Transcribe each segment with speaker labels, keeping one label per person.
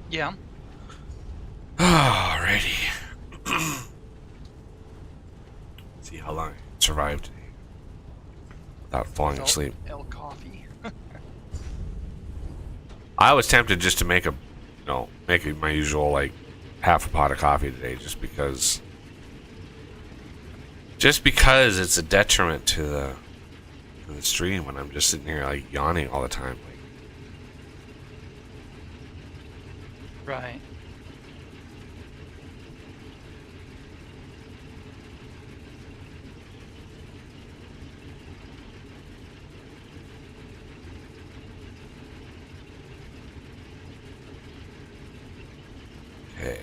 Speaker 1: Yeah.
Speaker 2: Alrighty. See how long I survived today without falling
Speaker 1: El
Speaker 2: asleep.
Speaker 1: El Coffee.
Speaker 2: I was tempted just to make make it my usual like half a pot of coffee today, just because it's a detriment to the stream when I'm just sitting here like yawning all the time. Like,
Speaker 1: Right.
Speaker 2: okay,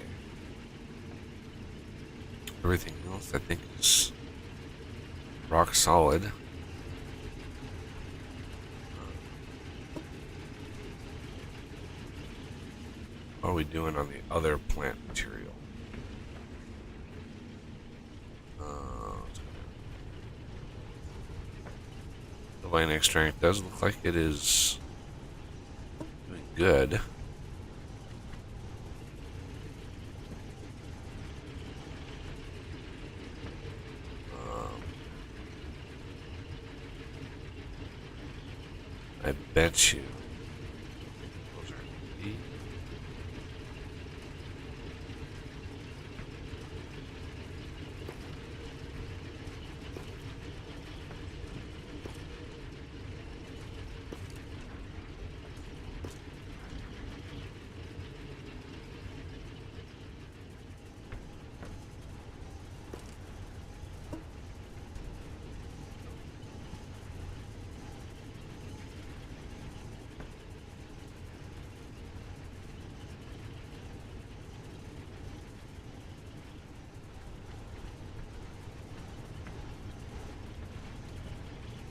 Speaker 2: everything else I think is rock solid. What are we doing on the other plant material? Uh, the line strength does look like it is doing good. Um, I bet you. Those are empty.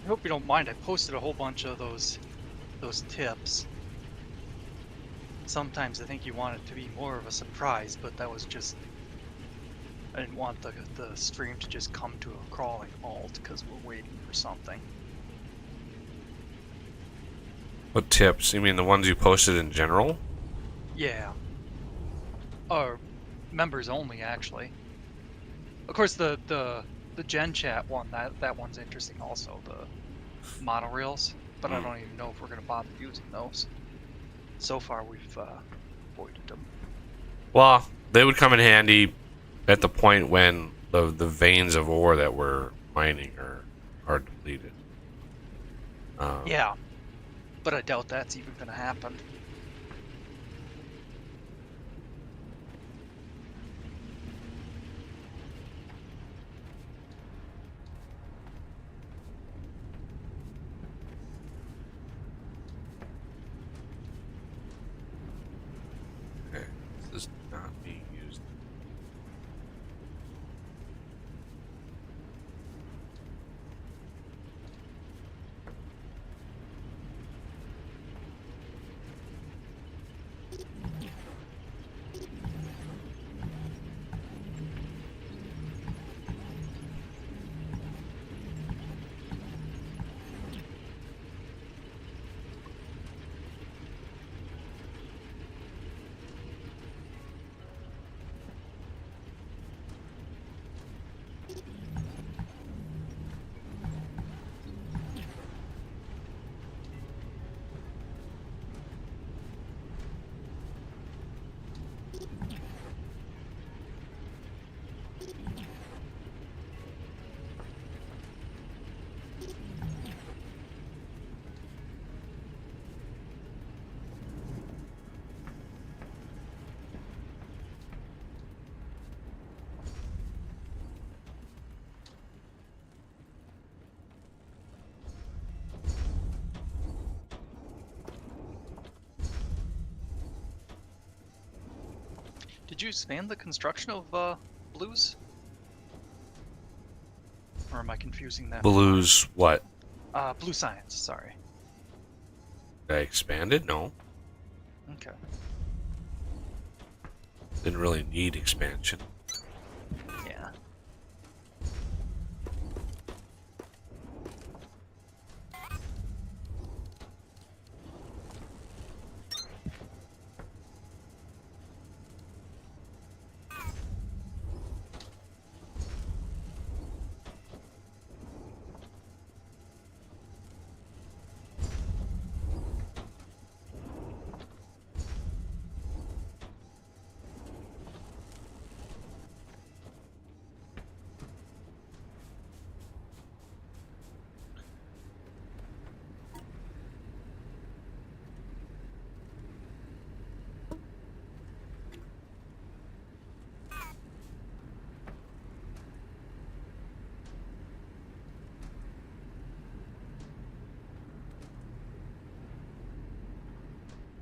Speaker 1: I hope you don't mind. I posted a whole bunch of those tips. Sometimes I think you want it to be more of a surprise, but that was just I didn't want the stream to just come to a crawling halt because we're waiting for something.
Speaker 2: What tips? You mean the ones you posted in general?
Speaker 1: Yeah. Or members only, actually. Of course, the Gen Chat one, that one's interesting also, the monorails, but I don't even know if we're going to bother using those. So far, we've avoided them.
Speaker 2: Well, they would come in handy at the point when the veins of ore that we're mining are depleted. Um,
Speaker 1: Yeah, but I doubt that's even going to happen.
Speaker 2: okay, this is not being used.
Speaker 1: Did you expand the construction of Blues? Or am I confusing that with mine?
Speaker 2: Blues, what?
Speaker 1: Blue Science, sorry.
Speaker 2: I expanded? No,
Speaker 1: Okay.
Speaker 2: didn't really need expansion.
Speaker 1: Yeah.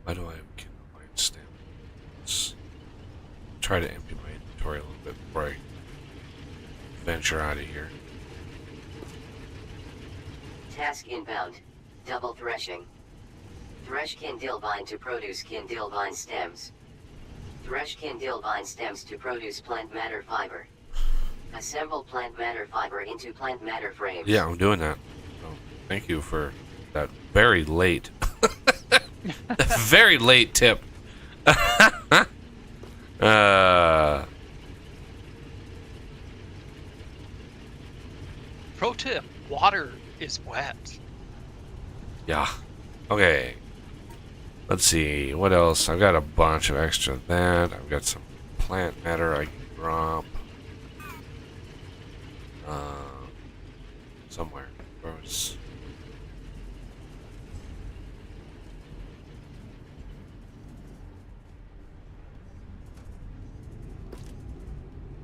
Speaker 2: Why do I cannot find stamp? Let's try to empty my inventory a little bit before I venture out of here.
Speaker 3: Task inbound. Double threshing. Thresh kindilvine to produce kindilvine stems. Thresh kindilvine stems to produce plant matter fiber. Assemble plant matter fiber into plant matter frames.
Speaker 2: Yeah, I'm doing that. So, thank you for that very late, very late tip.
Speaker 1: Pro tip: water is wet.
Speaker 2: Yeah. Okay. Let's see. What else? I've got a bunch of extra of that. I've got some plant matter I can drop. Somewhere. Where was...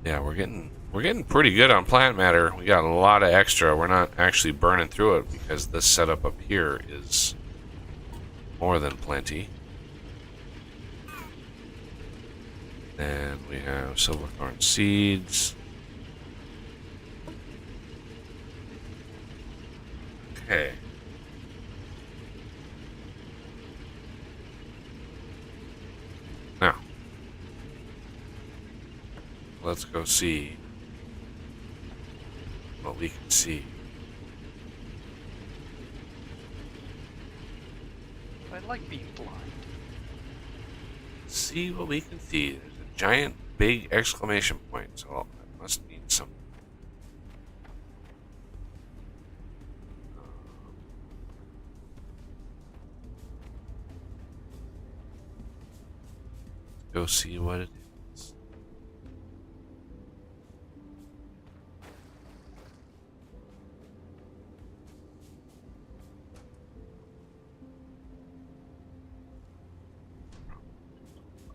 Speaker 2: Yeah, we're getting pretty good on plant matter. We got a lot of extra. We're not actually burning through it because this setup up here is more than plenty. And we have silverthorn seeds. Okay. Now, let's go see what we can see.
Speaker 1: I like being blind.
Speaker 2: See what we can see. There's a giant, big exclamation point, so that must mean something. Go see what it is.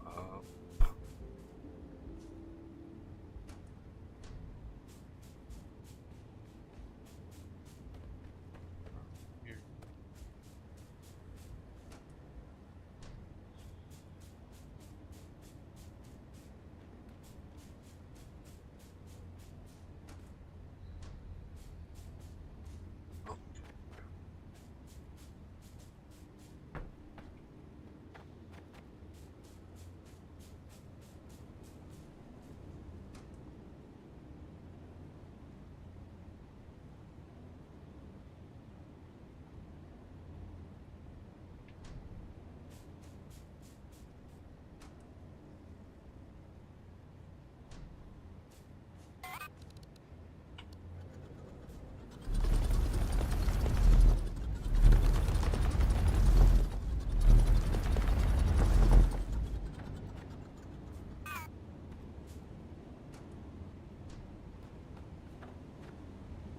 Speaker 2: Up. Here.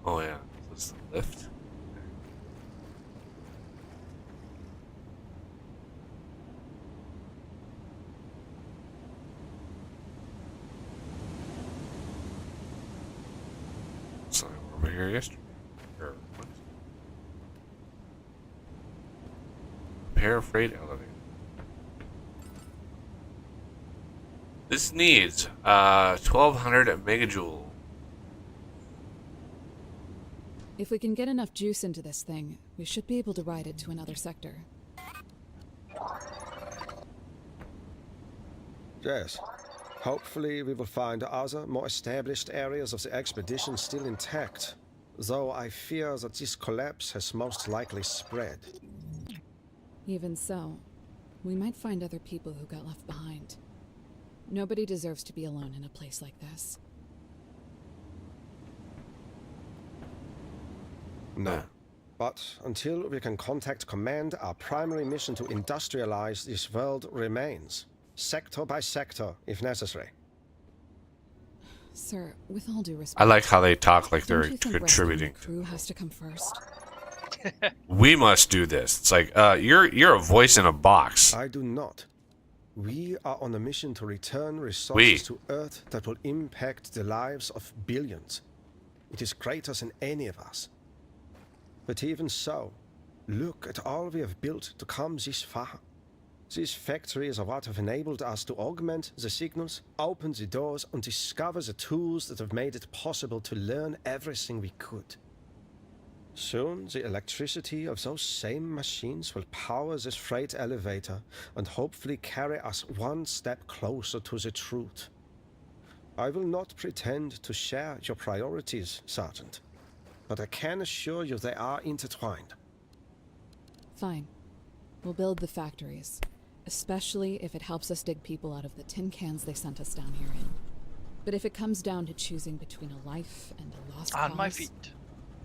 Speaker 2: Oh yeah, this is the lift. So over here yesterday. Or what? Repair freight elevator. This needs 1200 megajoule.
Speaker 4: If we can get enough juice into this thing, we should be able to ride it to another sector.
Speaker 5: Yes. Hopefully we will find other, more established areas of the expedition still intact. Though I fear that this collapse has most likely spread.
Speaker 4: Even so, we might find other people who got left behind. Nobody deserves to be alone in a place like this.
Speaker 5: No. But until we can contact command, our primary mission to industrialize this world remains. Sector by sector, if necessary.
Speaker 4: Sir, with all due respect,
Speaker 2: I like how they talk like
Speaker 4: don't
Speaker 2: they're
Speaker 4: you think
Speaker 2: contributing.
Speaker 4: rescuing the crew has to come first?
Speaker 2: We must do this. It's like you're a voice in a box.
Speaker 5: I do not. We are on a mission to return resources to Earth that will impact the lives of billions. It is greater than any of us. But even so, look at all we have built to come this far. These factories are what have enabled us to augment the signals, open the doors, and discover the tools that have made it possible to learn everything we could. Soon, the electricity of those same machines will power this freight elevator and hopefully carry us one step closer to the truth. I will not pretend to share your priorities, Sergeant, but I can assure you they are intertwined.
Speaker 4: Fine. We'll build the factories, especially if it helps us dig people out of the tin cans they sent us down here in. But if it comes down to choosing between a life and a lost cause...
Speaker 1: On my feet.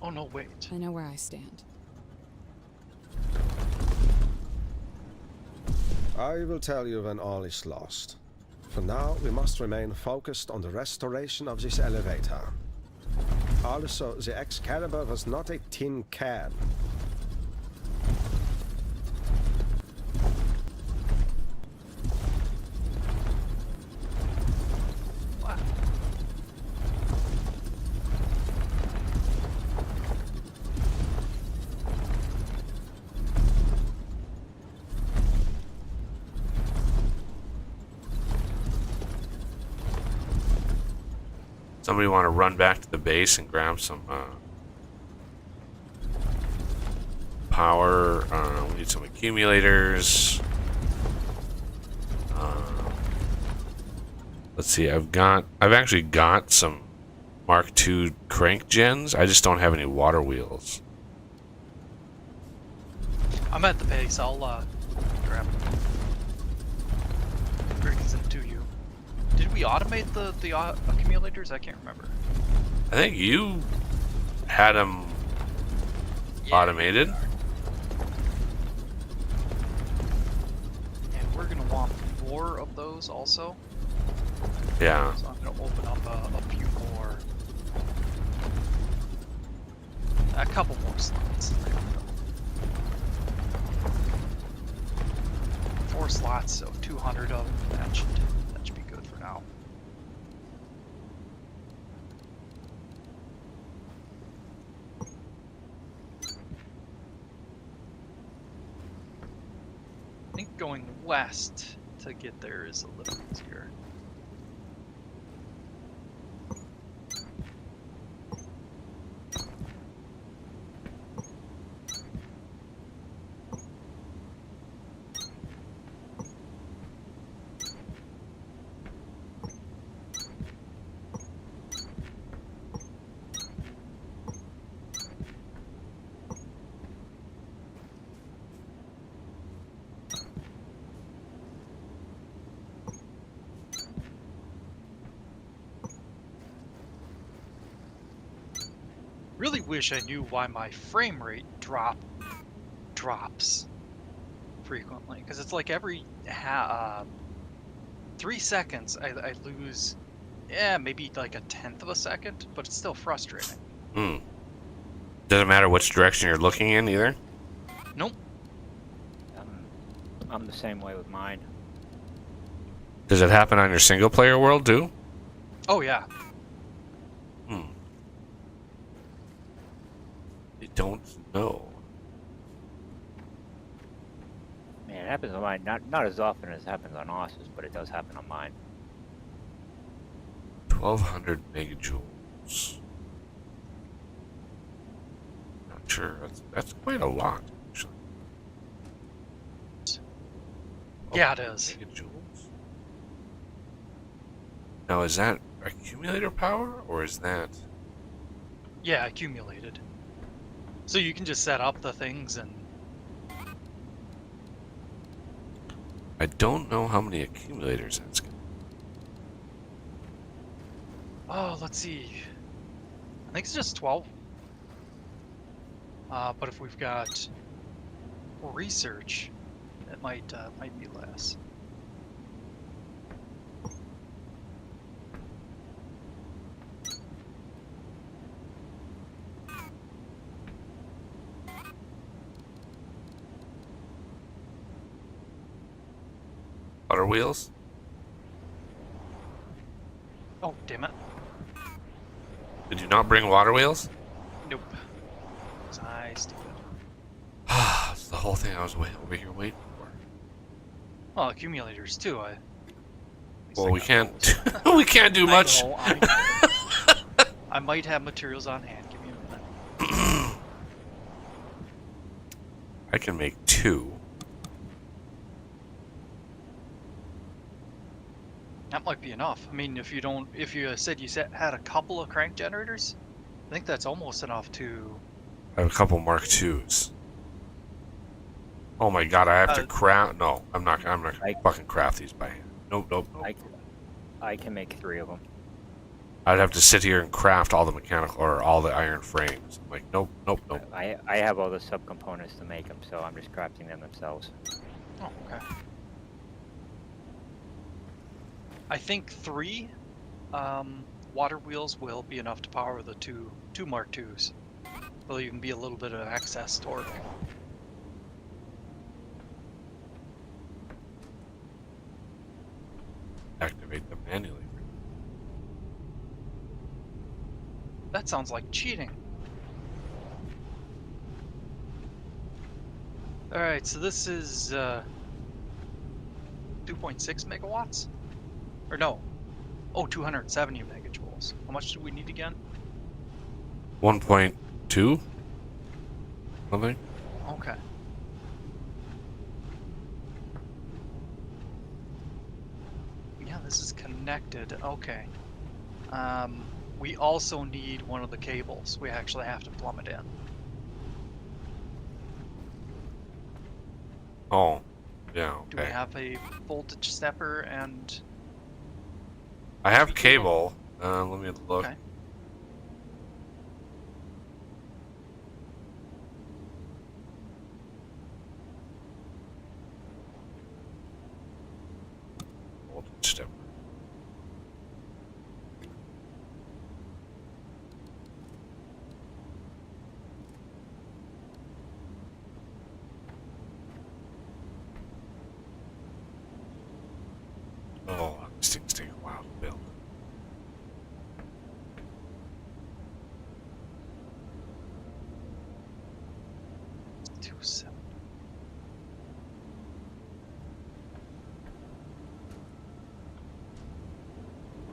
Speaker 1: Oh no, wait.
Speaker 4: I know where I stand.
Speaker 5: I will tell you when all is lost. For now, we must remain focused on the restoration of this elevator. Also, the Excalibur was not a tin can.
Speaker 1: What?
Speaker 2: Somebody want to run back to the base and grab some power? We need some accumulators. Let's see. I've actually got some Mark II crank gens. I just don't have any water wheels.
Speaker 1: I'm at the base. I'll grab brings them to you. Did we automate the accumulators? I can't remember.
Speaker 2: I think you had them automated.
Speaker 1: And we're gonna want more of those also.
Speaker 2: Yeah.
Speaker 1: So I'm gonna open up a few more. A couple more slots. There we go. 4 slots, so 200 of them. That should be good for now. I think going west to get there is a little easier. Really wish I knew why my frame rate drops frequently, because it's like every 3 seconds I lose, maybe like a tenth of a second, but it's still frustrating.
Speaker 2: Doesn't matter which direction you're looking in either.
Speaker 1: Nope.
Speaker 6: I'm the same way with mine.
Speaker 2: Does it happen on your single player world too?
Speaker 1: Oh yeah.
Speaker 2: I don't know.
Speaker 6: Man, it happens on mine. Not as often as it happens on Os's, but it does happen on mine.
Speaker 2: 1200 megajoules. Not sure. That's quite a lot, actually.
Speaker 1: Yeah, it is.
Speaker 2: Megajoules. Now, is that accumulator power, or is that...
Speaker 1: Yeah, accumulated. So you can just set up the things and...
Speaker 2: I don't know how many accumulators that's going to...
Speaker 1: Oh, let's see. I think it's just 12. But if we've got research, it might be less.
Speaker 2: Water wheels?
Speaker 1: Oh, damn it.
Speaker 2: Did you not bring water wheels?
Speaker 1: Nope. Was I stupid?
Speaker 2: That's the whole thing I was over here waiting for.
Speaker 1: Well, accumulators too. At least
Speaker 2: Well,
Speaker 1: I
Speaker 2: we
Speaker 1: got
Speaker 2: can't.
Speaker 1: those.
Speaker 2: We can't do much.
Speaker 1: I know. I might have materials on hand. Give me a minute.
Speaker 2: I can make 2.
Speaker 1: That might be enough. I mean, if you said had a couple of crank generators, I think that's almost enough to.
Speaker 2: I have a couple Mark IIs. Oh my god, I have to
Speaker 1: Uh,
Speaker 2: craft. No, I'm not gonna
Speaker 6: I-
Speaker 2: fucking craft these by hand. Nope.
Speaker 6: I can make 3 of them.
Speaker 2: I'd have to sit here and craft all the mechanical or all the iron frames. I'm like, nope.
Speaker 6: I have all the subcomponents to make them, so I'm just crafting them themselves.
Speaker 1: Oh, okay. I think 3 water wheels will be enough to power the two Mark IIs. There'll even be a little bit of excess torque.
Speaker 2: Activate them manually.
Speaker 1: That sounds like cheating. Alright, so this is 2.6 megawatts? Or no. Oh, 270 megajoules. How much do we need again?
Speaker 2: 1.2? Something?
Speaker 1: Okay. Yeah, this is connected. Okay. We also need one of the cables. We actually have to plumb it in.
Speaker 2: Oh, yeah.
Speaker 1: Do we
Speaker 2: Okay.
Speaker 1: have a voltage stepper and...
Speaker 2: I have cable. Let me look.
Speaker 1: Okay.
Speaker 2: Voltage step. Oh, these things take a while to build.
Speaker 1: Two seven.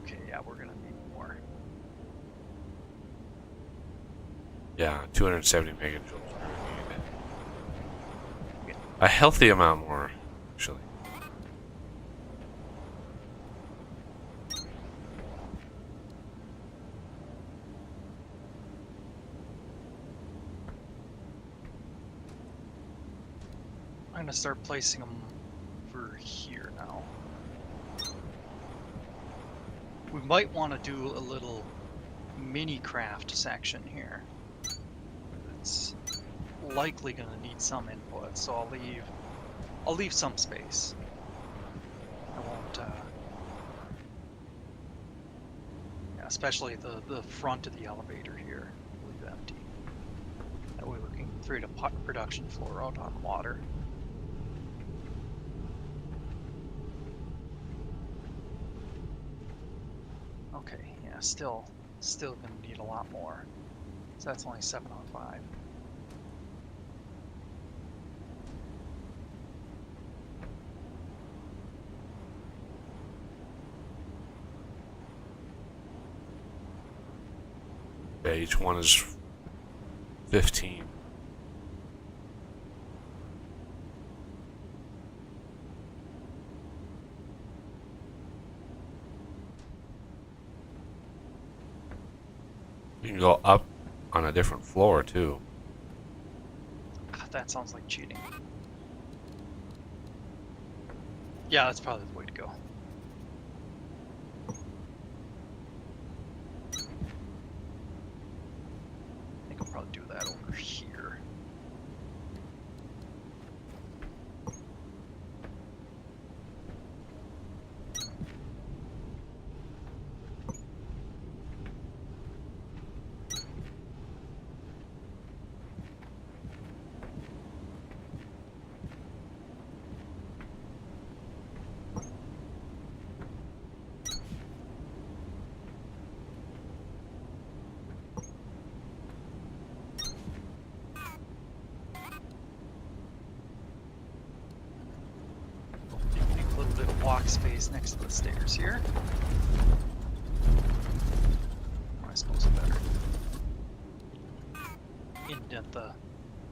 Speaker 1: Okay, yeah, we're gonna need more.
Speaker 2: Yeah, 270 megajoules. A healthy amount more, actually.
Speaker 1: I'm gonna start placing them over here now. We might want to do a little mini craft section here. It's likely gonna need some input, so I'll leave some space. I won't yeah, especially the front of the elevator here. Leave empty. That way we can create a production floor out on water. Okay, yeah, still gonna need a lot more. So that's only 7 on 5.
Speaker 2: Yeah, each one is 15. You can go up on a different floor too.
Speaker 1: God, that sounds like cheating. Yeah, that's probably the way to go. I think I'll probably do that over here. block space next to the stairs here. I suppose I better indent the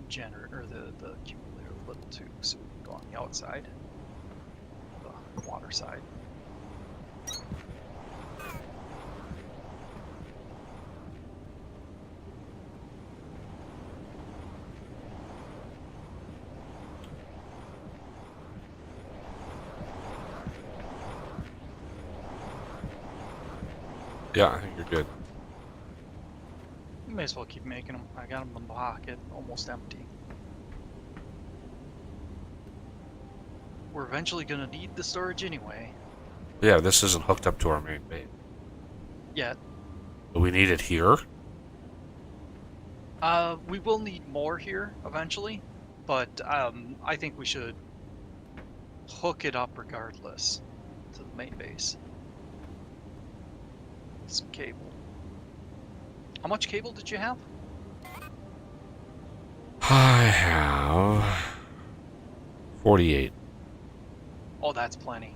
Speaker 1: generator or the accumulator a little too, so we can go on the outside, the water side.
Speaker 2: Yeah, I think you're good.
Speaker 1: May as well keep making them. I got them in the pocket, almost empty. We're eventually gonna need the storage anyway.
Speaker 2: Yeah, this isn't hooked up to our main base.
Speaker 1: Yet,
Speaker 2: Do we need it here?
Speaker 1: we will need more here eventually, but I think we should hook it up regardless to the main base. Some cable. How much cable did you have?
Speaker 2: I have 48.
Speaker 1: Oh, that's plenty.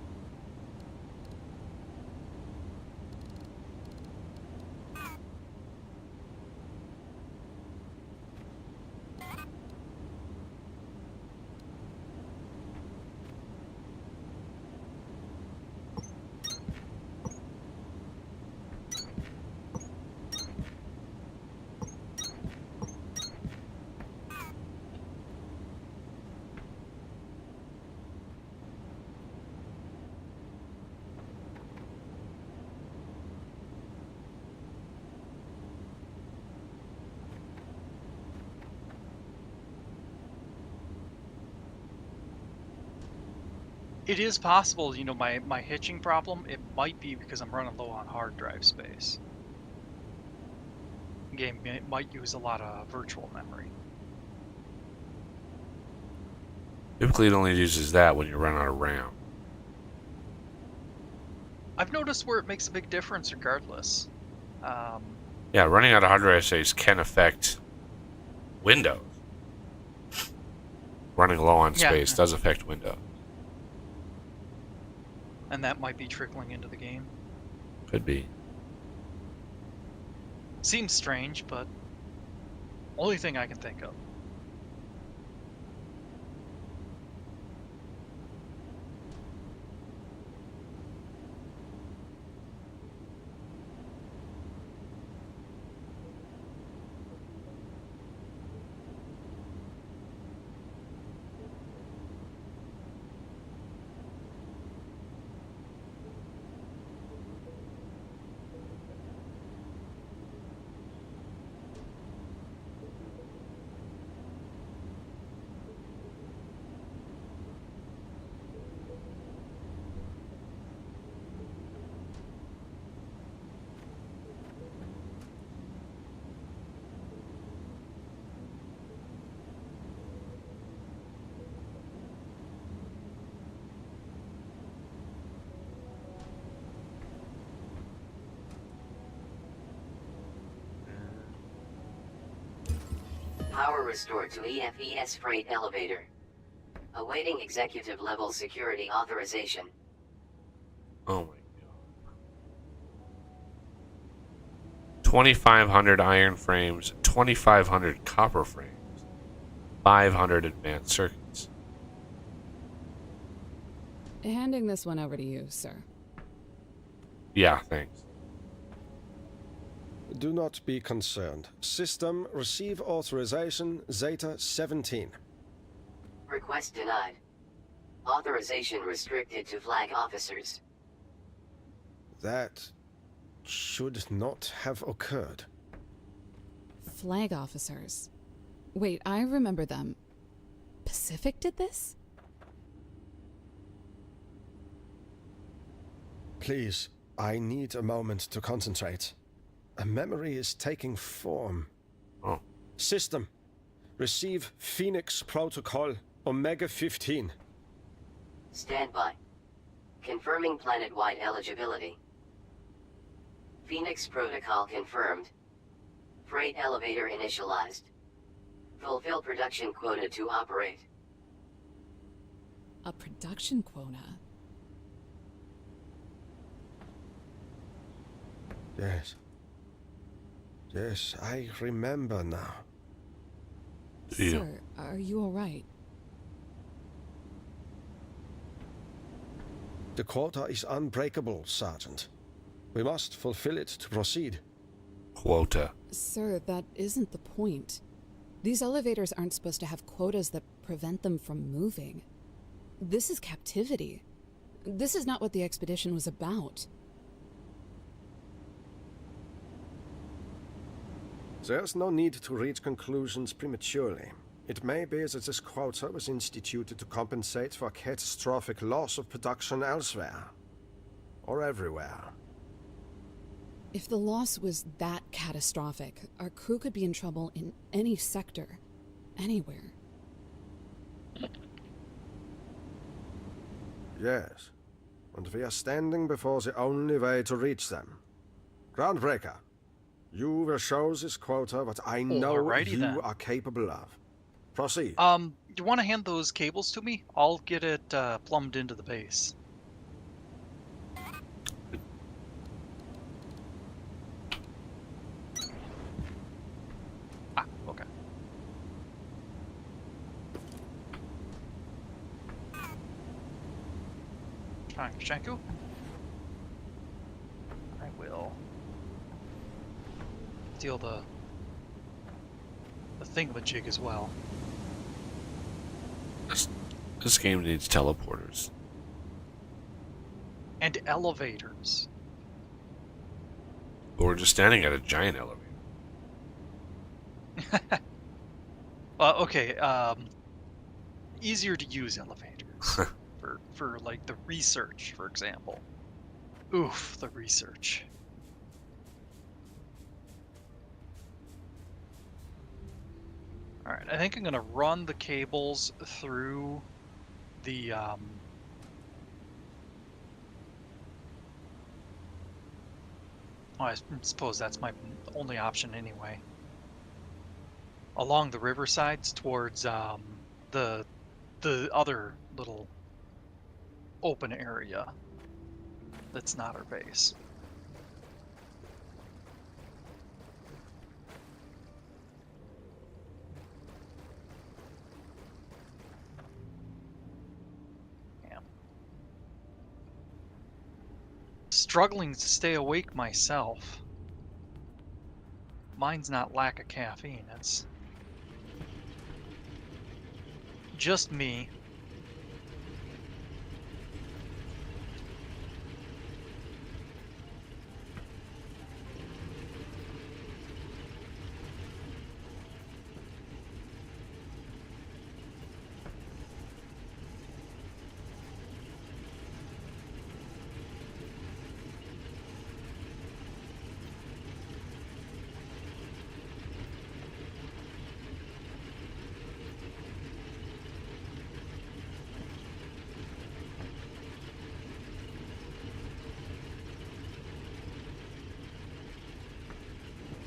Speaker 1: It is possible, you know, my hitching problem, it might be because I'm running low on hard drive space. Game might use a lot of virtual memory.
Speaker 2: Typically, it only uses that when you run out of RAM.
Speaker 1: I've noticed where it makes a big difference regardless.
Speaker 2: Yeah, running out of hard drive space can affect Windows. Running low on
Speaker 1: Yeah.
Speaker 2: space does affect Windows.
Speaker 1: And that might be trickling into the game.
Speaker 2: Could be.
Speaker 1: Seems strange, but only thing I can think of.
Speaker 3: Power restored to EFES freight elevator. Awaiting executive level security authorization.
Speaker 2: Oh my god. 2,500 iron frames, 2,500 copper frames, 500 advanced circuits.
Speaker 4: Handing this one over to you, sir.
Speaker 2: Yeah, thanks.
Speaker 5: Do not be concerned. System receive authorization Zeta 17.
Speaker 3: Request denied. Authorization restricted to flag officers.
Speaker 5: That should not have occurred.
Speaker 4: Flag officers. Wait, I remember them. Pacific did this?
Speaker 5: Please, I need a moment to concentrate. A memory is taking form.
Speaker 2: Oh.
Speaker 5: System, receive Phoenix Protocol Omega 15.
Speaker 3: Standby. Confirming planet-wide eligibility. Phoenix Protocol confirmed. Freight elevator initialized. Fulfill production quota to operate.
Speaker 4: A production quota?
Speaker 5: Yes. Yes, I remember now.
Speaker 2: Do you?
Speaker 4: Sir, are you alright?
Speaker 5: The quota is unbreakable, Sergeant. We must fulfill it to proceed.
Speaker 2: Quota.
Speaker 4: Sir, that isn't the point. These elevators aren't supposed to have quotas that prevent them from moving. This is captivity. This is not what the expedition was about.
Speaker 5: There's no need to reach conclusions prematurely. It may be that this quota was instituted to compensate for catastrophic loss of production elsewhere. Or everywhere.
Speaker 4: If the loss was that catastrophic, our crew could be in trouble in any sector. Anywhere.
Speaker 5: Yes. And we are standing before the only way to reach them. Groundbreaker, you will show this quota what I know
Speaker 1: Alrighty
Speaker 5: you
Speaker 1: then.
Speaker 5: are capable of. Proceed.
Speaker 1: You want to hand those cables to me? I'll get it plumbed into the base. Ah, okay. Thank you. I will steal the thingamajig as well.
Speaker 2: This game needs teleporters.
Speaker 1: And elevators.
Speaker 2: But we're just standing at a giant elevator.
Speaker 1: Okay, easier to use elevators for like the research, for example. Oof, the research. All right, I think I'm gonna run the cables through the well, I suppose that's my only option anyway. Along the riversides towards the other little open area that's not our base. Yeah. Struggling to stay awake myself. Mine's not lack of caffeine, it's just me.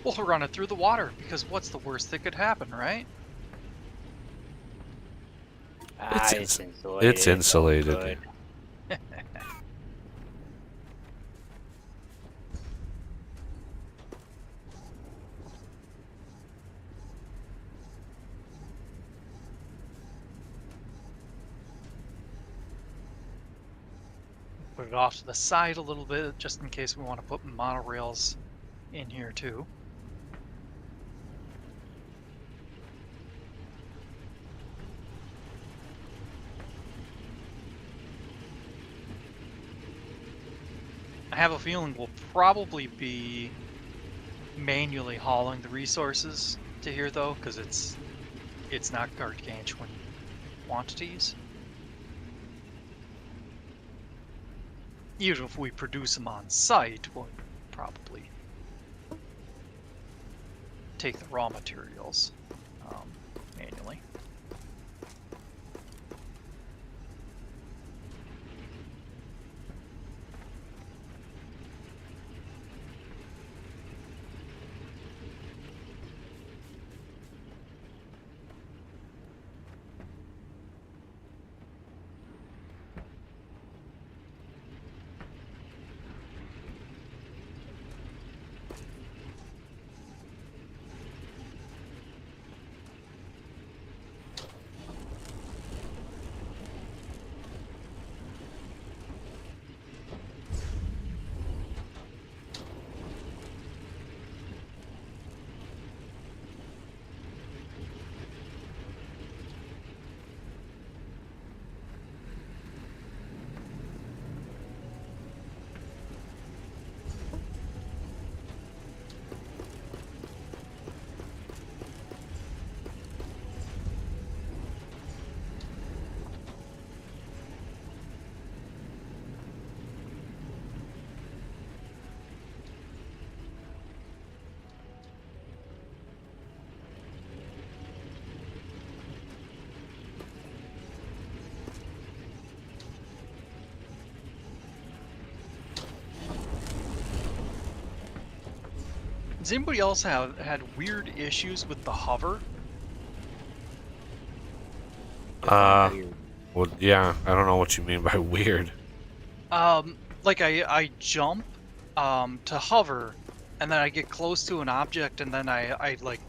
Speaker 1: We'll run it through the water, because what's the worst that could happen, right?
Speaker 6: Ah,
Speaker 2: It's
Speaker 6: it's insulated.
Speaker 2: It's insulated.
Speaker 6: Good.
Speaker 1: Put it off to the side a little bit, just in case we want to put monorails in here too. I have a feeling we'll probably be manually hauling the resources to here though, because it's not gargantuan quantities. Even if we produce them on site, we'll probably take the raw materials manually. Does anybody else have had weird issues with the hover?
Speaker 2: Uh,
Speaker 6: Weird.
Speaker 2: well, yeah, I don't know what you mean by weird.
Speaker 1: Like I jump to hover, and then I get close to an object, and then I like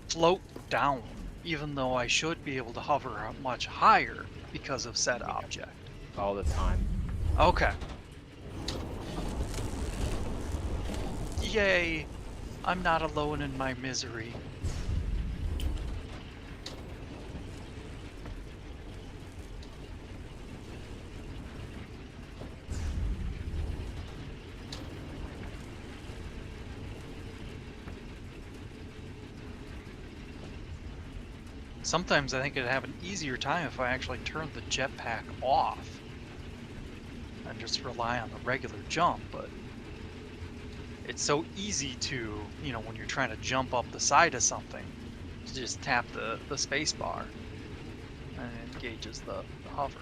Speaker 1: float down, even though I should be able to hover much higher because of said
Speaker 6: Yeah,
Speaker 1: object.
Speaker 6: all the time.
Speaker 1: Okay. Yay! I'm not alone in my misery. Sometimes I think I'd have an easier time if I actually turned the jetpack off and just rely on the regular jump, but it's so easy to, when you're trying to jump up the side of something, to just tap the space bar and it engages the hover.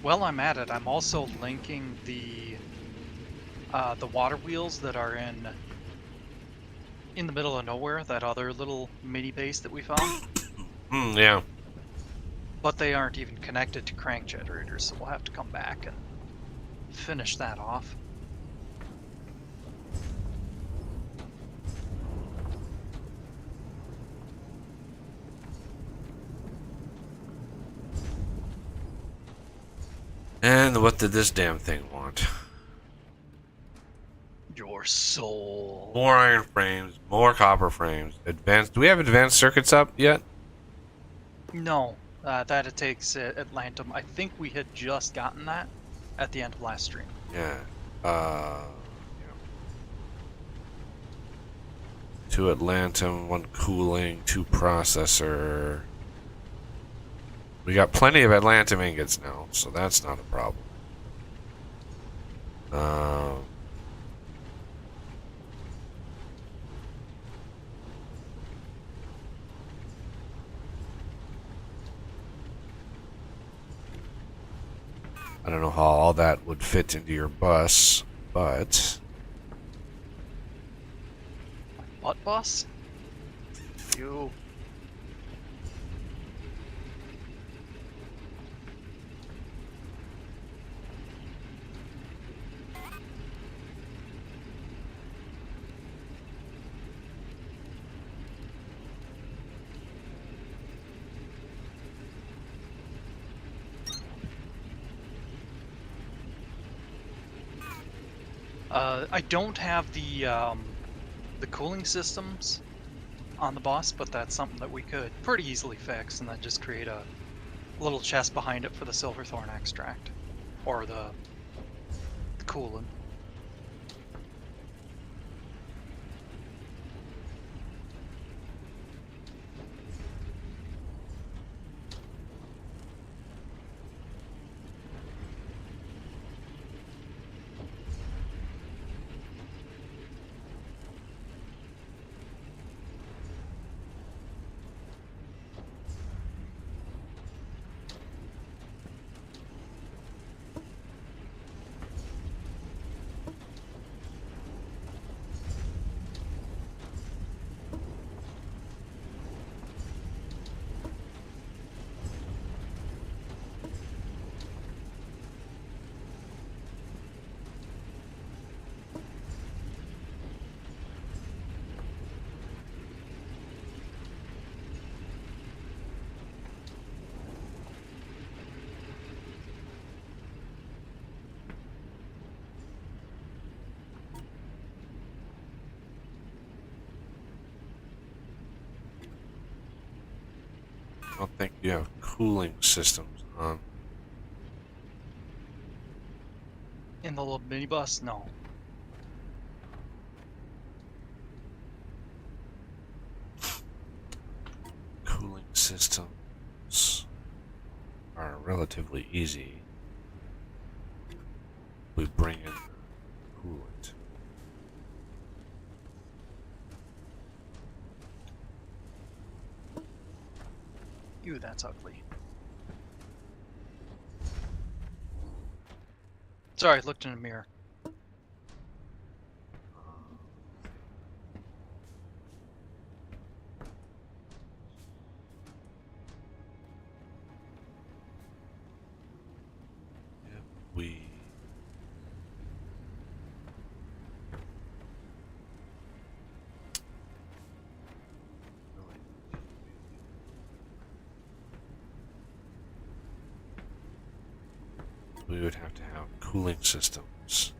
Speaker 1: While I'm at it, I'm also linking the water wheels that are in the middle of nowhere, that other little mini base that we found,
Speaker 2: Yeah.
Speaker 1: but they aren't even connected to crank generators, so we'll have to come back and finish that off.
Speaker 2: And what did this damn thing want?
Speaker 1: Your soul.
Speaker 2: More iron frames, more copper frames, advanced. Do we have advanced circuits up yet?
Speaker 1: No, that it takes Atlantum. I think we had just gotten that at the end of last stream.
Speaker 2: Yeah. Yeah. 2 Atlantum, 1 cooling, 2 processor. We got plenty of Atlantum ingots now, so that's not a problem. I don't know how all that would fit into your bus, but
Speaker 1: Butt bus? You. I don't have the cooling systems on the bus, but that's something that we could pretty easily fix, and then just create a little chest behind it for the silverthorn extract, or the coolant.
Speaker 2: I don't think you have cooling systems on.
Speaker 1: In the little minibus? No.
Speaker 2: Cooling systems are relatively easy. We bring in coolant.
Speaker 1: Ew, that's ugly. Sorry, I looked in a mirror.
Speaker 2: Yep, we we would have to have cooling systems.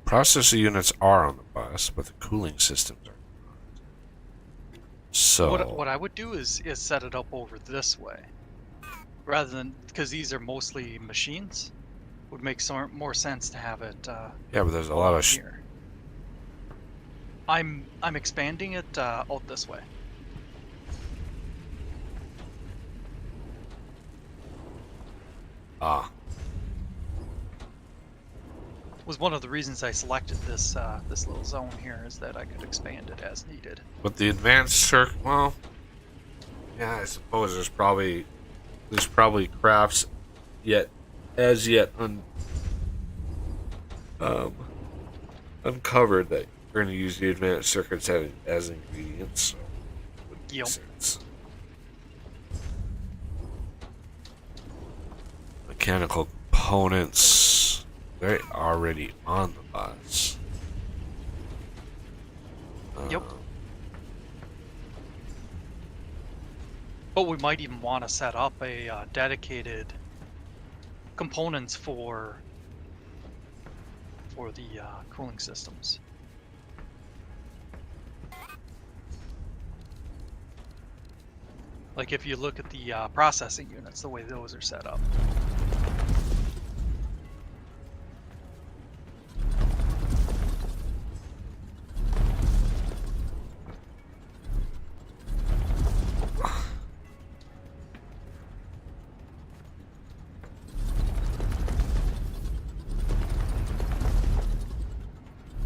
Speaker 2: Processor units are on the bus, but the cooling systems are not. So
Speaker 1: What I would do is set it up over this way, rather than, because these are mostly machines. Would make more sense to have it
Speaker 2: yeah, but there's a lot of
Speaker 1: here. I'm expanding it out this way. Was one of the reasons I selected this this little zone here, is that I could expand it as needed.
Speaker 2: but the advanced circ. Well, yeah, I suppose there's probably crafts yet uncovered that we're going to use the advanced circuits as ingredients. So it would make
Speaker 1: Yep.
Speaker 2: sense. Mechanical components, they're already on the bus.
Speaker 1: Yep. But we might even want to set up a dedicated components for the cooling systems. Like if you look at the processing units, the way those are set up.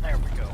Speaker 1: There we go.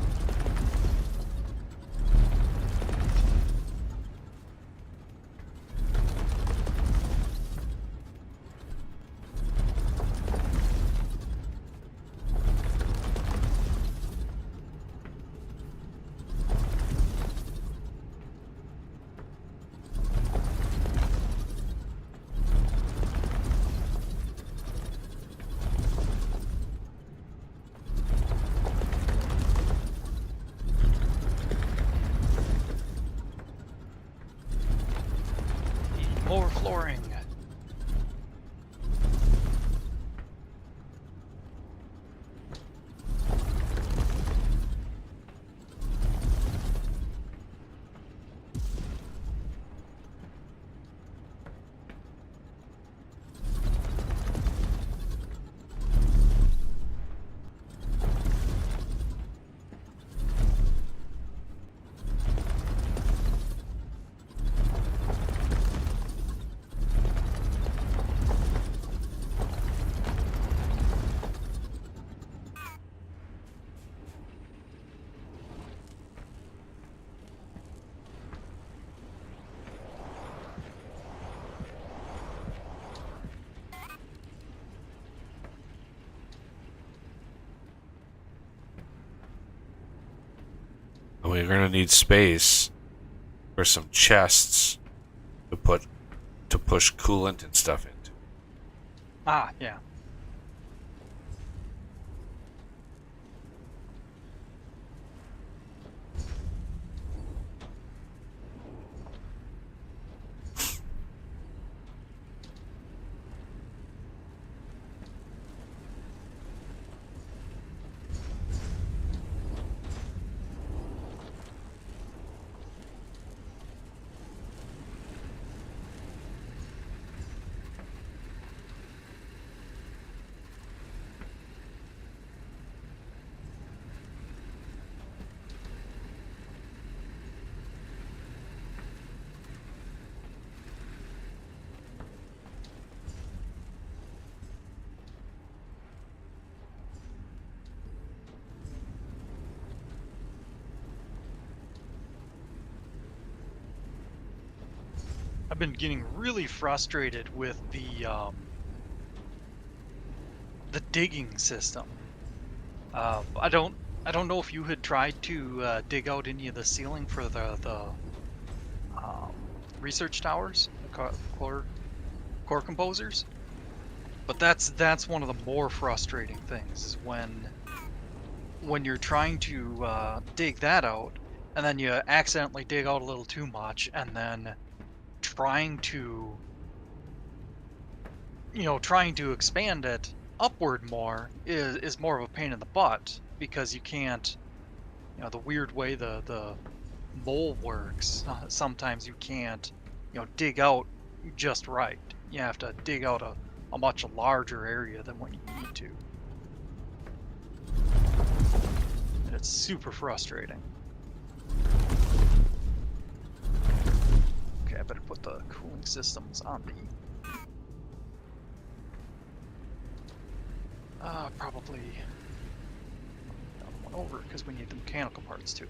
Speaker 1: More flooring.
Speaker 2: And we're going to need space for some chests to push coolant and stuff into.
Speaker 1: Ah, yeah. I've been getting really frustrated with the digging system. I don't know if you had tried to dig out any of the ceiling for the um, research towers, the core composers. But that's one of the more frustrating things is when you're trying to dig that out, and then you accidentally dig out a little too much, and then trying to trying to expand it upward more is more of a pain in the butt because you can't, the weird way the mole works. Sometimes you can't, dig out just right. You have to dig out a much larger area than what you need to. And it's super frustrating. Okay, I better put the cooling systems on the probably the other one over because we need the mechanical parts too.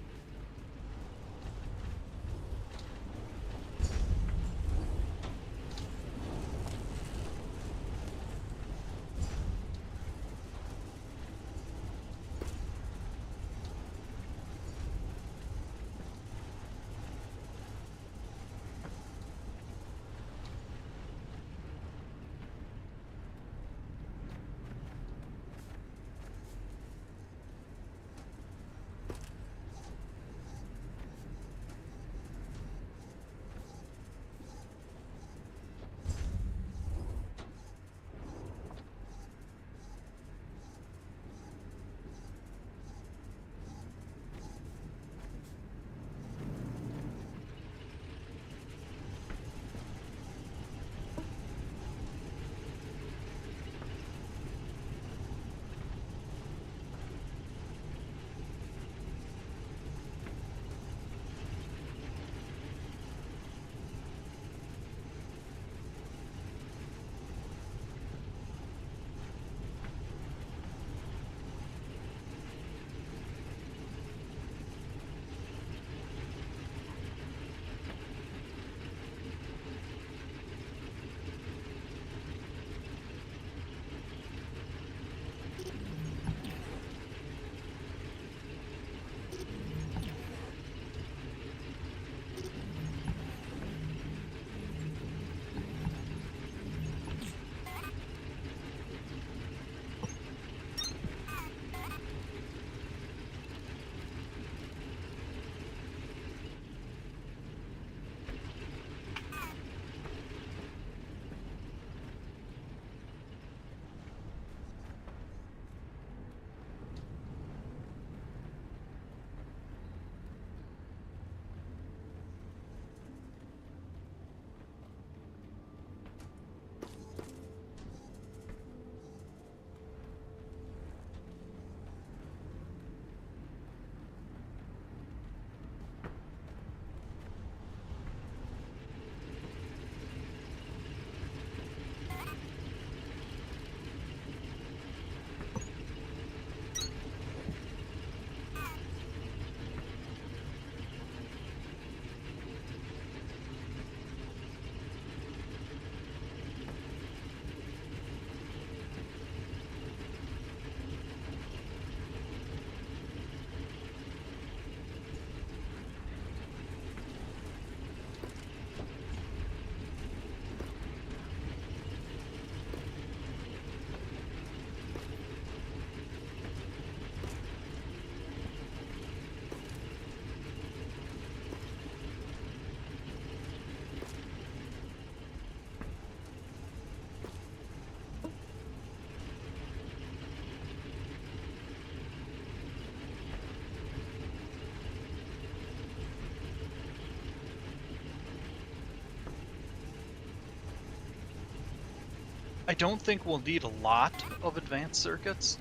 Speaker 1: I don't think we'll need a lot of advanced circuits.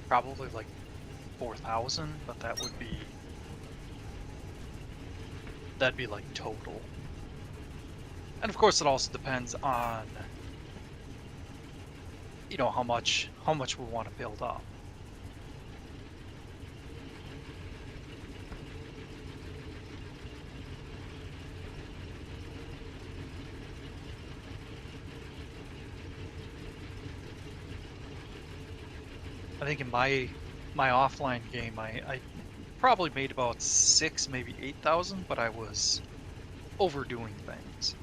Speaker 1: Probably like 4,000, but that'd be like total. And of course it also depends on how much we want to build up. think in my offline game, I probably made about 6, maybe 8,000, but I was overdoing things.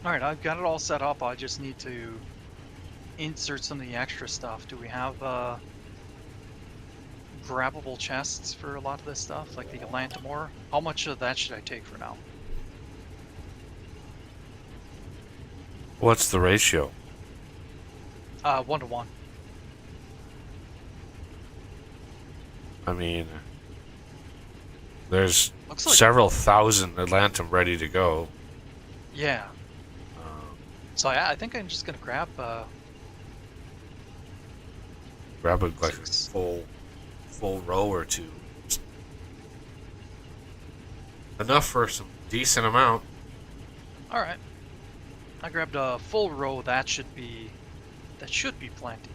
Speaker 1: Alright, I've got it all set up. I just need to insert some of the extra stuff. Do we have grabbable chests for a lot of this stuff, like the Atlantimore? How much of that should I take for now?
Speaker 2: What's the ratio?
Speaker 1: 1 to 1.
Speaker 2: I mean, there's
Speaker 1: Looks like
Speaker 2: several thousand Atlantum ready to go.
Speaker 1: yeah.
Speaker 2: Um,
Speaker 1: So yeah, I think I'm just gonna grab
Speaker 2: grab a like a
Speaker 1: 6.
Speaker 2: full row or two. Enough for some decent amount.
Speaker 1: All right. I grabbed a full row. That should be plenty.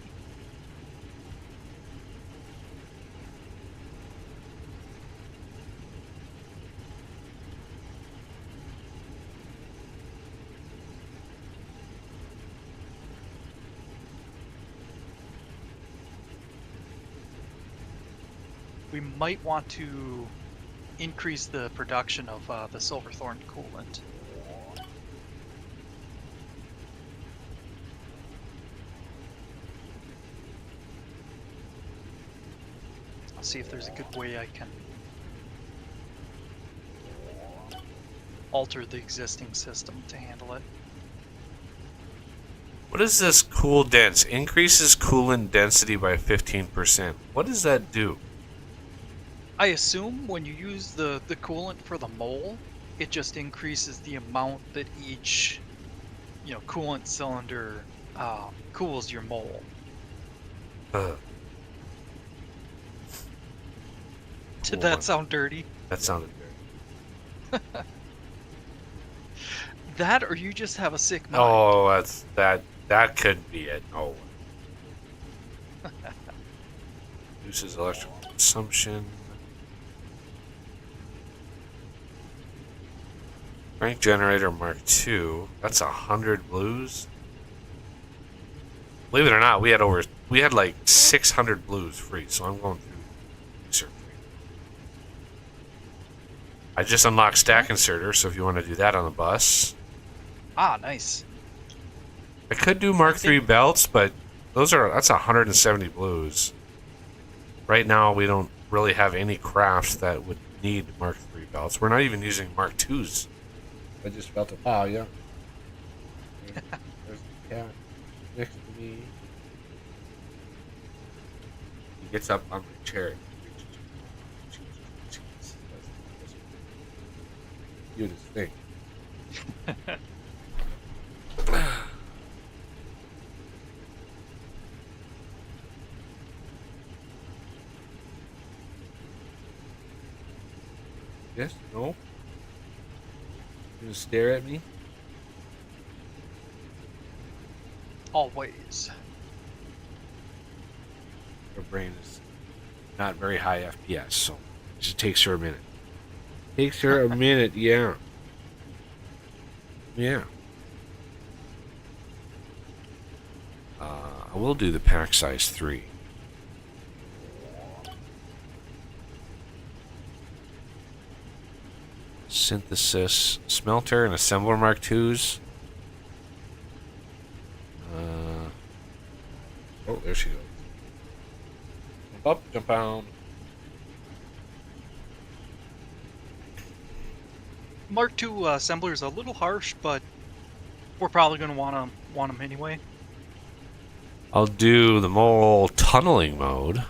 Speaker 1: We might want to increase the production of the Silverthorn coolant. I'll see if there's a good way I can alter the existing system to handle it.
Speaker 2: What is this cool dense? Increases coolant density by 15%. What does that do?
Speaker 1: I assume when you use the coolant for the mole, it just increases the amount that each, coolant cylinder cools your mole.
Speaker 2: Ugh,
Speaker 1: Did
Speaker 2: Cool
Speaker 1: that
Speaker 2: one.
Speaker 1: sound dirty?
Speaker 2: that sounded good.
Speaker 1: That, or you just have a sick mind?
Speaker 2: Oh, that could be it. Oh. Reduces electrical consumption. Crank generator Mark II. That's 100 blues. Believe it or not, we had like 600 blues free, so I'm going through insert free. I just unlocked stack inserter, so if you want to do that on the bus.
Speaker 1: Ah, nice.
Speaker 2: I could do Mark III belts, but that's 170 blues. Right now, we don't really have any crafts that would need Mark III belts. We're not even using Mark IIs. I just felt it. Oh, yeah. There's the cat next to me. He gets up on my chair. Cutest thing. Yes? No? You gonna stare at me?
Speaker 1: Always.
Speaker 2: Her brain is not very high FPS, so it just takes her a minute. Takes her a minute, yeah. Yeah. I will do the pack size 3. Synthesis, smelter, and assembler Mark IIs. Oh, there she goes. Jump up, jump down.
Speaker 1: Mark II assembler is a little harsh, but we're probably gonna want them anyway.
Speaker 2: I'll do the mole tunneling mode.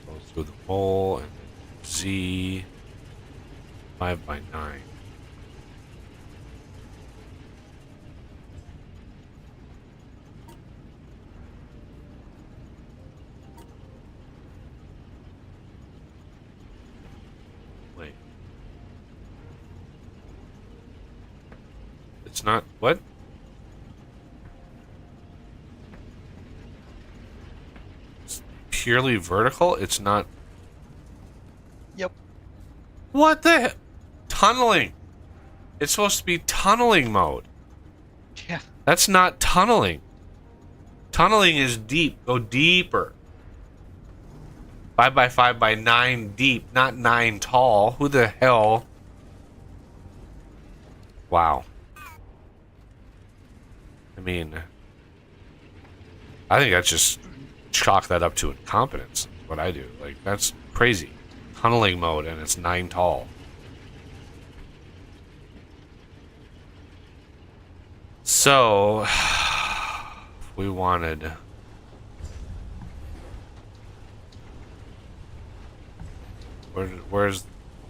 Speaker 2: Go through the mole and then Z 5x9. Wait. It's not what? It's purely vertical? It's not.
Speaker 1: Yep.
Speaker 2: What the he- tunneling? It's supposed to be tunneling mode.
Speaker 1: Yeah.
Speaker 2: That's not tunneling. Tunneling is deep. Go deeper. 5x5x9 deep, not 9 tall. Who the hell? Wow. I mean, I think that's just chalk that up to incompetence. What I do. Like, that's crazy. Tunneling mode and it's 9 tall. So, if we wanted. Where's.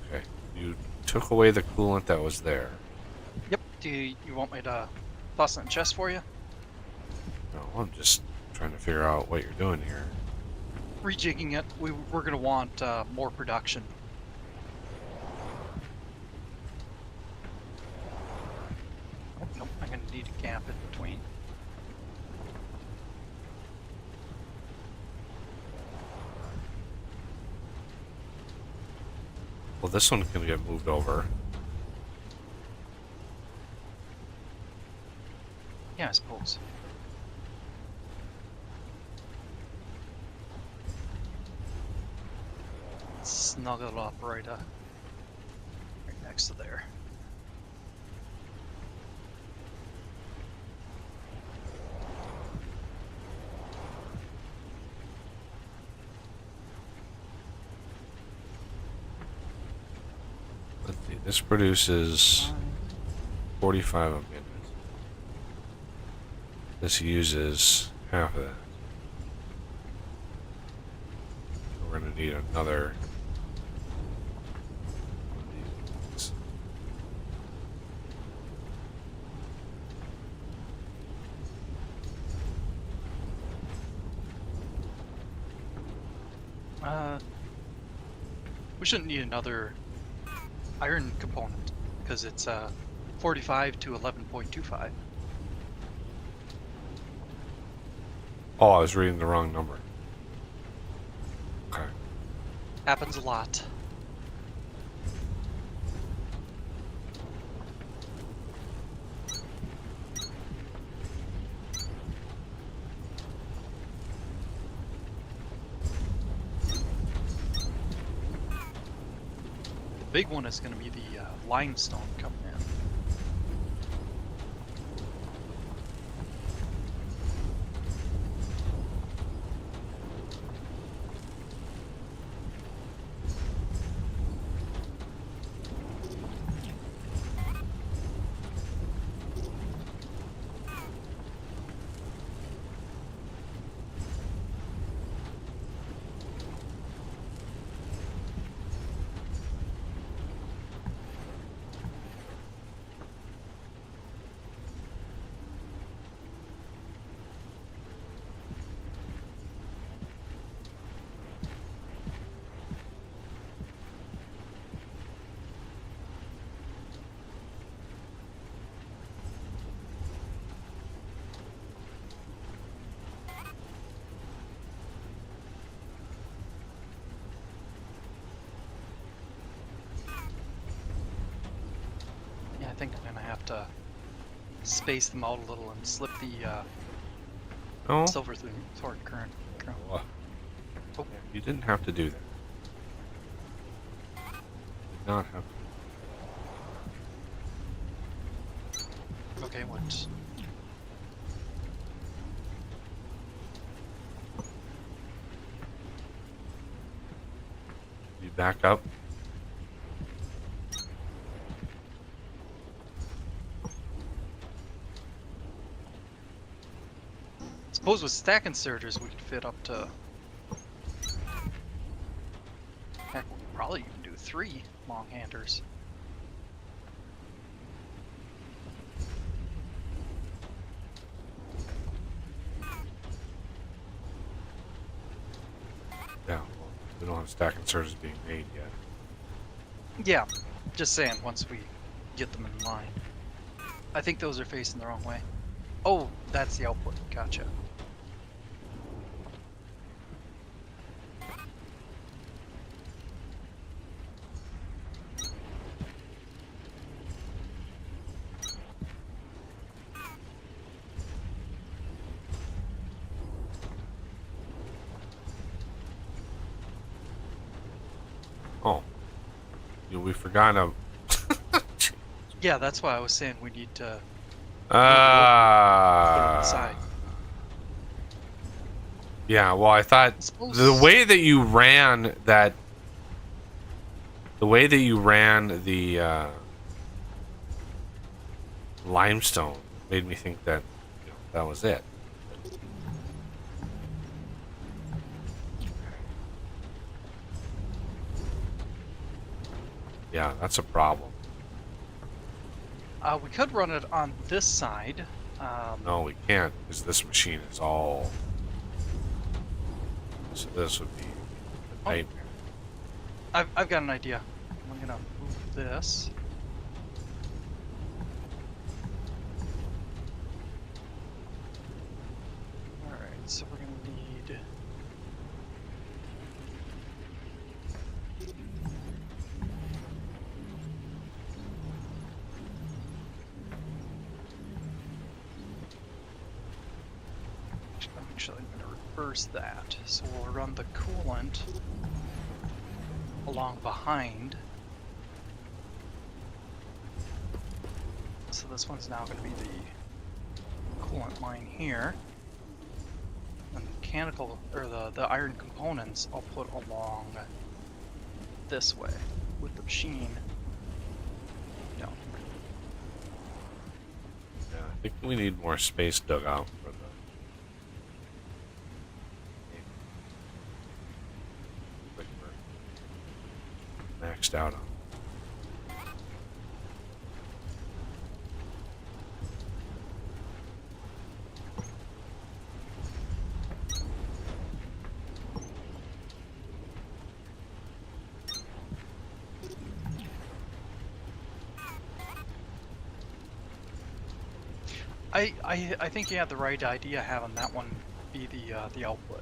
Speaker 2: Okay. You took away the coolant that was there.
Speaker 1: Yep. Do you want me to toss it in chest for you?
Speaker 2: No, I'm just trying to figure out what you're doing here.
Speaker 1: Rejigging it. We're gonna want more production. Oh, nope. I'm gonna need a gap in between.
Speaker 2: Well, this one can get moved over.
Speaker 1: Yeah, I suppose. Snuggle it up right next to there.
Speaker 2: Let's see. This produces 45 a minute. This uses half of that. So we're going to need another. One of these.
Speaker 1: We shouldn't need another iron component because it's 45 to 11.25.
Speaker 2: Oh, I was reading the wrong number. Okay.
Speaker 1: Happens a lot. The big one is going to be the limestone coming in. Yeah, I think I'm gonna have to space them out a little and slip the
Speaker 2: Oh,
Speaker 1: silver through toward current.
Speaker 2: well,
Speaker 1: Oh,
Speaker 2: you didn't have to do that. Did not have to.
Speaker 1: okay, what?
Speaker 2: back up?
Speaker 1: Suppose with stack inserters we could fit up to. Heck, we could probably even do 3 long-handers.
Speaker 2: Yeah, well, we don't have stack inserters being made yet.
Speaker 1: Yeah, just saying, once we get them in line. I think those are facing the wrong way. Oh, that's the output. Gotcha.
Speaker 2: Oh. We forgot to...
Speaker 1: Yeah, that's why I was saying we need to put it on the side.
Speaker 2: Yeah, well, I thought
Speaker 1: Suppose...
Speaker 2: the way that you ran that... The way that you ran the limestone made me think that that was it. Yeah, that's a problem.
Speaker 1: We could run it on this side.
Speaker 2: No, we can't, because this machine is all... So this would be a nightmare.
Speaker 1: I've got an idea. I'm gonna move this. Alright, so we're gonna need... Actually, I'm gonna reverse that. So we'll run the coolant along behind. So this one's now going to be the coolant line here. And the mechanical, or the iron components I'll put along this way with the machine. No.
Speaker 2: Yeah, I think we need more space dug out for the... Maxed out on.
Speaker 1: I think you had the right idea having that one be the output.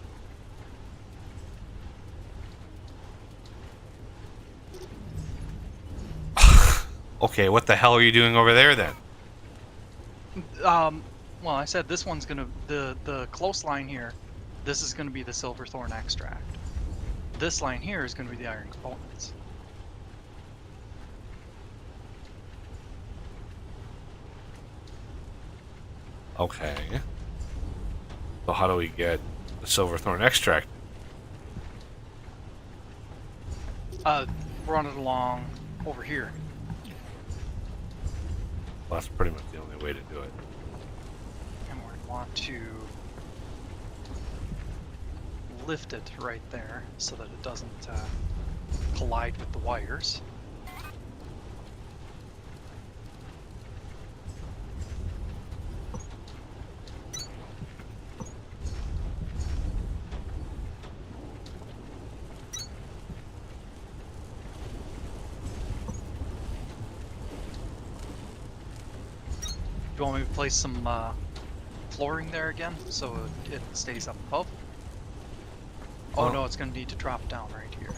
Speaker 2: Okay, what the hell are you doing over there then?
Speaker 1: Well, I said this one's gonna the close line here. This is gonna be the silverthorn extract. This line here is gonna be the iron components.
Speaker 2: Okay. So how do we get the silverthorn extract?
Speaker 1: Run it along over here.
Speaker 2: Well, that's pretty much the only way to do it.
Speaker 1: And we're gonna want to lift it right there so that it doesn't collide with the wires. You want me to place some flooring there again so it stays up above? Oh no, it's going to need to drop down right here.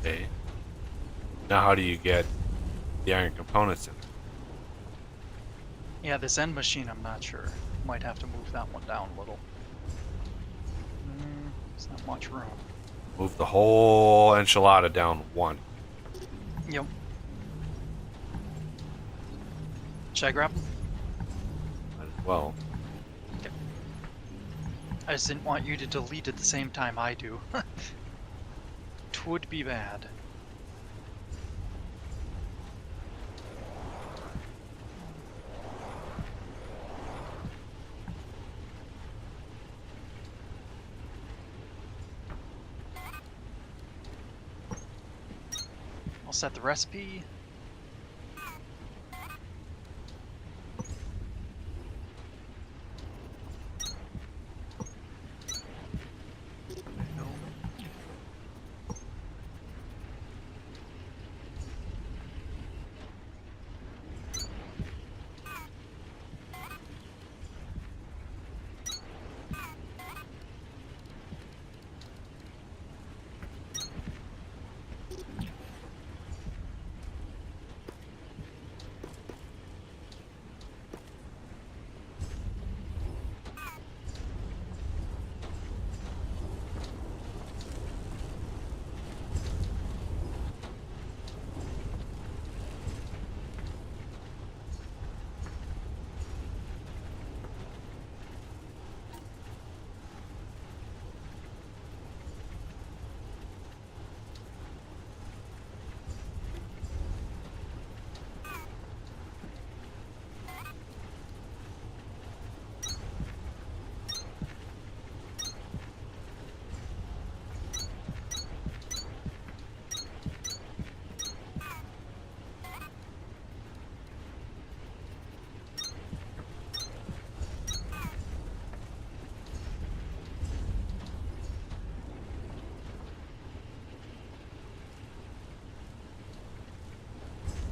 Speaker 2: Okay. Now how do you get the iron components in?
Speaker 1: Yeah, this end machine I'm not sure. Might have to move that one down a little. There's not much room.
Speaker 2: Move the whole enchilada down one.
Speaker 1: Yep. Should I grab them?
Speaker 2: Might as well.
Speaker 1: Okay. I just didn't want you to delete at the same time I do. Twould be bad. I'll set the recipe.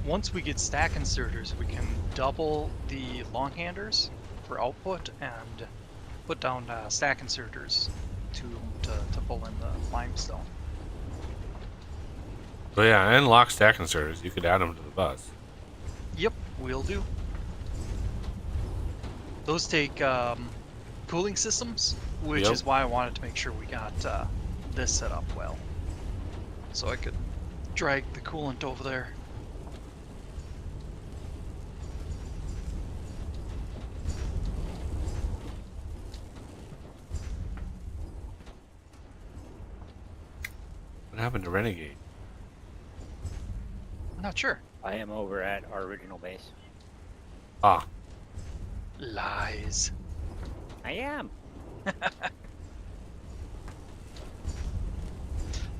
Speaker 1: Once we get stack inserters, we can double the long-handers for output and put down stack inserters to pull in the limestone.
Speaker 2: So yeah, and lock stack inserters. You could add them to the bus.
Speaker 1: Yep, will do. Those take cooling systems, which
Speaker 2: Yep.
Speaker 1: is why I wanted to make sure we got this set up well. So I could drag the coolant over there.
Speaker 2: What happened to Renegade?
Speaker 1: I'm not sure.
Speaker 6: I am over at our original base.
Speaker 2: Ah,
Speaker 1: Lies.
Speaker 6: I am.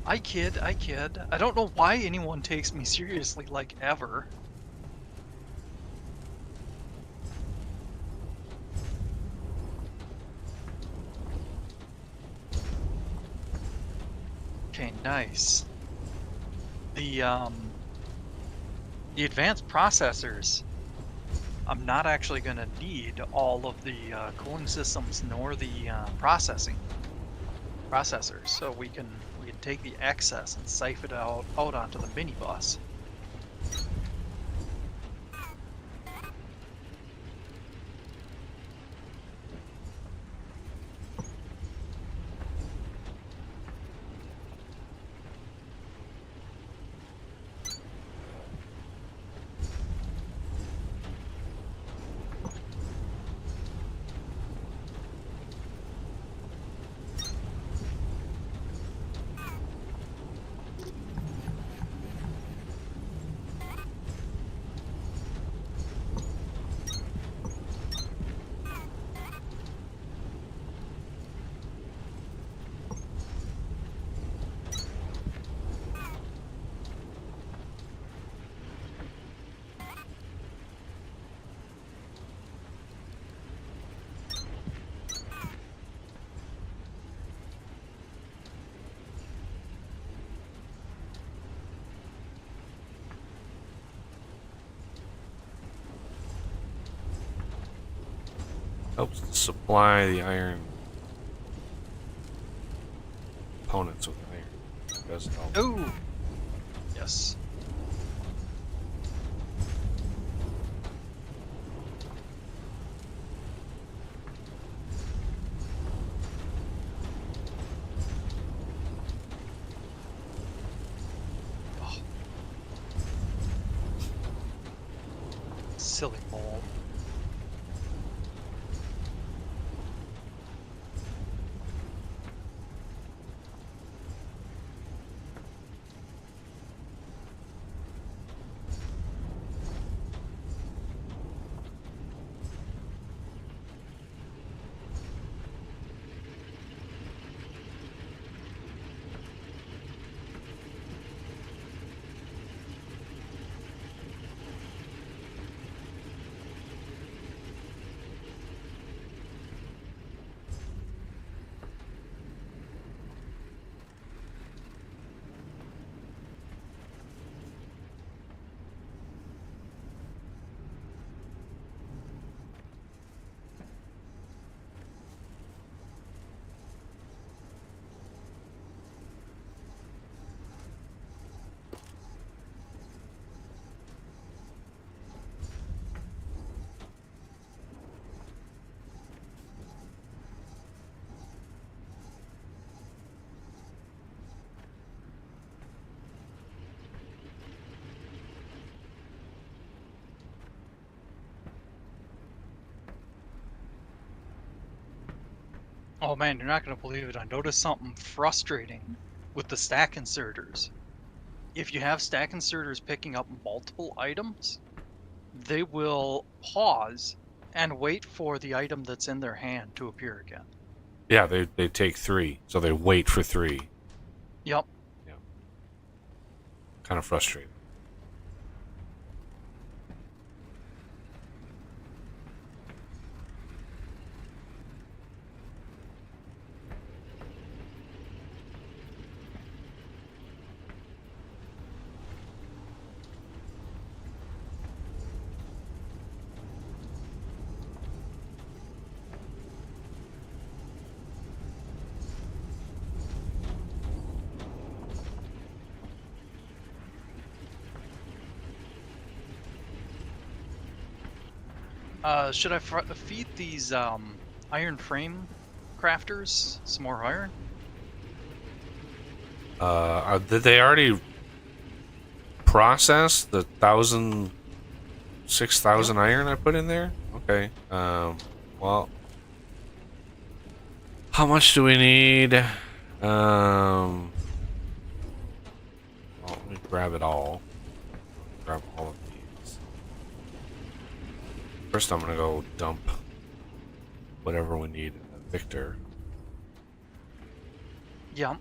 Speaker 1: I kid, I kid. I don't know why anyone takes me seriously, like, ever. Okay, nice. The advanced processors, I'm not actually going to need all of the cooling systems nor the processors, so we can take the excess and siphon it out onto the minibus.
Speaker 2: helps to supply the iron components with iron. Does help.
Speaker 1: Oh, yes. silly mole. Oh man, you're not going to believe it. I noticed something frustrating with the stack inserters. If you have stack inserters picking up multiple items, they will pause and wait for the item that's in their hand to appear again.
Speaker 2: Yeah, they take 3, so they wait for 3.
Speaker 1: Yep.
Speaker 2: Yeah. Kind of frustrating.
Speaker 1: Should I feed these iron frame crafters some more iron?
Speaker 2: Did they already process the 6,000 iron I put in there? Okay. Well, how much do we need? Well, let me grab it all. Grab all of these. First, I'm gonna go dump whatever we need in the Victor.
Speaker 1: Yep.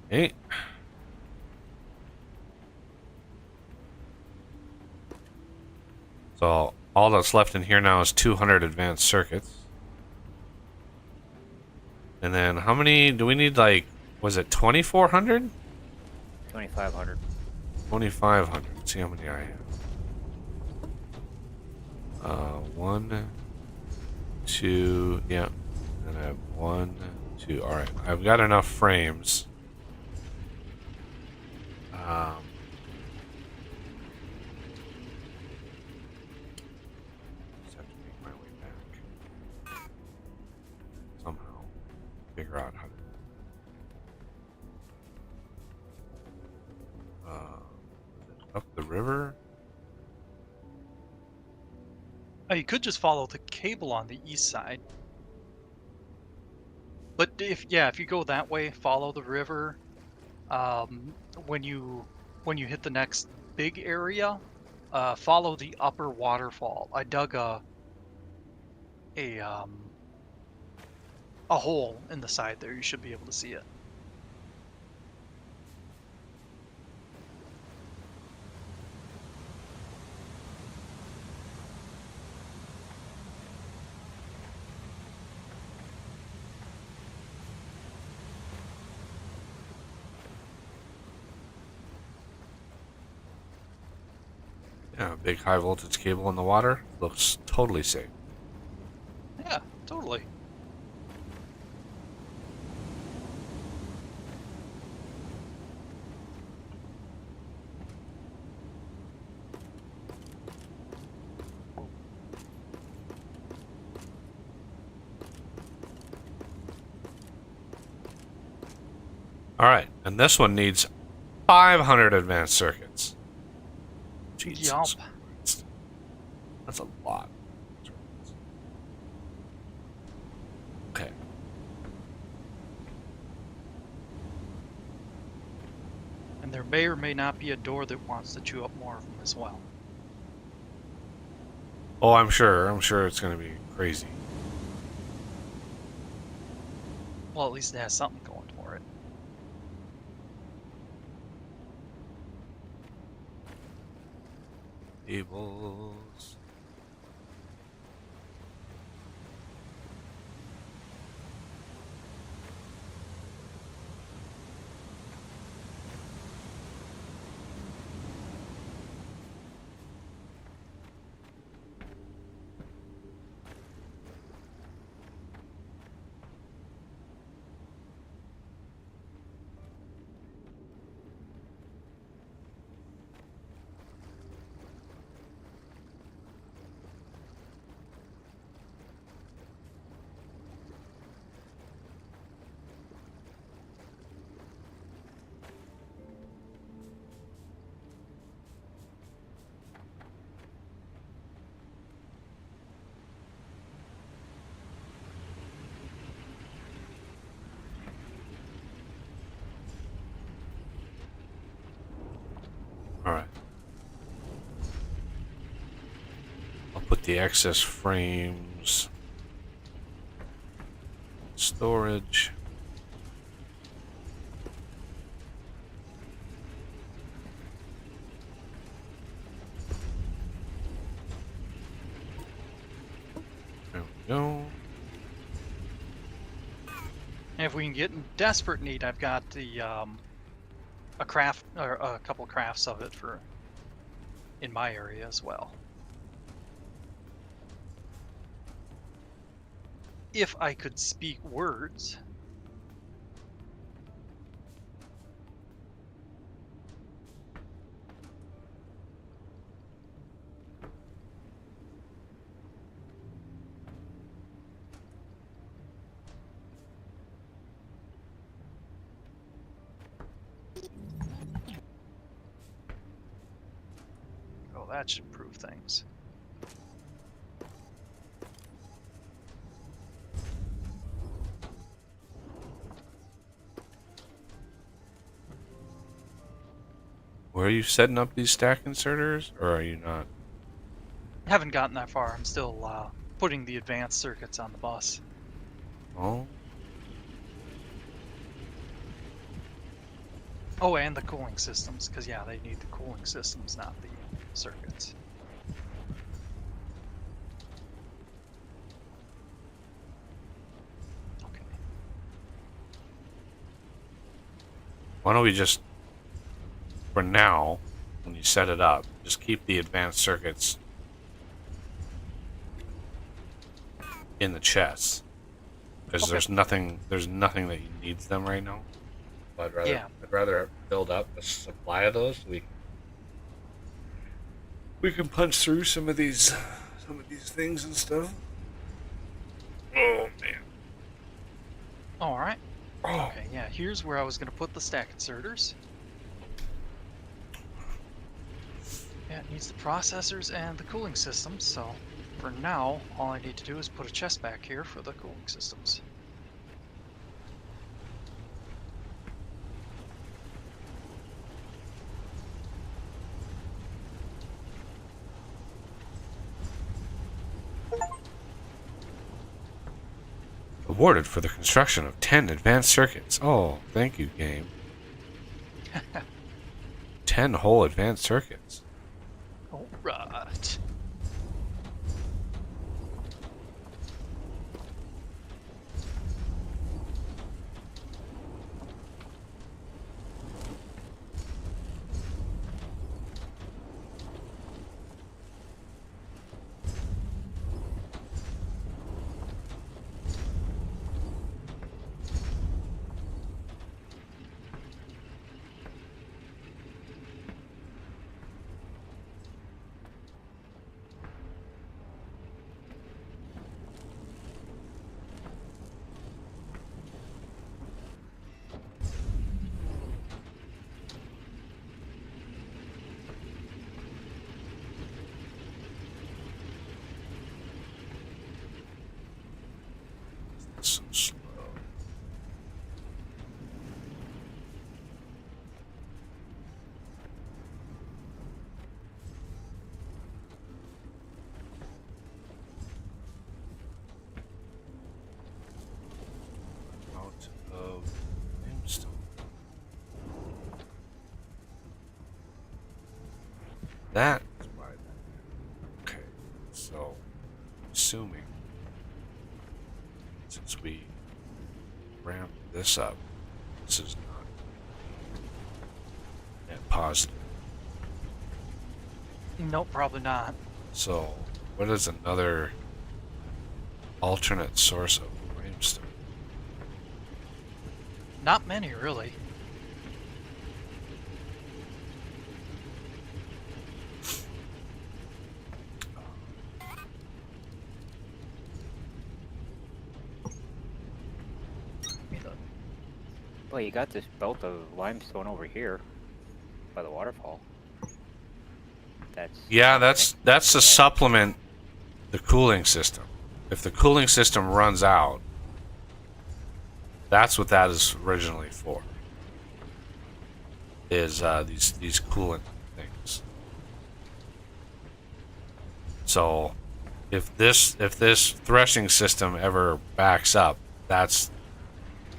Speaker 2: Hey. So all that's left in here now is 200 advanced circuits. And then how many do we need? Like, was it 2,400?
Speaker 6: 2,500.
Speaker 2: 2,500. Let's see how many I have. 1, 2, yeah. And I have 1, 2. All right, I've got enough frames. Just have to make my way back somehow. Figure out how to. Up the river.
Speaker 1: Oh, you could just follow the cable on the east side. But if you go that way, follow the river. When you hit the next big area, follow the upper waterfall. I dug a hole in the side there. You should be able to see it.
Speaker 2: Yeah, big high voltage cable in the water. Looks totally safe.
Speaker 1: Yeah, totally.
Speaker 2: All right, and this one needs 500 advanced circuits. Jesus
Speaker 1: Yup.
Speaker 2: Christ. That's a lot. Okay.
Speaker 1: And there may or may not be a door that wants to chew up more of them as well.
Speaker 2: Oh, I'm sure. I'm sure it's going to be crazy.
Speaker 1: Well, at least it has something going for it.
Speaker 2: Tables. All right. I'll put the excess frames. Storage. There we go.
Speaker 1: And if we can get in desperate need, I've got the a craft or a couple crafts of it for in my area as well. If I could speak words. Oh, that should improve things.
Speaker 2: Where are you setting up these stack inserters, or are you not?
Speaker 1: Haven't gotten that far. I'm still putting the advanced circuits on the bus.
Speaker 2: Oh,
Speaker 1: Oh, and the cooling systems, because yeah, they need the cooling systems, not the circuits. Okay.
Speaker 2: why don't we just, for now, when you set it up, just keep the advanced circuits in the chest, because
Speaker 1: Okay.
Speaker 2: there's nothing that needs them right now. So
Speaker 1: Yeah.
Speaker 2: I'd rather build up a supply of those. So we can punch through some of these things and stuff. Oh man.
Speaker 1: All right.
Speaker 2: Oh.
Speaker 1: Okay. Yeah. Here's where I was gonna put the stack inserters. Yeah, it needs the processors and the cooling systems. So for now, all I need to do is put a chest back here for the cooling systems.
Speaker 2: Awarded for the construction of 10 advanced circuits. Oh, thank you, game. 10 whole advanced circuits.
Speaker 1: All right.
Speaker 2: That is why that. Okay, so assuming since we ramp this up, this is not net positive.
Speaker 1: Nope, probably not.
Speaker 2: So, what is another alternate source of limestone?
Speaker 1: Not many, really. Let me look.
Speaker 6: Well, you got this belt of limestone over here by the waterfall. That's
Speaker 2: Yeah, that's to supplement the cooling system. If the cooling system runs out, that's what that is originally for. Is these coolant things. So if this threshing system ever backs up, that's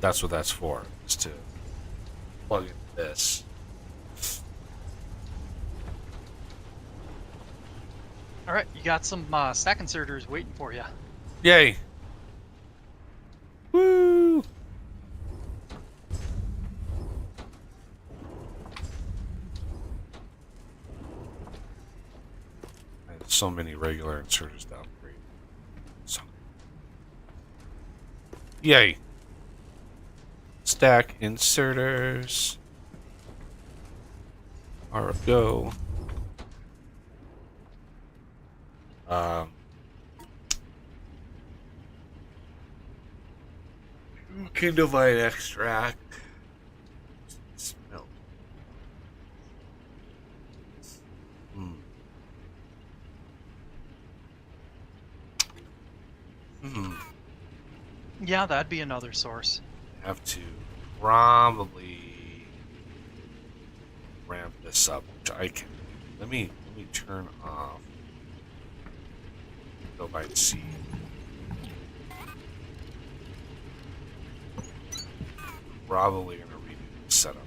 Speaker 2: what that's for. Is to plug in this.
Speaker 1: All right, you got some stack inserters waiting for you.
Speaker 2: Yay! Woo! I had so many regular inserters to upgrade. So. Yay! Stack inserters are a go. Kindlevine extract. Smell. Hmm. Hmm.
Speaker 1: Yeah, that'd be another source.
Speaker 2: Have to probably ramp this up, which I can. Let me turn off. Go by C. Probably gonna redo the setup.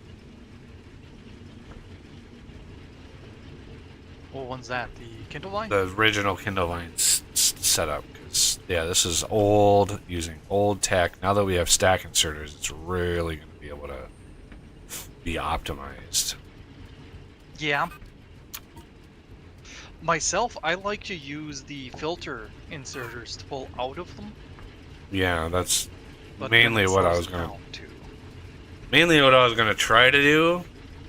Speaker 1: What one's that? The Kindle line?
Speaker 2: The original Kindlevine setup, because yeah, this is old, using old tech. Now that we have stack inserters, it's really gonna be able to be optimized.
Speaker 1: Yeah. Myself, I like to use the filter inserters to pull out of them.
Speaker 2: Yeah, that's
Speaker 1: But
Speaker 2: mainly
Speaker 1: then it
Speaker 2: what I
Speaker 1: slows
Speaker 2: was gonna.
Speaker 1: down, too.
Speaker 2: Mainly what I was gonna try to do.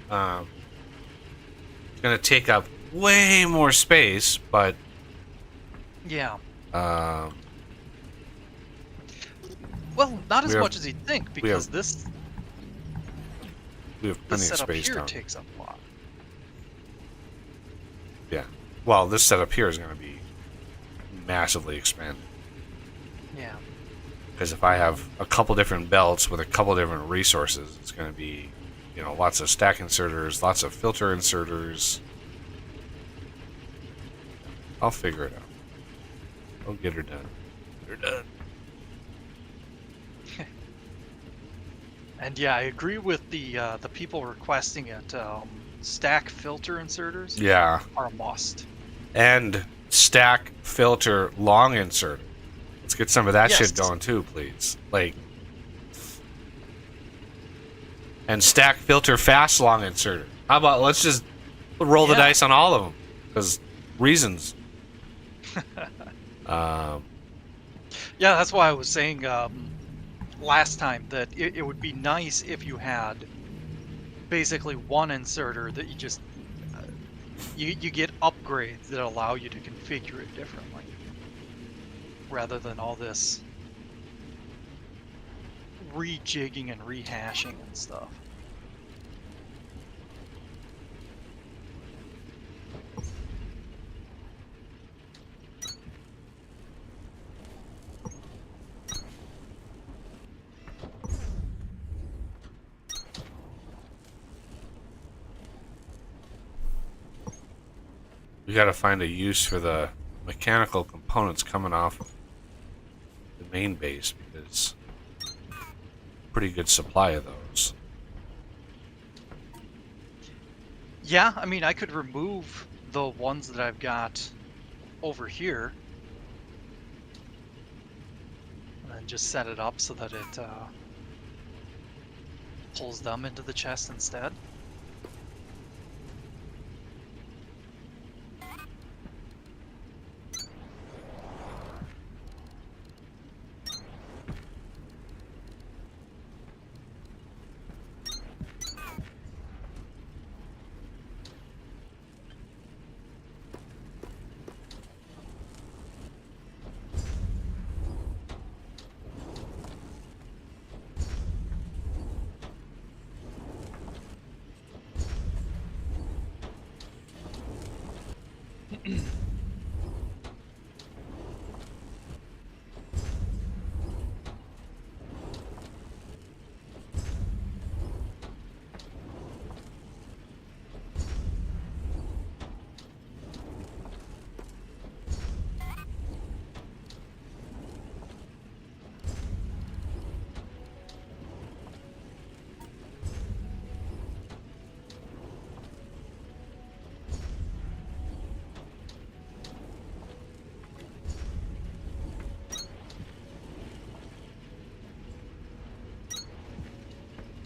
Speaker 2: It's gonna take up way more space, but
Speaker 1: Yeah.
Speaker 2: um,
Speaker 1: Well, not as
Speaker 2: have-
Speaker 1: much as you'd think, because
Speaker 2: have
Speaker 1: this
Speaker 2: we have plenty of
Speaker 1: setup
Speaker 2: space
Speaker 1: here
Speaker 2: down.
Speaker 1: takes up a lot.
Speaker 2: Yeah. Well, this setup here is gonna be massively expanded.
Speaker 1: Yeah.
Speaker 2: Because if I have a couple different belts with a couple different resources, it's going to be, lots of stack inserters, lots of filter inserters. I'll figure it out. I'll get her done. Get her done.
Speaker 1: And yeah, I agree with the people requesting it. Stack filter inserters
Speaker 2: Yeah.
Speaker 1: are a must.
Speaker 2: And stack filter long insert. Let's get some of that
Speaker 1: Yes.
Speaker 2: shit going too, please. And stack filter fast long inserter. How about let's just roll the
Speaker 1: Yeah.
Speaker 2: dice on all of them? Because reasons.
Speaker 1: Yeah, that's why I was saying last time that it would be nice if you had basically one inserter that you just you get upgrades that allow you to configure it differently, rather than all this rejigging and rehashing and stuff.
Speaker 2: We gotta find a use for the mechanical components coming off the main base, because pretty good supply of those.
Speaker 1: Yeah, I mean, I could remove the ones that I've got over here, and then just set it up so that it pulls them into the chest instead.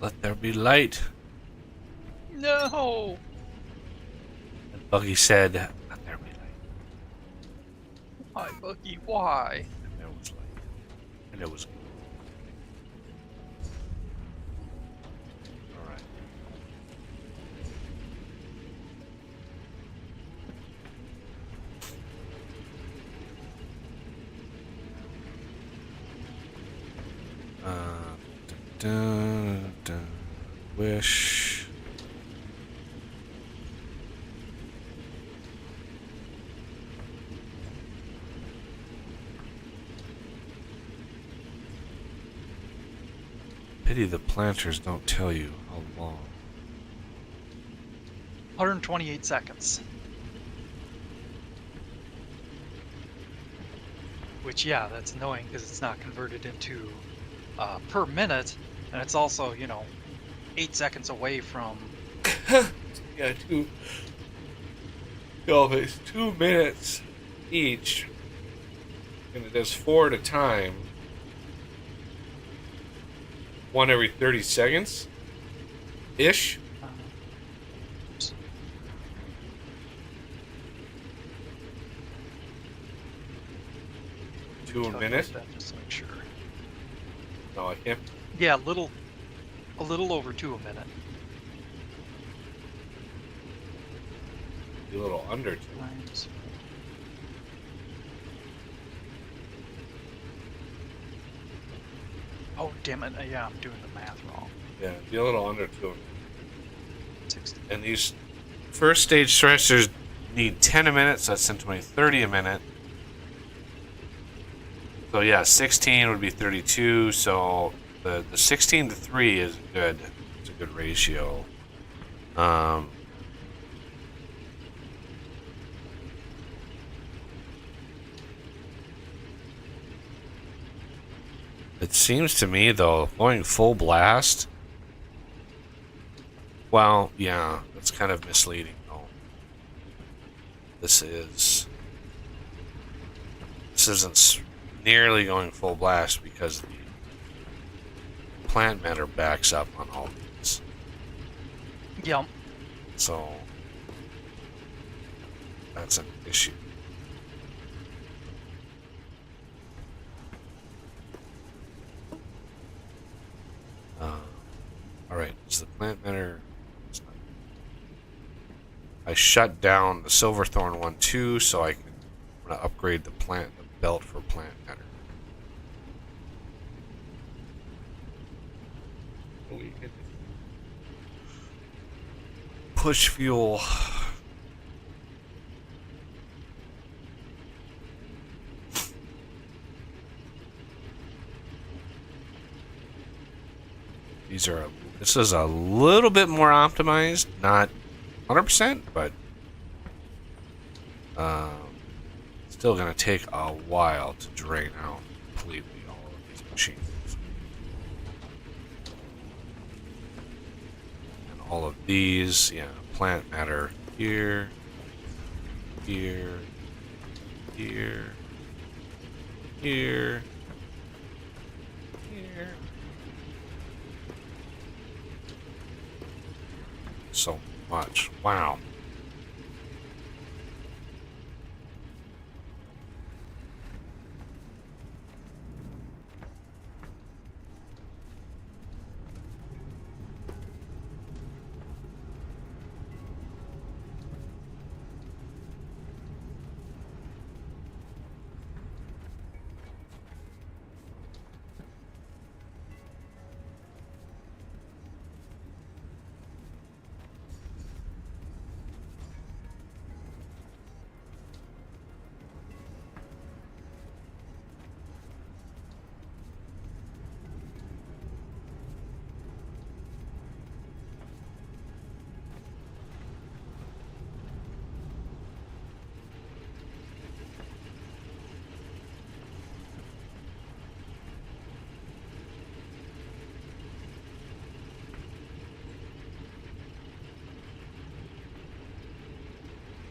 Speaker 2: Let there be light.
Speaker 1: No!
Speaker 2: And Buggy said, let there be light.
Speaker 1: Hi, Bucky, why?
Speaker 2: And there was light. And it was good. Alright. Dun, dun, wish. Pity the planters don't tell you how long.
Speaker 1: 128 seconds. Which, yeah, that's annoying because it's not converted into per minute, and it's also, 8 seconds away from...
Speaker 2: Yeah, if it's 2 minutes each, and it does 4 at a time, one every 30 seconds ish. Two a minute?
Speaker 1: Just to make sure.
Speaker 2: No, I can't.
Speaker 1: Yeah, a little over 2 a minute.
Speaker 2: Be a little under 2.
Speaker 1: Times. Oh, damn it. Yeah, I'm doing the math wrong.
Speaker 2: Yeah, be a little under 2.
Speaker 1: 60.
Speaker 2: And these first stage thrusters need 10 a minute, so that's 10, 20, 30 a minute. So yeah, 16 would be 32, so the 16 to 3 is good. It's a good ratio. It seems to me, though, going full blast... Well, yeah, that's kind of misleading, though. This isn't nearly going full blast because the plant matter backs up on all these.
Speaker 1: Yep.
Speaker 2: So that's an issue. Alright, is the plant matter... I shut down the Silverthorn one too, so I'm gonna upgrade the belt for plant matter. Push fuel. This is a little bit more optimized, not 100%, but still gonna take a while to drain out completely all of these machines. And all of these, yeah, plant matter here. here, here, here, here. So much. Wow.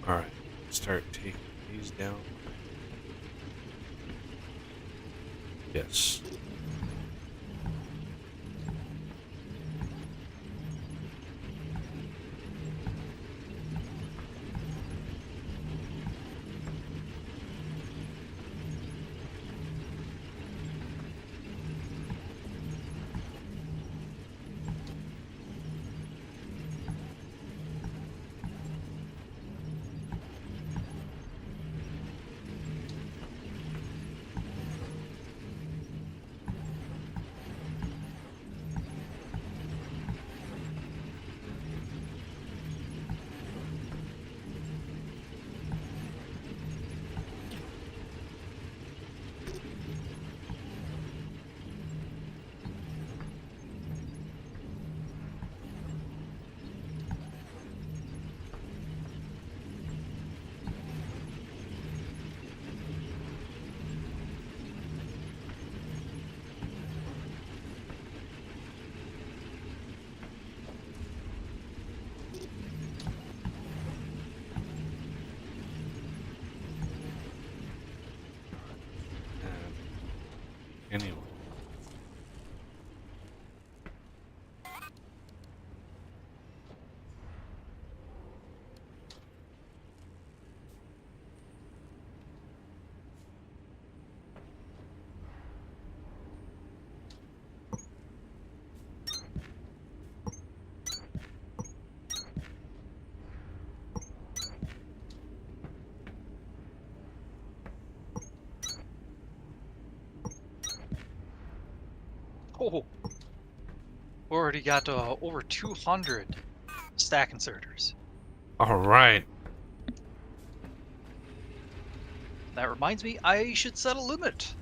Speaker 2: Alright, start taking these down. Yes. Anyway.
Speaker 1: Oh, we already got over 200 stack inserters.
Speaker 2: Alright.
Speaker 1: That reminds me, I should set a limit.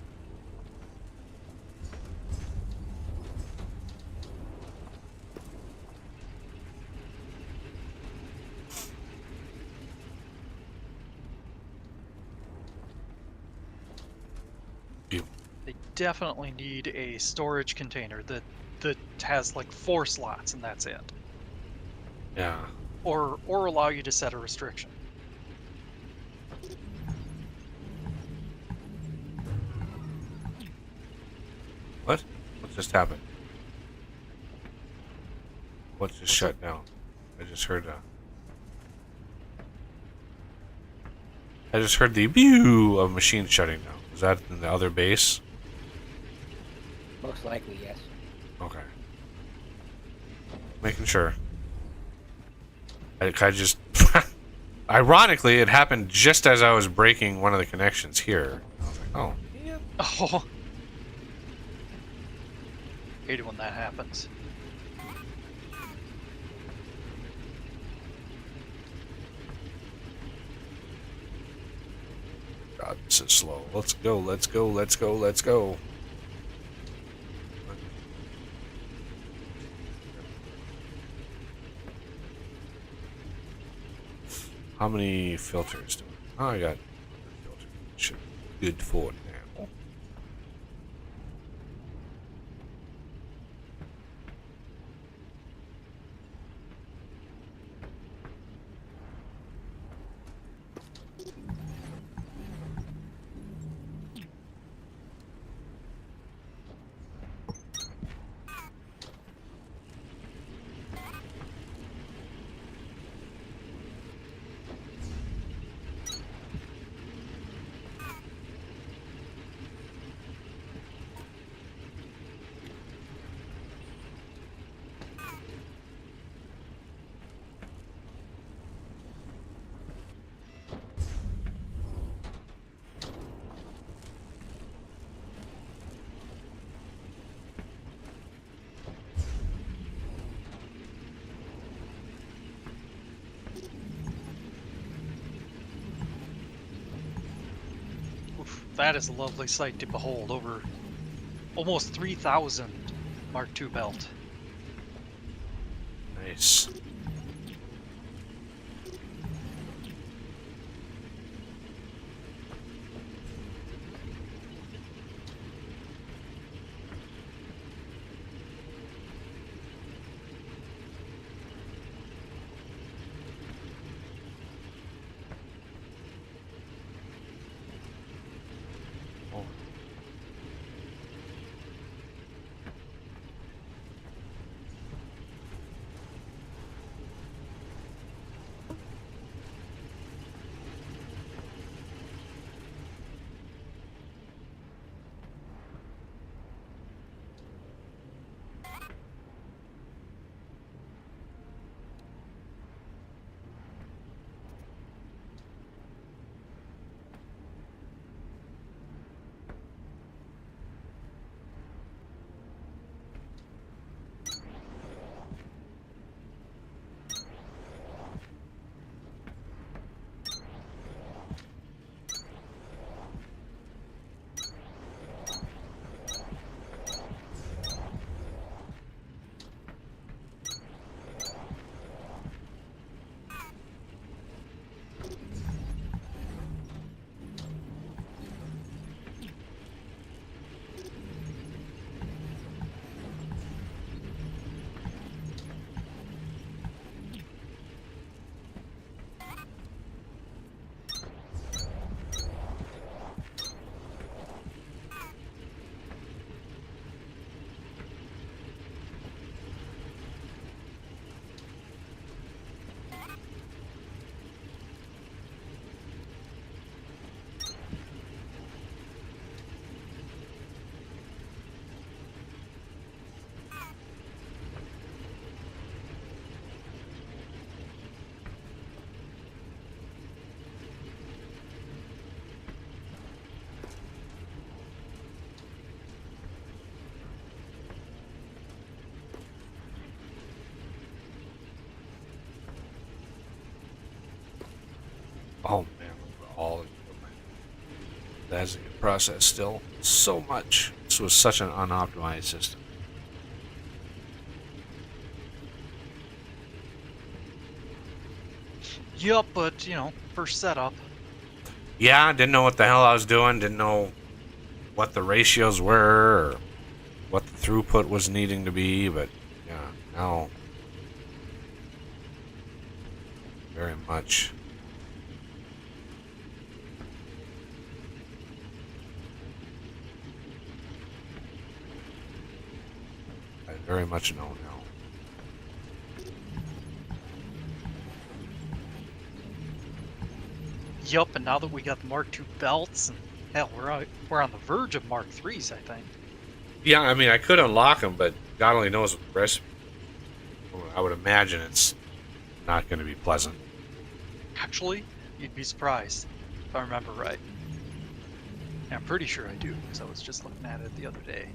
Speaker 1: They definitely need a storage container that has like 4 slots and that's it.
Speaker 2: Yeah.
Speaker 1: Or allow you to set a restriction.
Speaker 2: What? What just happened? What just
Speaker 1: What's
Speaker 2: shut down? I just heard the pew of machines shutting down. Was that in the other base?
Speaker 6: Most likely, yes.
Speaker 2: Okay. Making sure. I just... Ironically, it happened just as I was breaking one of the connections here. I was like, oh. Yeah.
Speaker 1: Oh. Hate it when that happens.
Speaker 2: God, this is slow. Let's go, let's go, let's go, let's go. How many filters do I? Oh, I got filters. Should be good for now.
Speaker 1: That is a lovely sight to behold. Over almost 3,000 Mark II belt.
Speaker 2: Nice. Oh. Oh man, all equipment. That hasn't been processed still. So much. This was such an unoptimized system.
Speaker 1: Yup, but, first setup.
Speaker 2: Yeah, didn't know what the hell I was doing. Didn't know what the ratios were or what the throughput was needing to be, but yeah, now very much. I very much know now.
Speaker 1: Yup, and now that we got the Mark II belts, and hell, we're on the verge of Mark IIIs, I think.
Speaker 2: Yeah, I mean, I could unlock them, but God only knows what the rest. I would imagine it's not going to be pleasant.
Speaker 1: Actually, you'd be surprised, if I remember right. Yeah, I'm pretty sure I do, because I was just looking at it the other day.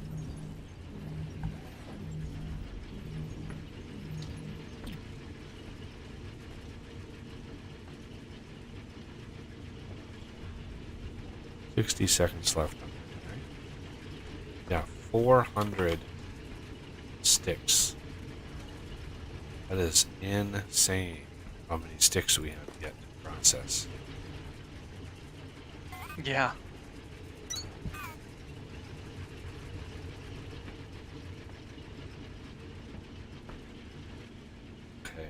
Speaker 2: $60 left. Right? Yeah, 400 sticks. That is insane how many sticks we have yet to process.
Speaker 1: Yeah.
Speaker 2: Okay.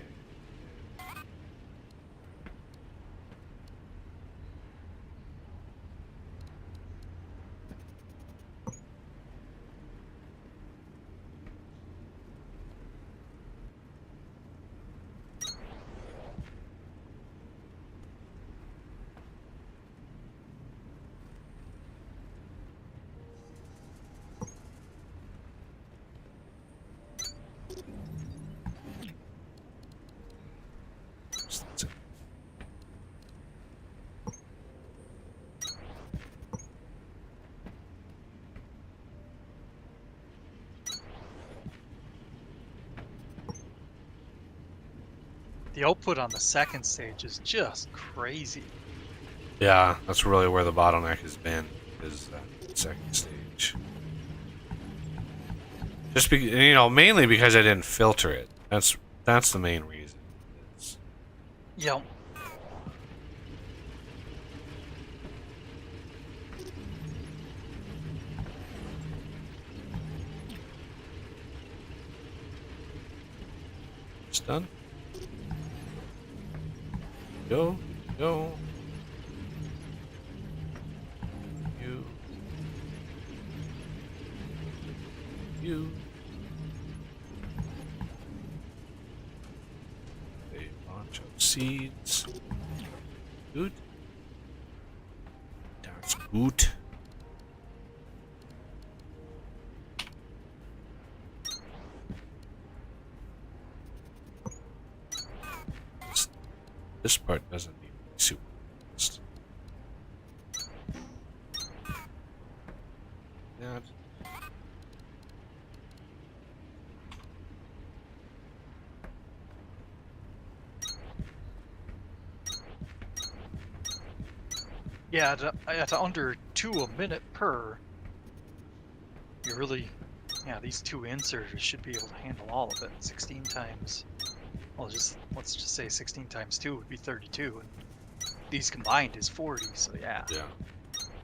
Speaker 2: So that's it.
Speaker 1: The output on the second stage is just crazy.
Speaker 2: Yeah, that's really where the bottleneck has been. is that second stage. Just mainly because I didn't filter it. That's the main reason. It's,
Speaker 1: Yep.
Speaker 2: it's done. Go, go. You. A bunch of seeds. Good. That's good. This part doesn't need to be super fast. That.
Speaker 1: Yeah, at under 2 a minute per, you really, yeah, these 2 inserters should be able to handle all of it. 16 times, well, let's just say 16 times 2 would be 32, and these combined is 40. So yeah.
Speaker 2: Yeah.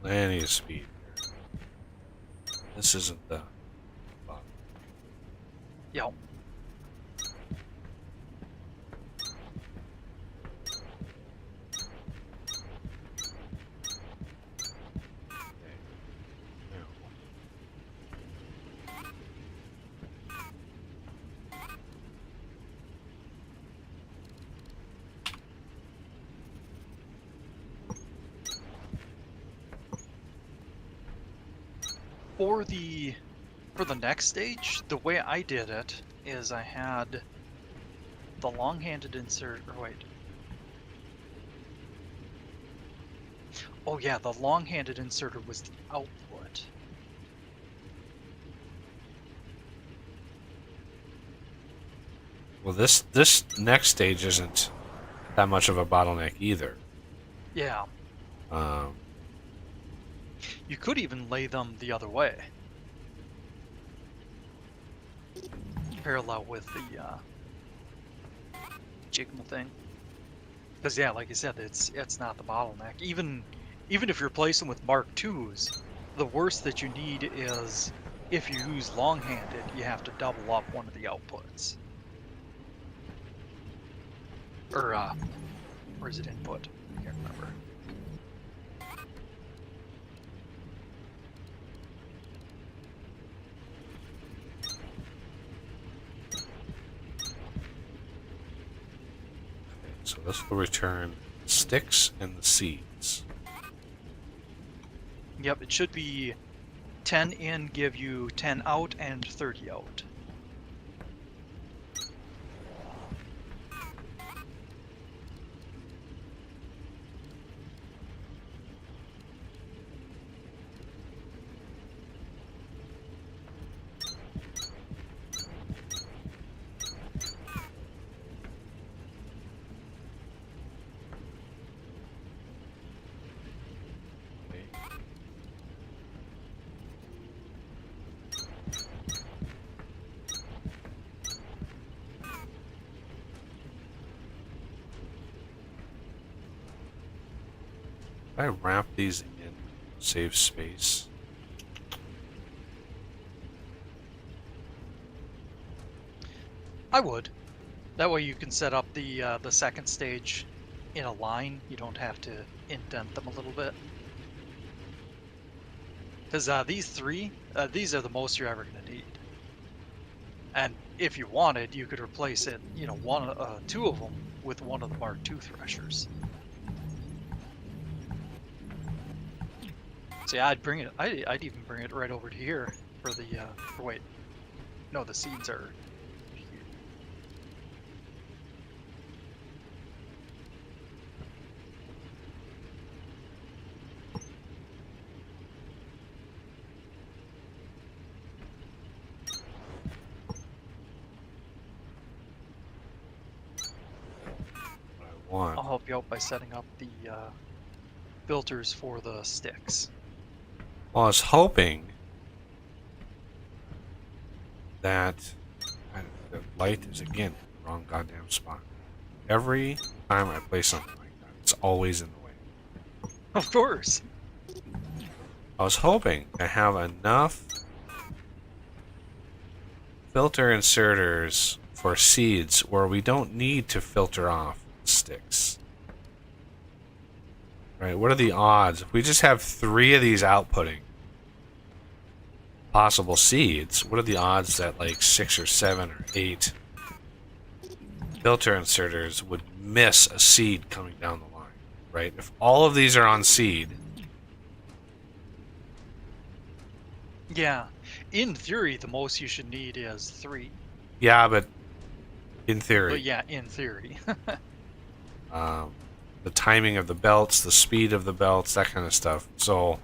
Speaker 2: Plenty of speed there. This isn't the bottom.
Speaker 1: Yep. For the next stage, the way I did it is I had the long-handed insert, or wait. Oh yeah, the long-handed inserter was the output.
Speaker 2: Well, this next stage isn't that much of a bottleneck either.
Speaker 1: Yeah. You could even lay them the other way. Parallel with the Jigma thing. Because yeah, like I said, it's not the bottleneck. Even if you're placing with Mark IIs, the worst that you need is if you use long-handed, you have to double up one of the outputs. Or is it input? I can't remember.
Speaker 2: So this will return sticks and the seeds.
Speaker 1: Yep, it should be 10 in, give you 10 out, and 30 out.
Speaker 2: If I wrap these in, save space.
Speaker 1: I would. That way you can set up the second stage in a line. You don't have to indent them a little bit. Because these three, these are the most you're ever going to need. And if you wanted, you could replace it, two of them with one of the Mark II threshers. So yeah, I'd bring it. I'd even bring it right over to here for the. Wait, no, the seeds are.
Speaker 2: What I want.
Speaker 1: I'll help you out by setting up the filters for the sticks.
Speaker 2: Well, I was hoping that the light is again in the wrong goddamn spot. Every time I play something like that, it's always in the way.
Speaker 1: Of course.
Speaker 2: I was hoping to have enough filter inserters for seeds where we don't need to filter off sticks. Right, what are the odds? If we just have 3 of these outputting possible seeds, what are the odds that like 6 or 7 or 8 filter inserters would miss a seed coming down the line? Right? If all of these are on seed,
Speaker 1: Yeah. In theory, the most you should need is 3.
Speaker 2: yeah, but in theory,
Speaker 1: But yeah, in theory.
Speaker 2: the timing of the belts, the speed of the belts, that kind of stuff. So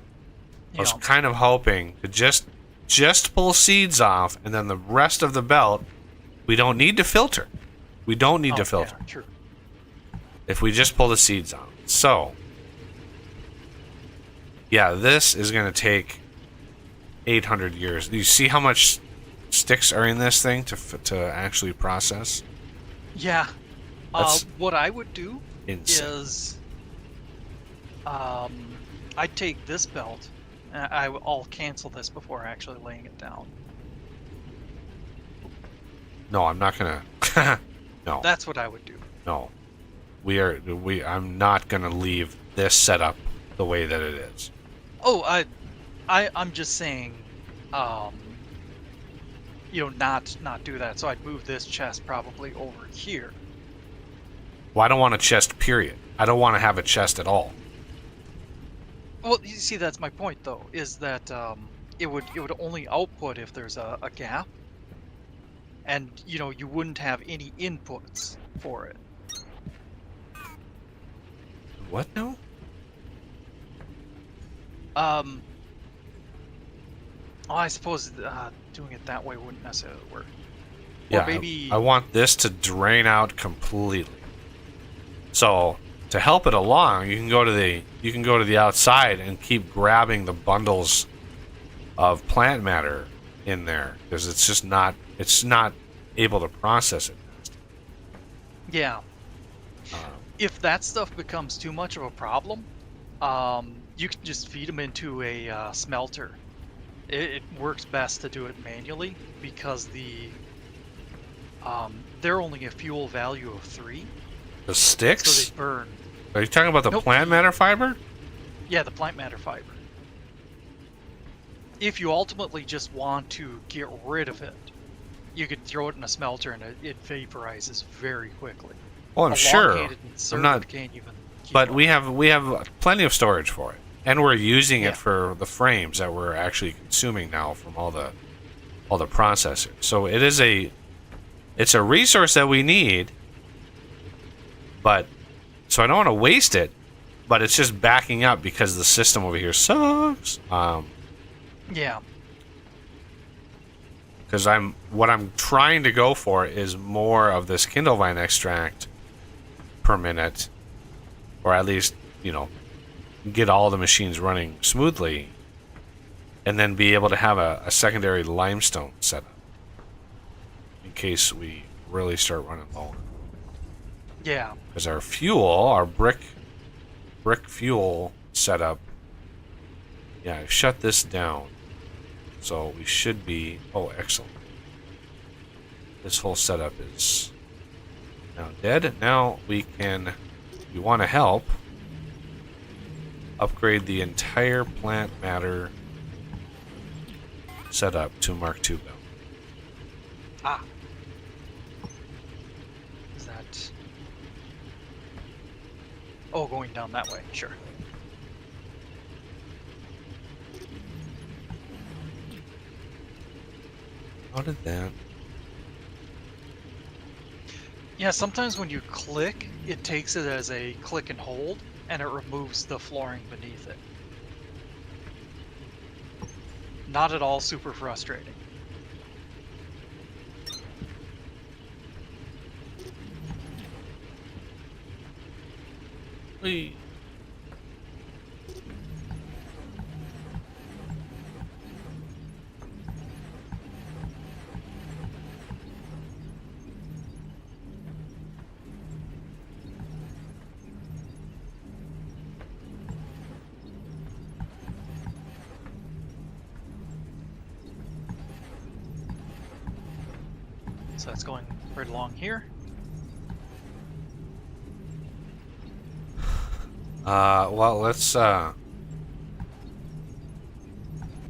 Speaker 2: I was
Speaker 1: Yeah.
Speaker 2: kind of hoping to just pull seeds off, and then the rest of the belt, we don't need to filter. We don't need to filter
Speaker 1: Yeah, true.
Speaker 2: if we just pull the seeds off. So, yeah, this is going to take 800 years. Do you see how much sticks are in this thing to actually process?
Speaker 1: Yeah.
Speaker 2: That's
Speaker 1: What I would do
Speaker 2: insane.
Speaker 1: is, I'd take this belt. I'll cancel this before actually laying it down.
Speaker 2: No, I'm not going to. No.
Speaker 1: That's what I would do.
Speaker 2: No. I'm not going to leave this setup the way that it is.
Speaker 1: Oh, I'm just saying, not do that. So I'd move this chest probably over here.
Speaker 2: Well, I don't want a chest, period. I don't want to have a chest at all.
Speaker 1: Well, you see, that's my point, though, is that it would only output if there's a gap, and you wouldn't have any inputs for it.
Speaker 2: What now?
Speaker 1: Oh, I suppose doing it that way wouldn't necessarily work.
Speaker 2: Yeah,
Speaker 1: Or maybe
Speaker 2: I want this to drain out completely. So to help it along, you can go to the outside and keep grabbing the bundles of plant matter in there because it's not able to process it.
Speaker 1: yeah. If that stuff becomes too much of a problem, you can just feed them into a smelter. It works best to do it manually because they're only a fuel value of 3,
Speaker 2: The
Speaker 1: so
Speaker 2: sticks?
Speaker 1: they burn.
Speaker 2: Are you talking about the
Speaker 1: Nope.
Speaker 2: plant matter fiber?
Speaker 1: Yeah, the plant matter fiber. If you ultimately just want to get rid of it, you could throw it in a smelter and it vaporizes very quickly.
Speaker 2: Well, I'm sure.
Speaker 1: Elongated insert
Speaker 2: not-
Speaker 1: can't even keep
Speaker 2: But
Speaker 1: up.
Speaker 2: we have plenty of storage for it, and we're using
Speaker 1: Yeah.
Speaker 2: it for the frames that we're actually consuming now from all the processors. So it's a resource that we need, but so I don't want to waste it. But it's just backing up because the system over here sucks.
Speaker 1: Yeah.
Speaker 2: Because what I'm trying to go for is more of this Kindlevine extract per minute, or at least get all the machines running smoothly, and then be able to have a secondary limestone setup in case we really start running low.
Speaker 1: Yeah.
Speaker 2: Because our brick fuel setup, yeah, I've shut this down. So we should be, oh, excellent. This whole setup is now dead. Now we want to help upgrade the entire plant matter setup to Mark II belt.
Speaker 1: Ah. Is that... Oh, going down that way. Sure.
Speaker 2: How did that?
Speaker 1: Yeah, sometimes when you click, it takes it as a click and hold, and it removes the flooring beneath it. Not at all super frustrating. So that's going right along here.
Speaker 2: Well, let's, we're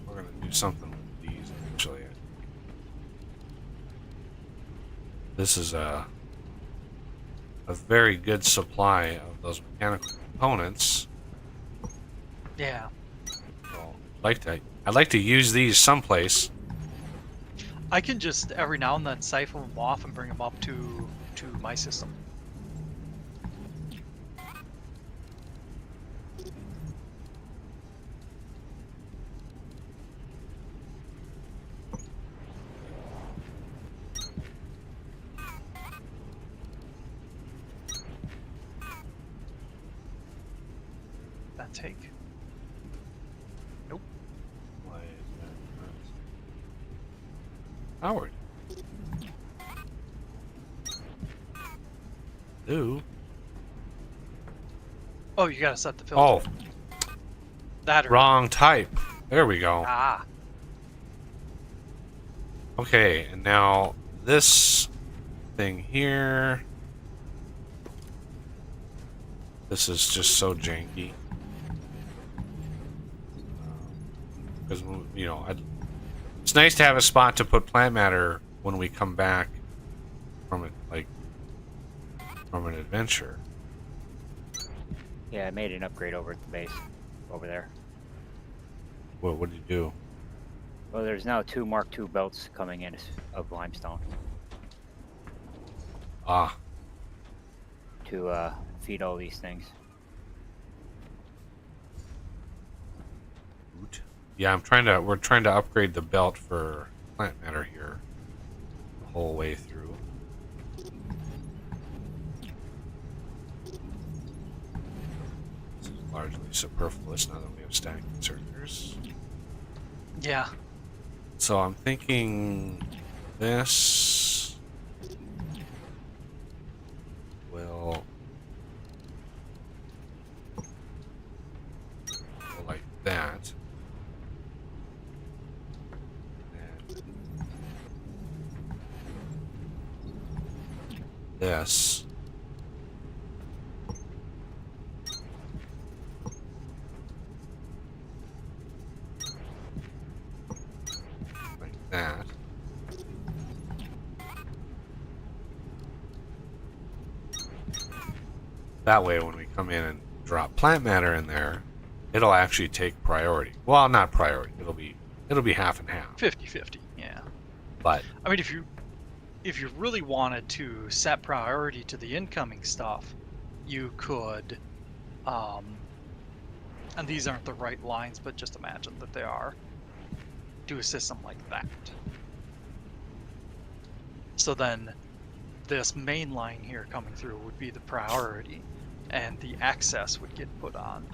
Speaker 2: gonna do something with these, actually. This is a very good supply of those mechanical components.
Speaker 1: Yeah.
Speaker 2: So, I'd like to use these someplace.
Speaker 1: I can just every now and then siphon them off and bring them up to my system. That take. Nope.
Speaker 2: Why is that not Howard? Ooh.
Speaker 1: Oh, you gotta set the filter.
Speaker 2: Oh,
Speaker 1: That or
Speaker 2: wrong type. There we go.
Speaker 1: ah.
Speaker 2: Okay, and now this thing here. This is just so janky. Because, you know, it's nice to have a spot to put plant matter when we come back from it, like, from an adventure.
Speaker 6: Yeah, I made an upgrade over at the base, over there.
Speaker 2: What do you do?
Speaker 6: Well, there's now 2 Mark II belts coming in of limestone
Speaker 2: Ah,
Speaker 6: to feed all these things.
Speaker 2: yeah, we're trying to upgrade the belt for plant matter here the whole way through. This is largely superfluous now that we have static inserters.
Speaker 1: Yeah.
Speaker 2: So I'm thinking this will go like that. And this. Like that. That way, when we come in and drop plant matter in there, it'll actually take priority. Well, not priority. It'll be half and half.
Speaker 1: 50-50, yeah.
Speaker 2: But
Speaker 1: I mean, if you really wanted to set priority to the incoming stuff, you could, and these aren't the right lines, but just imagine that they are, do a system like that. So then this main line here coming through would be the priority, and the access would get put on.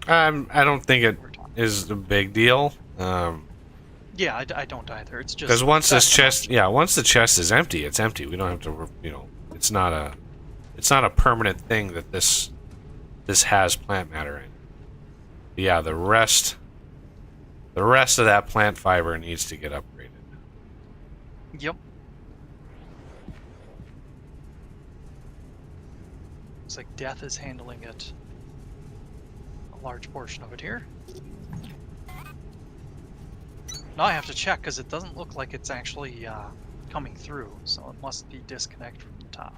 Speaker 2: I don't think it
Speaker 1: over time.
Speaker 2: is a big deal.
Speaker 1: Yeah, I don't either. It's just
Speaker 2: Because once this
Speaker 1: that's
Speaker 2: chest, yeah, once the chest is empty, it's empty. We don't have to, you know, it's not a permanent thing that this has plant matter in. But yeah, the rest of that plant fiber needs to get upgraded.
Speaker 1: Yep. Looks like Death is handling it. A large portion of it here. Now I have to check because it doesn't look like it's actually coming through, so it must be disconnected from the top.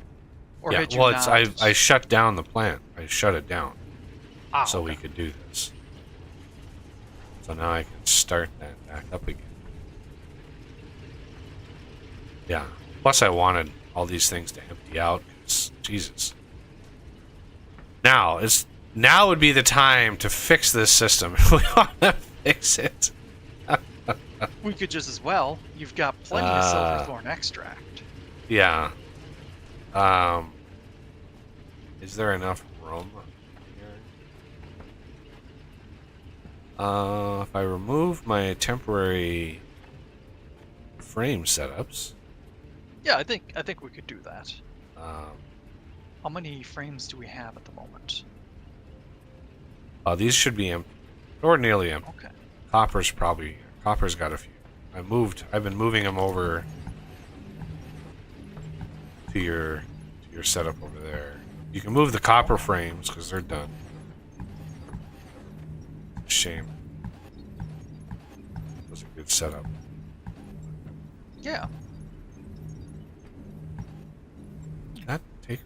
Speaker 1: Or
Speaker 2: Yeah,
Speaker 1: had you
Speaker 2: well,
Speaker 1: not...
Speaker 2: I shut down the plant. I shut it down so
Speaker 1: okay.
Speaker 2: we could do this. So now I can start that back up again. Yeah. Plus, I wanted all these things to empty out. 'Cause, Jesus. Now would be the time to fix this system. We want to fix it.
Speaker 1: We could just as well. You've got plenty of silverthorn extract.
Speaker 2: Yeah. Is there enough room here? If I remove my temporary frame setups,
Speaker 1: Yeah, I think we could do that.
Speaker 2: um,
Speaker 1: How many frames do we have at the moment?
Speaker 2: these should be empty, or nearly empty.
Speaker 1: Okay.
Speaker 2: Copper's got a few. I've been moving them over to your setup over there. You can move the copper frames because they're done. Shame. It was a good setup.
Speaker 1: Yeah.
Speaker 2: That take.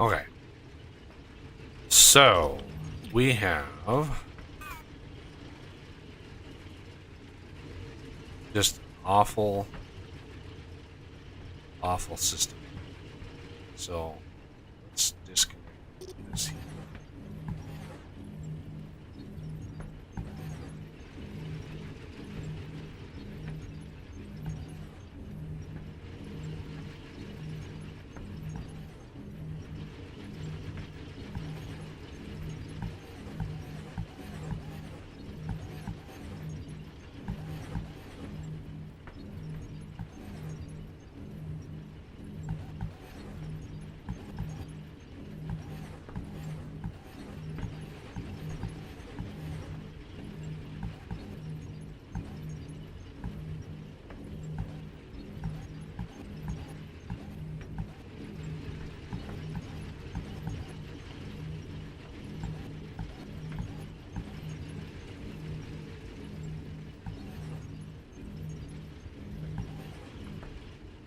Speaker 2: Okay. So, we have just awful system. So, let's disconnect this here.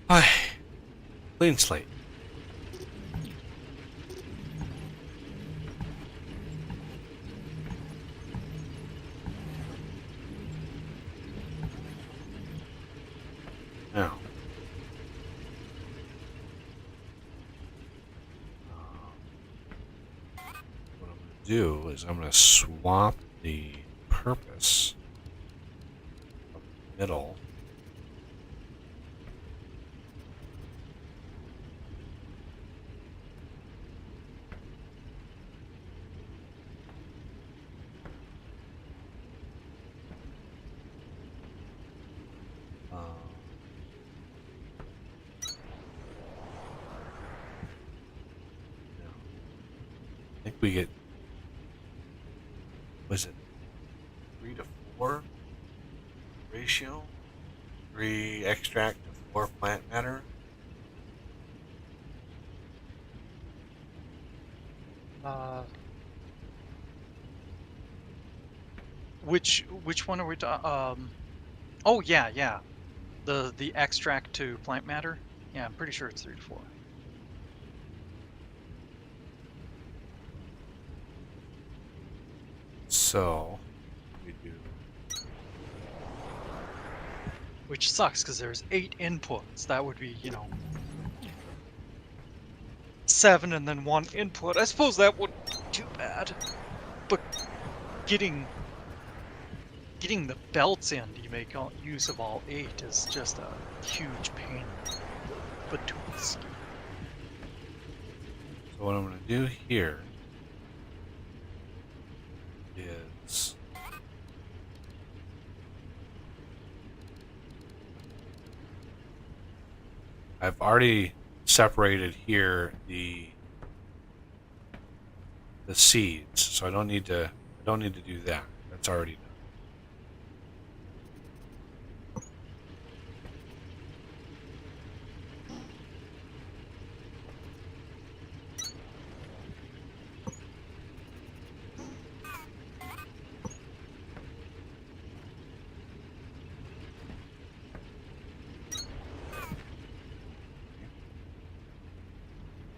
Speaker 2: Ay, clean slate. Now, what I'm going to do is I'm going to swap the purpose of the middle. I think we get, was it 3-to-4 ratio? 3 extract to 4 plant matter?
Speaker 1: Which one are we oh yeah, yeah. The extract to plant matter? Yeah, I'm pretty sure it's 3-to-4.
Speaker 2: So, we do.
Speaker 1: Which sucks because there's 8 inputs. That would be, 7 and then 1 input. I suppose that wouldn't be too bad. But getting the belts in to make use of all 8 is just a huge pain. But tools.
Speaker 2: So what I'm going to do here is I've already separated here the seeds, so I don't need to do that. That's already done.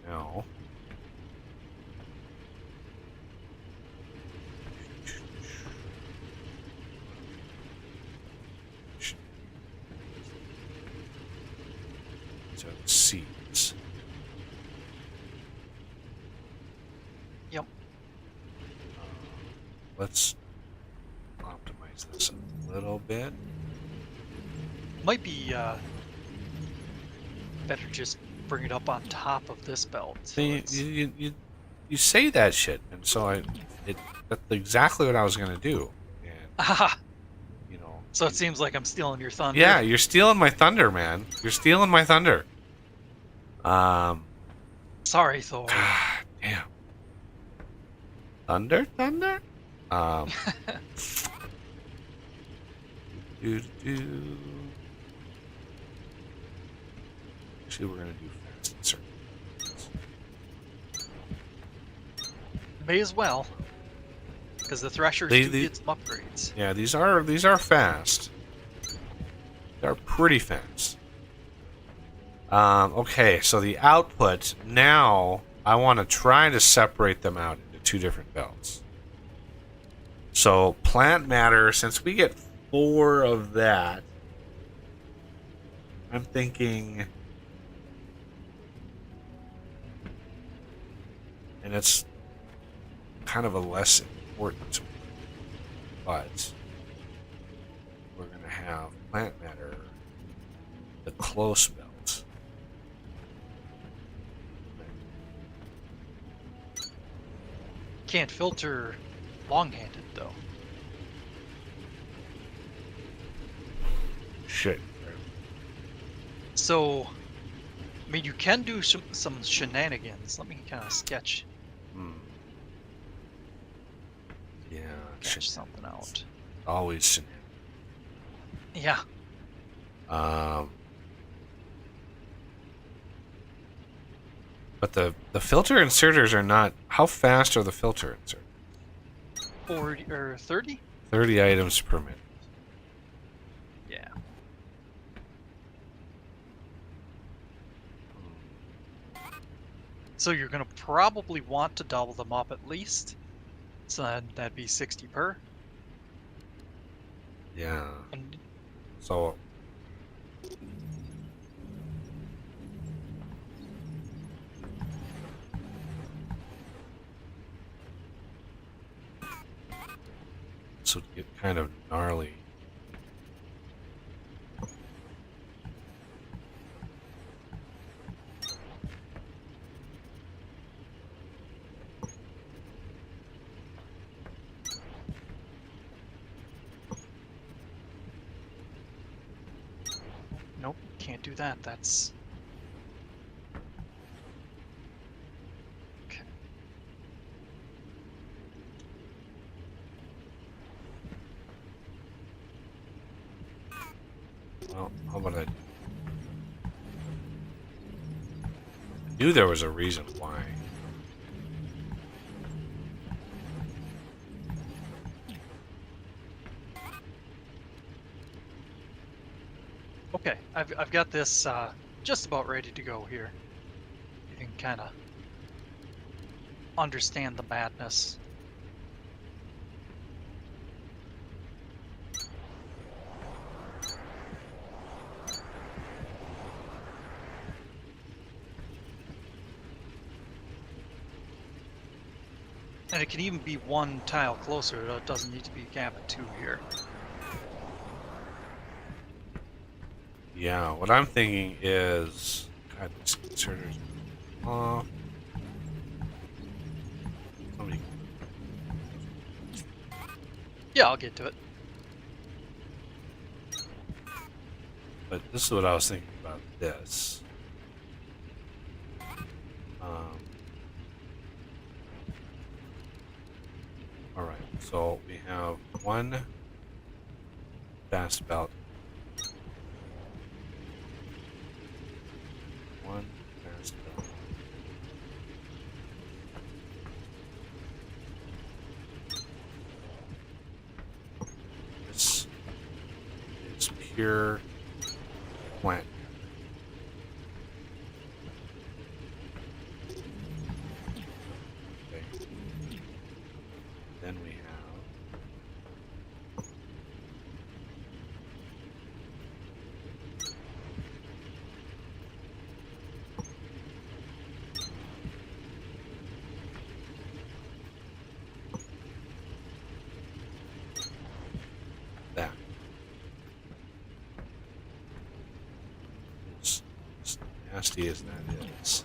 Speaker 2: Now, seeds.
Speaker 1: Yep.
Speaker 2: Let's optimize this a little bit.
Speaker 1: Might be better just bring it up on top of this belt. So
Speaker 2: See,
Speaker 1: it's...
Speaker 2: you say that shit, and so that's exactly what I was gonna do. And
Speaker 1: Aha!
Speaker 2: you know,
Speaker 1: So it seems like I'm stealing your thunder.
Speaker 2: yeah, you're stealing my thunder, man. You're stealing my thunder.
Speaker 1: Sorry, Thor.
Speaker 2: God damn. Thunder? Um, do. Actually, we're gonna do fast insert.
Speaker 1: May as well. Because the Threshers
Speaker 2: They-
Speaker 1: do
Speaker 2: they-
Speaker 1: get some upgrades.
Speaker 2: Yeah, these are fast. They're pretty fast. Okay, so the output now, I want to try to separate them out into two different belts. So plant matter, since we get 4 of that, I'm thinking, and it's kind of a less important, but we're going to have plant matter, the close belt.
Speaker 1: Can't filter long-handed, though.
Speaker 2: Shit.
Speaker 1: So, I mean, you can do some shenanigans. Let me kind of sketch
Speaker 2: Yeah,
Speaker 1: something out.
Speaker 2: always shenanigans.
Speaker 1: Yeah.
Speaker 2: But the filter inserters are not. How fast are the filter inserters?
Speaker 1: 40 or 30?
Speaker 2: 30 items per minute.
Speaker 1: Yeah. So you're gonna probably want to double them up at least. So that'd be 60 per.
Speaker 2: Yeah.
Speaker 1: And
Speaker 2: So. So get kind of gnarly.
Speaker 1: nope, can't do that. That's okay.
Speaker 2: Well, how about I knew there was a reason why.
Speaker 1: Okay, I've got this just about ready to go here. You can kind of understand the madness. And it can even be one tile closer. It doesn't need to be a gap of 2 here.
Speaker 2: Yeah, what I'm thinking is, God, this inserter's off. Somebody,
Speaker 1: Yeah, I'll get to it.
Speaker 2: but this is what I was thinking about this. All right, so we have one fast belt. One fast belt. This is pure plant. Okay. Then we have empty as that is.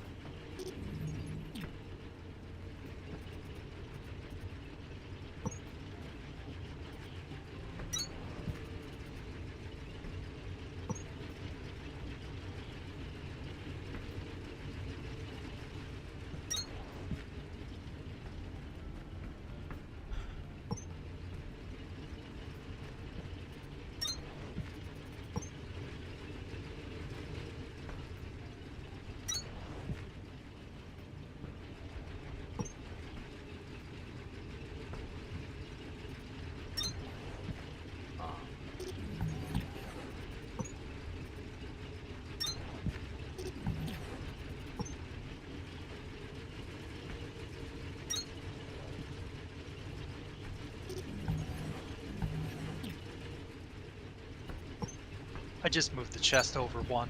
Speaker 1: I just moved the chest over one.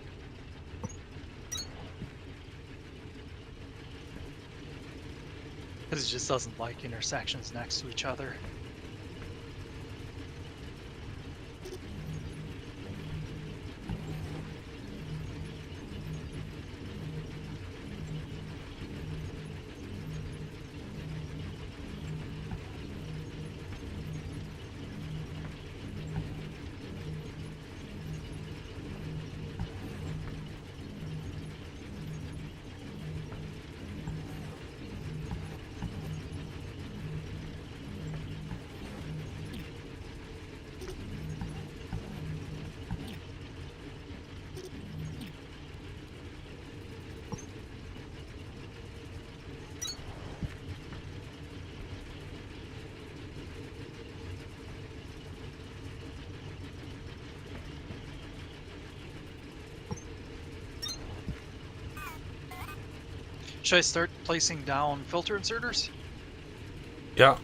Speaker 1: Because it just doesn't like intersections next to each other. Should I start placing down filter inserters?
Speaker 2: Yeah.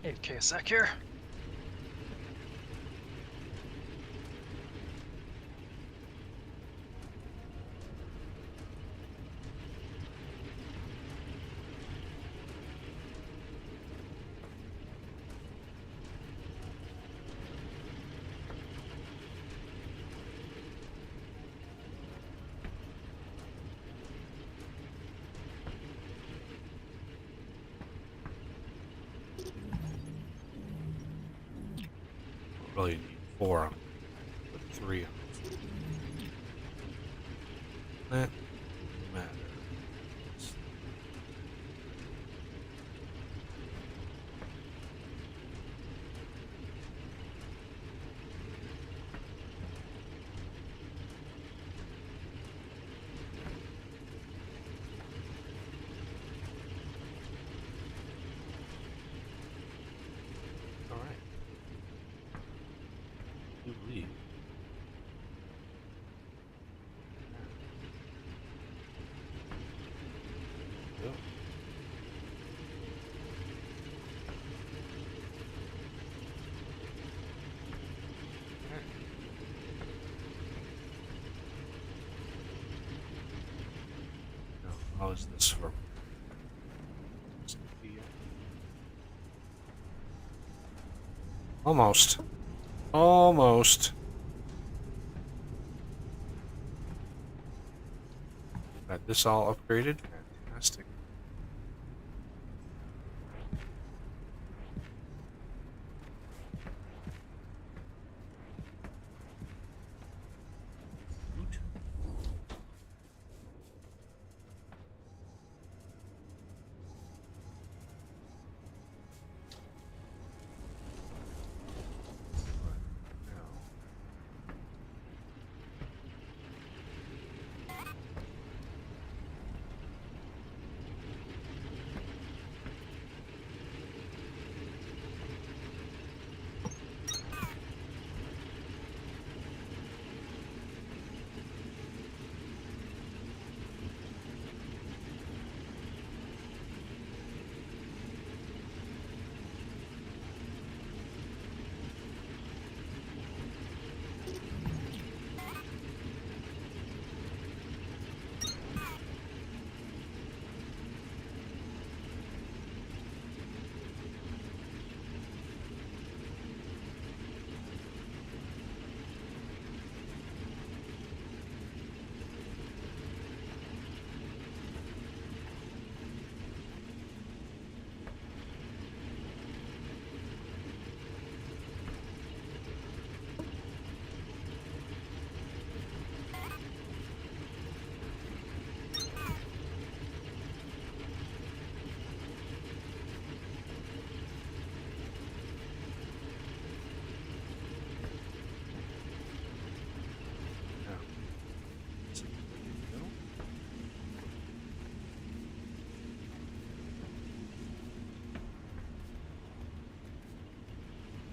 Speaker 1: Okay, a sec here.
Speaker 2: Really need 4 on it. Put 3 on it. That matters. All right. You leave. Go. Now, how is this for? Almost. Almost. Got this all upgraded. Fantastic.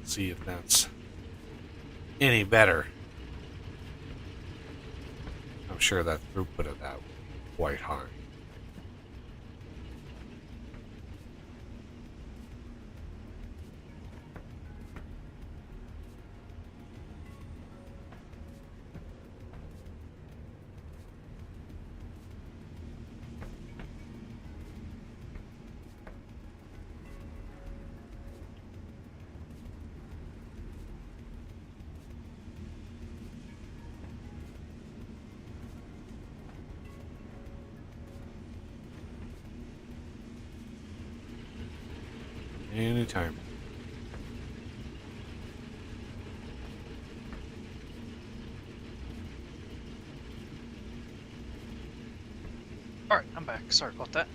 Speaker 2: See if that's any better. I'm sure that throughput of that will be quite high. Anytime.
Speaker 1: Alright, I'm back. Sorry about that.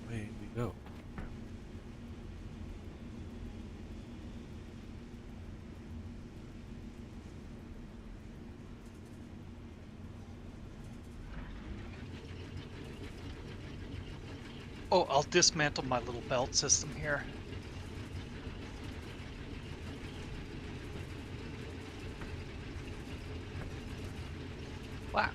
Speaker 2: Away we go.
Speaker 1: Oh, I'll dismantle my little belt system here. Wow.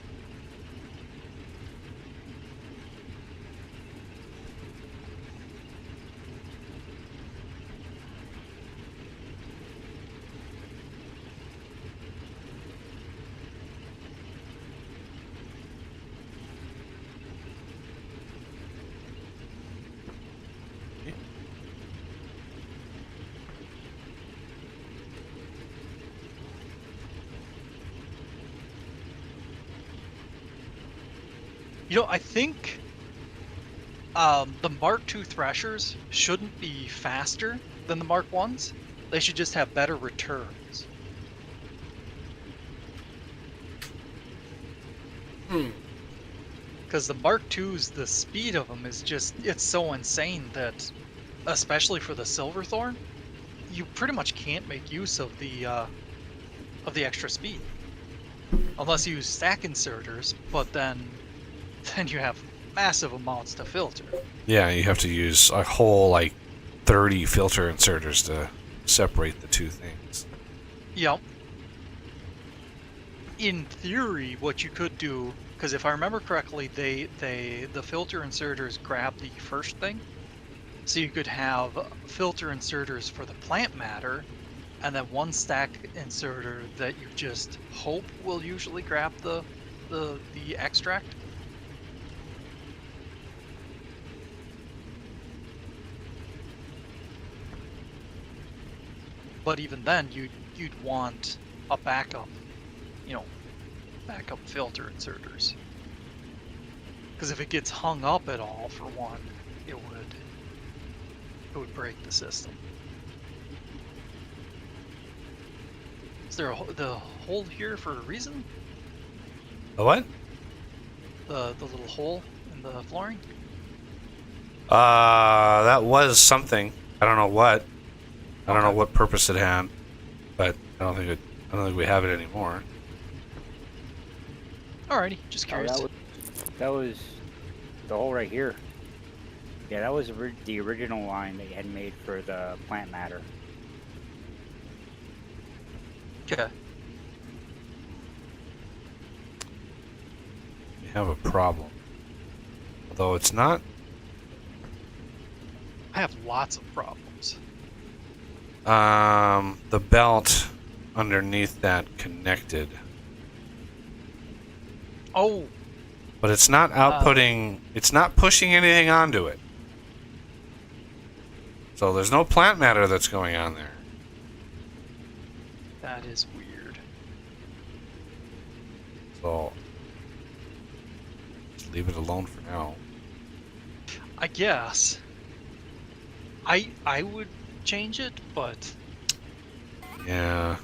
Speaker 1: You know, I think the Mark II threshers shouldn't be faster than the Mark I's. They should just have better returns. Because the Mark II's, the speed of them is just, it's so insane that, especially for the Silverthorn, you pretty much can't make use of the extra speed. Unless you use stack inserters, but then you have massive amounts to filter.
Speaker 2: Yeah, you have to use a whole, like, 30 filter inserters to separate the two things.
Speaker 1: Yep. In theory, what you could do, because if I remember correctly, the filter inserters grab the first thing, so you could have filter inserters for the plant matter, and then one stack inserter that you just hope will usually grab the the extract. But even then, you'd want a backup, you know, backup filter inserters. Because if it gets hung up at all, for one, it would break the system. Is there the hole here for a reason?
Speaker 2: The what?
Speaker 1: The little hole in the flooring?
Speaker 2: That was something. I don't know what. I don't know
Speaker 1: Okay.
Speaker 2: what purpose it had, but I don't think we have it anymore.
Speaker 1: Alrighty, just
Speaker 6: Oh,
Speaker 1: curious.
Speaker 6: that was the hole right here. Yeah, that was the original line they had made for the plant matter.
Speaker 1: Okay.
Speaker 2: We have a problem. Although it's not.
Speaker 1: I have lots of problems.
Speaker 2: The belt underneath that connected.
Speaker 1: Oh,
Speaker 2: But it's not outputting, it's not pushing anything onto it. So there's no plant matter that's going on there.
Speaker 1: that is weird.
Speaker 2: So just leave it alone for now.
Speaker 1: I guess. I would change it, but
Speaker 2: Yeah.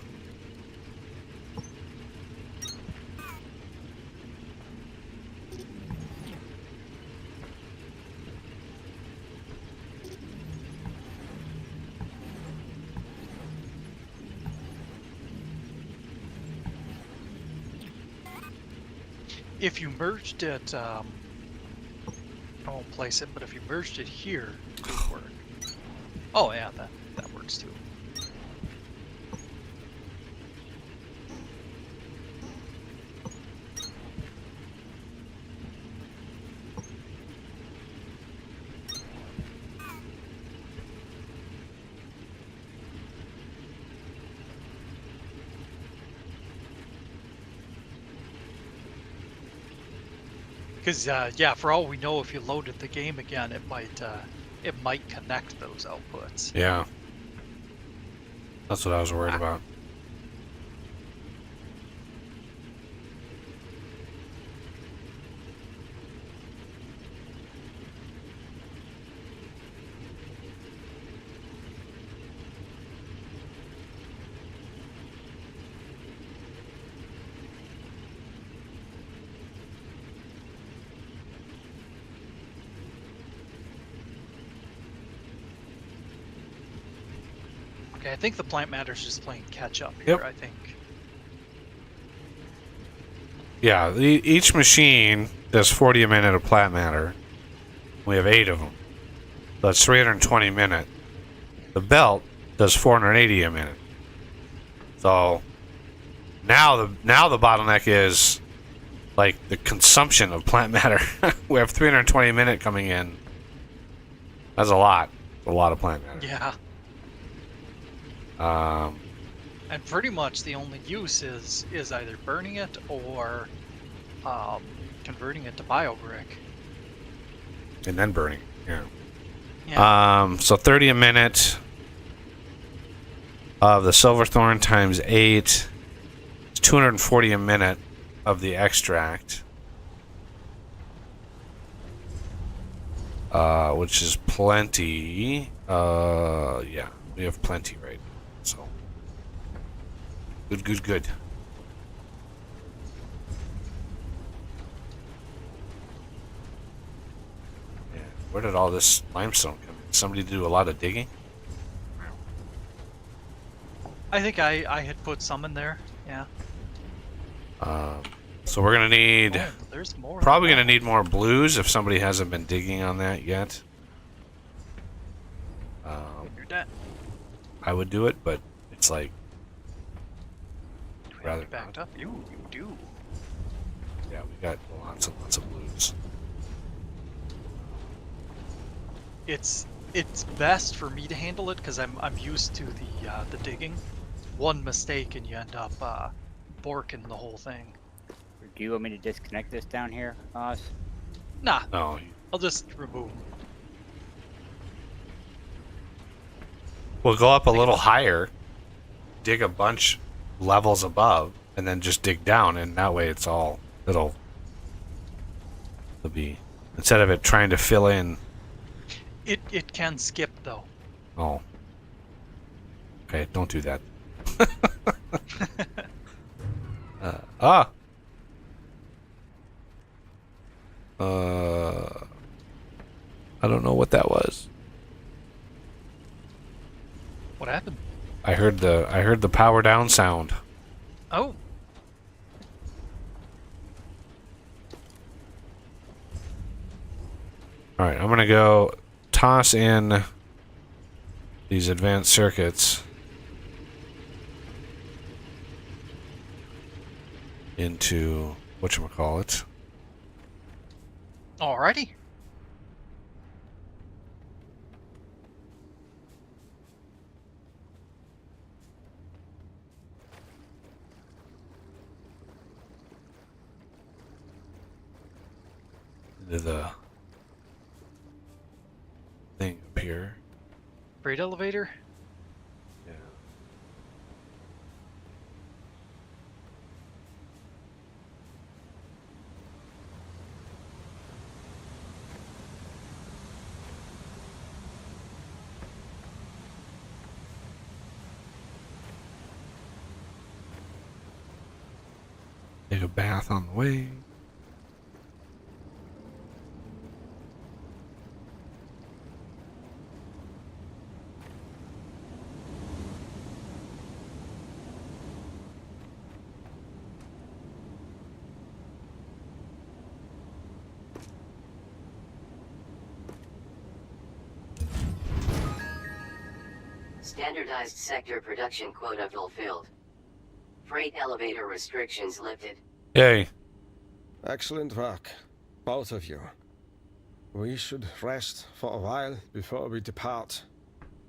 Speaker 1: if you merged it, I won't place it, but if you merged it here, it would work. Oh yeah, that works too. Because yeah, for all we know, if you loaded the game again, it might connect those outputs.
Speaker 2: Yeah. That's what I was worried about.
Speaker 1: Okay, I think the plant matter's just playing catch up here.
Speaker 2: Yep.
Speaker 1: I think.
Speaker 2: Yeah, each machine does 40 a minute of plant matter. We have 8 of them. So that's 320 a minute. The belt does 480 a minute. So now the bottleneck is like the consumption of plant matter. We have 320 a minute coming in. That's a lot. A lot of plant matter.
Speaker 1: Yeah. And pretty much the only use is either burning it or converting it to biobrick.
Speaker 2: And then burning. Yeah.
Speaker 1: Yeah.
Speaker 2: So 30 a minute of the silverthorn times 8. It's 240 a minute of the extract. Which is plenty. Yeah, we have plenty right now. So good. Yeah, where did all this limestone come in? Somebody do a lot of digging?
Speaker 1: I think I had put some in there. Yeah.
Speaker 2: So we're gonna need
Speaker 1: Oh, there's more.
Speaker 2: probably gonna need more blues if somebody hasn't been digging on that yet.
Speaker 1: You're dead.
Speaker 2: I would do it, but it's like
Speaker 1: Do we have
Speaker 2: rather
Speaker 1: it backed up? You do.
Speaker 2: yeah, we got lots and lots of blues.
Speaker 1: It's best for me to handle it because I'm used to the digging. One mistake and you end up borking the whole thing.
Speaker 6: Do you want me to disconnect this down here, Oz?
Speaker 1: Nah,
Speaker 2: No,
Speaker 1: I'll just remove them.
Speaker 2: we'll go up a little higher, dig a bunch levels above, and then just dig down, and that way it'll be, instead of it trying to fill in.
Speaker 1: It can skip though.
Speaker 2: Oh. Okay, don't do that. Ah. I don't know what that was.
Speaker 1: What happened?
Speaker 2: I heard the power down sound.
Speaker 1: Oh,
Speaker 2: All right, I'm gonna go toss in these advanced circuits into whatchamacallit.
Speaker 1: alrighty.
Speaker 2: Into the thing up here.
Speaker 1: Freight elevator.
Speaker 2: Yeah. Take a bath on the way.
Speaker 3: Standardized sector production quota fulfilled. Freight elevator restrictions lifted.
Speaker 2: Yay.
Speaker 5: Excellent work, both of you. We should rest for a while before we depart.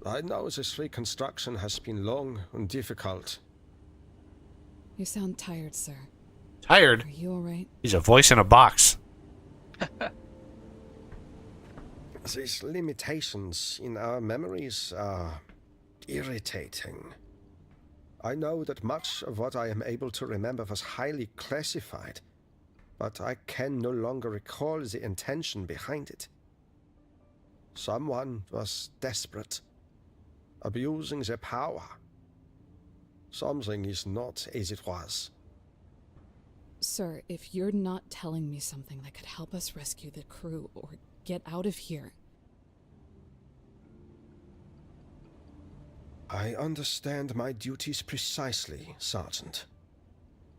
Speaker 5: I know this reconstruction has been long and difficult.
Speaker 4: You sound tired, sir.
Speaker 2: Tired?
Speaker 4: Are you alright?
Speaker 2: He's a voice in a box.
Speaker 5: These limitations in our memories are irritating. I know that much of what I am able to remember was highly classified, but I can no longer recall the intention behind it. Someone was desperate, abusing their power. Something is not as it was.
Speaker 4: Sir, if you're not telling me something that could help us rescue the crew or get out of here.
Speaker 5: I understand my duties precisely, Sergeant.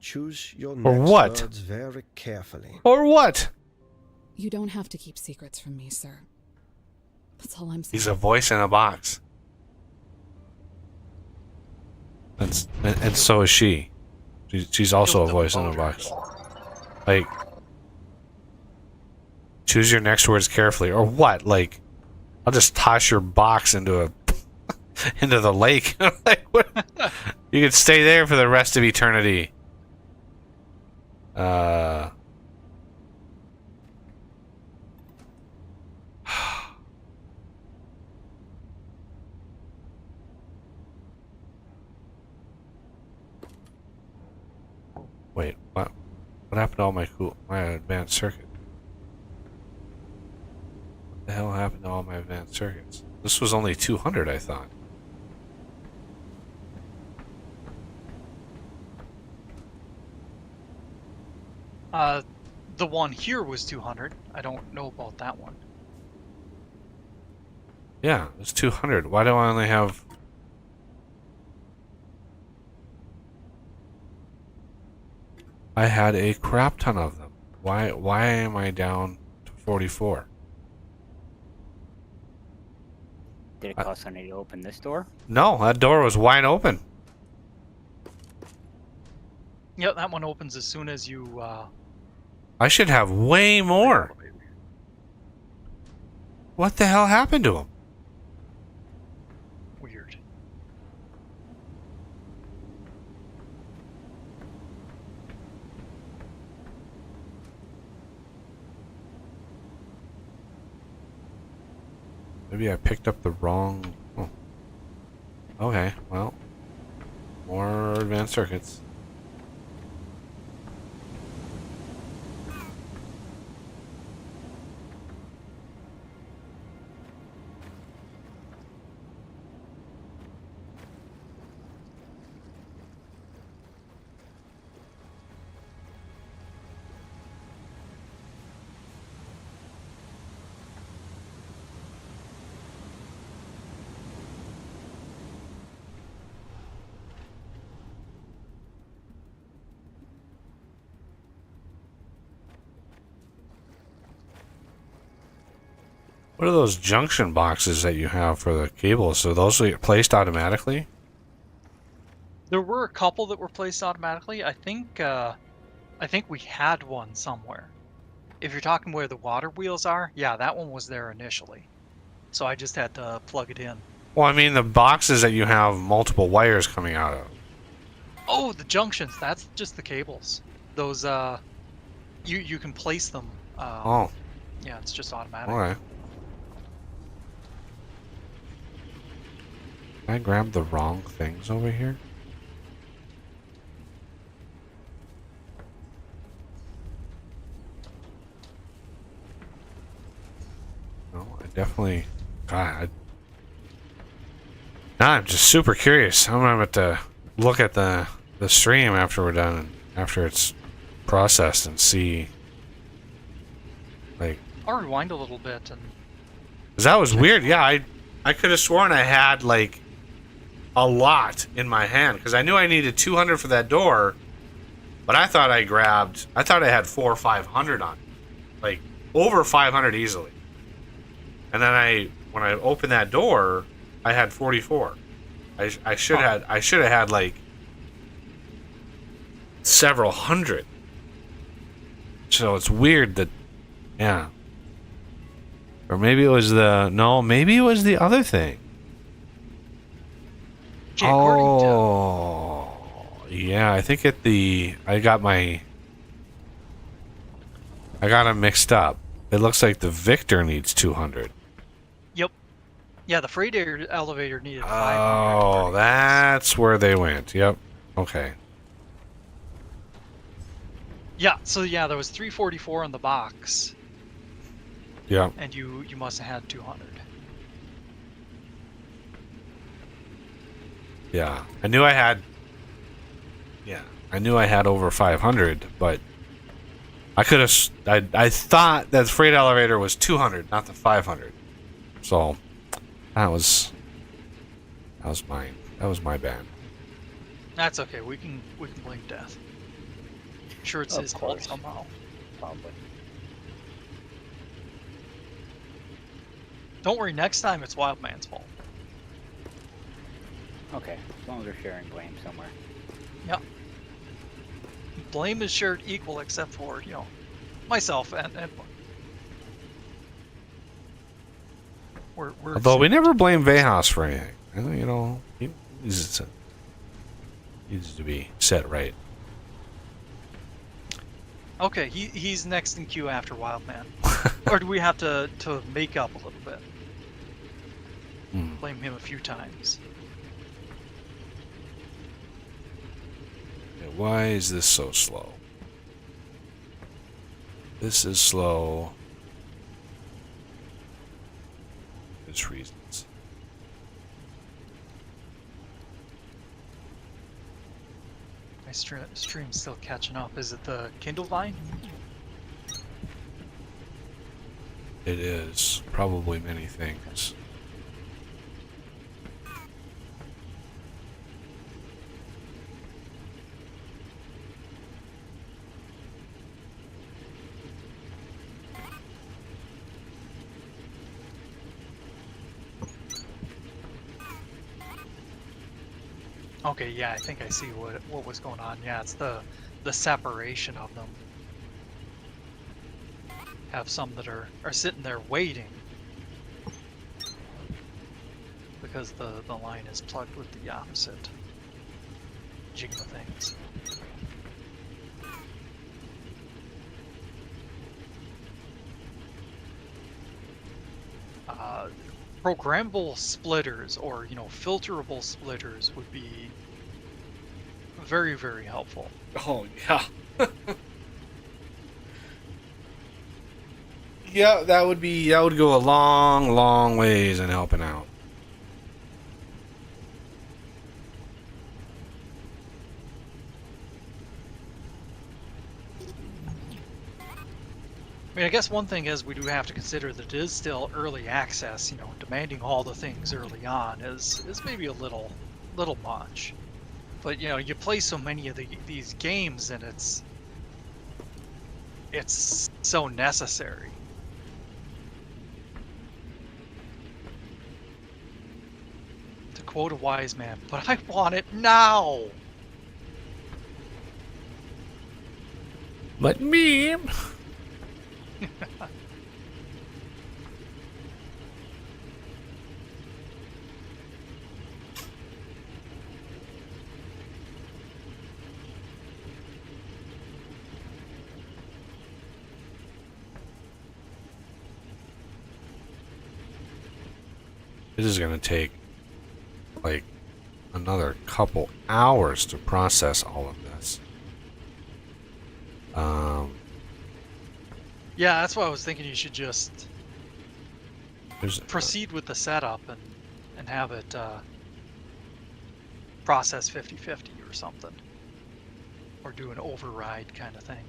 Speaker 5: Choose your
Speaker 2: Or
Speaker 5: next
Speaker 2: what?
Speaker 5: words very carefully.
Speaker 2: Or what?
Speaker 4: You don't have to keep secrets from me, sir. That's all I'm saying.
Speaker 2: He's a voice in a box. And so is she. She's also a
Speaker 1: Killed the
Speaker 2: voice in a
Speaker 1: motor.
Speaker 2: box. Like, choose your next words carefully. Or what? Like, I'll just toss your box into a into the lake. Like, what? You could stay there for the rest of eternity. Wait, what? What happened to all my advanced circuit? What the hell happened to all my advanced circuits? This was only 200, I thought.
Speaker 1: The one here was 200. I don't know about that one.
Speaker 2: Yeah, it's 200. Why do I only have... I had a crap ton of them. Why am I down to 44?
Speaker 6: Did it cost money to open this door?
Speaker 2: No, that door was wide open.
Speaker 1: Yep, that one opens as soon as you.
Speaker 2: I should have way more. What the hell happened to him?
Speaker 1: Weird.
Speaker 2: Maybe I picked up the wrong... Oh. Okay, well. More advanced circuits. What are those junction boxes that you have for the cables? So those are placed automatically?
Speaker 1: There were a couple that were placed automatically. I think we had one somewhere. If you're talking where the water wheels are, yeah, that one was there initially. So I just had to plug it in.
Speaker 2: Well, I mean the boxes that you have multiple wires coming out of.
Speaker 1: Oh, the junctions, that's just the cables. Those you can place them.
Speaker 2: Oh,
Speaker 1: Yeah, it's just automatic.
Speaker 2: alright. Can I grab the wrong things over here? No, I definitely... God, now I'm just super curious. I'm about to look at the stream after we're done, and after it's processed, and see, like,
Speaker 1: I'll rewind a little bit and
Speaker 2: 'cause that was weird. Yeah, I could have sworn I had like a lot in my hand because I knew I needed 200 for that door, but I thought I had 400 or 500 on it, like over 500 easily. And then when I opened that door, I had 44. I should have had like several hundred. So it's weird that, yeah. Or maybe it was maybe it was the other thing.
Speaker 1: okay, according to
Speaker 2: Oh, yeah. I think I got them mixed up. It looks like the Victor needs 200.
Speaker 1: Yep. Yeah, the freight elevator needed 500.
Speaker 2: Oh, that's where they went. Yep. Okay.
Speaker 1: Yeah, so yeah, there was 344 in the box,
Speaker 2: Yep.
Speaker 1: and you must have had 200.
Speaker 2: Yeah. I knew I had over 500, but I could have I thought that the freight elevator was 200, not the 500. So that was mine. That was my bad.
Speaker 1: That's okay. We can blame death. I'm sure it's
Speaker 6: Of
Speaker 1: his fault
Speaker 6: course.
Speaker 1: somehow.
Speaker 6: Probably.
Speaker 1: Don't worry. Next time it's Wildman's fault.
Speaker 6: Okay, as long as they're sharing blame somewhere.
Speaker 1: Yep. Blame is shared equal, except for myself and we're
Speaker 2: Although we never blame Vejas for anything. He needs to be set right.
Speaker 1: Okay, he's next in queue after Wildman. Or do we have to make up a little bit? Blame him a few times.
Speaker 2: Okay, why is this so slow? This is slow. There's reasons.
Speaker 1: My stream's still catching up. Is it the Kindle Vine?
Speaker 2: It is probably many things.
Speaker 1: Okay, yeah, I think I see what was going on. Yeah, it's the separation of them. Have some that are sitting there waiting because the line is plugged with the opposite Jigma things. programmable splitters or, filterable splitters would be very, very helpful.
Speaker 2: Oh, yeah. Yeah, that would go a long, long ways in helping out.
Speaker 1: I mean, I guess one thing is we do have to consider that it is still early access. Demanding all the things early on is maybe a little much. But you play so many of these games, and it's so necessary. To quote a wise man, but I want it now.
Speaker 2: But me. This is going to take like another couple hours to process all of this.
Speaker 1: Yeah, that's why I was thinking you should just
Speaker 2: There's
Speaker 1: proceed with the setup and have it process 50/50 or something. Or do an override kind of thing.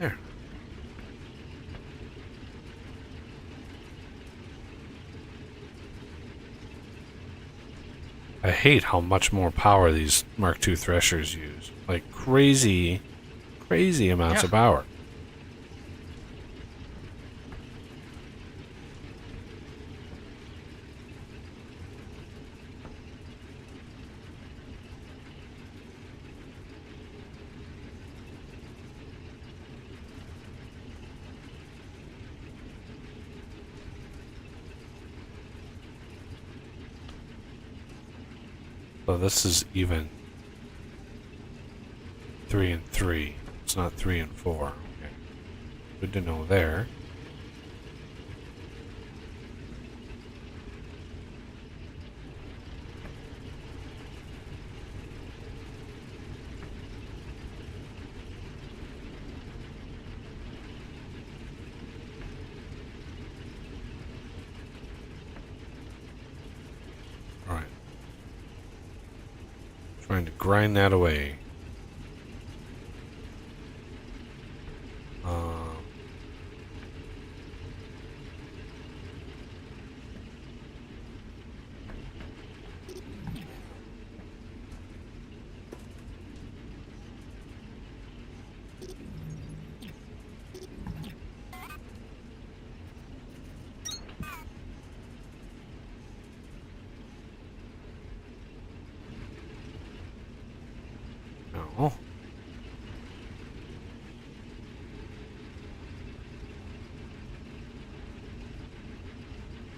Speaker 2: there. I hate how much more power these Mark II threshers use. Like crazy amounts
Speaker 1: Yeah.
Speaker 2: of power. So this is even 3 and 3. It's not 3 and 4. Okay. Good to know there. All right. Trying to grind that away. No.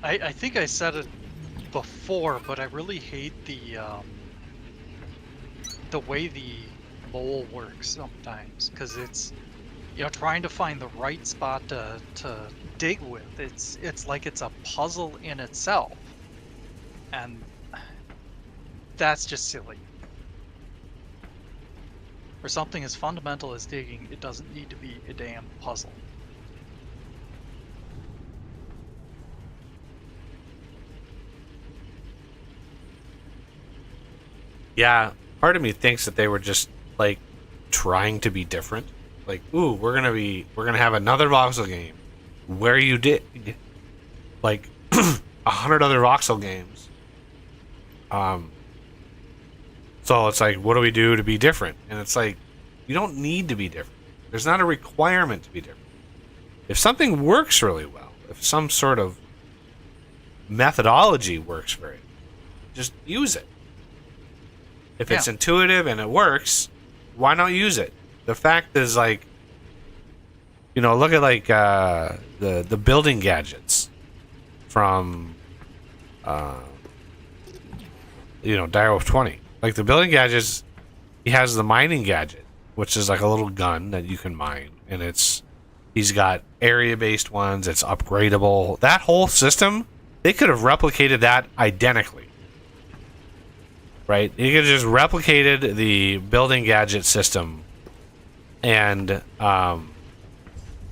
Speaker 1: I think I said it before, but I really hate the way the mole works sometimes, because it's trying to find the right spot to dig with. It's like it's a puzzle in itself, and that's just silly. For something as fundamental as digging, it doesn't need to be a damn puzzle.
Speaker 2: Yeah, part of me thinks that they were just like trying to be different. Like, ooh, we're gonna have another voxel game where you dig like 100 other voxel games. So it's like, what do we do to be different? And it's like, you don't need to be different. There's not a requirement to be different. If something works really well, if some sort of methodology works very well, just use it. If it's
Speaker 1: Yeah.
Speaker 2: intuitive and it works, why not use it? The fact is, like, you know, look at like the building gadgets from you know, Direwolf 20. Like the building gadgets, he has the mining gadget, which is like a little gun that you can mine, and he's got area-based ones. It's upgradable. That whole system, they could have replicated that identically, right? You could have just replicated the building gadget system, and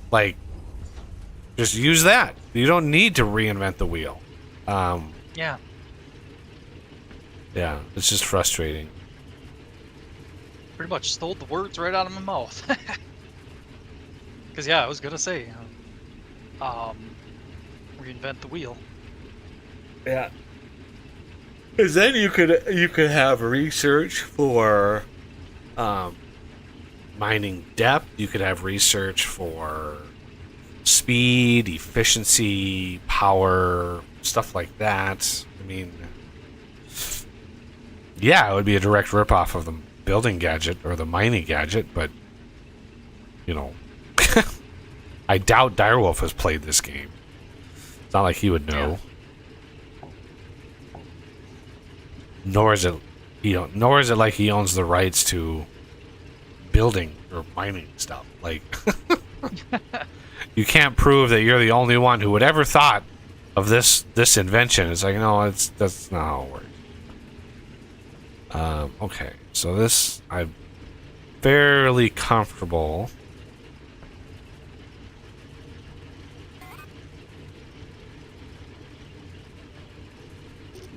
Speaker 2: like just use that. You don't need to reinvent the wheel.
Speaker 1: Yeah.
Speaker 2: Yeah, it's just frustrating.
Speaker 1: Pretty much stole the words right out of my mouth. Because, yeah, I was going to say, reinvent the wheel.
Speaker 2: Yeah. Because then you could have research for mining depth. You could have research for speed, efficiency, power, stuff like that. I mean, yeah, it would be a direct ripoff of the building gadget or the mining gadget, but you know, I doubt Direwolf has played this game. It's not like he would know.
Speaker 1: Yeah.
Speaker 2: Nor is it like he owns the rights to building or mining stuff. Like, you can't prove that you're the only one who would ever thought of this invention. It's like, no, that's not how it works. Okay, so this, I'm fairly comfortable.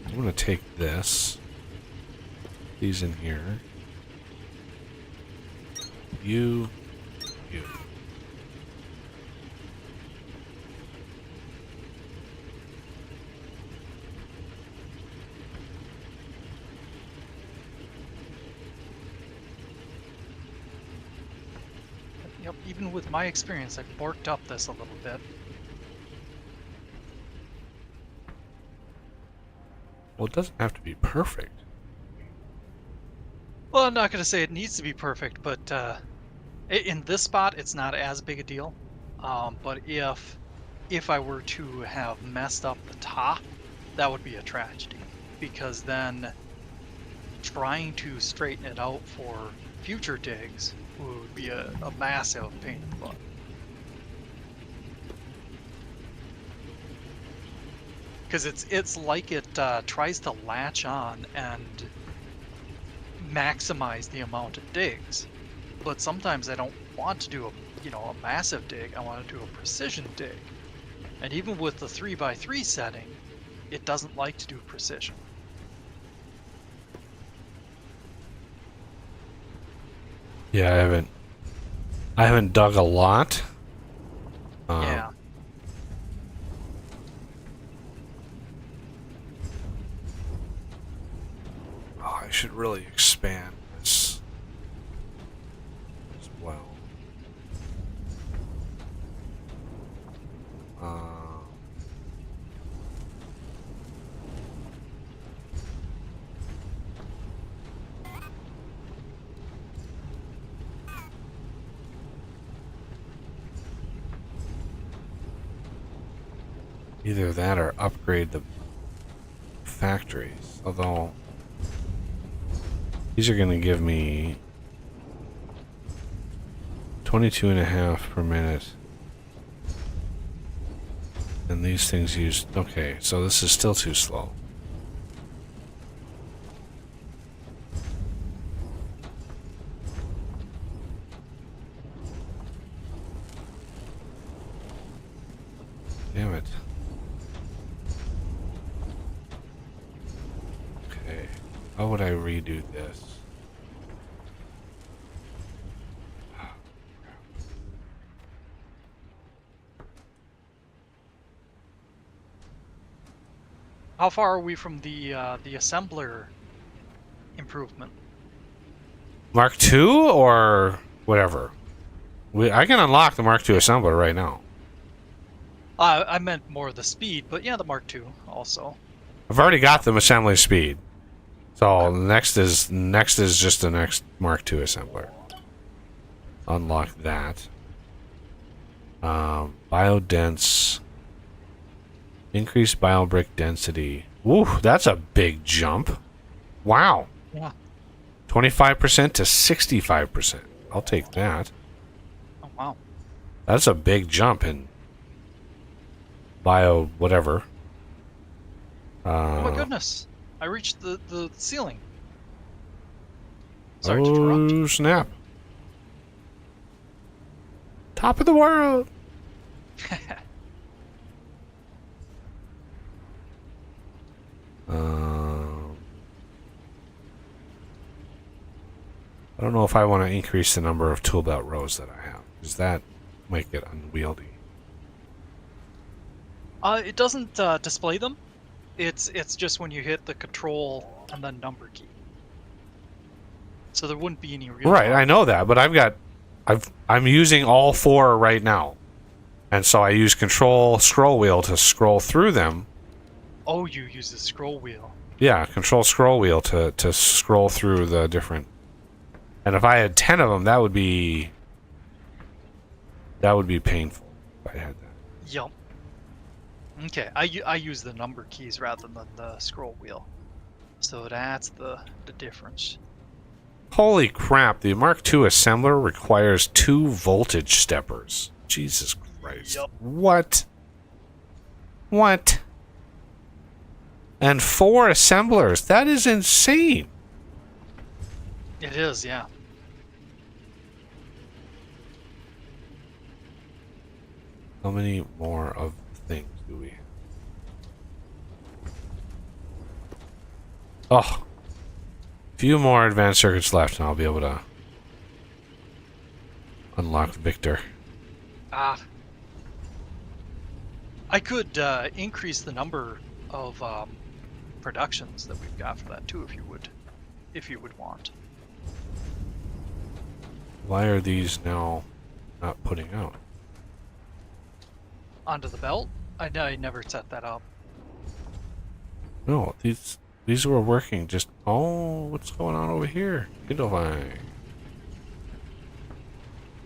Speaker 2: I'm gonna take this. These in here. You.
Speaker 1: Yep, even with my experience, I've borked up this a little bit.
Speaker 2: Well, it doesn't have to be perfect.
Speaker 1: Well, I'm not going to say it needs to be perfect, but in this spot, it's not as big a deal. But if I were to have messed up the top, that would be a tragedy. Because then trying to straighten it out for future digs would be a massive pain in the butt. Because it's like it tries to latch on and maximize the amount of digs, but sometimes I don't want to do a massive dig. I want to do a precision dig, and even with the 3x3 setting, it doesn't like to do precision.
Speaker 2: Yeah, I haven't dug a lot.
Speaker 1: Yeah.
Speaker 2: Oh, I should really expand this as well. Either that or upgrade the factories. Although these are going to give me 22.5 per minute. And these things use... Okay, so this is still too slow. Damn it. Okay. How would I redo this?
Speaker 1: How far are we from the assembler improvement?
Speaker 2: Mark II or whatever? I can unlock the Mark II assembler right now.
Speaker 1: I meant more the speed, but yeah, the Mark II also.
Speaker 2: I've already got the assembly speed. So next is just the next Mark II assembler. unlock that. Biodense. Increased biobrick density. Woo, that's a big jump. Wow.
Speaker 1: Yeah.
Speaker 2: 25% to 65%. I'll take that.
Speaker 1: Oh wow.
Speaker 2: That's a big jump in bio whatever.
Speaker 1: Oh my goodness. I reached the ceiling. Sorry to interrupt.
Speaker 2: Oh, snap. Top of the world. I don't know if I want to increase the number of tool belt rows that I have, because that might get unwieldy.
Speaker 1: It doesn't display them. It's just when you hit the control and then number key. So there wouldn't be any real.
Speaker 2: Right, I know that, but I'm using all 4 right now, and so I use Control scroll wheel to scroll through them.
Speaker 1: Oh, you use the scroll wheel.
Speaker 2: Yeah, Control scroll wheel to scroll through the different. And if I had 10 of them, that would be painful. If I had that.
Speaker 1: Yup. Okay, I use the number keys rather than the scroll wheel. So that's the difference.
Speaker 2: Holy crap! The Mark II assembler requires 2 voltage steppers. Jesus Christ!
Speaker 1: Yup.
Speaker 2: What? What? And 4 assemblers. That is insane.
Speaker 1: It is, yeah.
Speaker 2: How many more of the things do we have? Oh. Few more advanced circuits left and I'll be able to unlock Victor.
Speaker 1: Ah. I could increase the number of productions that we've got for that too, if you would want.
Speaker 2: Why are these now not putting out?
Speaker 1: Onto the belt? I never set that up.
Speaker 2: No, these were working just... Oh, what's going on over here? Kindlevine.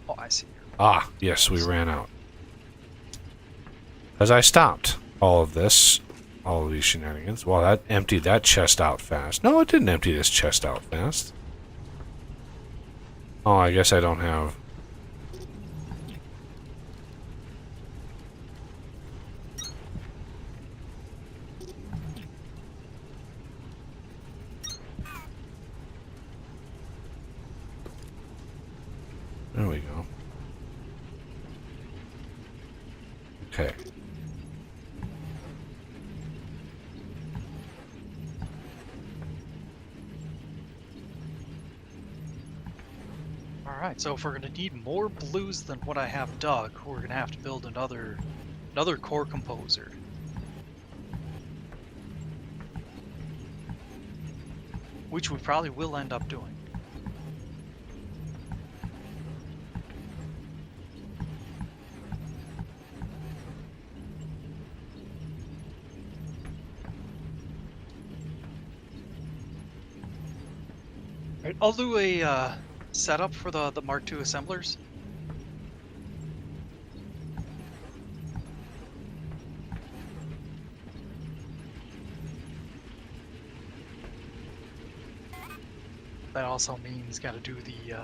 Speaker 1: Oh, I see.
Speaker 2: Ah, yes, we ran out. As I stopped all of this, all of these shenanigans. Well, that emptied that chest out fast. No, it didn't empty this chest out fast. Oh, I guess I don't have... There we go. Okay.
Speaker 1: Alright, so if we're gonna need more blues than what I have dug, we're gonna have to build another core composer. Which we probably will end up doing. Right, I'll do a setup for the Mark II assemblers. That also means got to do the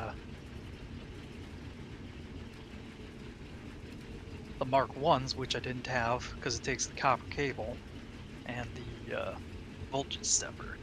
Speaker 1: Mark I's, which I didn't have because it takes the copper cable, and the voltage stepper.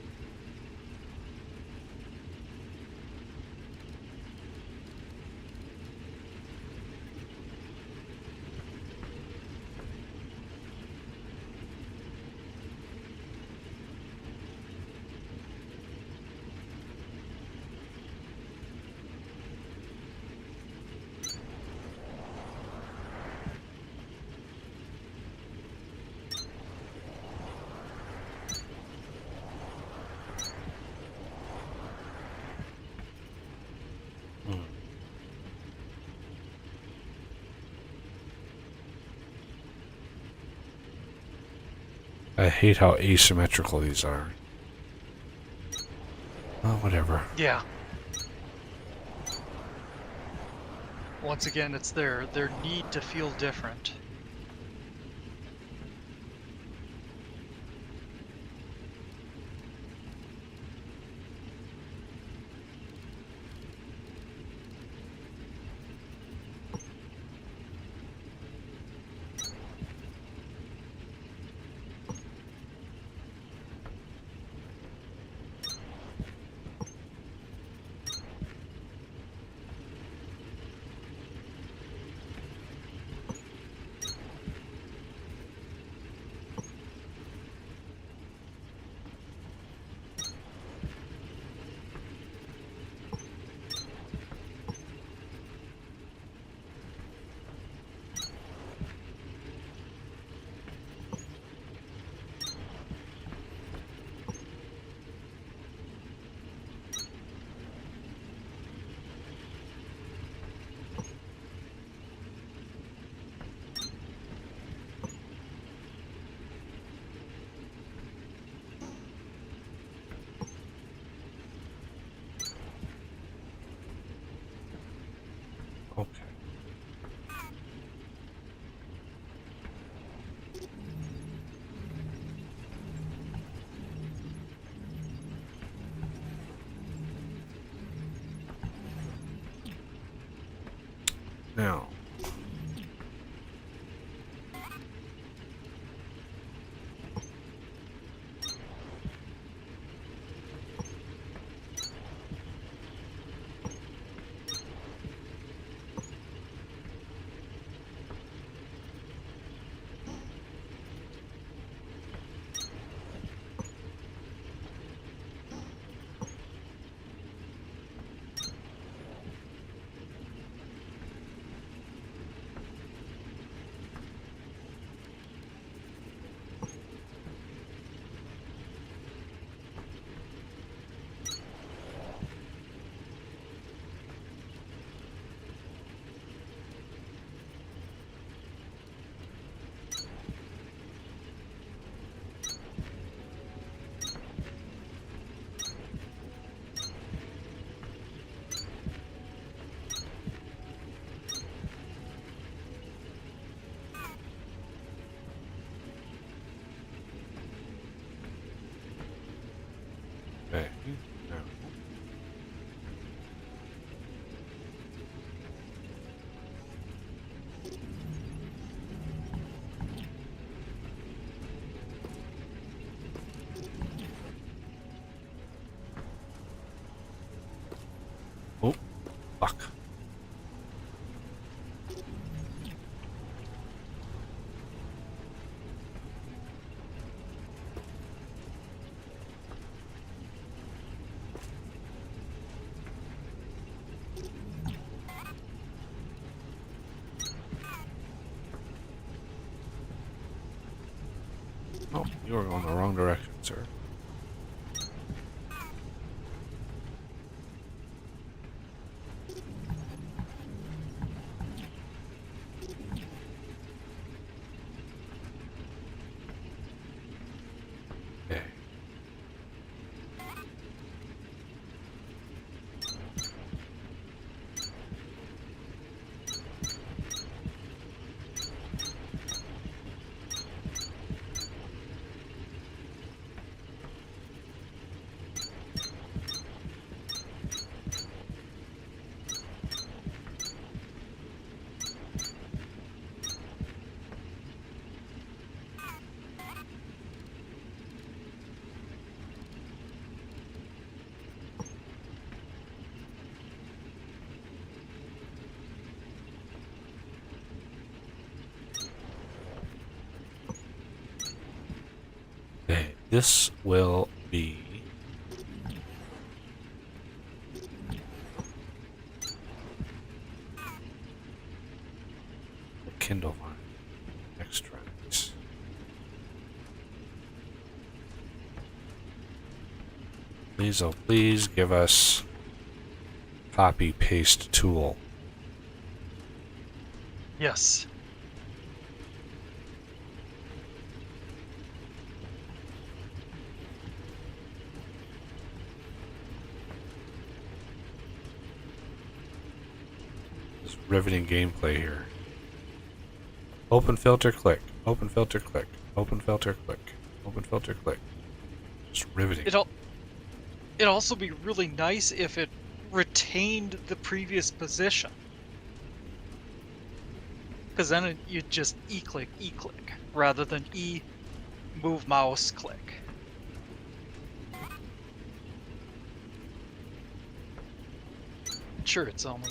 Speaker 2: I hate how asymmetrical these are. Oh, whatever.
Speaker 1: Yeah. Once again, it's their need to feel different.
Speaker 2: Okay. Now. Okay. Now. Oh, fuck. Oh, you are going the wrong direction, sir. Okay. Okay. This will be the Kindle Vine extracts. Please, oh please give us copy paste tool.
Speaker 1: Yes.
Speaker 2: riveting gameplay here. Open filter, click. Open filter, click. Open filter, click. Open filter, click. Just riveting.
Speaker 1: It'd also be really nice if it retained the previous position. Because then you'd just E-click, rather than move mouse, click. Sure, it's only,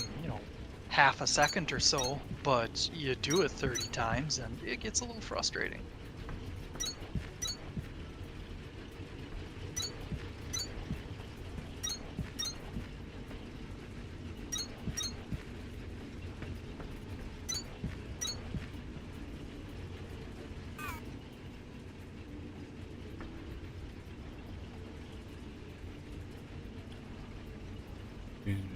Speaker 1: half a second or so, but you do it 30 times and it gets a little frustrating.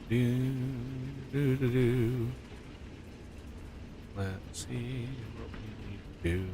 Speaker 2: Do. Let's see what we need to do.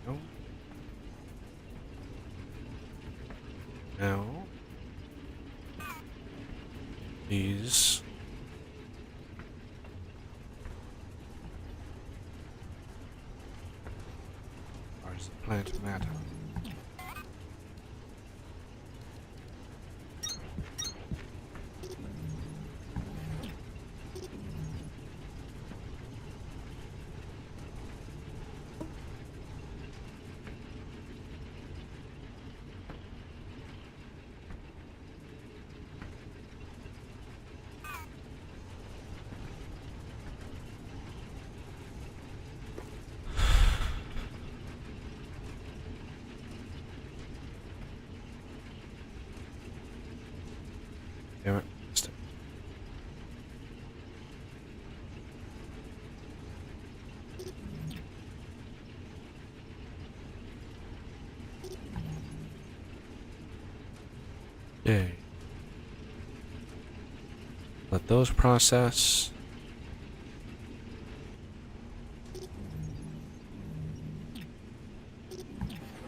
Speaker 2: No. Now, these are the plant matter. Damn it. Missed it. Yay. Let those process.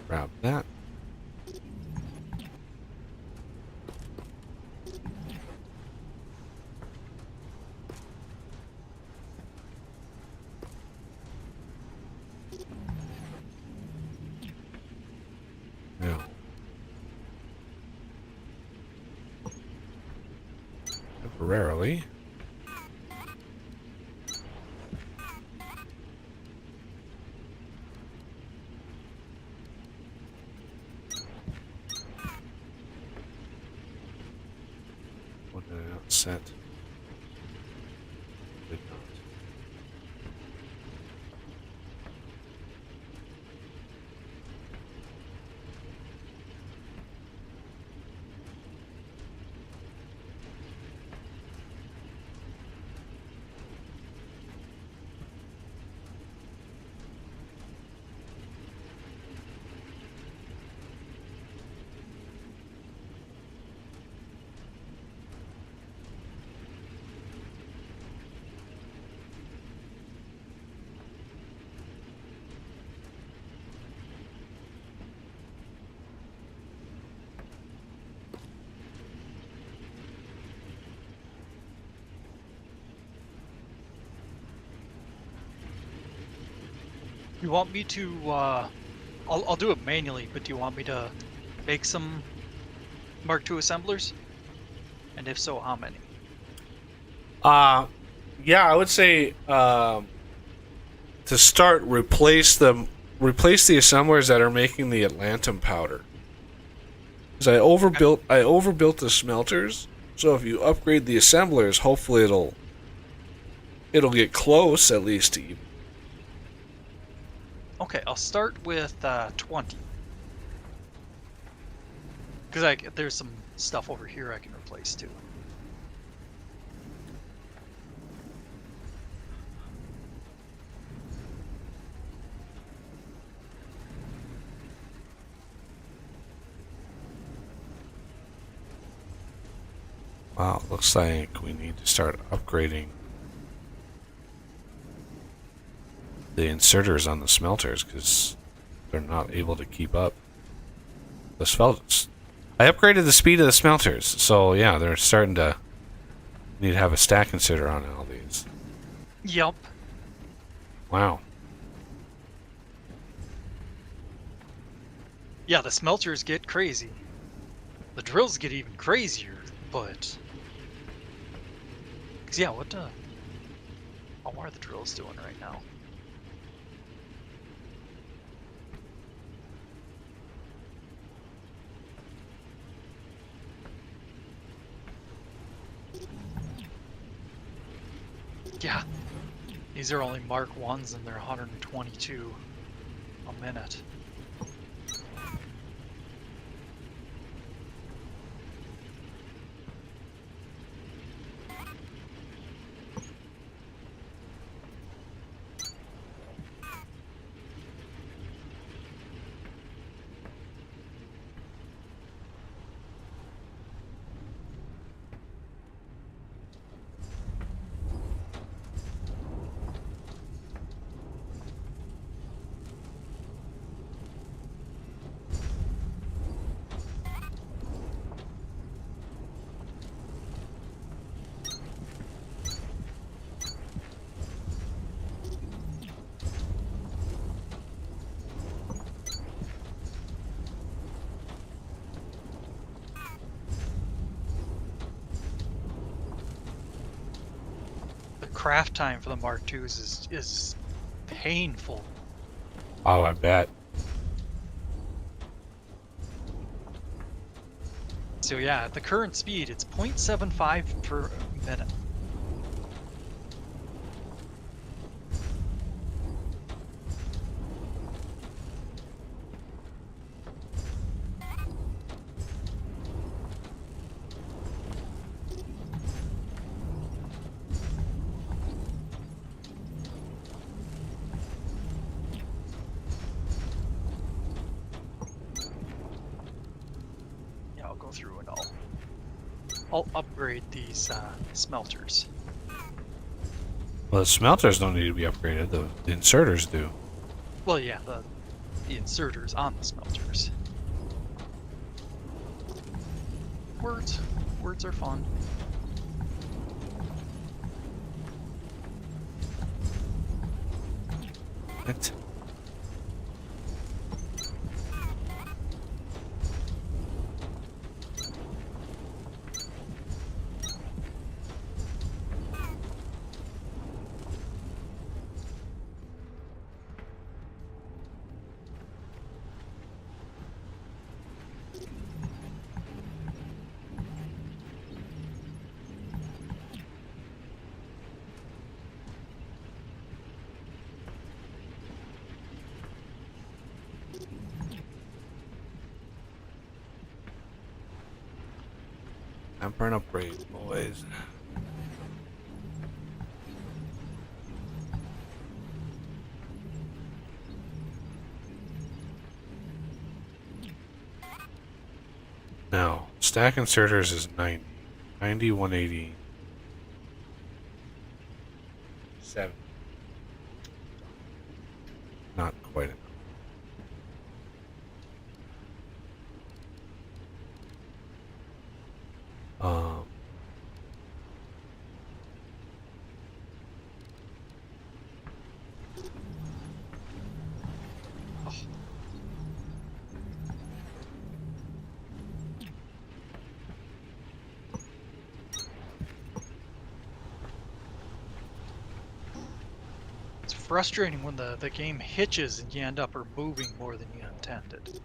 Speaker 2: Grab that. Now. Temporarily. What did I not set? Did not.
Speaker 1: You want me to, I'll do it manually, but do you want me to make some Mark II assemblers? And if so, how many?
Speaker 2: Yeah, I would say to start replace the assemblers that are making the Atlantum powder. Because I overbuilt the smelters So if you upgrade the assemblers, hopefully it'll get close at least to even.
Speaker 1: Okay, I'll start with 20. Because there's some stuff over here I can replace too.
Speaker 2: Wow, looks like we need to start upgrading the inserters on the smelters because they're not able to keep up. The smelters. I upgraded the speed of the smelters, so yeah, they're starting to need to have a stack inserter on all these.
Speaker 1: Yup.
Speaker 2: Wow.
Speaker 1: Yeah, the smelters get crazy. The drills get even crazier, but... Cause yeah, what are the drills doing right now? Yeah, these are only Mark 1s and they're 122 a minute. Craft time for the Mark IIs is painful.
Speaker 2: Oh, I bet.
Speaker 1: So yeah, at the current speed, it's 0.75 per minute. Yeah, I'll go through and I'll upgrade these smelters.
Speaker 2: Well, the smelters don't need to be upgraded. The inserters do.
Speaker 1: Well, yeah, the inserters on the smelters. Words are fun.
Speaker 2: What? Burn upgrades, boys. Now, stack inserters is 90. 90, 180. 7. Not quite enough. Um,
Speaker 1: It's frustrating when the game hitches and you end up removing more than you intended.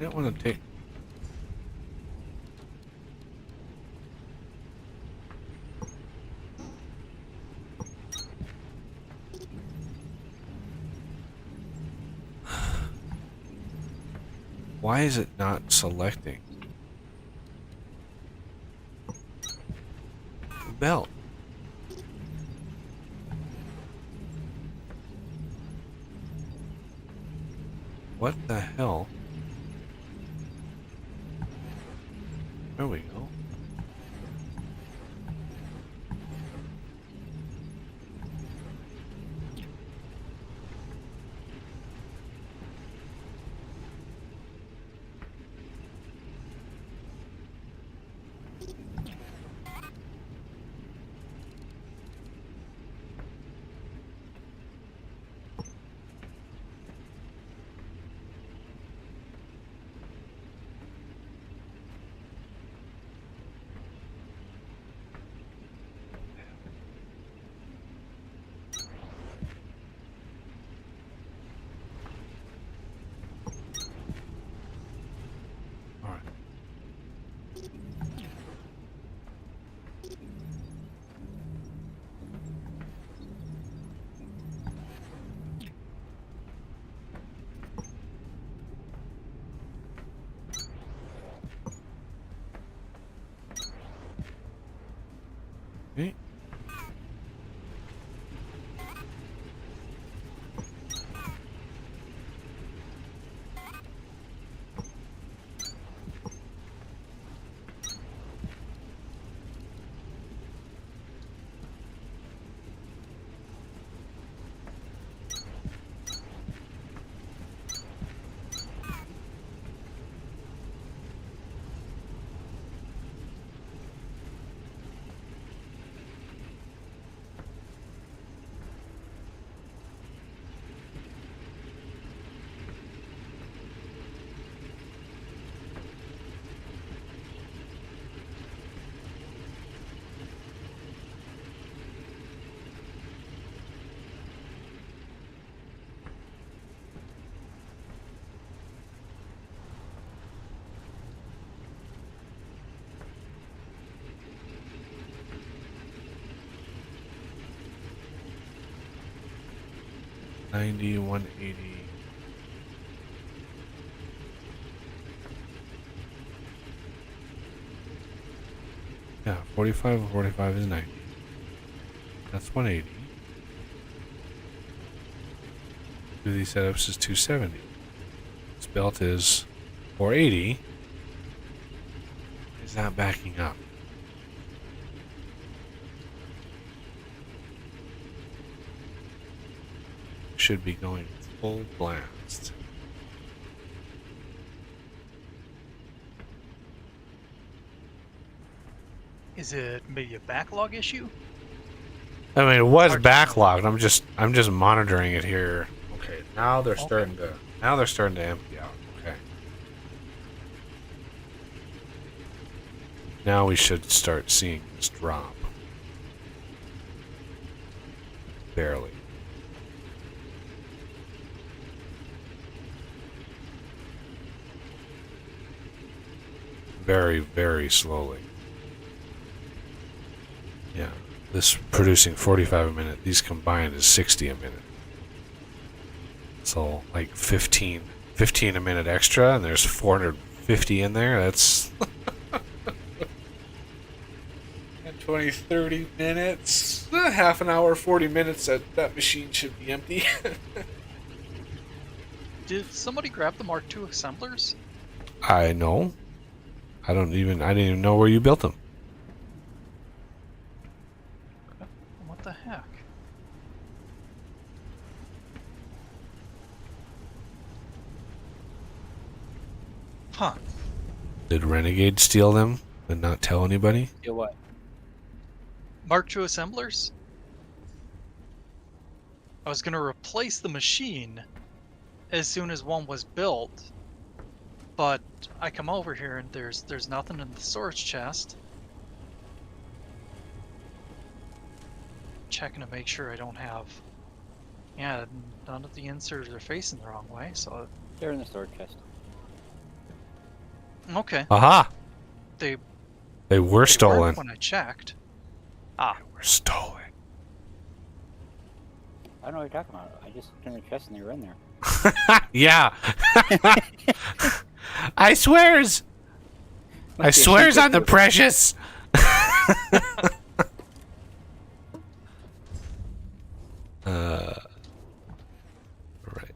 Speaker 2: I don't want to take. Why is it not selecting the belt? What the hell? There we go. All right. Okay. $90, $180. Yeah, 45 and 45 is 90. That's 180. Do these setups is 270. This belt is 480. Is not backing up. Should be going full blast.
Speaker 1: Is it maybe a backlog issue?
Speaker 2: I mean, it was
Speaker 1: Hard to know.
Speaker 2: backlogged. I'm just monitoring it here. Okay, now they're
Speaker 1: Okay.
Speaker 2: starting to empty out. Okay. Now we should start seeing this drop. Barely. Very, very slowly. Yeah. This producing 45 a minute. These combined is 60 a minute. So like 15 a minute extra, and there's 450 in there. That's 20, 30 minutes. Half an hour, 40 minutes that machine should be empty.
Speaker 1: Did somebody grab the Mark II assemblers?
Speaker 2: I know. I didn't even know where you built them.
Speaker 1: What the heck? Huh.
Speaker 2: Did Renegade steal them and not tell anybody?
Speaker 6: Do what?
Speaker 1: Mark II assemblers? I was gonna replace the machine as soon as one was built, but I come over here and there's nothing in the storage chest. Checking to make sure I don't have. Yeah, none of the inserts are facing the wrong way, so
Speaker 6: They're in the storage chest.
Speaker 1: Okay.
Speaker 2: Aha!
Speaker 1: They
Speaker 2: They were
Speaker 1: they weren't
Speaker 2: stolen.
Speaker 1: when I checked. Ah,
Speaker 2: They were stolen.
Speaker 6: I don't know what you're talking about. I just looked in the chest and they were in there.
Speaker 2: Yeah. I swears. I
Speaker 6: Must be a
Speaker 2: swears
Speaker 6: secret
Speaker 2: on the
Speaker 6: code.
Speaker 2: precious. Right.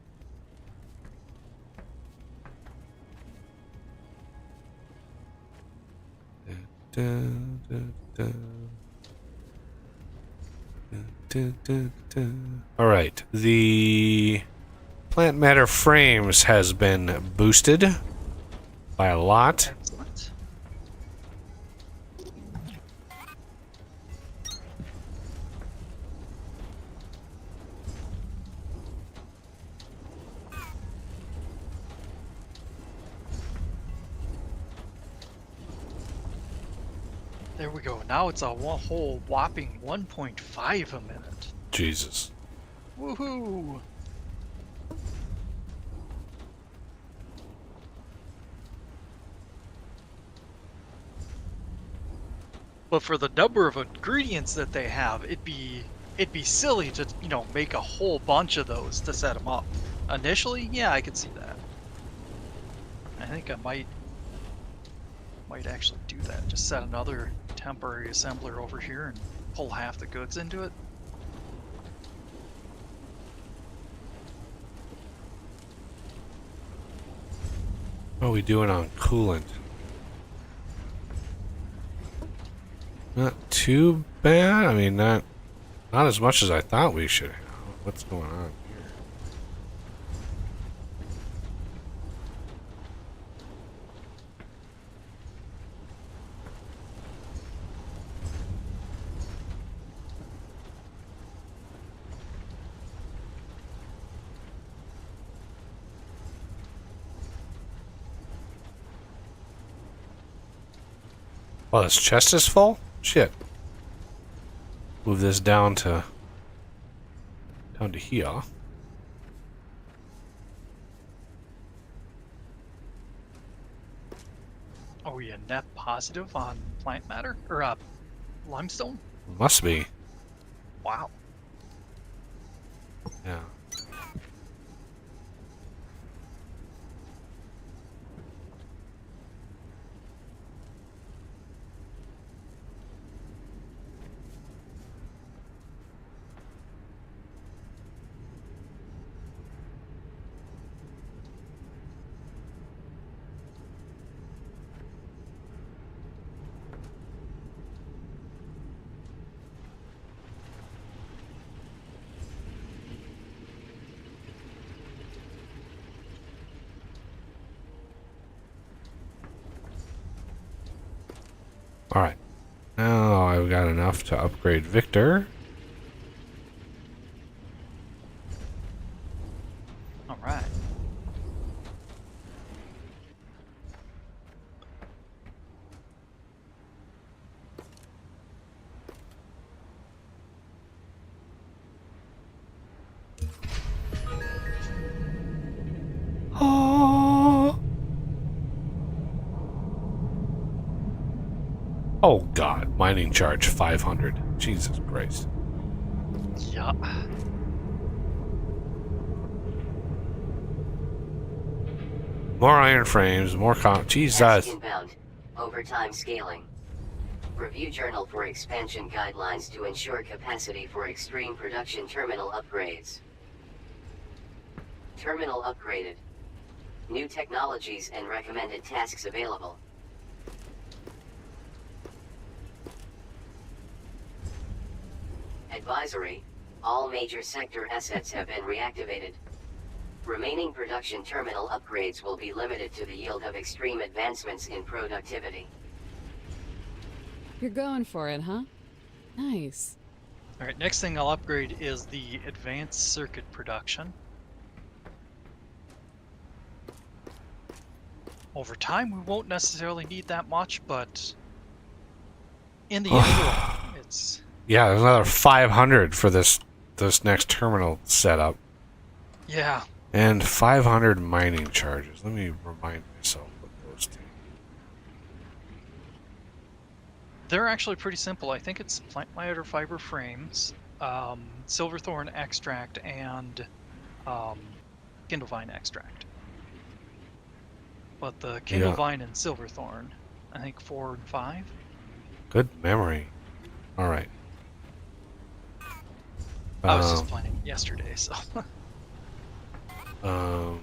Speaker 2: All right. The plant matter frames has been boosted by a lot.
Speaker 1: excellent. There we go. Now it's a whole whopping 1.5 a minute.
Speaker 2: Jesus.
Speaker 1: Woohoo! But for the number of ingredients that they have, it'd be silly to, make a whole bunch of those to set them up. Initially, yeah, I could see that. I think I might actually do that. Just set another temporary assembler over here and pull half the goods into it.
Speaker 2: What are we doing on coolant? Not too bad. I mean, not as much as I thought we should have. What's going on here? Oh, this chest is full? Shit. Move this down to here.
Speaker 1: Are we a net positive on plant matter? Or limestone?
Speaker 2: Must be.
Speaker 1: Wow.
Speaker 2: Yeah. Alright. Now I've got enough to upgrade Victor.
Speaker 1: Alright.
Speaker 2: Oh god, mining charge 500. Jesus Christ.
Speaker 1: Yeah.
Speaker 2: More iron frames, more
Speaker 3: Task
Speaker 2: Jesus.
Speaker 3: inbound. Overtime scaling. Review journal for expansion guidelines to ensure capacity for extreme production terminal upgrades. Terminal upgraded. New technologies and recommended tasks available. Advisory. All major sector assets have been reactivated. Remaining production terminal upgrades will be limited to the yield of extreme advancements in productivity.
Speaker 4: You're going for it, huh? Nice.
Speaker 1: Alright, next thing I'll upgrade is the advanced circuit production. Over time, we won't necessarily need that much, but in the interim, it's...
Speaker 2: Yeah, there's another 500 for this next terminal setup.
Speaker 1: Yeah.
Speaker 2: And 500 mining charges. Let me remind myself what those do.
Speaker 1: They're actually pretty simple. I think it's plant matter fiber frames, silverthorn extract, and um, kindlevine extract. But the
Speaker 2: Yeah.
Speaker 1: kindlevine and silverthorn, I think 4 and 5.
Speaker 2: Good memory. All right.
Speaker 1: I was just
Speaker 2: Um,
Speaker 1: playing it yesterday, so
Speaker 2: um,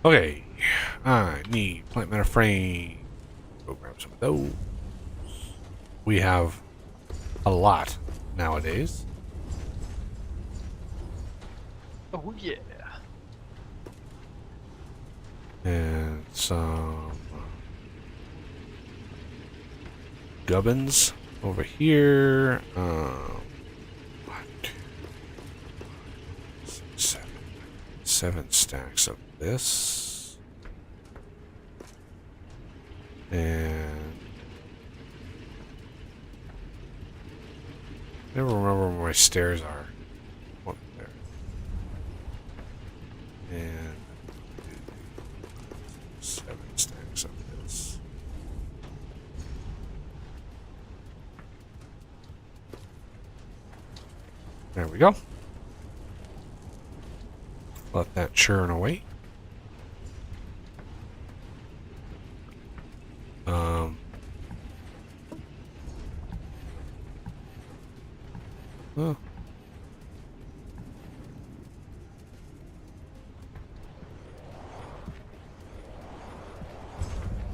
Speaker 2: okay. I need plant matter frame. Go grab some of those. We have a lot nowadays.
Speaker 1: oh yeah.
Speaker 2: And some gubbins over here. One, two, seven. 7 stacks of this. And I never remember where my stairs are. What there? And 7 stacks of this. There we go. Let that churn away. Oh.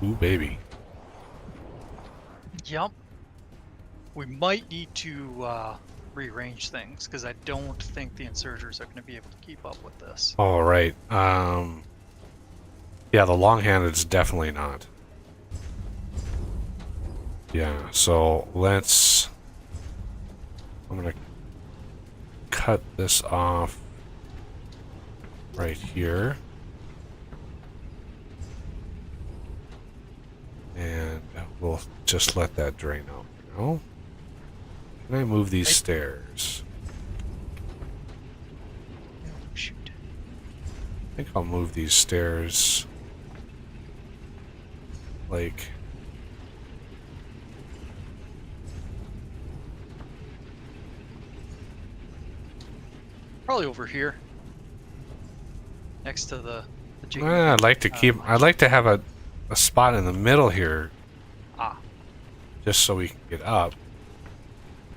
Speaker 2: Ooh, baby.
Speaker 1: Yep. We might need to rearrange things because I don't think the insurgers are going to be able to keep up with this.
Speaker 2: All right. Yeah, the long-handed's definitely not. Yeah, so let's... I'm gonna cut this off right here. And we'll just let that drain out now. Can I move these stairs?
Speaker 1: Shoot.
Speaker 2: I think I'll move these stairs like...
Speaker 1: Probably over here. Next to the jig.
Speaker 2: I'd like to keep... I'd like to have a spot in the middle here,
Speaker 1: Ah.
Speaker 2: just so we can get up.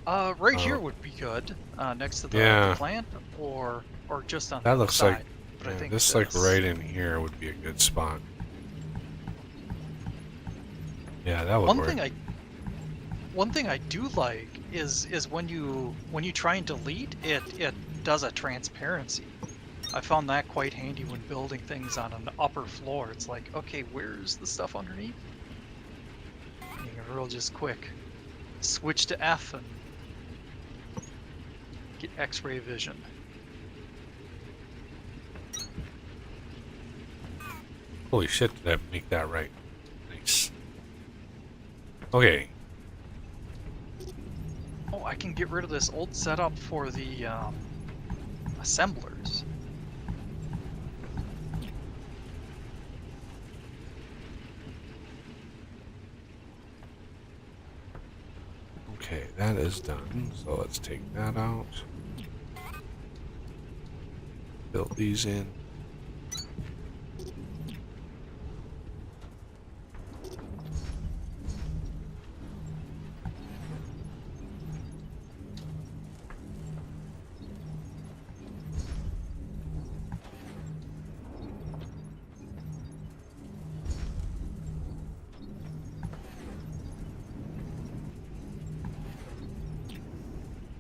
Speaker 1: Right here would be good. Next to the,
Speaker 2: Yeah.
Speaker 1: the plant, or just on the
Speaker 2: That
Speaker 1: other
Speaker 2: looks
Speaker 1: side.
Speaker 2: like...
Speaker 1: But I
Speaker 2: Yeah,
Speaker 1: think
Speaker 2: this, like, right in here would be a good spot. Yeah, that would work.
Speaker 1: One thing I do like is when you try and delete it does a transparency. I found that quite handy when building things on an upper floor. It's like, okay, where's the stuff underneath? And you can real just quick switch to F and get X-ray vision.
Speaker 2: Holy shit, did I make that right? Nice. Okay.
Speaker 1: Oh, I can get rid of this old setup for the assemblers.
Speaker 2: Okay, that is done. So let's take that out. Build these in.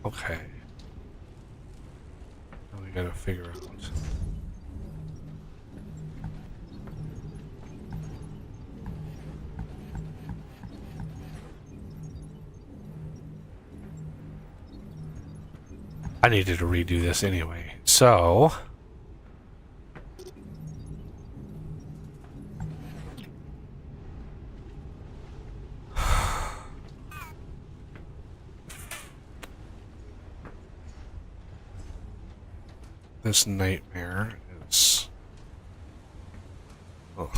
Speaker 2: Okay. Now we gotta figure out. I needed to redo this anyway. So. This nightmare is. Ugh.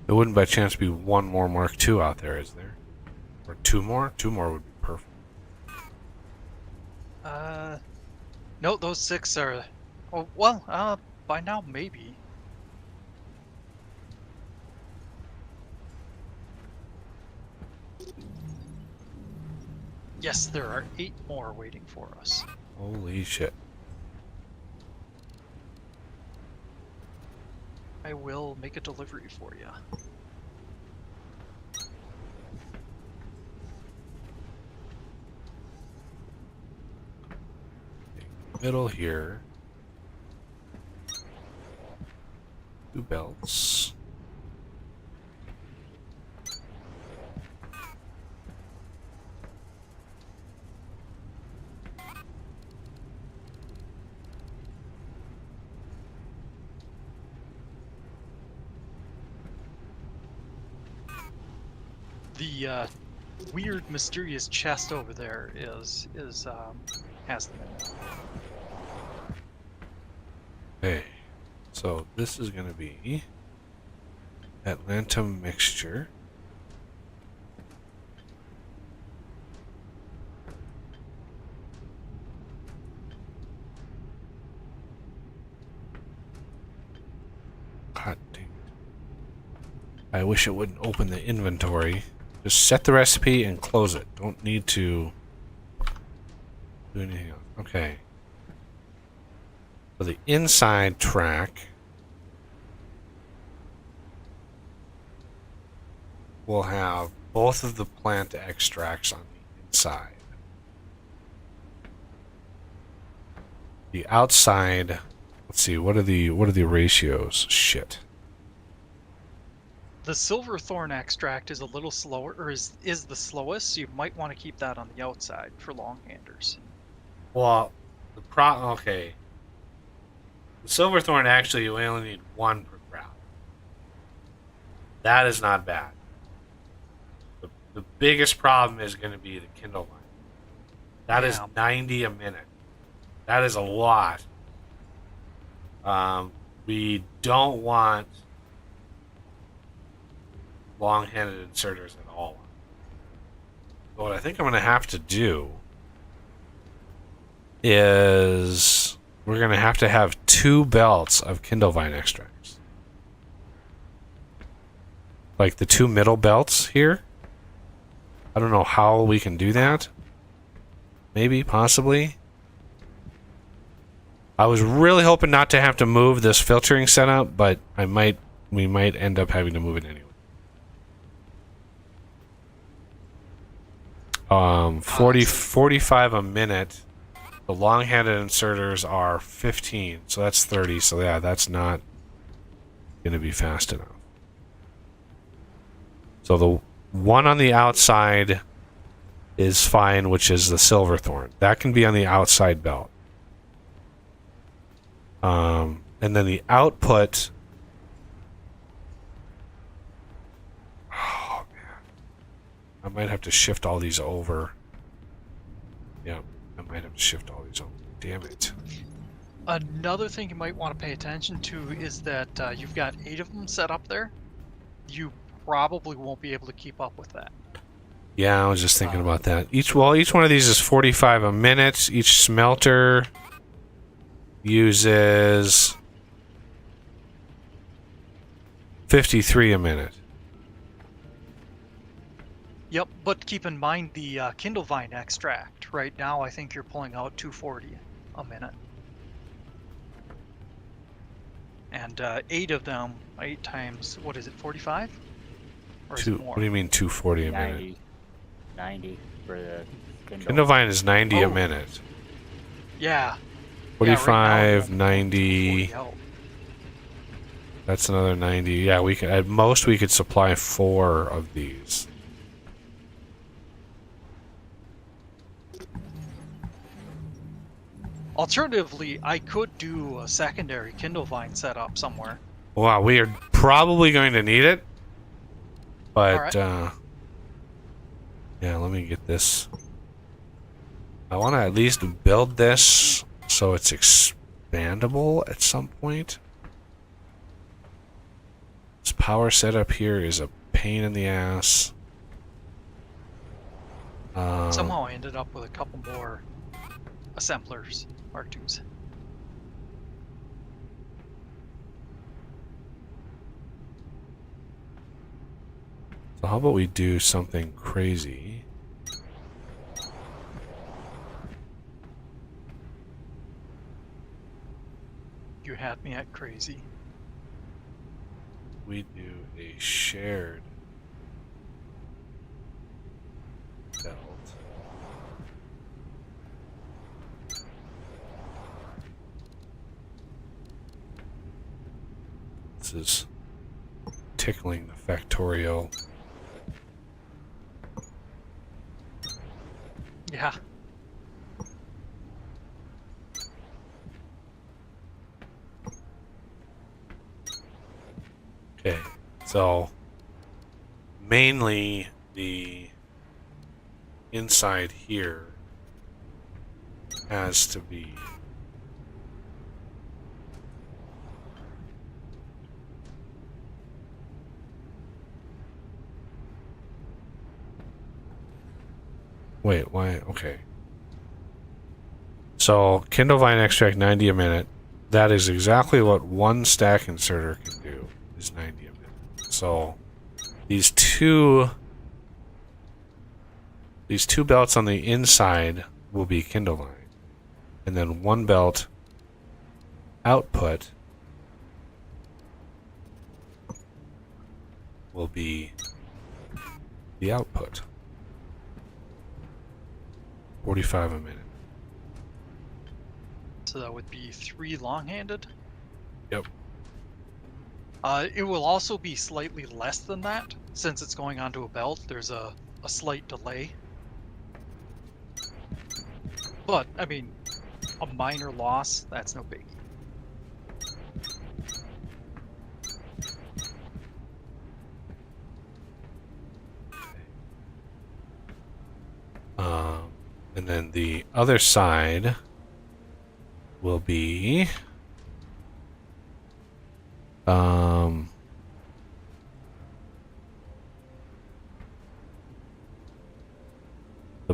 Speaker 2: There wouldn't by chance be one more Mark II out there, is there? Or two more? Two more would be perfect.
Speaker 1: No, those 6 are. Oh well, by now maybe. Yes, there are 8 more waiting for us.
Speaker 2: Holy shit.
Speaker 1: I will make a delivery for you.
Speaker 2: Middle here. 2 belts.
Speaker 1: The weird, mysterious chest over there has them in it.
Speaker 2: Okay. So this is gonna be Atlantum mixture. God dang it. I wish it wouldn't open the inventory. Just set the recipe and close it. Don't need to do anything else. Okay. So the inside track will have both of the plant extracts on the inside. The outside, let's see, what are the ratios? Shit.
Speaker 1: The silverthorn extract is a little slower, or is the slowest, so you might want to keep that on the outside for long-handers.
Speaker 2: Well, okay. The silverthorn actually you only need 1 per crowd. That is not bad. The biggest problem is going to be the Kindle line. That is 90 a minute. That is a lot. We don't want long-handed inserters at all. So what I think I'm going to have to do is we're going to have 2 belts of Kindlevine extracts. Like the 2 middle belts here. I don't know how we can do that. Maybe, possibly. I was really hoping not to have to move this filtering setup, but we might end up having to move it anyway. 45 a minute. The long-handed inserters are 15, so that's 30. So yeah, that's not going to be fast enough. So the one on the outside is fine, which is the silverthorn. That can be on the outside belt. And then the output. Oh man, I might have to shift all these over. Yeah, I might have to shift all these over. Damn it.
Speaker 1: Another thing you might want to pay attention to is that you've got 8 of them set up there. You probably won't be able to keep up with that.
Speaker 2: Yeah, I was just thinking about that. Each one of these is 45 a minute. Each smelter uses 53 a minute.
Speaker 1: Yep, but keep in mind the Kindle Vine extract. Right now, I think you're pulling out 240 a minute. And 8 of them, 8 times, what is it, 45? Or is it
Speaker 2: What
Speaker 1: more?
Speaker 2: do you mean 240 a minute?
Speaker 6: 90. 90 for the Kindle.
Speaker 2: Kindle Vine is 90 a
Speaker 1: Oh.
Speaker 2: minute.
Speaker 1: Yeah.
Speaker 2: 45,
Speaker 1: yeah,
Speaker 2: 90.
Speaker 1: 240 out.
Speaker 2: That's another 90. Yeah, we could, at most we could supply 4 of these.
Speaker 1: Alternatively, I could do a secondary Kindle Vine setup somewhere.
Speaker 2: Wow, we are probably going to need it. But,
Speaker 1: Alright.
Speaker 2: yeah, let me get this. I want to at least build this so it's expandable at some point. This power setup here is a pain in the ass.
Speaker 1: Somehow I ended up with a couple more assemblers, R2s.
Speaker 2: So how about we do something crazy?
Speaker 1: You had me at crazy.
Speaker 2: We do a shared belt. This is tickling the factorial.
Speaker 1: Yeah.
Speaker 2: Okay, so mainly the inside here has to be wait, why? Okay. So, Kindle Vine extract 90 a minute. That is exactly what one stack inserter can do, is 90 a minute. So, these two belts on the inside will be Kindle Vine. And then one belt output will be the output. 45 a minute.
Speaker 1: So that would be 3 long-handed.
Speaker 2: Yep.
Speaker 1: It will also be slightly less than that, since it's going onto a belt. There's a slight delay. But, I mean, a minor loss, that's no biggie.
Speaker 2: And then the other side will be the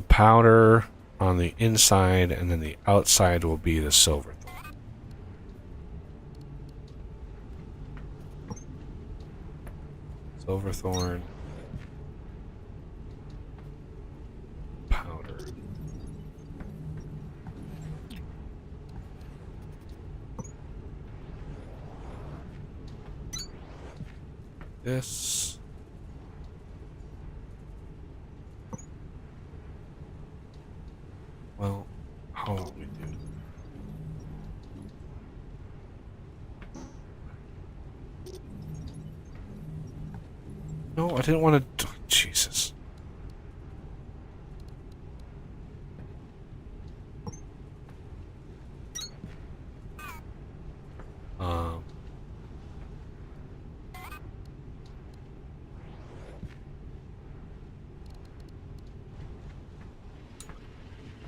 Speaker 2: powder on the inside, and then the outside will be the silver thorn. Silver thorn. Powder. This. Well, how will we do? No, I didn't want to. Jesus.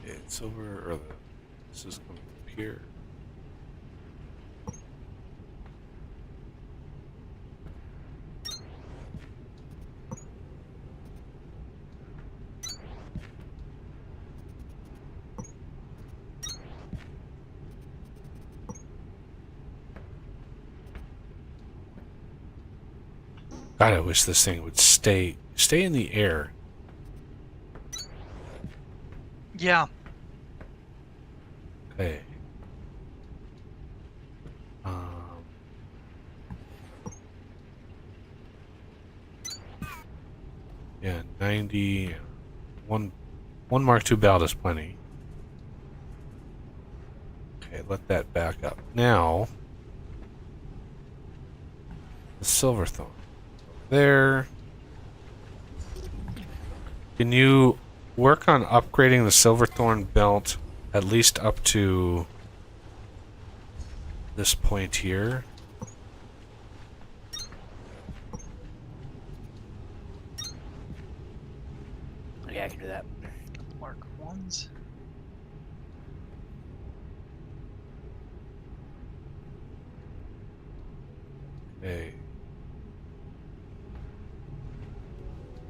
Speaker 2: It's over, or this is coming up here. God, I wish this thing would stay in the air.
Speaker 1: Yeah.
Speaker 2: Okay. Um, yeah, 90. One Mark II ballot is plenty. Okay, let that back up. Now, the Silverthorn. There. Can you work on upgrading the Silverthorn belt at least up to this point here?
Speaker 6: Yeah, I can do that.
Speaker 1: Mark ones.
Speaker 2: Okay.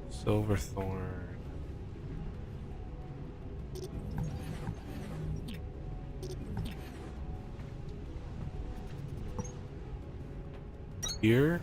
Speaker 2: Silverthorn. Here.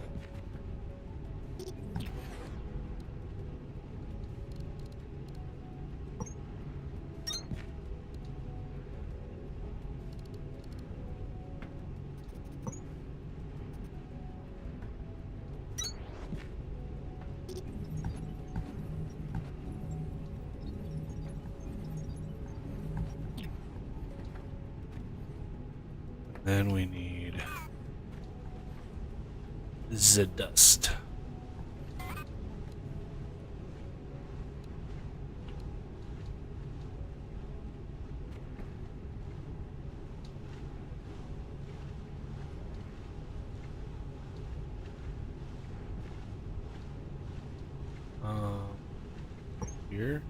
Speaker 2: Then we need the dust. Here.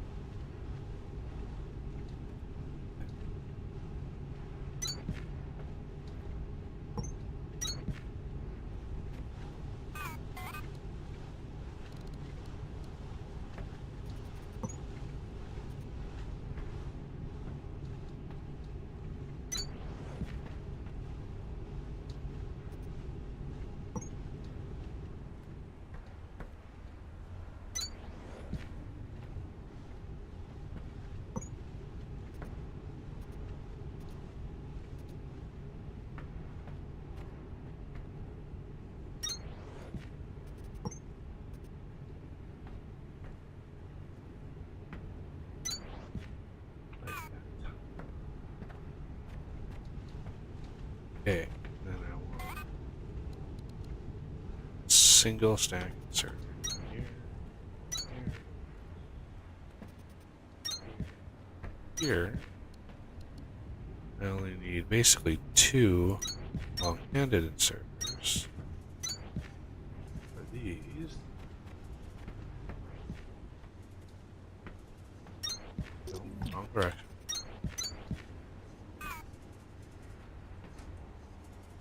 Speaker 2: Okay, then I want single stack insert here, here. I only need basically 2 long-handed inserters for these. No, wrong direction.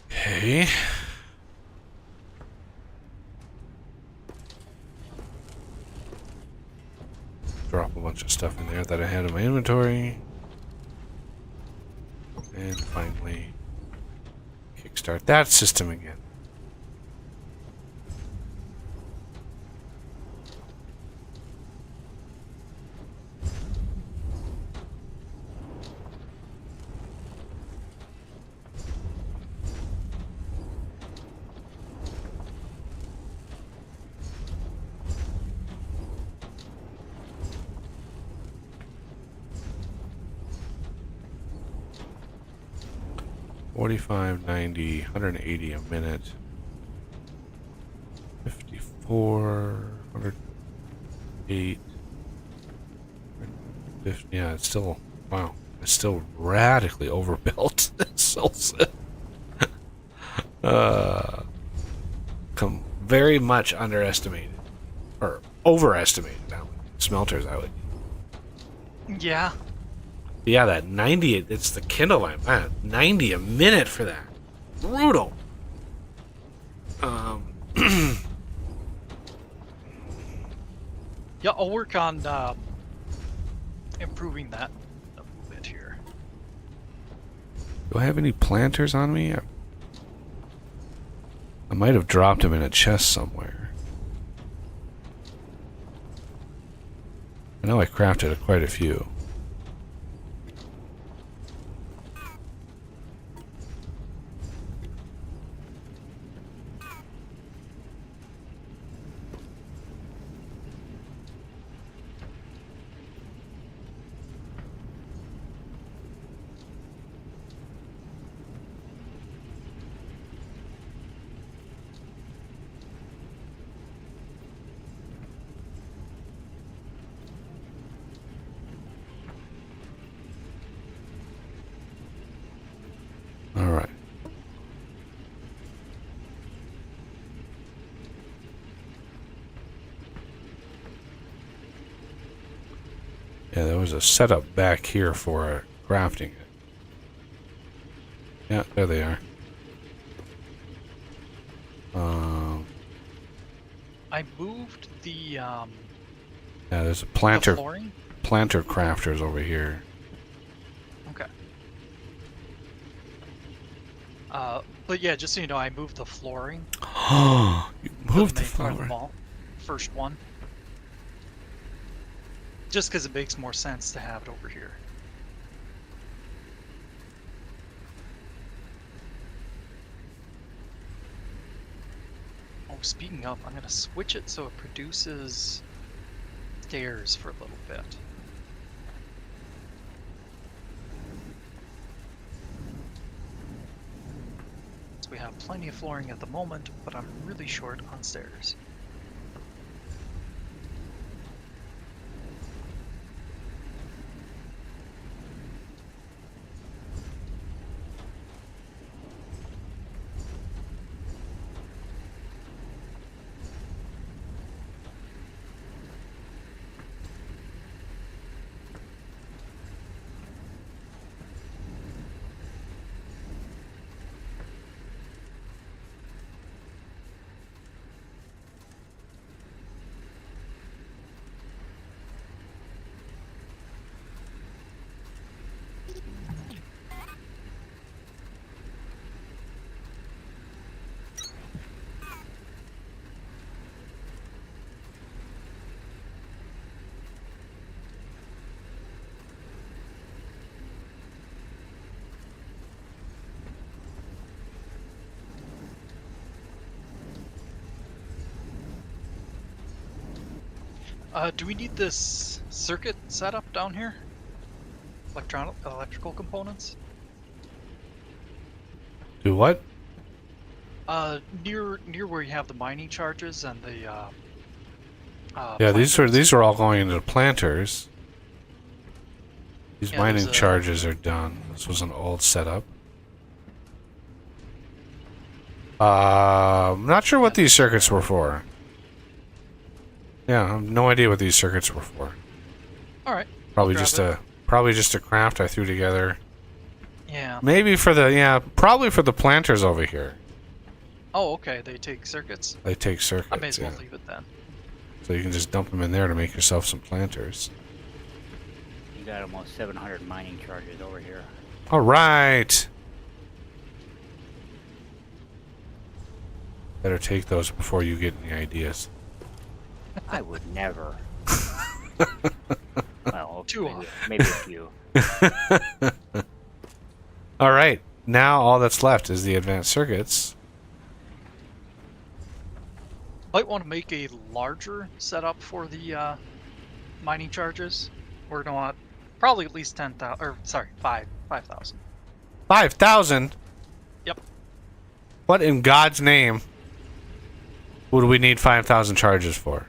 Speaker 2: Okay. Drop a bunch of stuff in there that I had in my inventory. And finally, kickstart that system again. $45, $90, $180 a minute. 54, 108, 50. Yeah, it's still, wow, it's still radically overbuilt. Very much underestimated or overestimated how many smelters I would.
Speaker 1: Yeah.
Speaker 2: Yeah, that 90, it's the Kindle line. Man, 90 a minute for that. Brutal.
Speaker 1: Yeah, I'll work on improving that a little bit here.
Speaker 2: Do I have any planters on me? I might have dropped them in a chest somewhere. I know I crafted quite a few. All right. Yeah, there was a setup back here for crafting it. Yeah, there they are.
Speaker 1: I moved the
Speaker 2: Yeah, there's a planter
Speaker 1: flooring.
Speaker 2: crafters over here.
Speaker 1: Okay. But yeah, just so you know, I moved the flooring
Speaker 2: Oh, you
Speaker 1: to
Speaker 2: moved
Speaker 1: the
Speaker 2: the
Speaker 1: main part of the
Speaker 2: floor.
Speaker 1: mall. First one. Just because it makes more sense to have it over here. Oh, speaking of, I'm gonna switch it so it produces stairs for a little bit. So we have plenty of flooring at the moment, but I'm really short on stairs. Do we need this circuit setup down here? Electrical components?
Speaker 2: Do what?
Speaker 1: Near where you have the mining charges and the
Speaker 2: Yeah,
Speaker 1: planters.
Speaker 2: these are all going into the planters. These
Speaker 1: Yeah,
Speaker 2: mining
Speaker 1: there's a-
Speaker 2: charges are done. This was an old setup. I'm not sure what these circuits were for. Yeah, I have no idea what these circuits were for.
Speaker 1: All right.
Speaker 2: Probably
Speaker 1: grab
Speaker 2: just
Speaker 1: it.
Speaker 2: a craft I threw together.
Speaker 1: Yeah.
Speaker 2: Maybe for the probably for the planters over here.
Speaker 1: Oh, okay. They take circuits.
Speaker 2: They take
Speaker 1: I
Speaker 2: circuits.
Speaker 1: may as well
Speaker 2: Yeah.
Speaker 1: leave it then.
Speaker 2: So you can just dump them in there to make yourself some planters.
Speaker 6: You got almost 700 mining charges over here.
Speaker 2: All right. Better take those before you get any ideas.
Speaker 6: I would never. Well,
Speaker 1: Too
Speaker 6: maybe a few.
Speaker 2: All right. Now all that's left is the advanced circuits.
Speaker 1: Might want to make a larger setup for the mining charges. We're gonna want probably at least 10,000, or sorry, 5,000.
Speaker 2: 5,000?
Speaker 1: Yep.
Speaker 2: What in God's name would we need 5,000 charges for?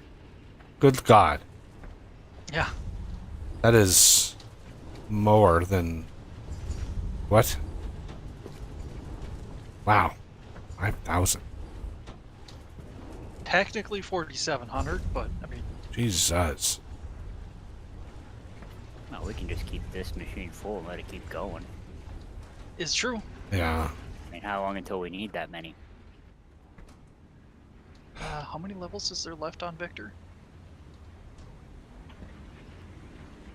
Speaker 2: Good God.
Speaker 1: Yeah.
Speaker 2: That is more than... What? Wow. 5,000.
Speaker 1: Technically 4,700, but I mean,
Speaker 2: Jesus.
Speaker 6: Well, we can just keep this machine full and let it keep going.
Speaker 1: it's true.
Speaker 2: Yeah.
Speaker 6: I mean, how long until we need that many?
Speaker 1: How many levels is there left on Victor?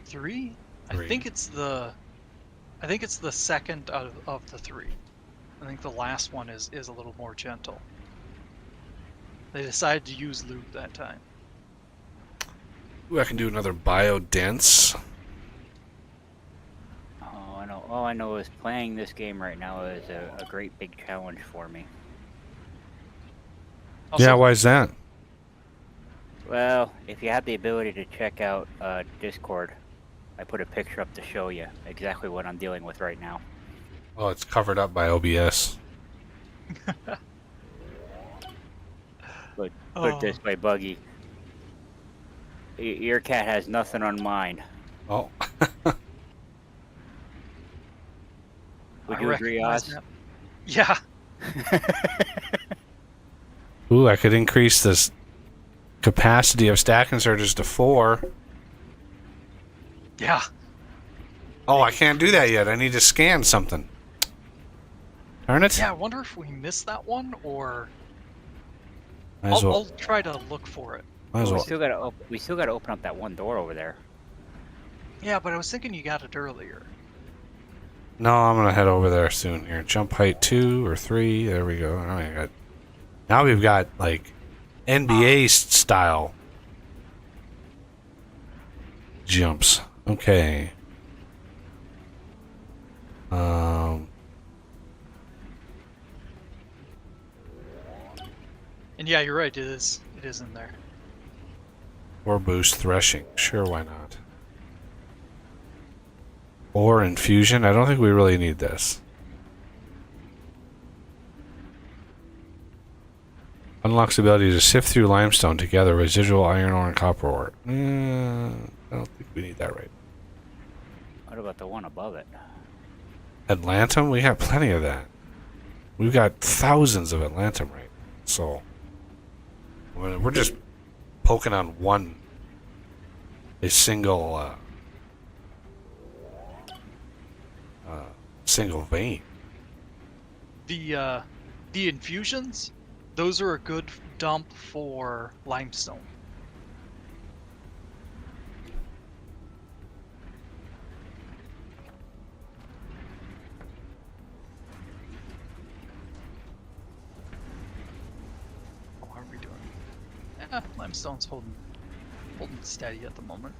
Speaker 1: 3? I
Speaker 2: Three.
Speaker 1: think it's the second out of the 3. I think the last one is a little more gentle. They decided to use loot that time.
Speaker 2: Ooh, I can do another biodense.
Speaker 6: Oh, I know. All I know is playing this game right now is a great big challenge for me.
Speaker 1: Also,
Speaker 2: Yeah, why is that?
Speaker 6: Well, if you have the ability to check out Discord, I put a picture up to show you exactly what I'm dealing with right now.
Speaker 2: Oh, it's covered up by OBS.
Speaker 6: But put it
Speaker 1: oh,
Speaker 6: this way, Buggy, your cat has nothing on mine.
Speaker 2: Oh,
Speaker 6: Would
Speaker 1: I
Speaker 6: you agree,
Speaker 1: recognize
Speaker 6: Oz?
Speaker 1: that. Yeah,
Speaker 2: ooh, I could increase this capacity of stack inserters to 4.
Speaker 1: yeah.
Speaker 2: Oh, I can't do that yet. I need to scan something. Darn it.
Speaker 1: Yeah, I wonder if we missed that one, or
Speaker 2: Might as well.
Speaker 1: I'll try to look for it.
Speaker 2: Might as
Speaker 6: Well,
Speaker 2: well.
Speaker 6: we still gotta open up that one door over there.
Speaker 1: Yeah, but I was thinking you got it earlier.
Speaker 2: No, I'm gonna head over there soon. Here, jump height 2 or 3. There we go. Now we've got like NBA style jumps. Okay.
Speaker 1: And yeah, you're right. It is. It is in there.
Speaker 2: Or boost threshing. Sure, why not? Or infusion. I don't think we really need this. Unlocks the ability to sift through limestone to gather residual iron ore and copper ore. I don't think we need that right.
Speaker 6: What about the one above it?
Speaker 2: Atlantum? We got plenty of that. We've got thousands of Atlantum right now. So we're just poking on a single single vein.
Speaker 1: The infusions, those are a good dump for limestone. Oh, how are we doing? Limestone's holding steady at the moment.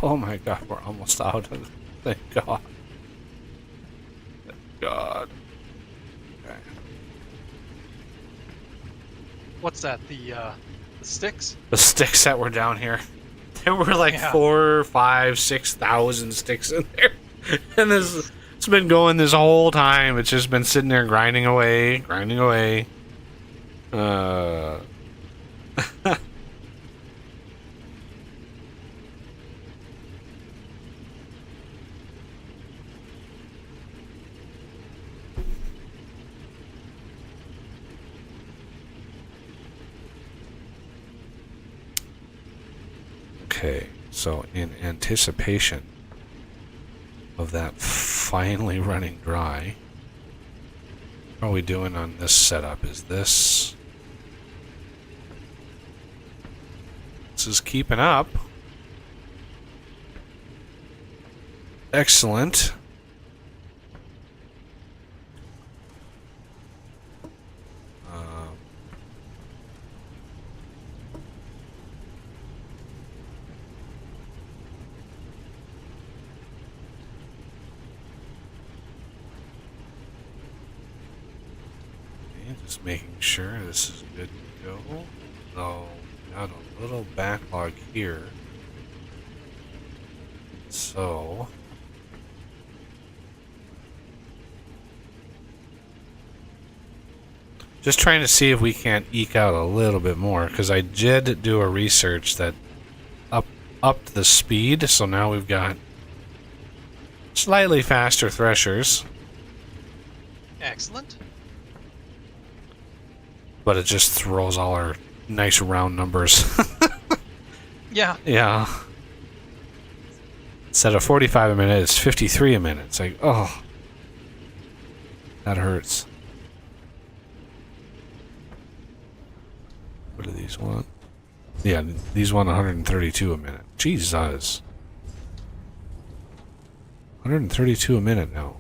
Speaker 2: Oh my god, we're almost out of it. Thank God. Thank God. Okay.
Speaker 1: What's that? The sticks?
Speaker 2: The sticks that were down here. There were like
Speaker 1: Yeah.
Speaker 2: 4, 5, 6,000 sticks in there. And this it's been going this whole time. It's just been sitting there grinding away, grinding away. Okay, so in anticipation of that finally running dry, how are we doing on this setup? Is this is keeping up? Excellent. Just making sure this is good to go. So, got a little backlog here. So, just trying to see if we can't eke out a little bit more, because I did do a research that upped the speed, so now we've got slightly faster threshers,
Speaker 1: Excellent.
Speaker 2: but it just throws all our nice round numbers.
Speaker 1: Yeah.
Speaker 2: Yeah. Instead of 45 a minute, it's 53 a minute. It's like, oh, that hurts. What do these want? Yeah, these want 132 a minute. Jesus. 132 a minute now.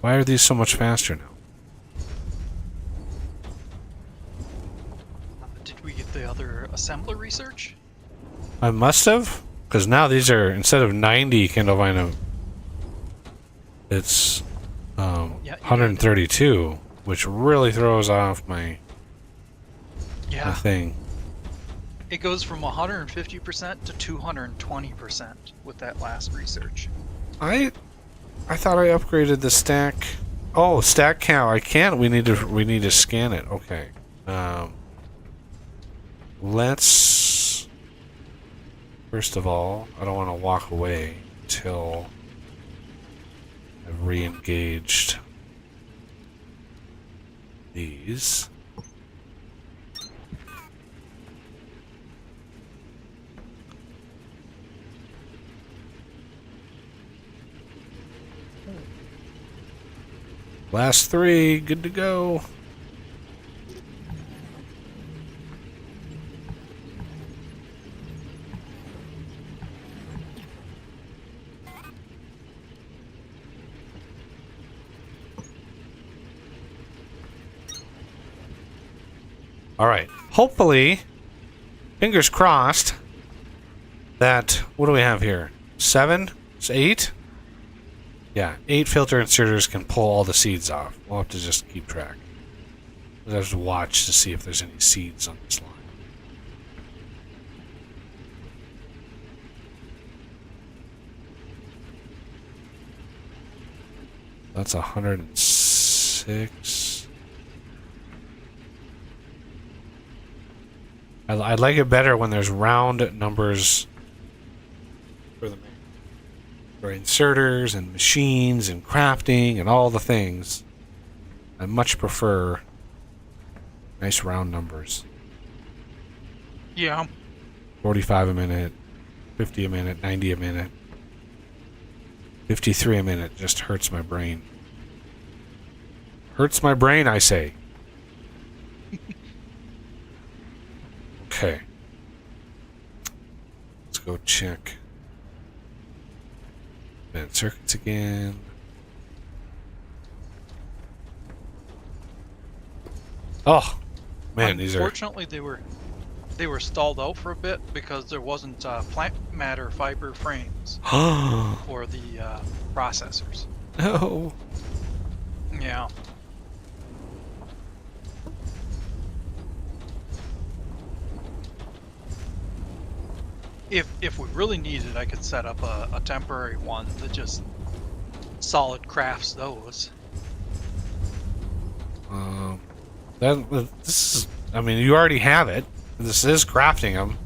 Speaker 2: Why are these so much faster now?
Speaker 1: Did we get the other assembler research?
Speaker 2: I must have, because now these are, instead of 90 Kindlevine, it's
Speaker 1: Yeah, you
Speaker 2: 132, which really throws off my
Speaker 1: Yeah.
Speaker 2: thing.
Speaker 1: It goes from 150% to 220% with that last research.
Speaker 2: I thought I upgraded the stack. Oh, stack count. I can't. We need to scan it. Okay. Let's first of all, I don't want to walk away until I've re-engaged these. Last 3, good to go. All right. Hopefully, fingers crossed, that, what do we have here? 7? It's 8? Yeah, 8 filter inserters can pull all the seeds off. We'll have to just keep track. We'll have to watch to see if there's any seeds on this line. That's 106. I like it better when there's round numbers for the for inserters and machines and crafting and all the things. I much prefer nice round numbers.
Speaker 1: Yeah.
Speaker 2: 45 a minute, 50 a minute, 90 a minute. 53 a minute just hurts my brain. Hurts my brain, I say. Okay. Let's go check vent circuits again. Oh man, these are
Speaker 1: Unfortunately, they were stalled out for a bit because there wasn't plant matter fiber frames for the processors.
Speaker 2: no.
Speaker 1: Yeah. If we really needed, I could set up a temporary one that just solid crafts those.
Speaker 2: This is. I mean, you already have it. This is crafting them.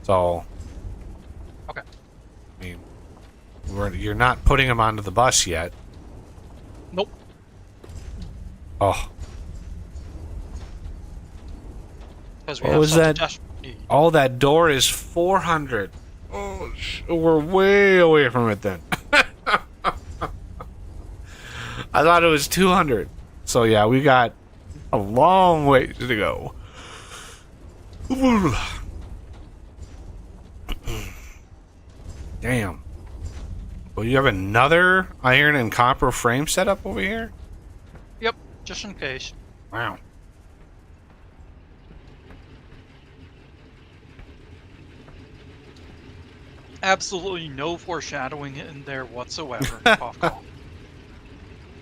Speaker 2: So,
Speaker 1: Okay.
Speaker 2: I mean, you're not putting them onto the bus yet.
Speaker 1: Nope.
Speaker 2: Oh,
Speaker 1: Because we
Speaker 2: what
Speaker 1: have
Speaker 2: was
Speaker 1: such a
Speaker 2: that?
Speaker 1: desperate need.
Speaker 2: Oh, that door is 400. Oh, we're way away from it then. I thought it was 200. So yeah, we got a long way to go. Damn. Well, you have another iron and copper frame set up over here?
Speaker 1: Yep, just in case.
Speaker 2: Wow.
Speaker 1: Absolutely no foreshadowing in there whatsoever. Cough, cough.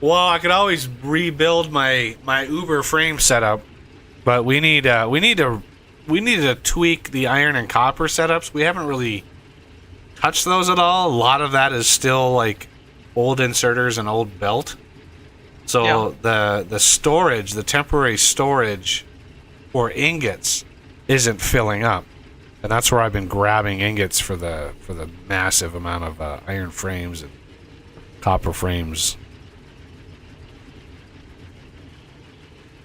Speaker 2: Well, I could always rebuild my Uber frame setup, but we need to tweak the iron and copper setups. We haven't really touched those at all. A lot of that is still like old inserters and old belt. So the storage, the temporary storage for ingots isn't filling up. And that's where I've been grabbing ingots for the massive amount of iron frames and copper frames.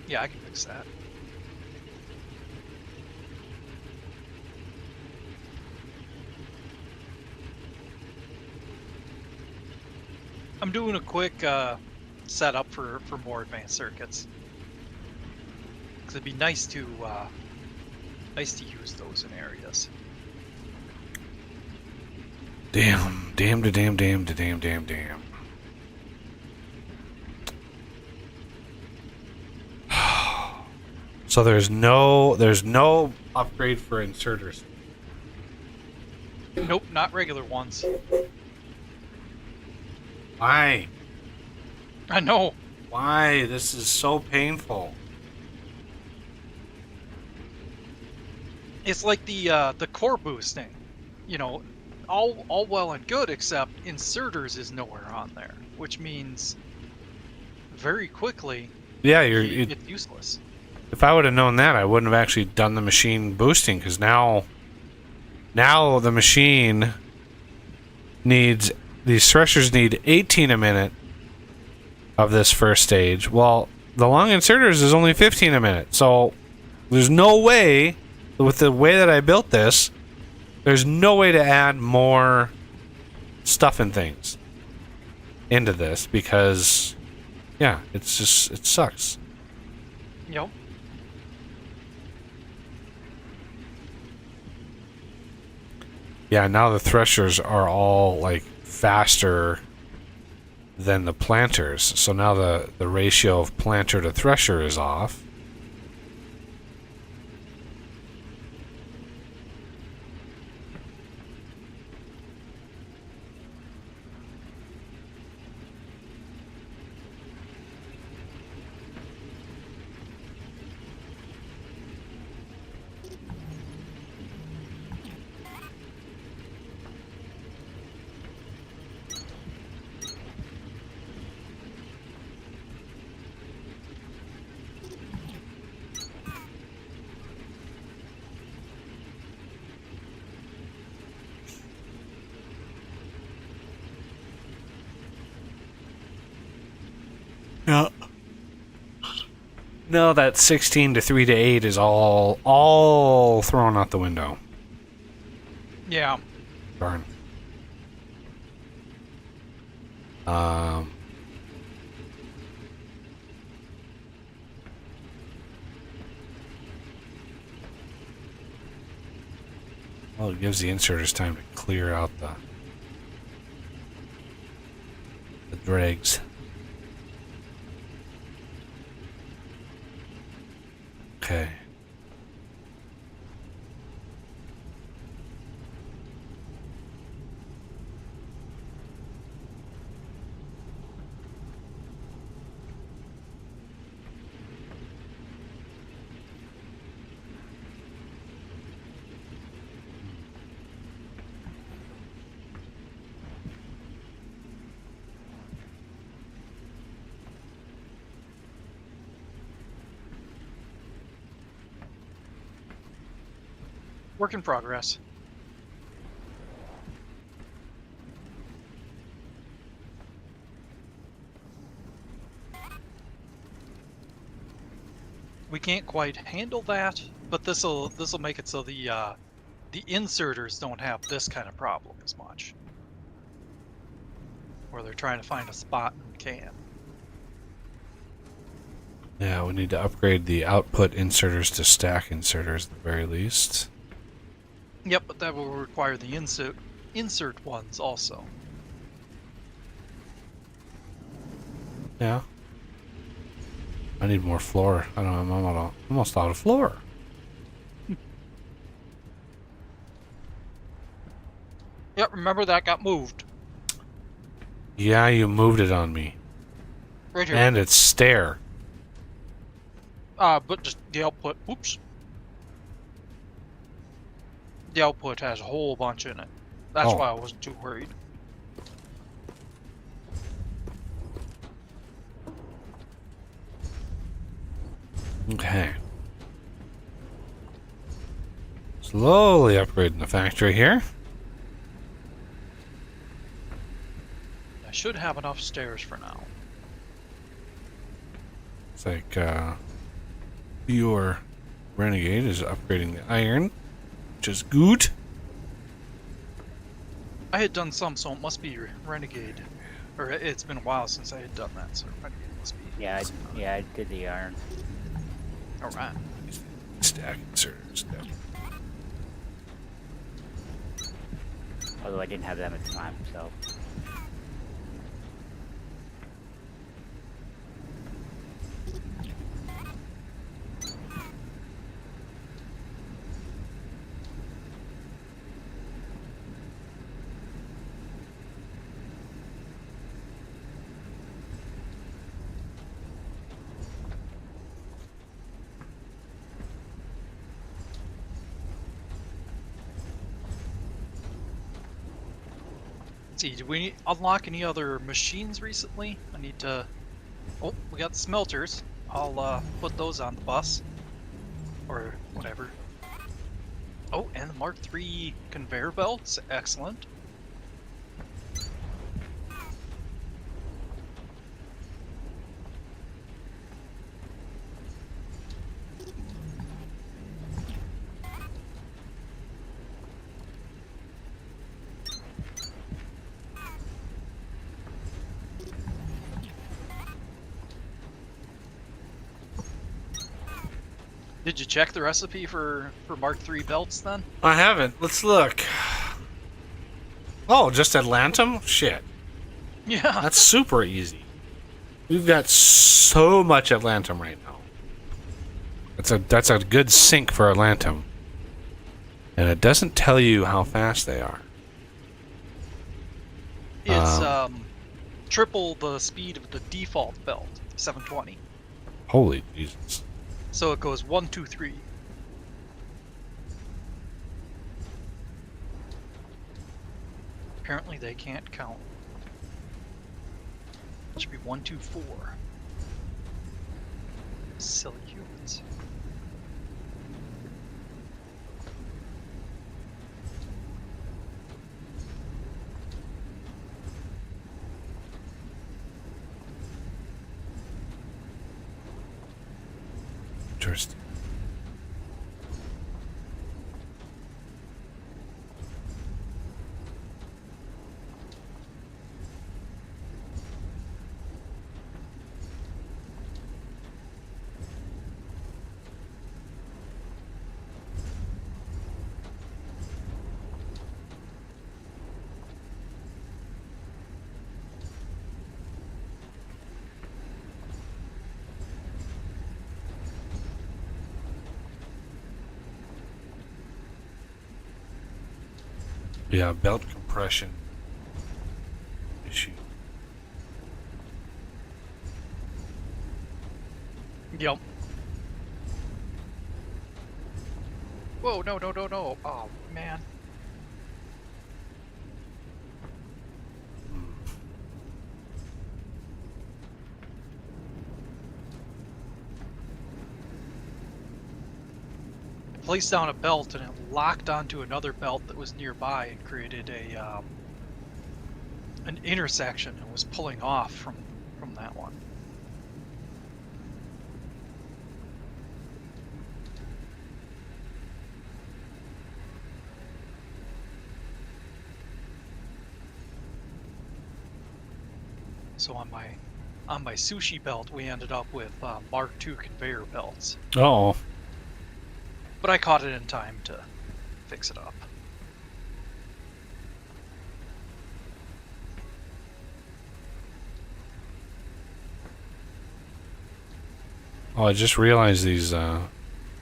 Speaker 1: Yeah, I can fix that. I'm doing a quick setup for more advanced circuits. 'Cause it'd be nice to use those in areas.
Speaker 2: Damn. So there's no upgrade for inserters.
Speaker 1: Nope, not regular ones.
Speaker 2: Why?
Speaker 1: I know.
Speaker 2: Why? This is so painful.
Speaker 1: It's like the core boosting. You know, all well and good, except inserters is nowhere on there, which means very quickly
Speaker 2: Yeah,
Speaker 1: it's useless.
Speaker 2: if I would have known that, I wouldn't have actually done the machine boosting, because now the machine needs, these threshers need 18 a minute of this first stage. Well, the long inserters is only 15 a minute. So there's no way, with the way that I built this, there's no way to add more stuff and things into this, because yeah, it's just, it sucks.
Speaker 1: Yep.
Speaker 2: Yeah, now the threshers are all like faster than the planters. So now the ratio of planter to thresher is off. Yeah. No, that 16 to 3 to 8 is all thrown out the window.
Speaker 1: Yeah.
Speaker 2: Darn. Well, it gives the inserters time to clear out the dregs. Okay.
Speaker 1: Work in progress. We can't quite handle that, but this'll make it so the inserters don't have this kind of problem as much, where they're trying to find a spot in the can.
Speaker 2: Yeah, we need to upgrade the output inserters to stack inserters at the very least.
Speaker 1: Yep, but that will require the insert ones also.
Speaker 2: Yeah. I need more floor. I don't know, I'm almost out of floor.
Speaker 1: Yep, remember that got moved.
Speaker 2: Yeah, you moved it on me.
Speaker 1: Right here.
Speaker 2: And it's stair.
Speaker 1: But just the output, oops. The output has a whole bunch in it. That's
Speaker 2: Oh.
Speaker 1: why I wasn't too worried.
Speaker 2: Okay. Slowly upgrading the factory here.
Speaker 1: I should have enough stairs for now.
Speaker 2: It's like, your Renegade is upgrading the iron, which is good.
Speaker 1: I had done some, so it must be Renegade. Or it's been a while since I had done that, so Renegade must be.
Speaker 6: Yeah, I did the iron.
Speaker 1: Alright.
Speaker 2: Stack inserters.
Speaker 6: Although I didn't have them at the time, so.
Speaker 1: Let's see, did we unlock any other machines recently? I need to... Oh, we got smelters. I'll put those on the bus. Or whatever. Oh, and the Mark III conveyor belts. Excellent. Did you check the recipe for Mark III belts then?
Speaker 2: I haven't. Let's look. Oh, just Atlantum? Shit.
Speaker 1: Yeah.
Speaker 2: That's super easy. We've got so much Atlantum right now. That's a good sink for Atlantum. And it doesn't tell you how fast they are.
Speaker 1: It's triple the speed of the default belt, 720.
Speaker 2: Holy Jesus.
Speaker 1: So it goes 1, 2, 3. Apparently they can't count. It should be 1, 2, 4. Silly humans.
Speaker 2: Interesting. Yeah, belt compression issue.
Speaker 1: Yep. Whoa, no, no, no, no. Oh, man. I placed down a belt and it locked onto another belt that was nearby and created a an intersection and was pulling off from that one. So on my sushi belt, we ended up with Mark II conveyor belts,
Speaker 2: Oh,
Speaker 1: but I caught it in time to fix it up.
Speaker 2: oh! I just realized these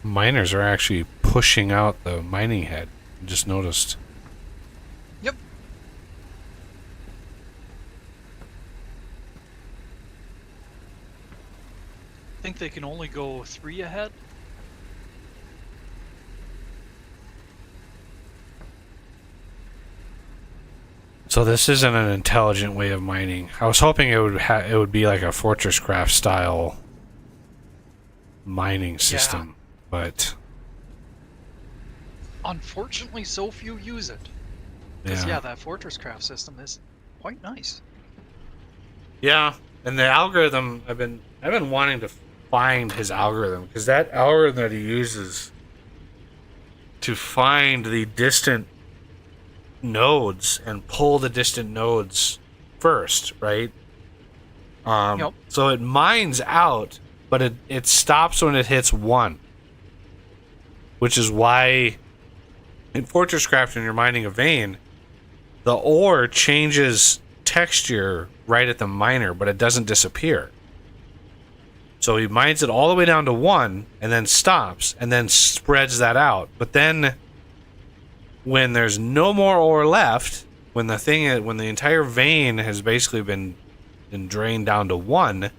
Speaker 2: miners are actually pushing out the mining head. I just noticed.
Speaker 1: Yep. I think they can only go 3 ahead.
Speaker 2: So this isn't an intelligent way of mining. I was hoping it would be like a Fortress Craft style mining system, but
Speaker 1: Unfortunately, so few use it. Because
Speaker 2: yeah.
Speaker 1: that Fortress Craft system is quite nice.
Speaker 2: Yeah, and the algorithm I've been wanting to find his algorithm, because that algorithm that he uses to find the distant nodes and pull the distant nodes first, right?
Speaker 1: Yep.
Speaker 2: So it mines out, but it stops when it hits 1. Which is why in Fortress Craft, when you're mining a vein, the ore changes texture right at the miner, but it doesn't disappear. So he mines it all the way down to 1 and then stops and then spreads that out. But then when there's no more ore left, when the entire vein has basically been drained down to 1,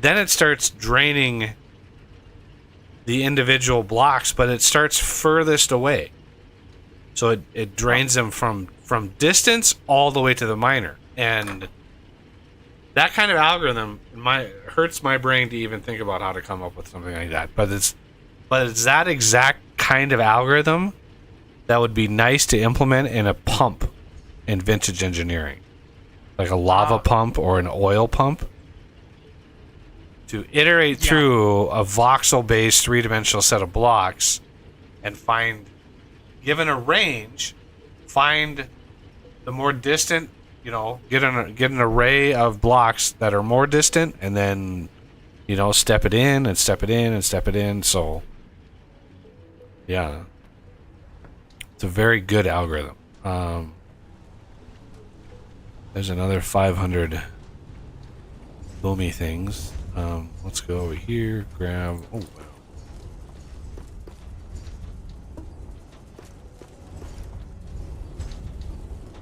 Speaker 2: then it starts draining the individual blocks, but it starts furthest away. So it drains them from distance all the way to the miner. And that kind of algorithm hurts my brain to even think about how to come up with something like that. But it's that exact kind of algorithm that would be nice to implement in a pump in vintage engineering. Like a lava pump or an oil pump. To iterate through a voxel-based 3-dimensional set of blocks and given a range, find the more distant, get an array of blocks that are more distant, and then, step it in and step it in and step it in. So, yeah, it's a very good algorithm. There's another 500 boomy things. Let's go over here, grab.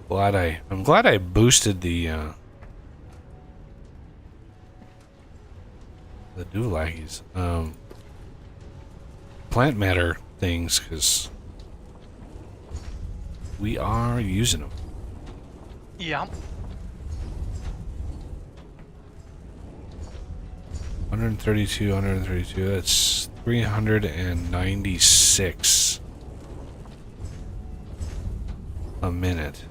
Speaker 2: Oh, I'm glad I boosted the doolaggies, plant matter things, because we are using them.
Speaker 1: Yeah.
Speaker 2: 132. That's 396 a minute.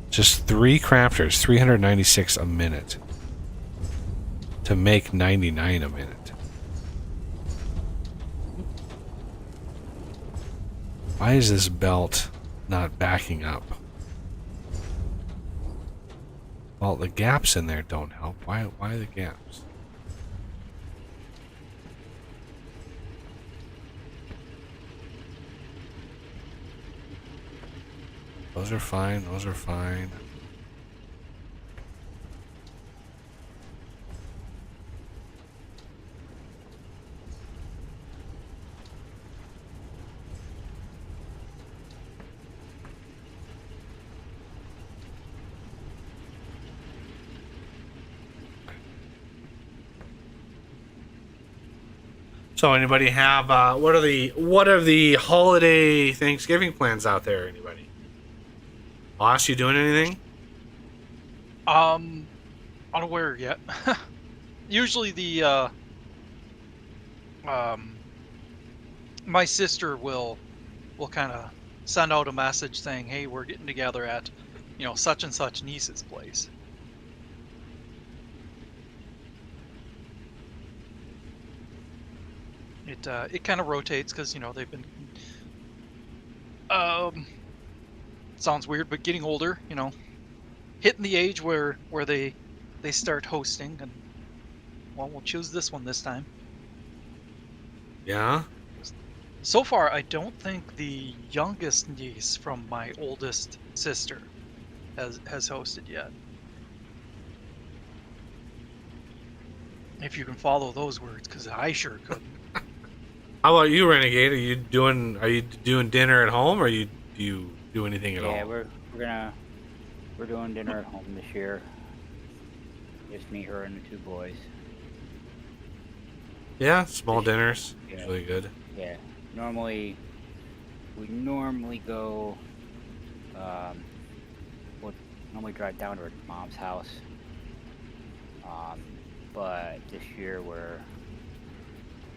Speaker 2: Just 3 crafters, 396 a minute. To make 99 a minute. Why is this belt not backing up? Well, the gaps in there don't help. Why the gaps? Those are fine. Those are fine. So, anybody have what are the holiday Thanksgiving plans out there? Anybody? Boss, you doing anything?
Speaker 1: Unaware yet. Usually um, my sister will kind of send out a message saying, "Hey, we're getting together at, such and such niece's place." It kind of rotates because they've been um sounds weird, but getting older, hitting the age where they start hosting, and well, we'll choose this one this time.
Speaker 2: Yeah.
Speaker 1: So far, I don't think the youngest niece from my oldest sister has hosted yet. If you can follow those words, because I sure couldn't.
Speaker 2: How about you, Renegade? Are you doing dinner at home, or do you do anything at all?
Speaker 6: Yeah, we're doing dinner at home this year. Just me, her, and the two boys.
Speaker 2: Yeah, small dinners.
Speaker 6: Yeah.
Speaker 2: Usually good.
Speaker 6: Yeah. We normally go. We'll normally drive down to her mom's house. But this year we're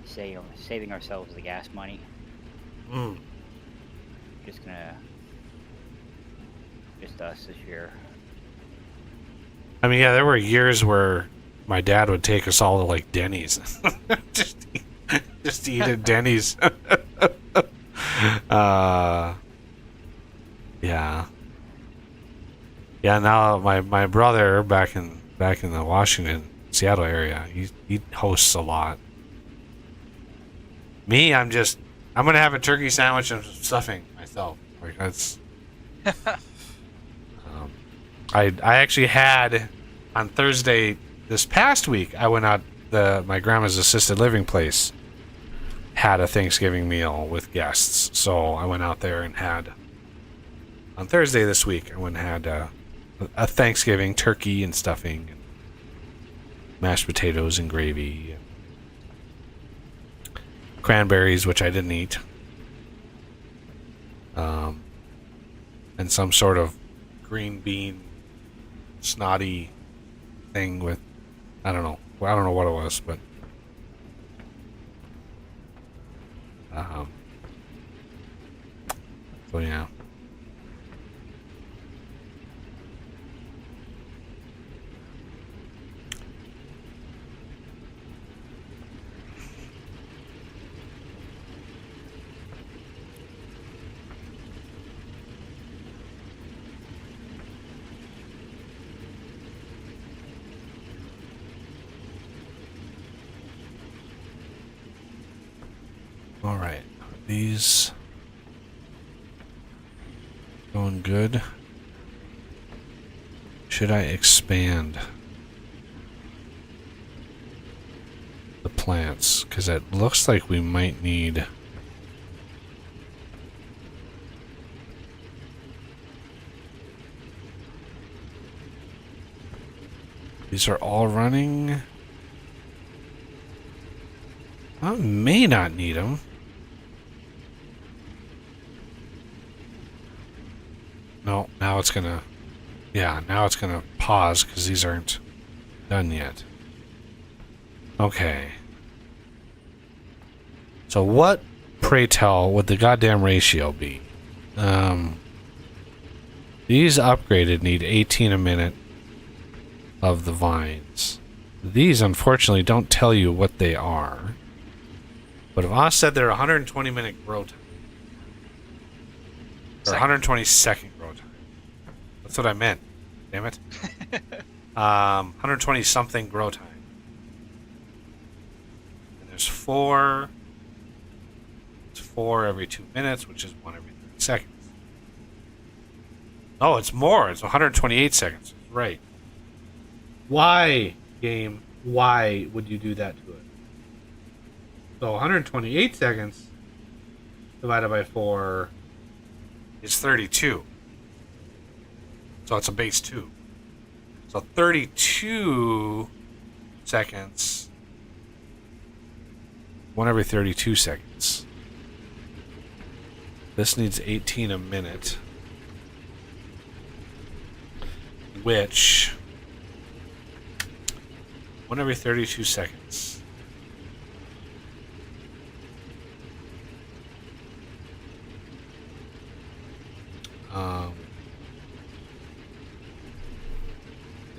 Speaker 6: saving ourselves the gas money.
Speaker 2: Mm.
Speaker 6: Just us this year.
Speaker 2: I mean, yeah, there were years where my dad would take us all to like Denny's, just to eat at Denny's. Yeah, yeah. Now my brother back in the Washington, Seattle area, he hosts a lot. Me, I'm gonna have a turkey sandwich and some stuffing myself. Like that's. I actually had on Thursday this past week. I went out my grandma's assisted living place. Had a Thanksgiving meal with guests, so I went out there and had. On Thursday this week, I went and had a Thanksgiving turkey and stuffing, and mashed potatoes and gravy, and cranberries, which I didn't eat, and some sort of green bean snotty thing with I don't know what it was, but so yeah. All right, these going good. Should I expand the plants? Because it looks like we might need. These are all running. I may not need them. No, now it's gonna. Yeah, now it's gonna pause because these aren't done yet. Okay. So what, pray tell, would the goddamn ratio be? These upgraded need 18 a minute of the vines. These, unfortunately, don't tell you what they are. But if I said they're 120 minute grow time, or 120 second grow time, that's what I meant. Damn it. 120 something grow time. And there's 4. It's 4 every 2 minutes, which is 1 every 30 seconds. Oh, it's more. It's 128 seconds. Right. Why, game? Why would you do that to it? So 128 seconds divided by 4 is 32. So it's a base 2. So 32 seconds. 1 every 32 seconds. This needs 18 a minute. Which 1 every 32 seconds.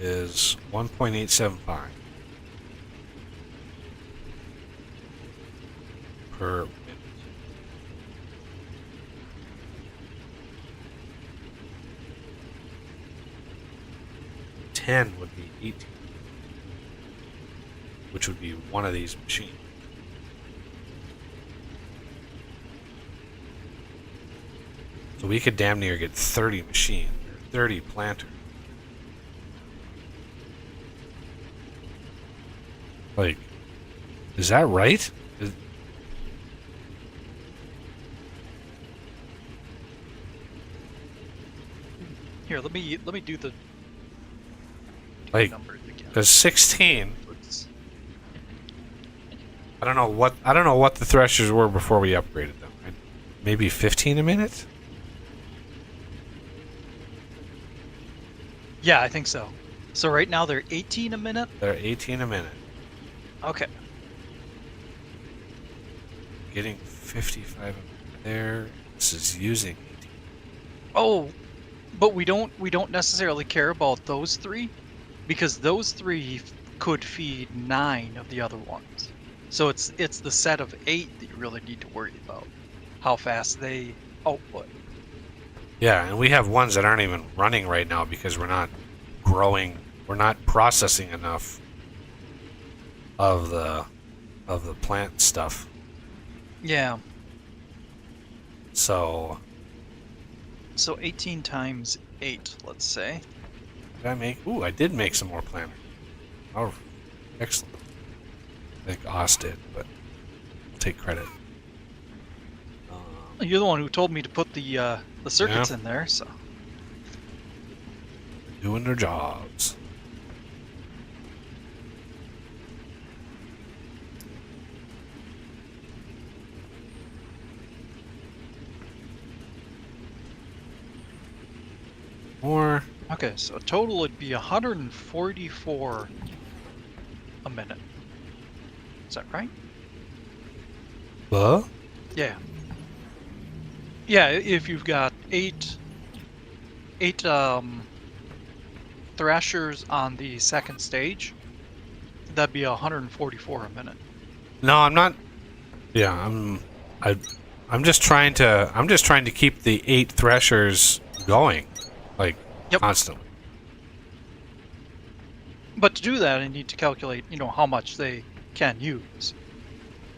Speaker 2: Is 1.875 per minute. Ten would be 18, which would be one of these machines. So we could damn near get 30 machines, or 30 planters. Like, is that right?
Speaker 1: Here, let me do the
Speaker 2: Like,
Speaker 1: numbers again.
Speaker 2: because 16. I don't know what the threshers were before we upgraded them. Maybe 15 a minute.
Speaker 1: Yeah, I think so. So right now they're 18 a minute.
Speaker 2: They're 18 a minute.
Speaker 1: Okay.
Speaker 2: Getting 55 a minute there. This is using 18.
Speaker 1: Oh, but we don't necessarily care about those three, because those three could feed 9 of the other ones. So it's the set of 8 that you really need to worry about, how fast they output.
Speaker 2: Yeah, and we have ones that aren't even running right now because we're not growing. We're not processing enough of the plant stuff.
Speaker 1: Yeah.
Speaker 2: So
Speaker 1: 18 times 8, let's say.
Speaker 2: did I make? Ooh, I did make some more planters. Oh, excellent. I think Oz did, but I'll take credit.
Speaker 1: You're the one who told me to put the circuits in there, so.
Speaker 2: Doing their jobs. More.
Speaker 1: Okay, so total would be 144 a minute. Is that right?
Speaker 2: Huh?
Speaker 1: Yeah. Yeah, if you've got eight thrashers on the second stage, that'd be 144 a minute.
Speaker 2: No, I'm not. Yeah, I'm just trying to keep the 8 threshers going, like
Speaker 1: Yep.
Speaker 2: constantly.
Speaker 1: But to do that, I need to calculate, how much they can use.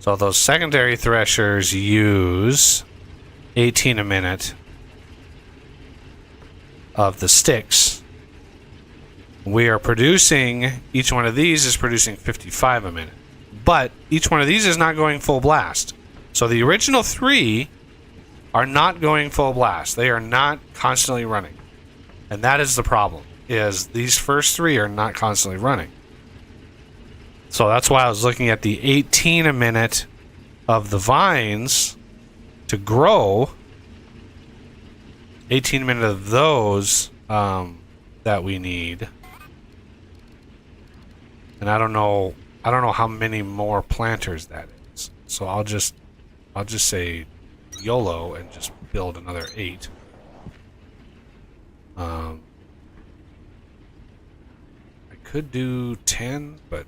Speaker 2: So those secondary threshers use 18 a minute of the sticks. We are producing, each one of these is producing 55 a minute. But each one of these is not going full blast. So the original 3 are not going full blast. They are not constantly running. And that is the problem, is these first 3 are not constantly running. So that's why I was looking at the 18 a minute of the vines to grow. 18 a minute of those that we need. And I don't know how many more planters that is. So I'll just say YOLO and just build another 8. I could do 10, but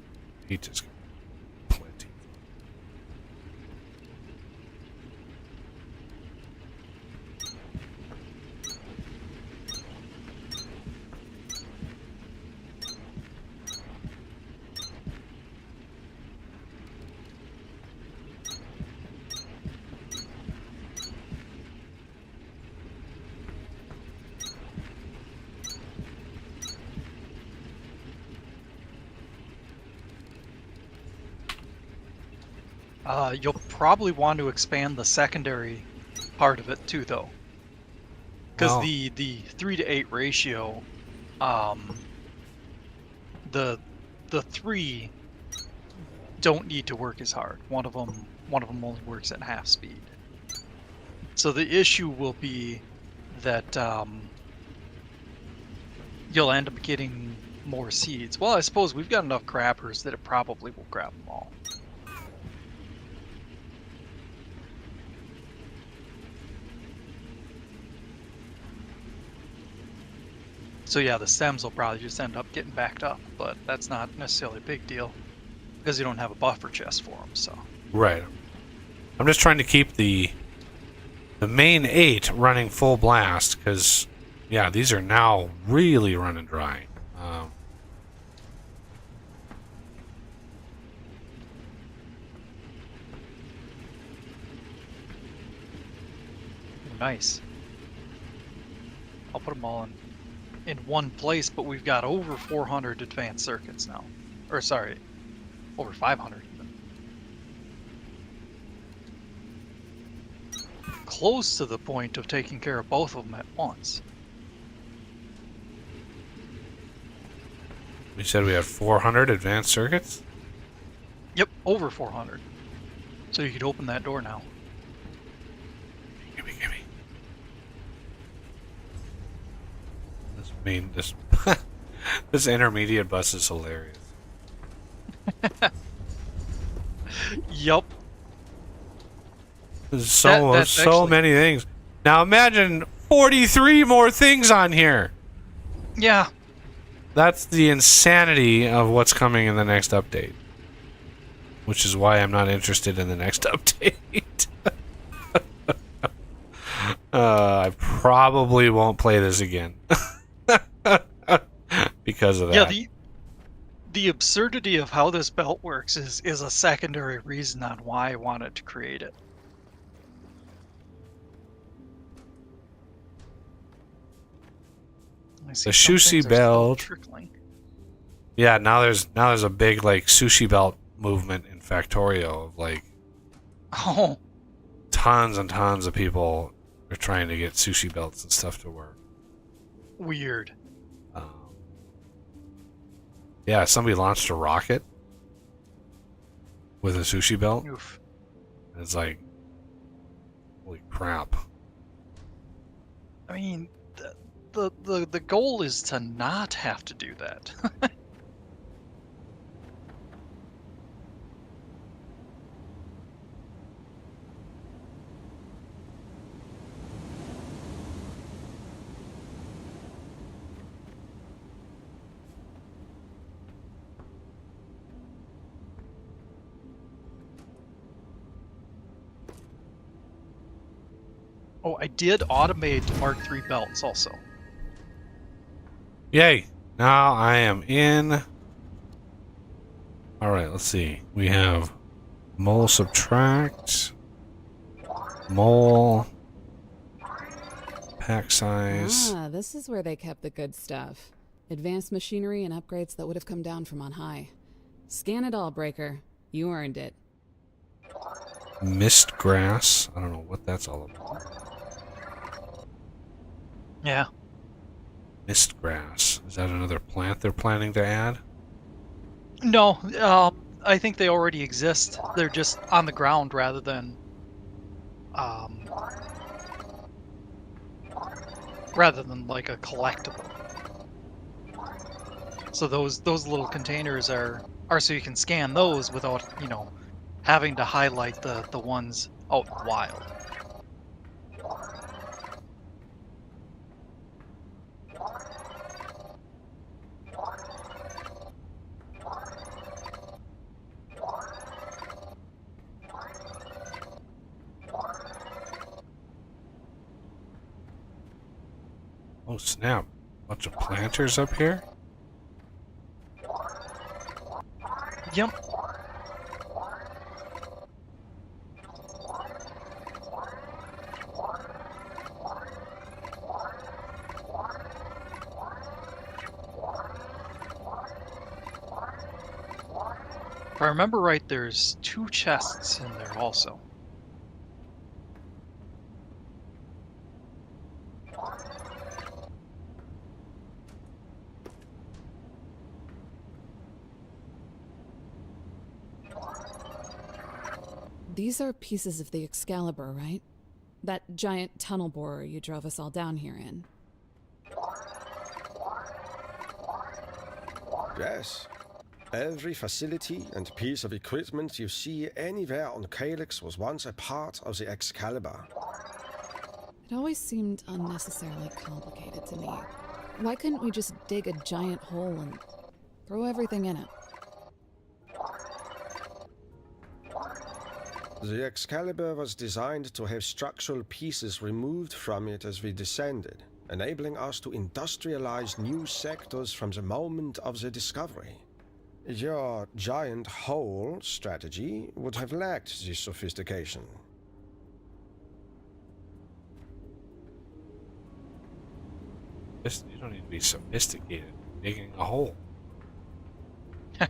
Speaker 2: 8 is plenty.
Speaker 1: You'll probably want to expand the secondary part of it too, though, because
Speaker 2: Well-
Speaker 1: the 3 to 8 ratio, the 3 don't need to work as hard. One of them one of them only works at half speed. So the issue will be that you'll end up getting more seeds. Well, I suppose we've got enough grabbers that it probably will grab them all. So yeah, the stems will probably just end up getting backed up, but that's not necessarily a big deal because you don't have a buffer chest for them. So
Speaker 2: Right. I'm just trying to keep the main 8 running full blast because, yeah, these are now really running dry.
Speaker 1: nice. I'll put them all in one place, but we've got over 400 advanced circuits now. Or sorry, over 500 even. Close to the point of taking care of both of them at once.
Speaker 2: We said we had 400 advanced circuits?
Speaker 1: Yep, over 400. So you could open that door now.
Speaker 2: Gimme. This this intermediate bus is hilarious.
Speaker 1: Yup.
Speaker 2: There's
Speaker 1: That's
Speaker 2: so
Speaker 1: actually-
Speaker 2: many things. Now imagine 43 more things on here.
Speaker 1: Yeah.
Speaker 2: That's the insanity of what's coming in the next update. Which is why I'm not interested in the next update. I probably won't play this again. Because of that.
Speaker 1: Yeah, the absurdity of how this belt works is a secondary reason on why I wanted to create it. I see
Speaker 2: The
Speaker 1: some
Speaker 2: sushi
Speaker 1: things are still
Speaker 2: belt.
Speaker 1: trickling.
Speaker 2: Yeah, now there's a big like sushi belt movement in Factorio of like
Speaker 1: Oh,
Speaker 2: tons and tons of people are trying to get sushi belts and stuff to work.
Speaker 1: weird.
Speaker 2: Yeah, somebody launched a rocket with a sushi belt.
Speaker 1: Oof.
Speaker 2: And it's like, holy crap!
Speaker 1: I mean, the goal is to not have to do that. Oh, I did automate Mark III belts also.
Speaker 2: Yay! Now I am in. All right, let's see. We have mole subtract, mole, pack size.
Speaker 4: Ah, this is where they kept the good stuff. Advanced machinery and upgrades that would have come down from on high. Scan it all, Breaker. You earned it.
Speaker 2: Mist grass. I don't know what that's all about.
Speaker 1: Yeah.
Speaker 2: Mist grass. Is that another plant they're planning to add?
Speaker 1: No, I think they already exist. They're just on the ground rather than, like a collectible. So those little containers are so you can scan those without, having to highlight the ones out in the wild.
Speaker 2: Oh snap! Bunch of planters up here.
Speaker 1: Yep. If I remember right, there's 2 chests in there also.
Speaker 4: These are pieces of the Excalibur, right? That giant tunnel borer you drove us all down here in.
Speaker 5: Yes. Every facility and piece of equipment you see anywhere on Calyx was once a part of the Excalibur.
Speaker 4: It always seemed unnecessarily complicated to me. Why couldn't we just dig a giant hole and throw everything in it?
Speaker 5: The Excalibur was designed to have structural pieces removed from it as we descended, enabling us to industrialize new sectors from the moment of the discovery. Your giant hole strategy would have lacked this sophistication.
Speaker 2: You don't need to be sophisticated. Digging a hole. I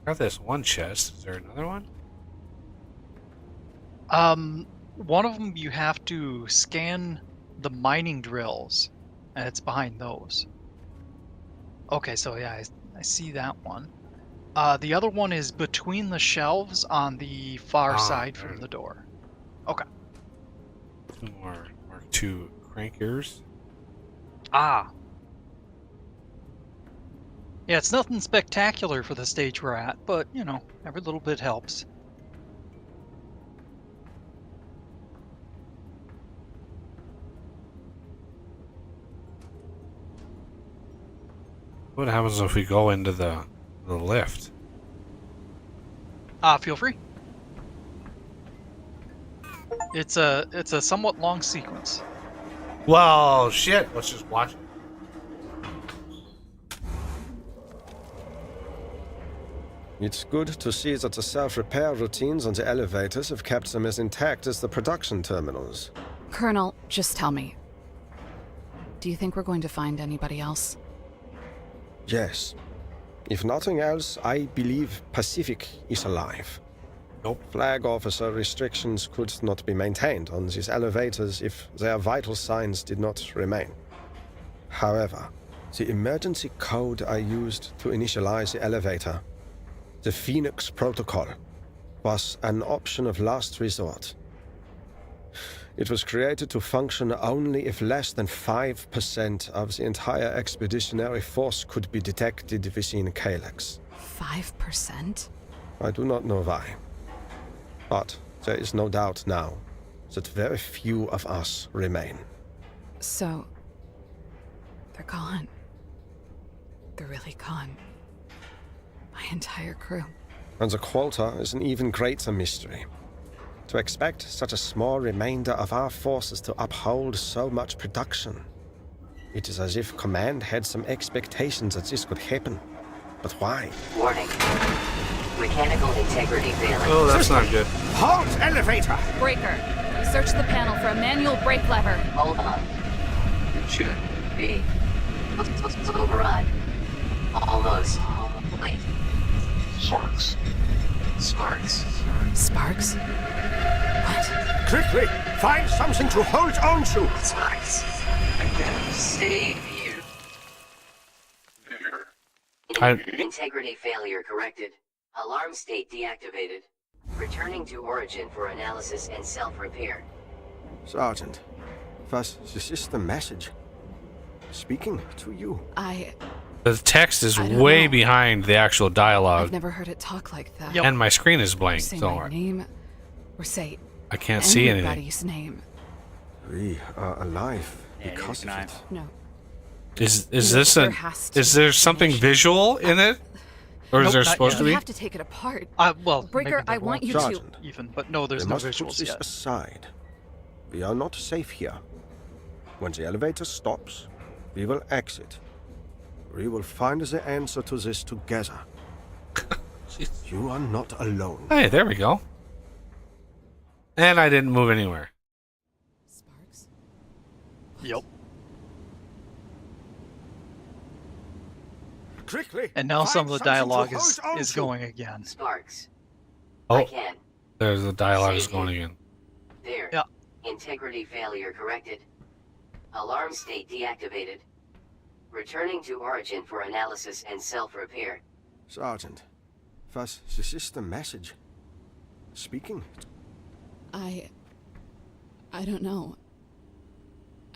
Speaker 2: have this one chest. Is there another one?
Speaker 1: One of them you have to scan the mining drills, and it's behind those. Okay, so yeah, I see that one. The other one is between the shelves on the far side from the door. Okay.
Speaker 2: 2 more Mark II crankers.
Speaker 1: Ah. Yeah, it's nothing spectacular for the stage we're at, but, you know, every little bit helps.
Speaker 2: What happens if we go into the lift?
Speaker 1: Feel free. It's a somewhat long sequence.
Speaker 2: Well, shit. Let's just watch it.
Speaker 5: It's good to see that the self-repair routines on the elevators have kept them as intact as the production terminals.
Speaker 4: Colonel, just tell me. Do you think we're going to find anybody else?
Speaker 5: Yes. If nothing else, I believe Pacific is alive.
Speaker 2: Nope.
Speaker 5: Flag officer restrictions could not be maintained on these elevators if their vital signs did not remain. However, the emergency code I used to initialize the elevator, the Phoenix Protocol, was an option of last resort. It was created to function only if less than 5% of the entire expeditionary force could be detected within Calyx.
Speaker 4: 5%?
Speaker 5: I do not know why. But there is no doubt now that very few of us remain.
Speaker 4: So, they're gone. They're really gone. My entire crew.
Speaker 5: And the quota is an even greater mystery. To expect such a small remainder of our forces to uphold so much production. It is as if Command had some expectations that this could happen. But why?
Speaker 3: Warning. Mechanical integrity failing.
Speaker 2: Oh, that's not good.
Speaker 7: Halt elevator!
Speaker 4: Breaker, search the panel for a manual brake lever.
Speaker 3: Hold on. Should be. Override. Almost. Wait. Sparks. Sparks.
Speaker 4: Sparks? What?
Speaker 7: Quickly, find something to hold on to!
Speaker 3: Sparks. I can save you. Integrity failure corrected. Alarm state deactivated. Returning to origin for analysis and self-repair.
Speaker 5: Sergeant, was this is the message? Speaking to you.
Speaker 2: The text is
Speaker 4: I don't
Speaker 2: way
Speaker 4: know.
Speaker 2: behind the actual dialogue,
Speaker 4: I've never heard it talk like that.
Speaker 1: Yep.
Speaker 2: and my screen is
Speaker 4: Or
Speaker 2: blank,
Speaker 4: say
Speaker 2: so
Speaker 4: my name, or say
Speaker 2: I can't see anything.
Speaker 4: anybody's name.
Speaker 5: We are alive
Speaker 6: Yeah,
Speaker 5: because of
Speaker 6: neither
Speaker 5: it.
Speaker 6: can
Speaker 4: No.
Speaker 2: Is
Speaker 4: No,
Speaker 2: this
Speaker 4: there
Speaker 2: a?
Speaker 4: has to
Speaker 2: Is
Speaker 4: be
Speaker 2: there something
Speaker 4: explanation.
Speaker 2: visual in it, or is
Speaker 1: Nope,
Speaker 2: there
Speaker 1: not
Speaker 2: supposed
Speaker 1: yet.
Speaker 2: to
Speaker 4: You
Speaker 2: be?
Speaker 4: have to take it apart.
Speaker 1: Well,
Speaker 4: Breaker,
Speaker 1: maybe there
Speaker 4: I want
Speaker 1: won't
Speaker 4: you
Speaker 1: be
Speaker 4: to...
Speaker 5: Sergeant,
Speaker 1: even, but no, there's
Speaker 5: we
Speaker 1: no
Speaker 5: must put
Speaker 1: visuals
Speaker 5: this
Speaker 1: yet.
Speaker 5: aside. We are not safe here. When the elevator stops, we will exit. We will find the answer to this together. You are not alone.
Speaker 2: Hey, there we go. And I didn't move anywhere.
Speaker 4: Sparks?
Speaker 1: Yep.
Speaker 7: Quickly,
Speaker 1: And now some
Speaker 7: find
Speaker 1: of the
Speaker 7: something to
Speaker 1: dialogue
Speaker 7: hold on
Speaker 1: is
Speaker 7: to.
Speaker 1: going again.
Speaker 3: Sparks.
Speaker 2: Oh,
Speaker 3: I can.
Speaker 2: there's the dialogue is
Speaker 3: Save
Speaker 2: going
Speaker 3: you.
Speaker 2: again.
Speaker 3: There.
Speaker 1: Yeah.
Speaker 3: Integrity failure corrected. Alarm state deactivated. Returning to origin for analysis and self-repair.
Speaker 5: Sergeant, was this is the message? Speaking
Speaker 4: I don't know.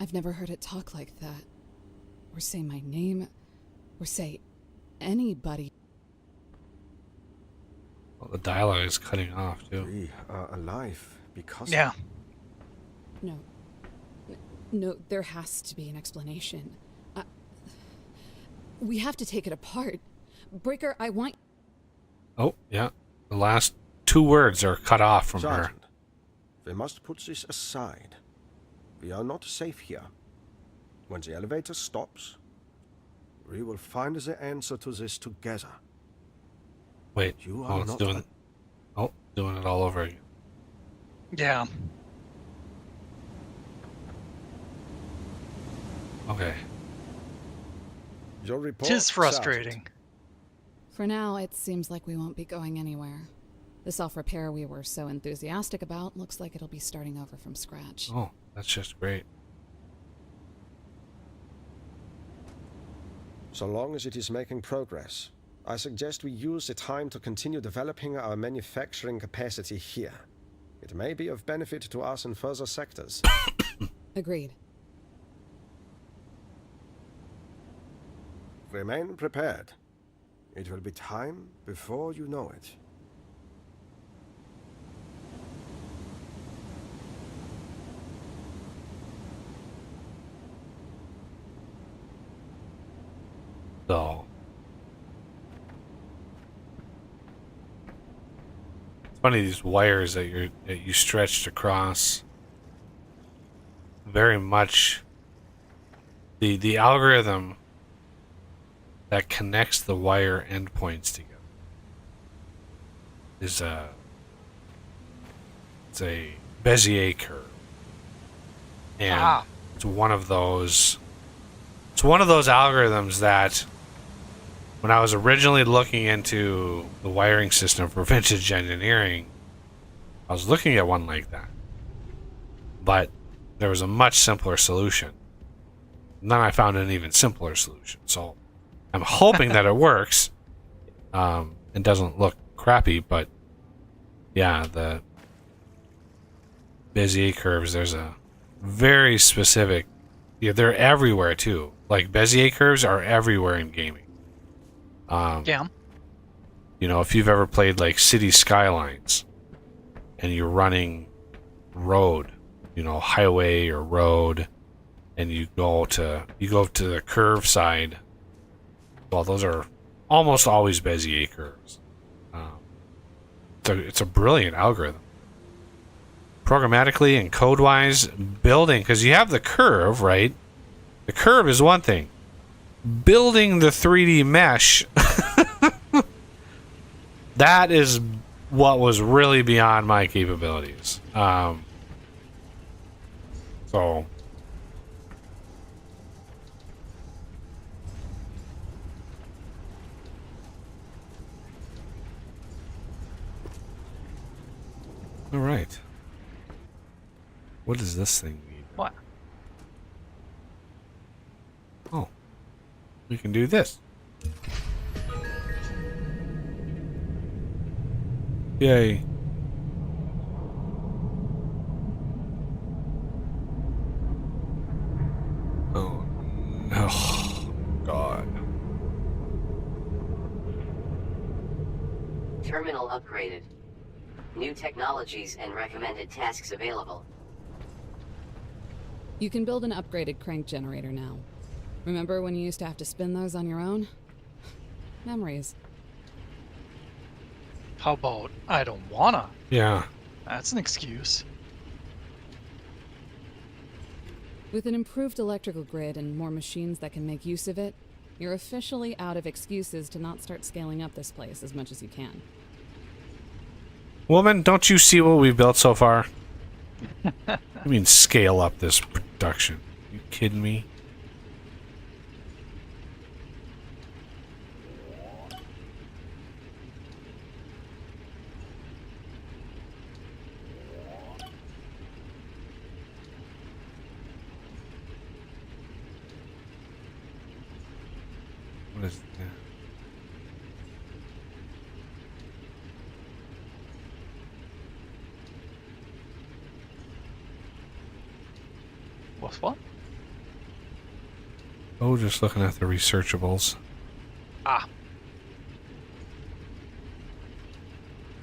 Speaker 4: I've never heard it talk like that. Or say my name. Or say anybody.
Speaker 2: Well, the dialogue is cutting off, too.
Speaker 5: We are alive because
Speaker 1: Yeah.
Speaker 4: No. No, there has to be an explanation. We have to take it apart. Breaker, I want...
Speaker 2: Oh, yeah. The last 2 words are cut off from her.
Speaker 5: Sergeant, we must put this aside. We are not safe here. When the elevator stops, we will find the answer to this together.
Speaker 2: Wait.
Speaker 5: You
Speaker 2: Oh,
Speaker 5: are
Speaker 2: it's
Speaker 5: not
Speaker 2: doing... Oh, doing it all over again.
Speaker 1: Yeah.
Speaker 5: Your report,
Speaker 1: Tis frustrating.
Speaker 5: Sergeant.
Speaker 4: For now, it seems like we won't be going anywhere. The self-repair we were so enthusiastic about looks like it'll be starting over from scratch.
Speaker 2: Oh, that's just great.
Speaker 5: So long as it is making progress, I suggest we use the time to continue developing our manufacturing capacity here. It may be of benefit to us in further sectors.
Speaker 4: Agreed.
Speaker 5: Remain prepared. It will be time before you know it.
Speaker 2: So... It's funny, these wires that you stretched across. Very much... The algorithm that connects the wire endpoints together is it's a Bezier curve, and it's one of those algorithms that when I was originally looking into the wiring system for vintage engineering, I was looking at one like that, but there was a much simpler solution. And then I found an even simpler solution, so I'm hoping that it works and doesn't look crappy, but yeah, the Bezier curves, there's a very specific... Yeah, they're everywhere too. Like, Bezier curves are everywhere in gaming.
Speaker 1: Yeah.
Speaker 2: You know, if you've ever played, like, City Skylines and you're running road, you know, highway or road, and you go to the curve side... Well, those are almost always Bezier curves. It's a brilliant algorithm. Programmatically and code-wise, building... Because you have the curve, right? The curve is one thing. Building the 3D mesh... that is what was really beyond my capabilities. So... All right. What does this thing need?
Speaker 1: What?
Speaker 2: Oh. We can do this. Yay. Oh, no. God.
Speaker 3: Terminal upgraded. New technologies and recommended tasks available.
Speaker 4: You can build an upgraded crank generator now. Remember when you used to have to spin those on your own? Memories.
Speaker 1: How about I don't wanna?
Speaker 2: Yeah.
Speaker 1: That's an excuse.
Speaker 4: With an improved electrical grid and more machines that can make use of it, you're officially out of excuses to not start scaling up this place as much as you can.
Speaker 2: Woman, don't you see what we've built so far? I mean, scale up this production. You kidding me? What is that?
Speaker 1: With what?
Speaker 2: Oh, just looking at the researchables.
Speaker 1: Ah.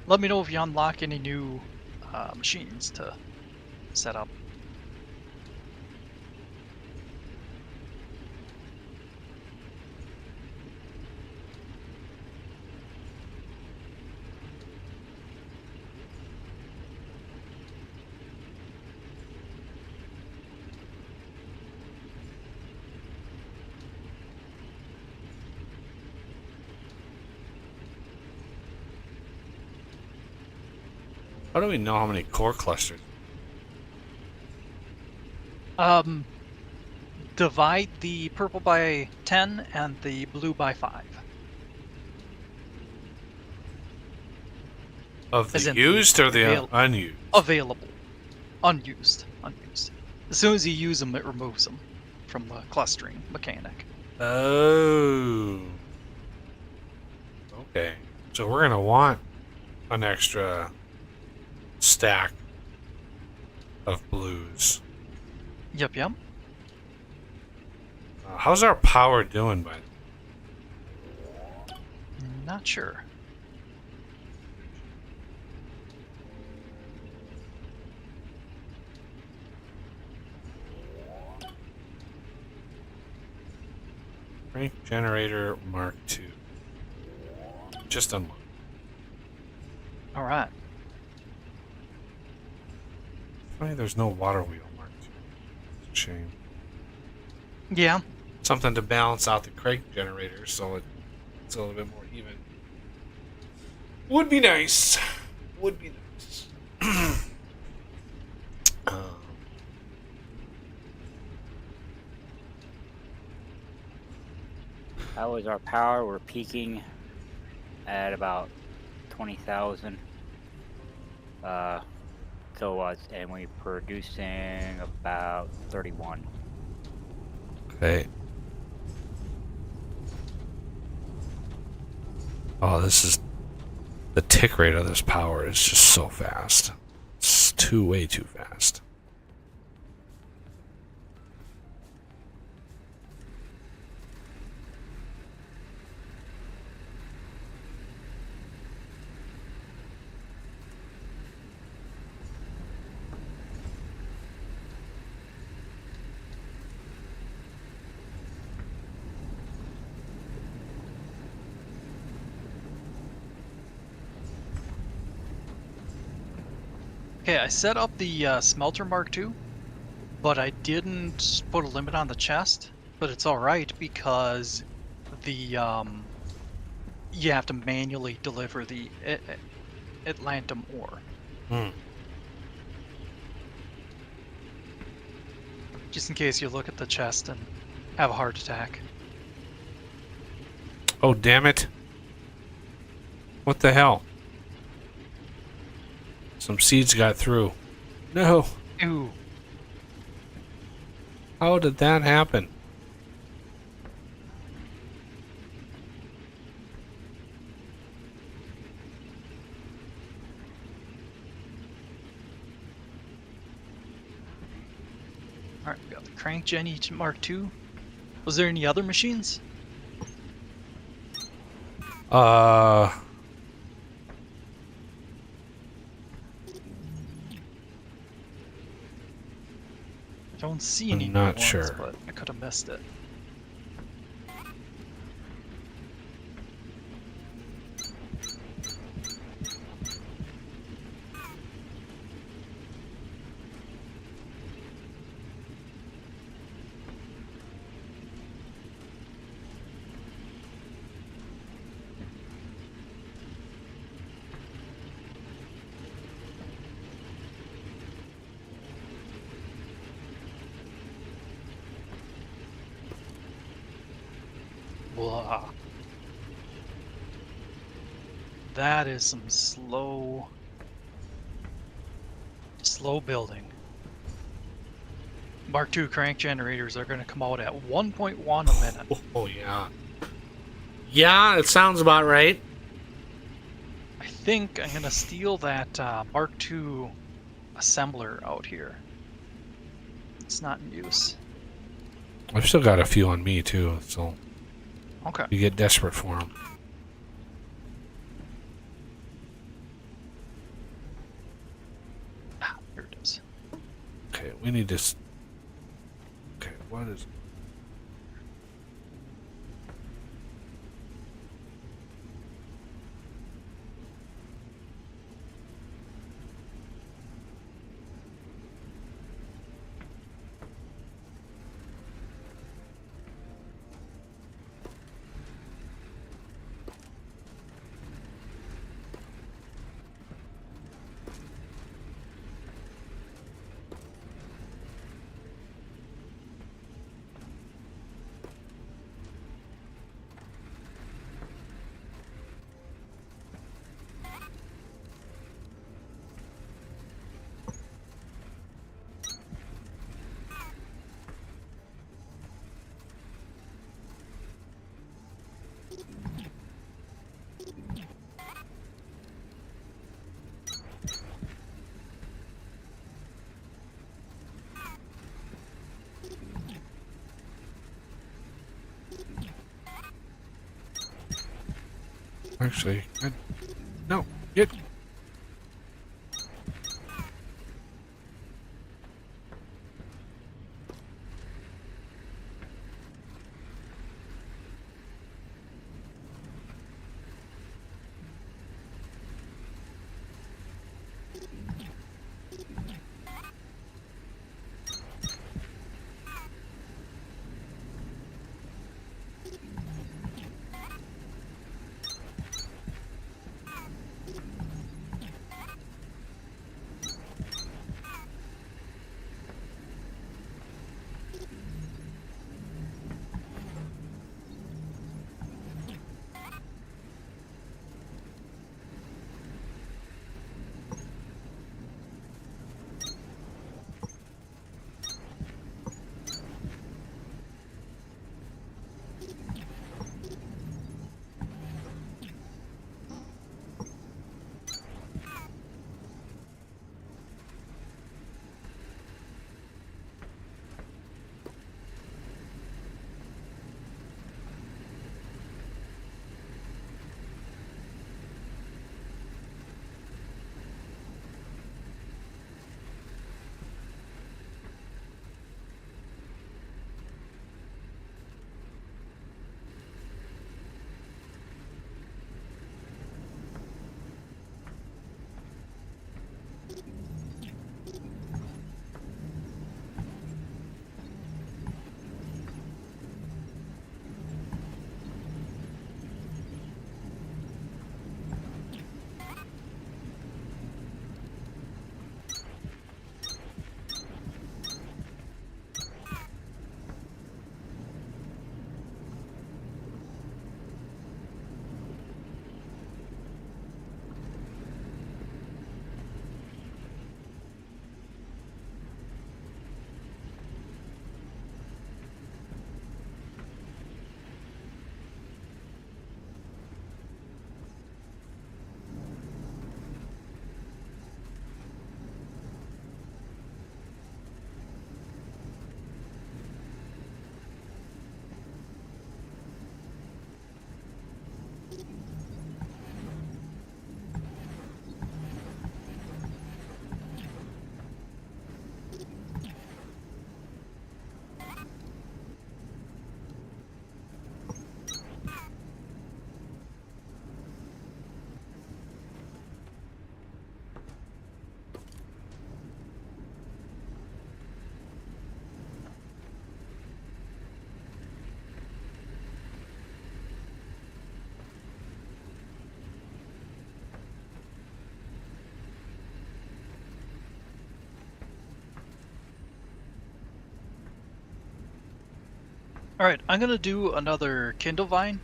Speaker 1: Let me know if you unlock any new machines to set up.
Speaker 2: How do we know how many core clusters?
Speaker 1: Divide the purple by 10 and the blue by 5.
Speaker 2: Of
Speaker 1: As
Speaker 2: the
Speaker 1: in
Speaker 2: used or the
Speaker 1: available.
Speaker 2: unused?
Speaker 1: Available. Unused. Unused. As soon as you use them, it removes them from the clustering mechanic.
Speaker 2: Oh. Okay. So we're gonna want an extra stack of blues.
Speaker 1: Yep, yep.
Speaker 2: How's our power doing by the way?
Speaker 1: Not sure.
Speaker 2: Crank generator Mark II. Just unlocked.
Speaker 1: All right.
Speaker 2: Funny there's no water wheel Mark II. It's a shame.
Speaker 1: Yeah.
Speaker 2: Something to balance out the crank generator so it's a little bit more even. Would be nice. Would be nice.
Speaker 6: How is our power? We're peaking at about 20,000 kilowatts, and we're producing about 31.
Speaker 2: Okay. Oh, this is the tick rate of this power is just so fast. It's way too fast.
Speaker 1: Okay, I set up the smelter Mark II, but I didn't put a limit on the chest. But it's all right because the you have to manually deliver the Atlantum ore.
Speaker 2: Hmm.
Speaker 1: Just in case you look at the chest and have a heart attack.
Speaker 2: Oh, damn it. What the hell? Some seeds got through. No.
Speaker 1: Ooh.
Speaker 2: How did that happen?
Speaker 1: Alright, we got the crank Jenny Mark II. Was there any other machines? I don't see any
Speaker 2: I'm
Speaker 1: new
Speaker 2: not
Speaker 1: ones,
Speaker 2: sure.
Speaker 1: but I could have missed it. Blah. That is some slow building. Mark II crank generators are going to come out at 1.1 a minute.
Speaker 2: Oh, yeah. Yeah, it sounds about right.
Speaker 1: I think I'm going to steal that Mark II assembler out here. It's not in use.
Speaker 2: I've still got a few on me too, so
Speaker 1: Okay.
Speaker 2: you get desperate for them.
Speaker 1: Ah, here it is.
Speaker 2: Okay, we need to. Okay, what is? Actually, no, get.
Speaker 1: All right, I'm gonna do another Kindle Vine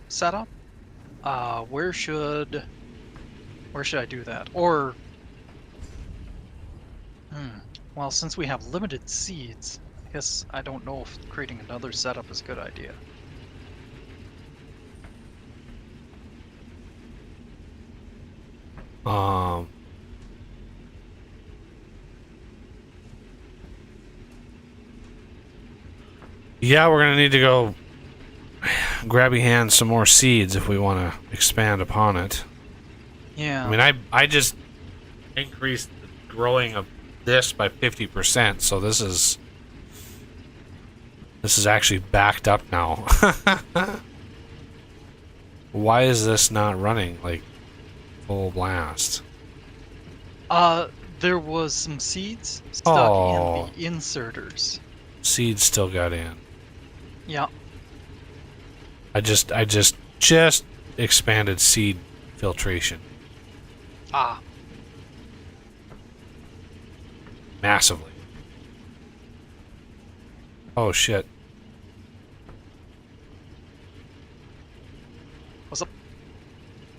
Speaker 1: setup. Where should I do that? Or, hmm, well, since we have limited seeds, I guess I don't know if creating another setup is a good idea.
Speaker 2: Um, Yeah, we're gonna need to go grabby hand some more seeds if we want to expand upon it.
Speaker 1: Yeah.
Speaker 2: I mean, I just increased the growing of this by 50%, so this is actually backed up now. Why is this not running like full blast?
Speaker 1: There was some seeds stuck
Speaker 2: Oh.
Speaker 1: in the inserters.
Speaker 2: Seeds still got in.
Speaker 1: Yeah.
Speaker 2: I just expanded seed filtration
Speaker 1: Ah.
Speaker 2: massively. Oh shit.
Speaker 1: What's up?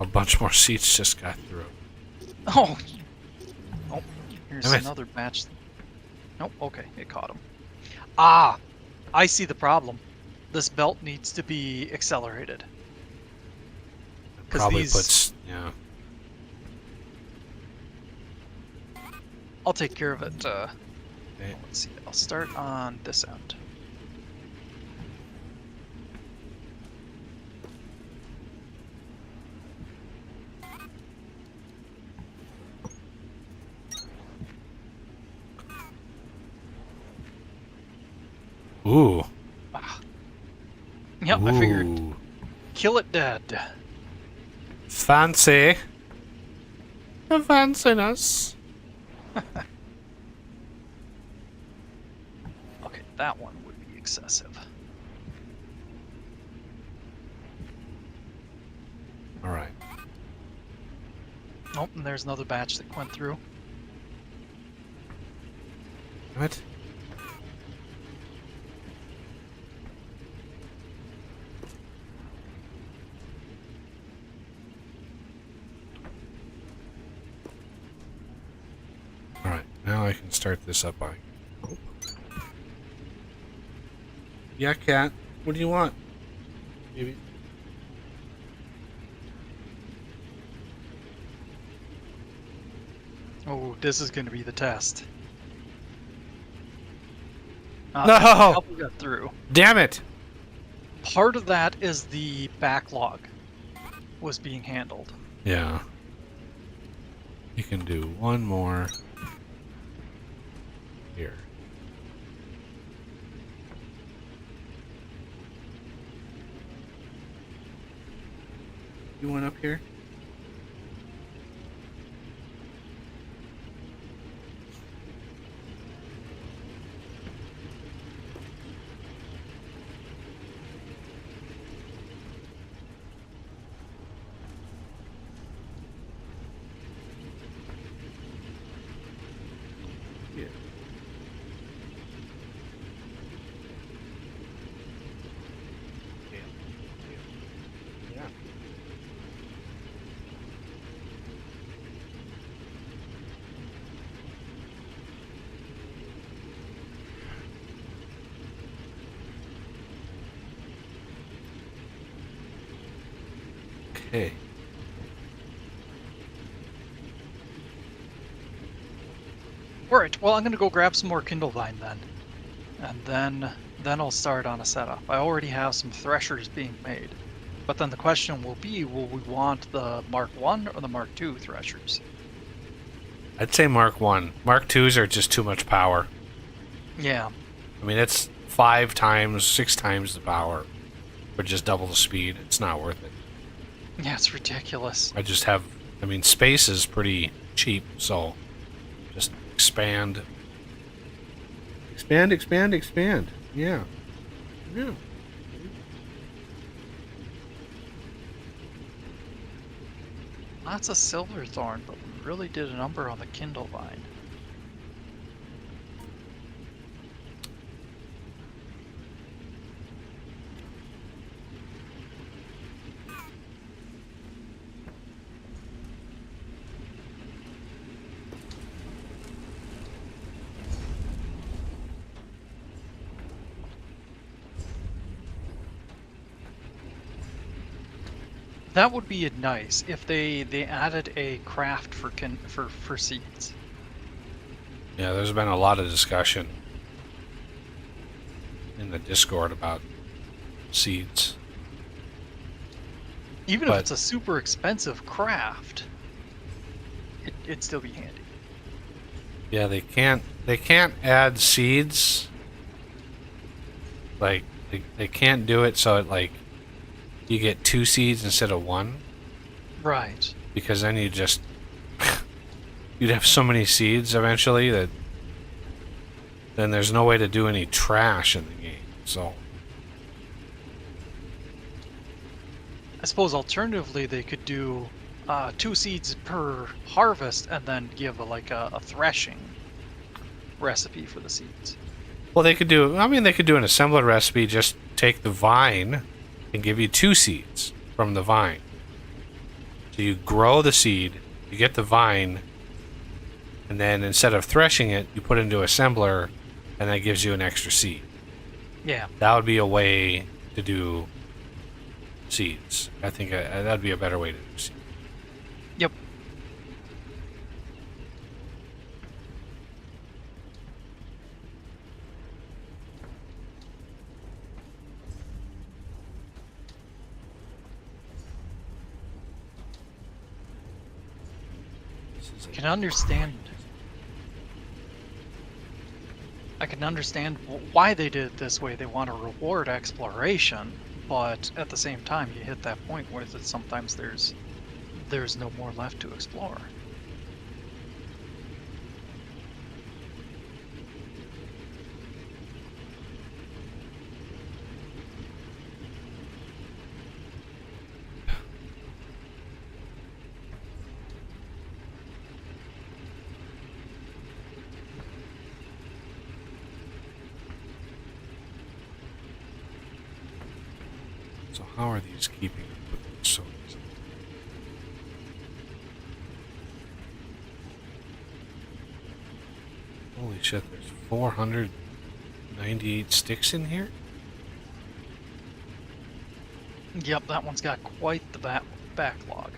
Speaker 2: A bunch more seeds just got through.
Speaker 1: Oh. Oh. Here's
Speaker 2: Damn it.
Speaker 1: another batch. Nope. Okay, it caught him. Ah. I see the problem. This belt needs to be accelerated. Because
Speaker 2: Probably
Speaker 1: these...
Speaker 2: puts, yeah.
Speaker 1: I'll take care of it.
Speaker 2: Okay.
Speaker 1: Let's see. I'll start on this end.
Speaker 2: Ooh.
Speaker 1: Ah. Yep, I figured.
Speaker 2: Ooh.
Speaker 1: Kill it dead.
Speaker 2: Fancy. The fanciness.
Speaker 1: Okay, that one would be excessive.
Speaker 2: Alright.
Speaker 1: Nope, and there's another batch that went through.
Speaker 2: What? Alright, now I can start this up by. Yeah, cat. What do you want? Maybe.
Speaker 1: Oh, this is going to be the test.
Speaker 2: No!
Speaker 1: A couple got through.
Speaker 2: Damn it!
Speaker 1: Part of that is the backlog was being handled.
Speaker 2: Yeah. You can do one more here. You want up here? Yeah. Yeah. Okay.
Speaker 1: Alright, well I'm gonna go grab some more Kindle Vine then. And then I'll start on a setup. I already have some threshers being made. But then the question will be, will we want the Mark 1 or the Mark 2 threshers?
Speaker 2: I'd say Mark 1. Mark 2s are just too much power.
Speaker 1: Yeah.
Speaker 2: I mean, it's 5 times, 6 times the power, but just double the speed. It's not worth it.
Speaker 1: Yeah, it's ridiculous.
Speaker 2: I just have, I mean, space is pretty cheap, so just expand. Expand, expand, expand. Yeah. Yeah.
Speaker 1: Lots of Silverthorn, but we really did a number on the Kindle Vine. That would be nice if they added a craft for seeds.
Speaker 2: Yeah, there's been a lot of discussion.
Speaker 8: in the Discord about seeds.
Speaker 1: Even if
Speaker 8: But-
Speaker 1: it's a super expensive craft, it'd still be handy.
Speaker 8: Yeah, they can't add seeds. Like they can't do it so it like you get 2 seeds instead of 1,
Speaker 1: Right.
Speaker 8: because then you just you'd have so many seeds eventually that then there's no way to do any trash in the game. So
Speaker 1: I suppose alternatively they could do 2 seeds per harvest and then give a threshing recipe for the seeds.
Speaker 8: well, they could do. I mean, they could do an assembler recipe. Just take the vine and give you 2 seeds from the vine. So you grow the seed, you get the vine, and then instead of threshing it, you put it into assembler, and that gives you an extra seed.
Speaker 1: Yeah.
Speaker 8: That would be a way to do seeds. I think that'd be a better way to do seeds.
Speaker 1: Yep. I can understand why they did it this way. They want to reward exploration, but at the same time, you hit that point where sometimes there's no more left to explore.
Speaker 8: So how are these keeping up with the soldiers? Holy shit, there's 498 sticks in here?
Speaker 1: Yep, that one's got quite the backlog.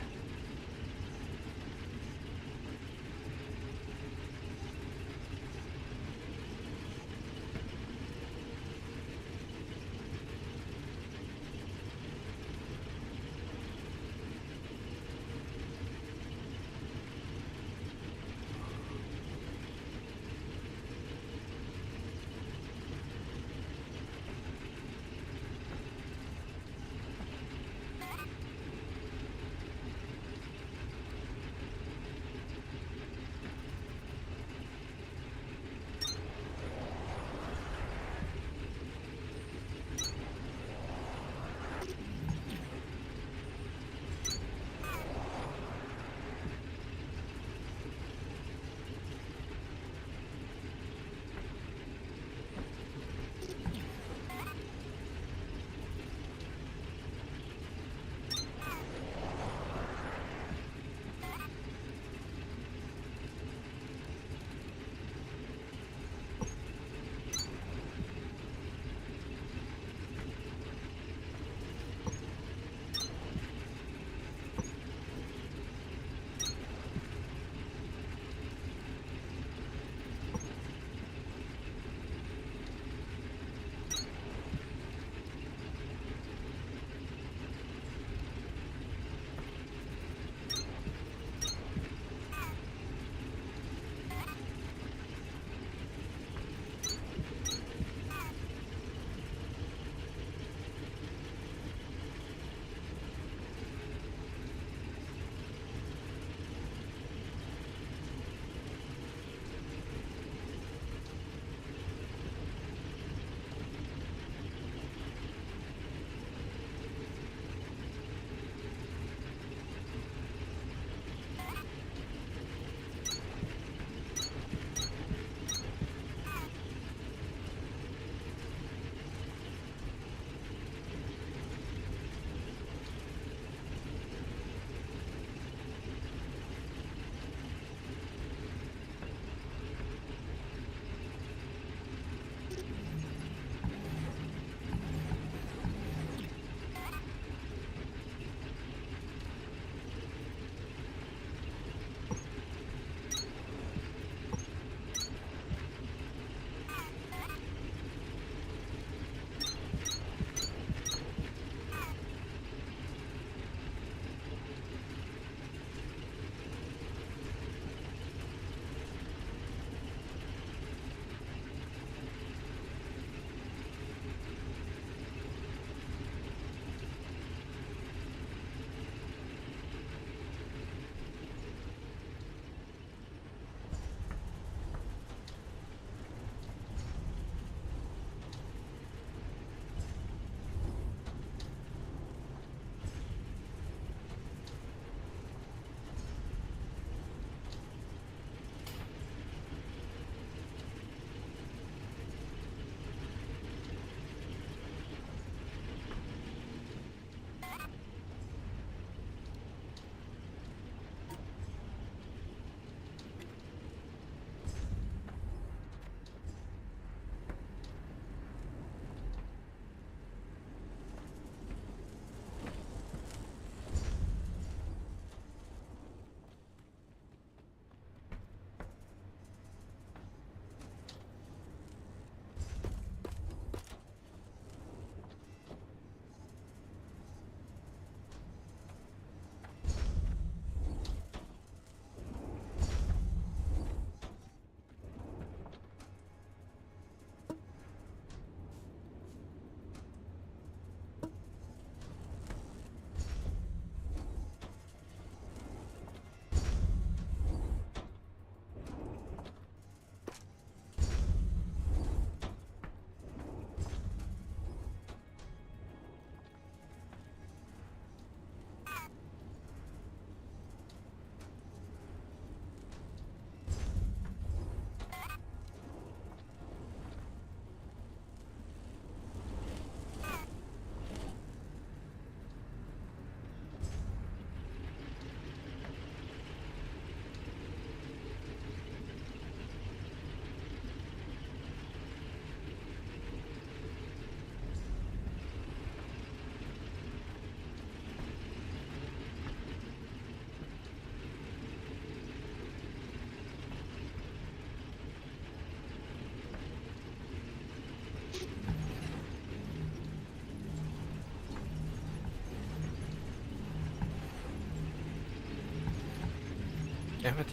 Speaker 8: Damn it.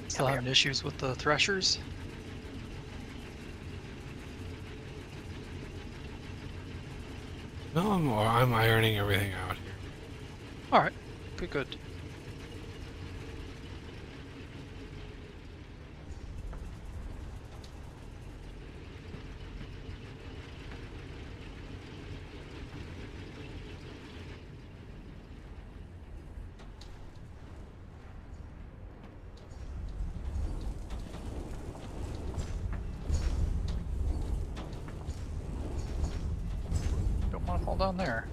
Speaker 1: Still having issues with the threshers.
Speaker 8: No, I'm ironing everything out here.
Speaker 1: All right, good. Don't want to fall down there.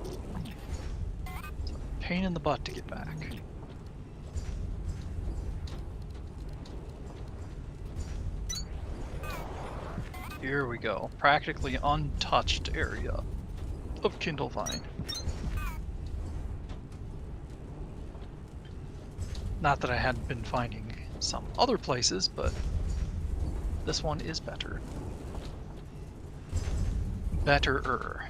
Speaker 1: It's a pain in the butt to get back. Here we go. Practically untouched area of Kindlevine. Not that I hadn't been finding some other places, but this one is better. Betterer.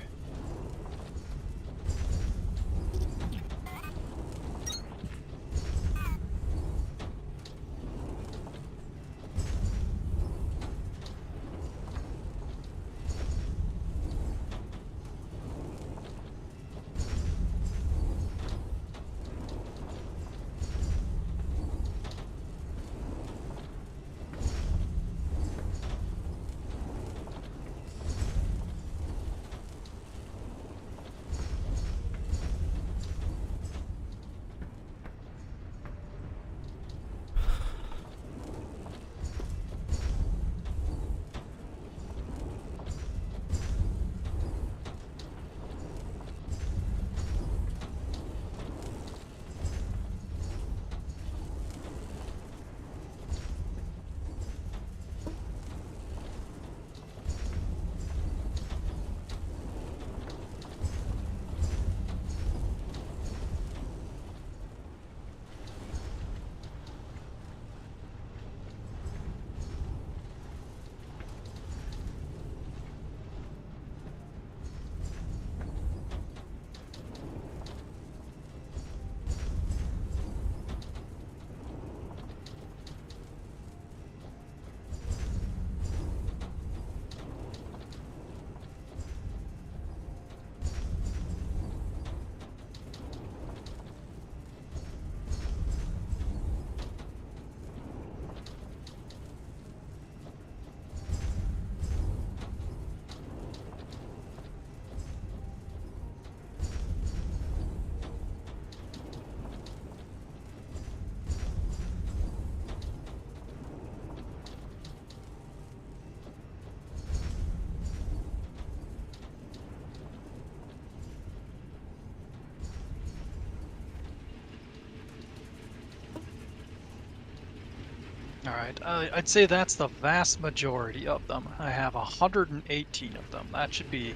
Speaker 1: Alright, I'd say that's the vast majority of them. I have 118 of them. That should be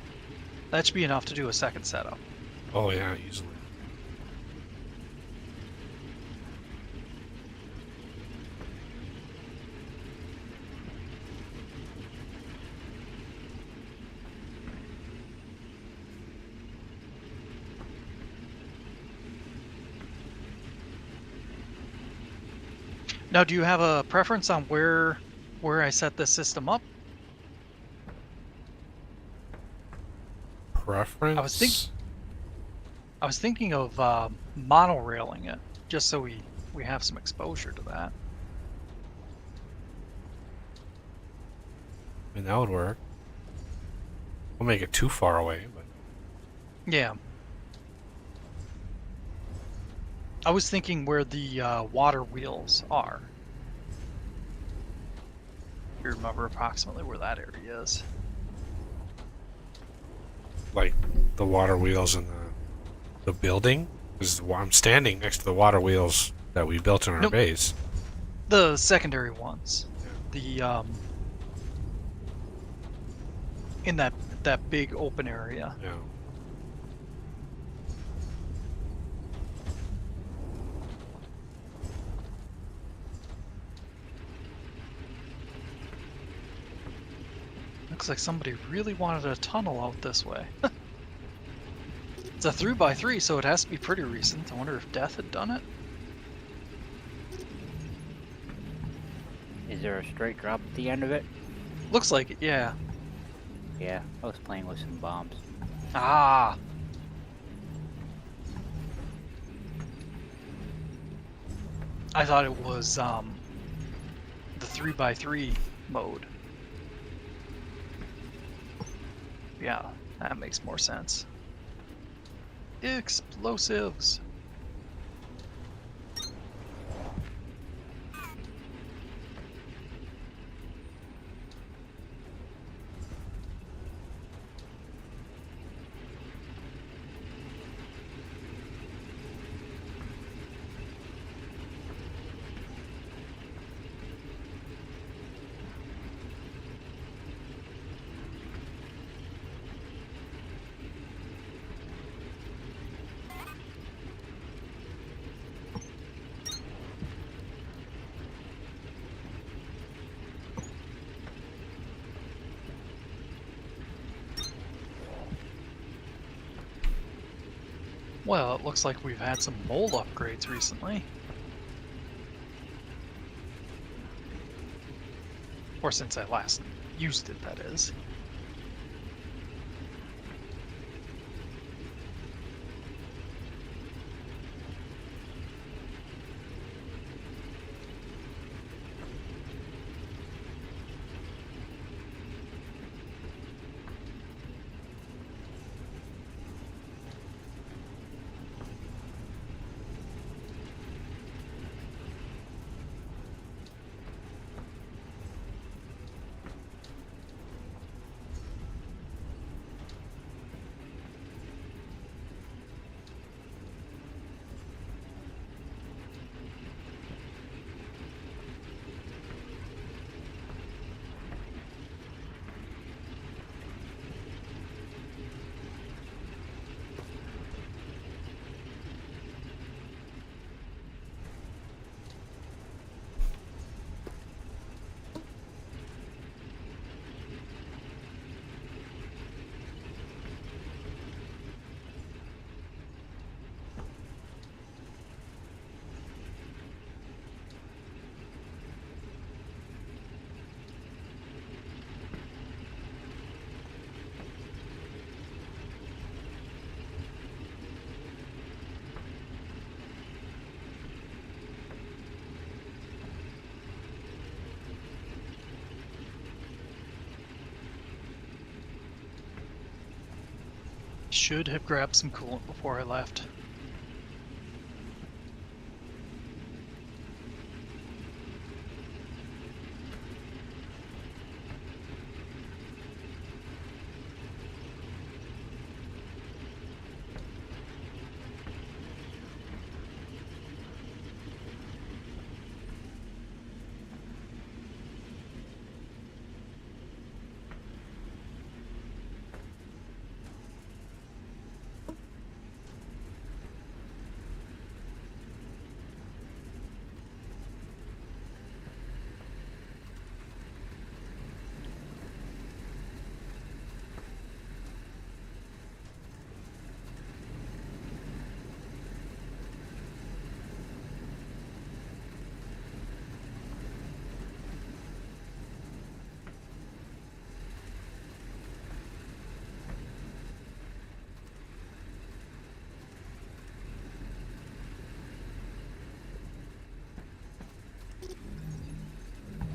Speaker 1: enough to do a second setup.
Speaker 8: Oh yeah, easily.
Speaker 1: Now, do you have a preference on where I set this system up? I was think
Speaker 8: Preference?
Speaker 1: I was thinking of monorailing it, just so we have some exposure to that.
Speaker 8: I mean, that would work. We'll make it too far away, but
Speaker 1: Yeah. I was thinking where the water wheels are. You remember approximately where that area is.
Speaker 8: like the water wheels in the building. Because I'm standing next to the water wheels that we built in our
Speaker 1: Nope.
Speaker 8: base.
Speaker 1: The secondary ones. The in that big open area.
Speaker 8: Yeah.
Speaker 1: Looks like somebody really wanted a tunnel out this way. It's a 3x3, so it has to be pretty recent. I wonder if Death had done it.
Speaker 6: Is there a straight drop at the end of it?
Speaker 1: Looks like it, yeah.
Speaker 6: Yeah, I was playing with some bombs.
Speaker 1: Ah. I thought it was the 3x3 mode. Yeah, that makes more sense. Explosives. Well, it looks like we've had some mold upgrades recently. Or since I last used it, that is. Should have grabbed some coolant before I left.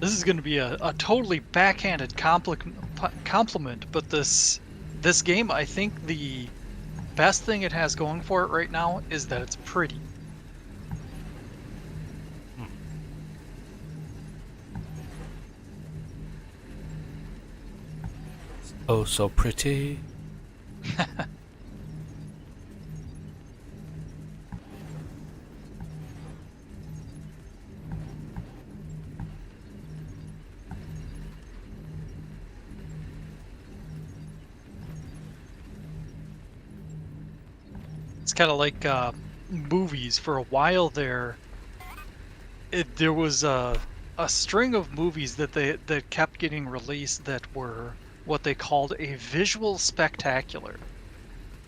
Speaker 1: This is going to be a totally backhanded compliment, but this game, I think the best thing it has going for it right now is that it's pretty.
Speaker 8: Oh, so pretty.
Speaker 1: It's kind of like movies. For a while there, there was a string of movies that kept getting released that were what they called a visual spectacular.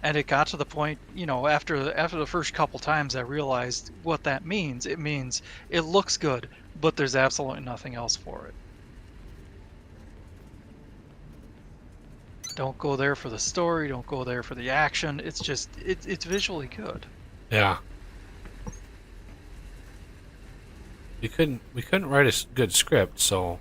Speaker 1: And it got to the point, after the first couple times, I realized what that means. It means it looks good, but there's absolutely nothing else for it. Don't go there for the story. Don't go there for the action. It's just it's visually good.
Speaker 8: Yeah. We couldn't write a good script, so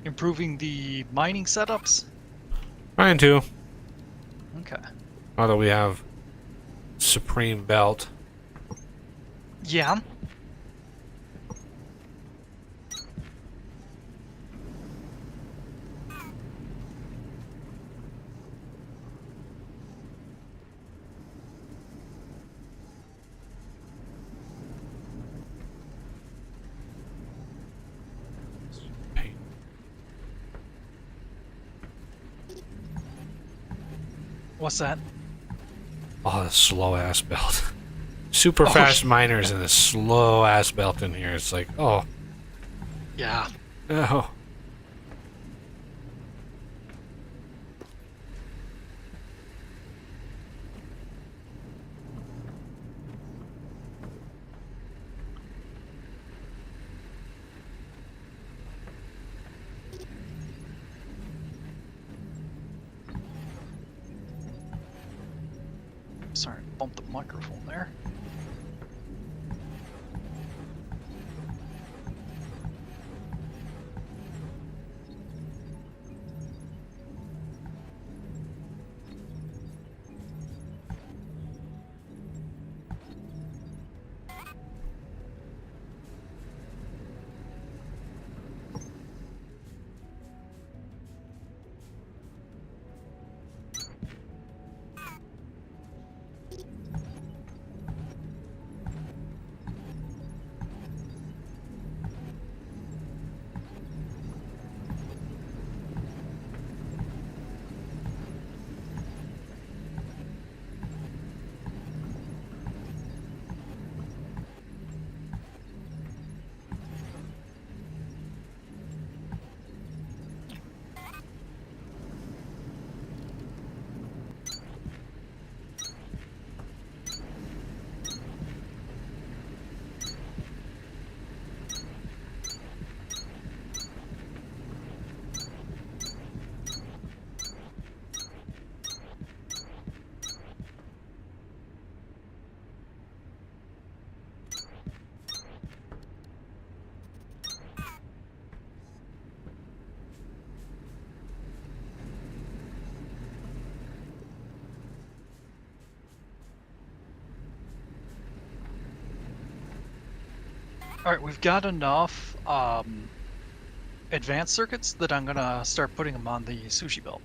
Speaker 1: Improving the mining setups.
Speaker 8: trying to.
Speaker 1: Okay.
Speaker 8: Although we have Supreme Belt.
Speaker 1: Yeah. What's that?
Speaker 8: Oh, the slow ass belt. Super
Speaker 1: Oh,
Speaker 8: fast miners and this slow ass belt in here. It's like, oh,
Speaker 1: Yeah.
Speaker 8: no.
Speaker 1: Sorry, bump the microphone there. All right, we've got enough advanced circuits that I'm gonna start putting them on the sushi belt.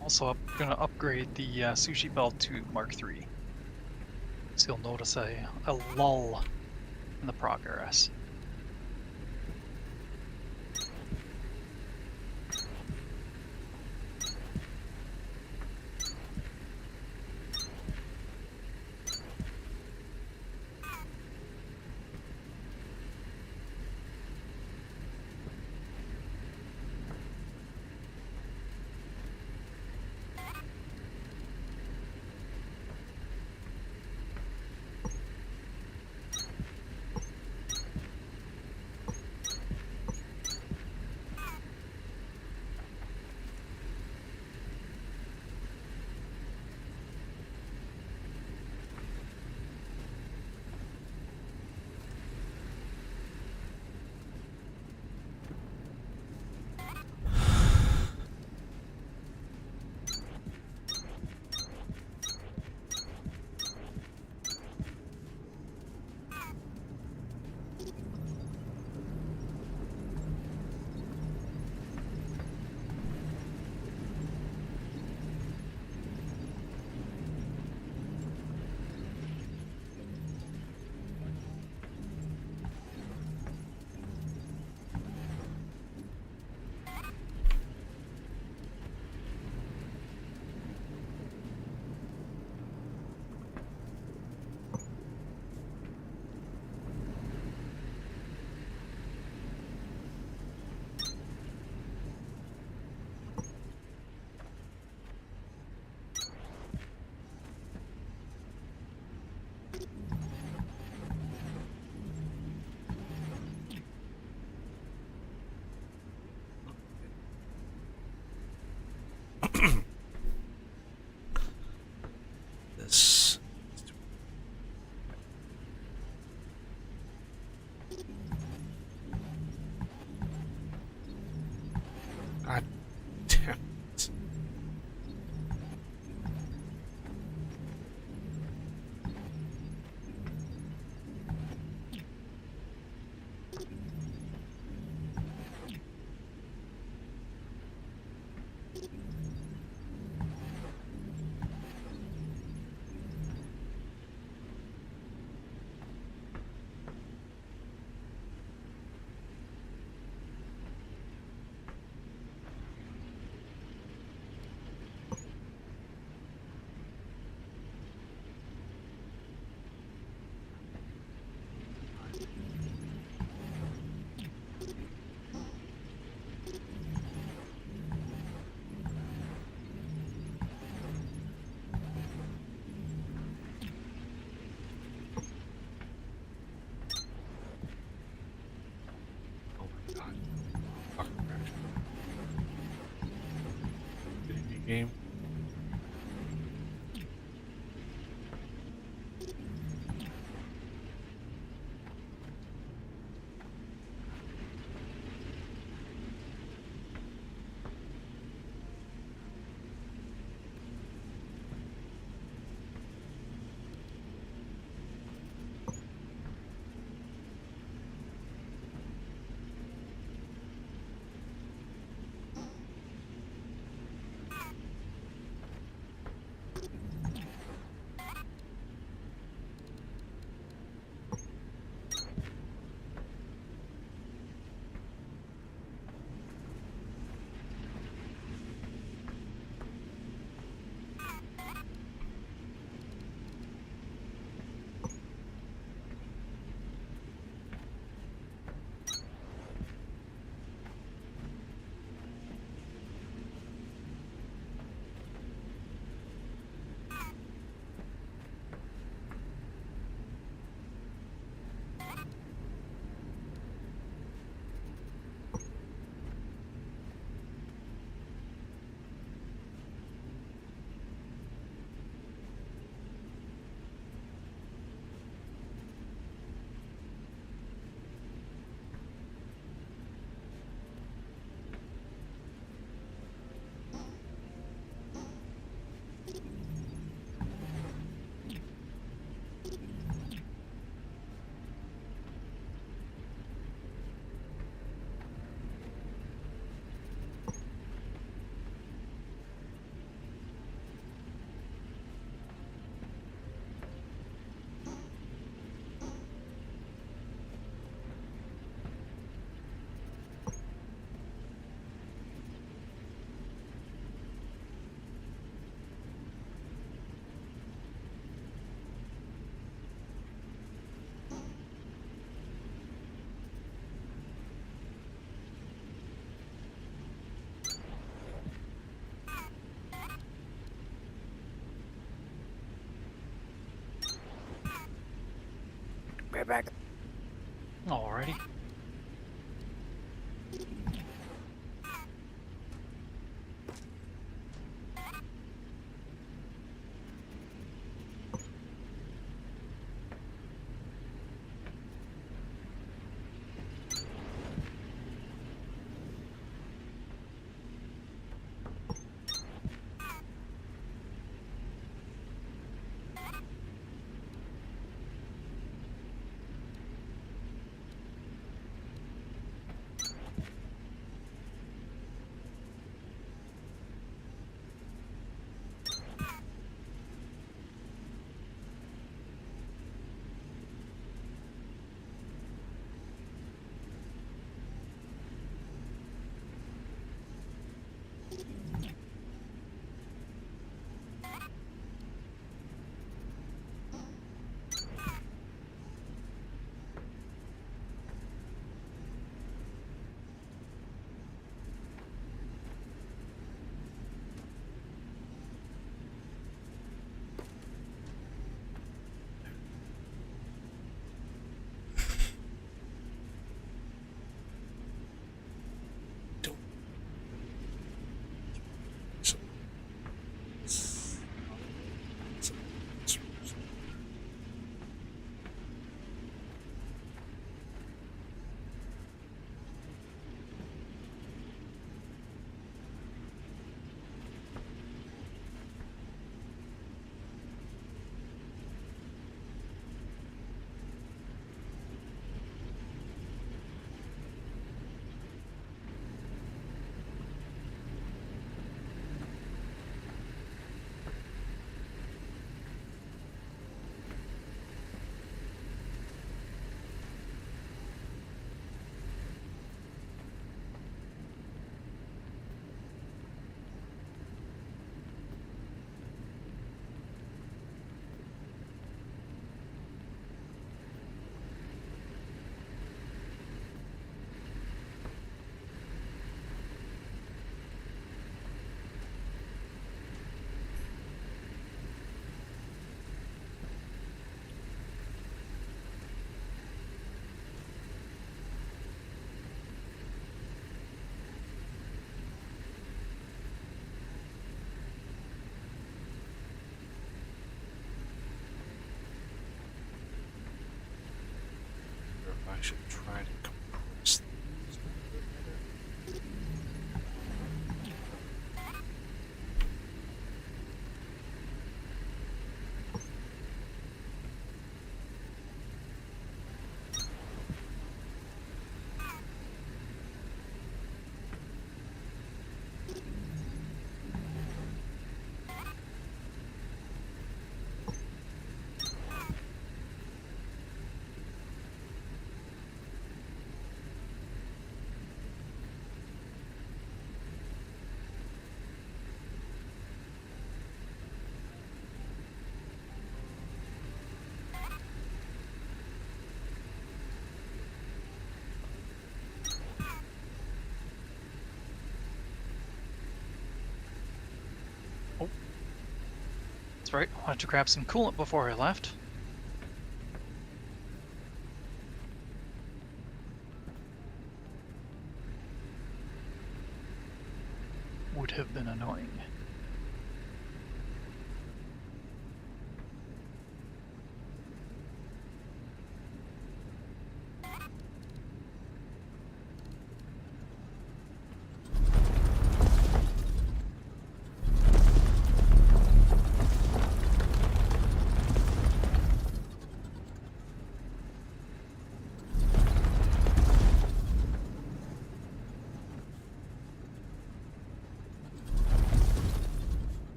Speaker 1: Also, gonna upgrade the sushi belt to Mark III. So you'll notice a lull in the progress.
Speaker 2: This. God damn it. Oh my god. Fucking crash. Video game.
Speaker 1: already?
Speaker 2: I should try to compress these a little bit better.
Speaker 1: That's right. I wanted to grab some coolant before I left. Would have been annoying.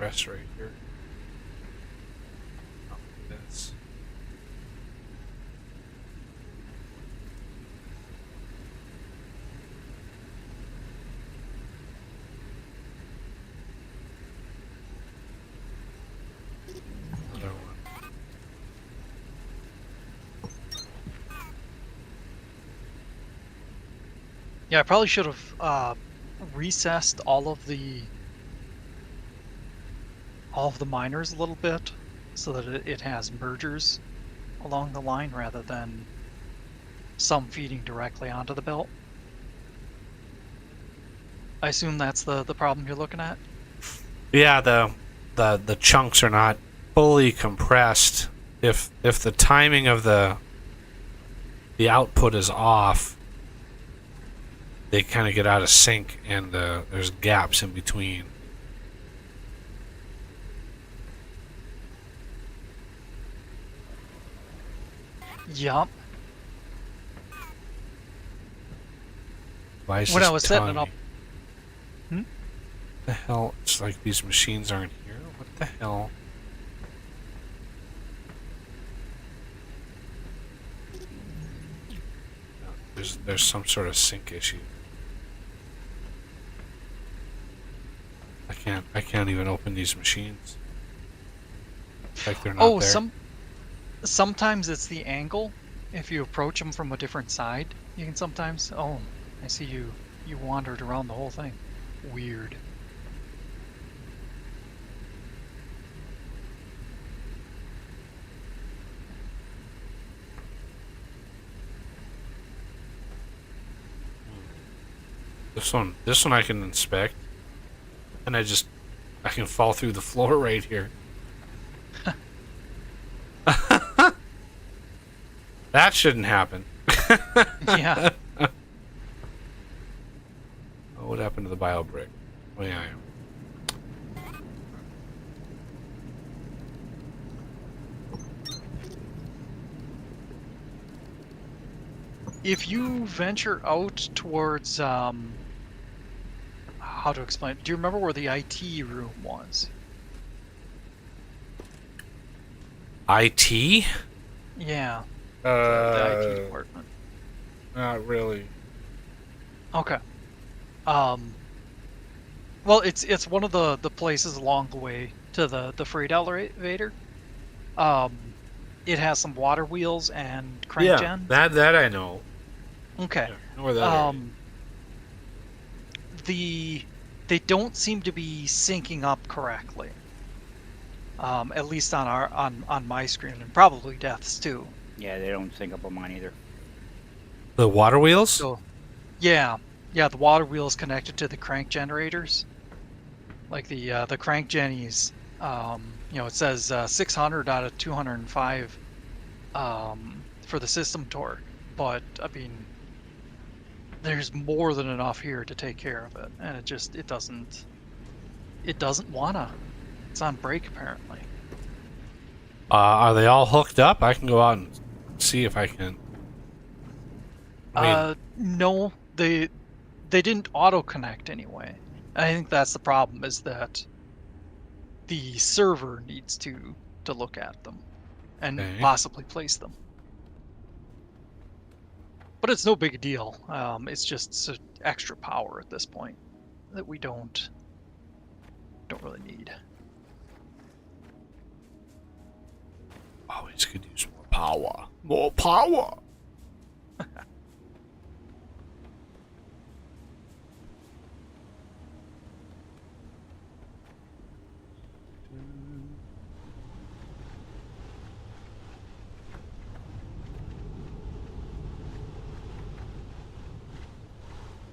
Speaker 8: press right here. Oh, this. Another one.
Speaker 1: Yeah, I probably should have recessed all of the miners a little bit so that it has mergers along the line rather than some feeding directly onto the belt. I assume that's the problem you're looking at?
Speaker 8: Yeah, the chunks are not fully compressed. If the timing of the output is off, they kind of get out of sync, and there's gaps in between.
Speaker 1: Yup.
Speaker 8: Why is
Speaker 1: When
Speaker 8: this
Speaker 1: I was setting it
Speaker 8: telling
Speaker 1: up.
Speaker 8: me?
Speaker 1: Hmm?
Speaker 8: The hell? It's like these machines aren't here. What the hell? No, there's some sort of sync issue. I can't even open these machines. Like they're not
Speaker 1: Oh,
Speaker 8: there.
Speaker 1: sometimes it's the angle. If you approach them from a different side, you can sometimes. Oh, I see you. You wandered around the whole thing. Weird.
Speaker 8: This one I can inspect, and I can fall through the floor right here. That shouldn't happen.
Speaker 1: Yeah.
Speaker 8: Oh, what happened to the bio brick? Oh yeah.
Speaker 1: If you venture out towards how to explain? Do you remember where the IT room was?
Speaker 8: IT?
Speaker 1: Yeah. The IT department.
Speaker 8: Not really.
Speaker 1: Okay. Well, it's one of the places along the way to the freight elevator. It has some water wheels and crank gen.
Speaker 8: that I know.
Speaker 1: Okay.
Speaker 8: Yeah, I know where that is.
Speaker 1: They don't seem to be syncing up correctly. At least on my screen, and probably Death's too.
Speaker 6: Yeah, they don't sync up on mine either.
Speaker 8: The water wheels?
Speaker 1: So, yeah, the water wheel is connected to the crank generators, like the crank jennies. It says 600 out of 205 for the system torque, but I mean, there's more than enough here to take care of it, and it doesn't wanna. It's on break apparently.
Speaker 8: Are they all hooked up? I can go out and see if I can.
Speaker 1: No, they didn't auto connect anyway. I think that's the problem, is that the server needs to look at them and
Speaker 8: Okay.
Speaker 1: possibly place them. But it's no big deal. It's just extra power at this point that we don't really need.
Speaker 8: Always could use more power. More power.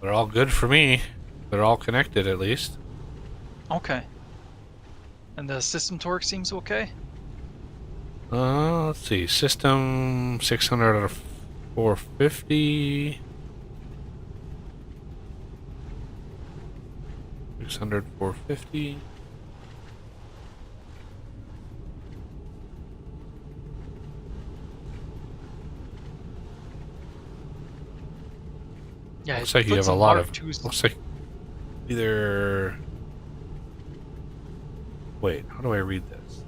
Speaker 8: They're all good for me. They're all connected at least.
Speaker 1: Okay. And the system torque seems okay?
Speaker 8: Let's see. System 600 out of 450. 600, 450.
Speaker 1: Yeah,
Speaker 8: Looks
Speaker 1: it
Speaker 8: like you
Speaker 1: put
Speaker 8: have a
Speaker 1: some
Speaker 8: lot
Speaker 1: Mark
Speaker 8: of.
Speaker 1: IIs
Speaker 8: Looks like either. Wait, how do I read this?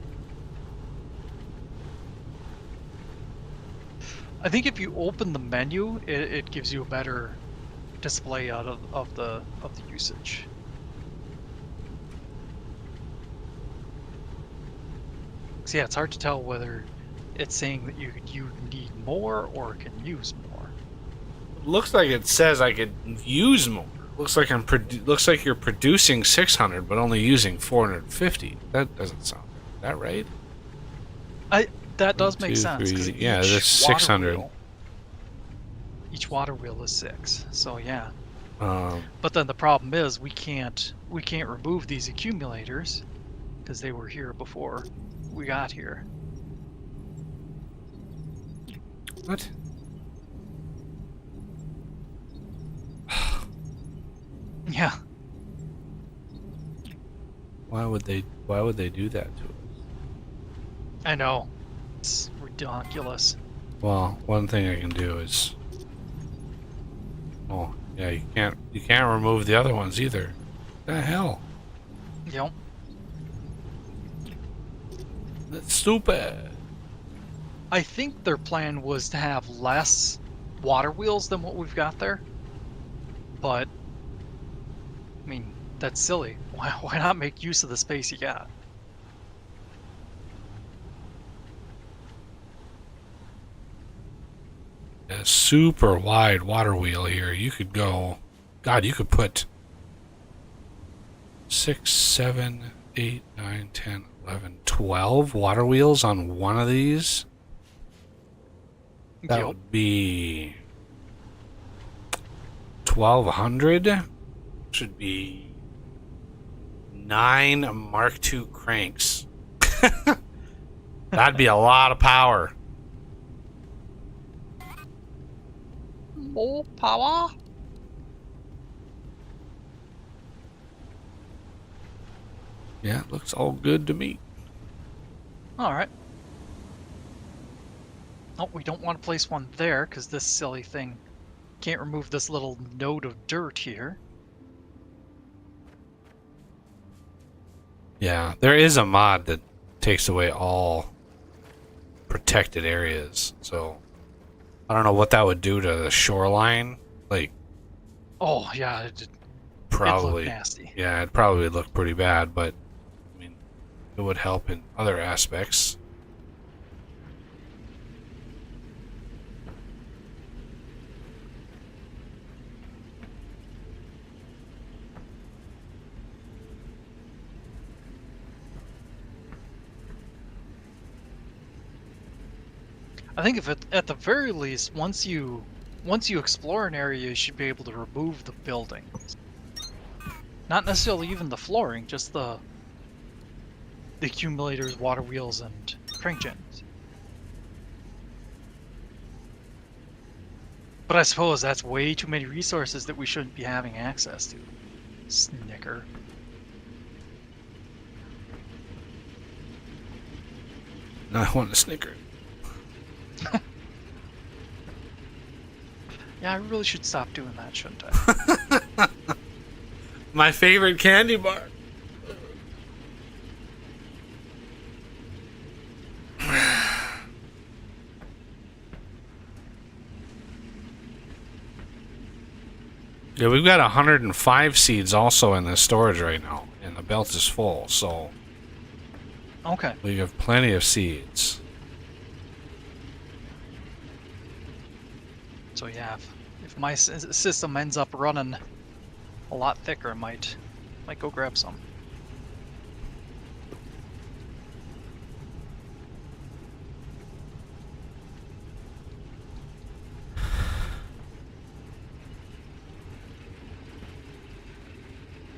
Speaker 1: I think if you open the menu, it gives you a better display out of the usage. So yeah, it's hard to tell whether it's saying that you need more or can use more.
Speaker 8: Looks like it says I could use more. Looks like looks like you're producing 600, but only using 450. That doesn't sound. Is that right?
Speaker 1: That does
Speaker 8: One,
Speaker 1: make
Speaker 8: two,
Speaker 1: sense because
Speaker 8: three, yeah, that's 600.
Speaker 1: Each water wheel is 6. So yeah.
Speaker 8: Um,
Speaker 1: But then the problem is we can't remove these accumulators because they were here before we got here.
Speaker 8: what?
Speaker 1: Yeah.
Speaker 8: Why would they do that to us?
Speaker 1: I know. It's ridiculous.
Speaker 8: Well, one thing I can do is. Oh, yeah, you can't remove the other ones either. The hell?
Speaker 1: Yep.
Speaker 8: That's stupid.
Speaker 1: I think their plan was to have less water wheels than what we've got there. But I mean, that's silly. Why not make use of the space you got?
Speaker 8: A super wide water wheel here. You could go. God, you could put 6, 7, 8, 9, 10, 11, 12 water wheels on one of these. That
Speaker 1: Yep.
Speaker 8: would be 1,200. Should be 9 Mark II cranks. That'd be a lot of power.
Speaker 1: More power?
Speaker 8: Yeah, it looks all good to me.
Speaker 1: Alright. Oh, we don't want to place one there because this silly thing can't remove this little node of dirt here.
Speaker 8: Yeah, there is a mod that takes away all protected areas. So I don't know what that would do to the shoreline. Like,
Speaker 1: Oh, yeah, it'd
Speaker 8: probably,
Speaker 1: look nasty.
Speaker 8: yeah, it'd probably look pretty bad. But I mean, it would help in other aspects.
Speaker 1: I think if at the very least, once you explore an area, you should be able to remove the buildings. Not necessarily even the flooring, just the accumulators, water wheels, and crank gens. But I suppose that's way too many resources that we shouldn't be having access to. Snicker.
Speaker 8: I want a Snicker.
Speaker 1: Yeah, I really should stop doing that, shouldn't I?
Speaker 8: My favorite candy bar. Yeah, we've got 105 seeds also in the storage right now, and the belt is full, so
Speaker 1: Okay.
Speaker 8: we have plenty of seeds.
Speaker 1: So yeah, if my system ends up running a lot thicker, I might go grab some.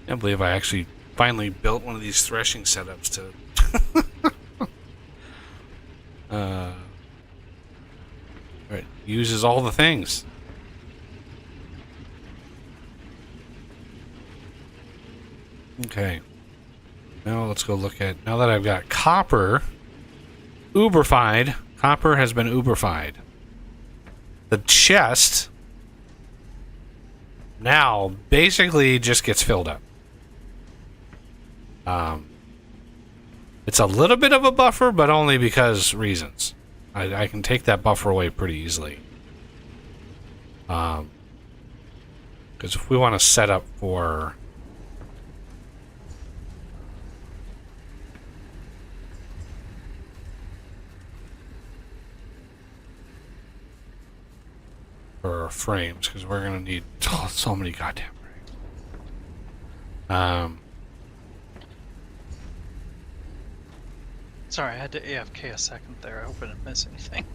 Speaker 8: I can't believe I actually finally built one of these threshing setups to. It uses all the things. Okay. Now let's go look at. Now that I've got copper uberfied, copper has been uberfied. The chest now basically just gets filled up. It's a little bit of a buffer, but only because reasons. I can take that buffer away pretty easily. Because if we want to set up for... for frames, because we're going to need so many goddamn frames.
Speaker 1: Sorry, I had to AFK a second there. I hope I didn't miss anything.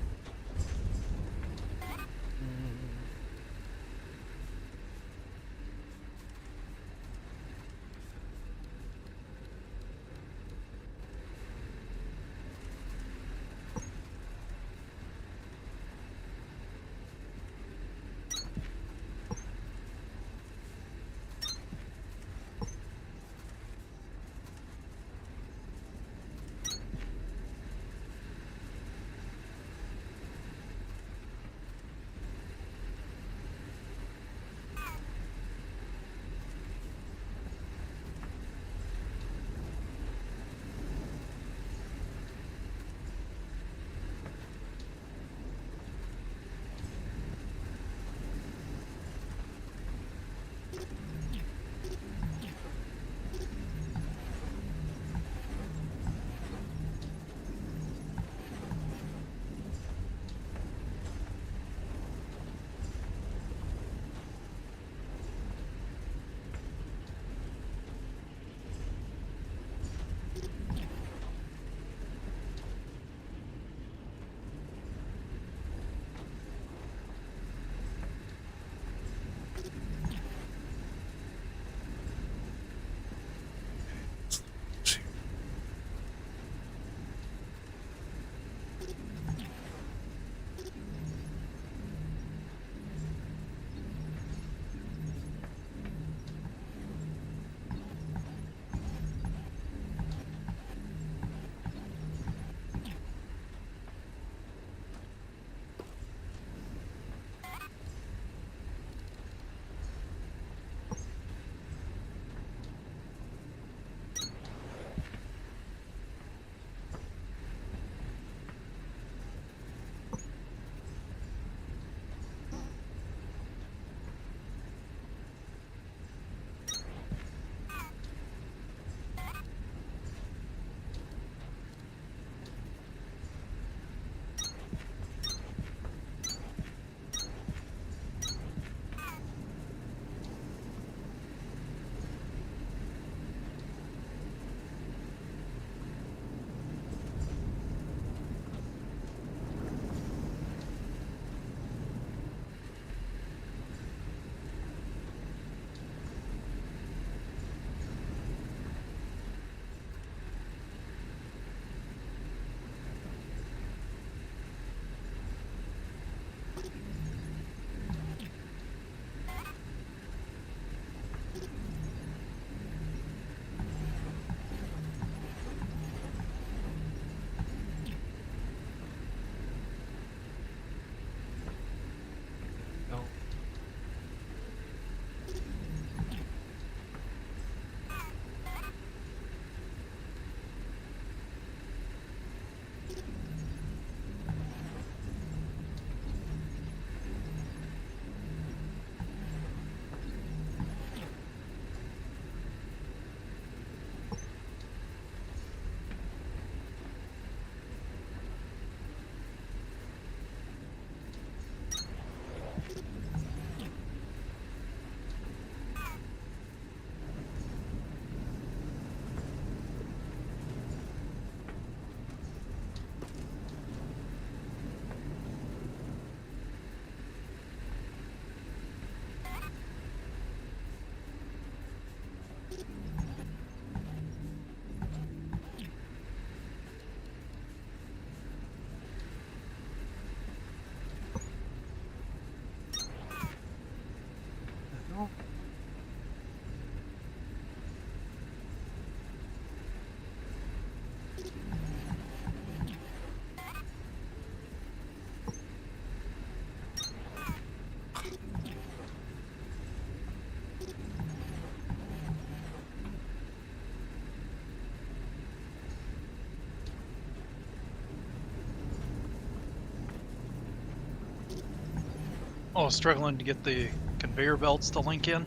Speaker 1: Oh, struggling to get the conveyor belts to link in?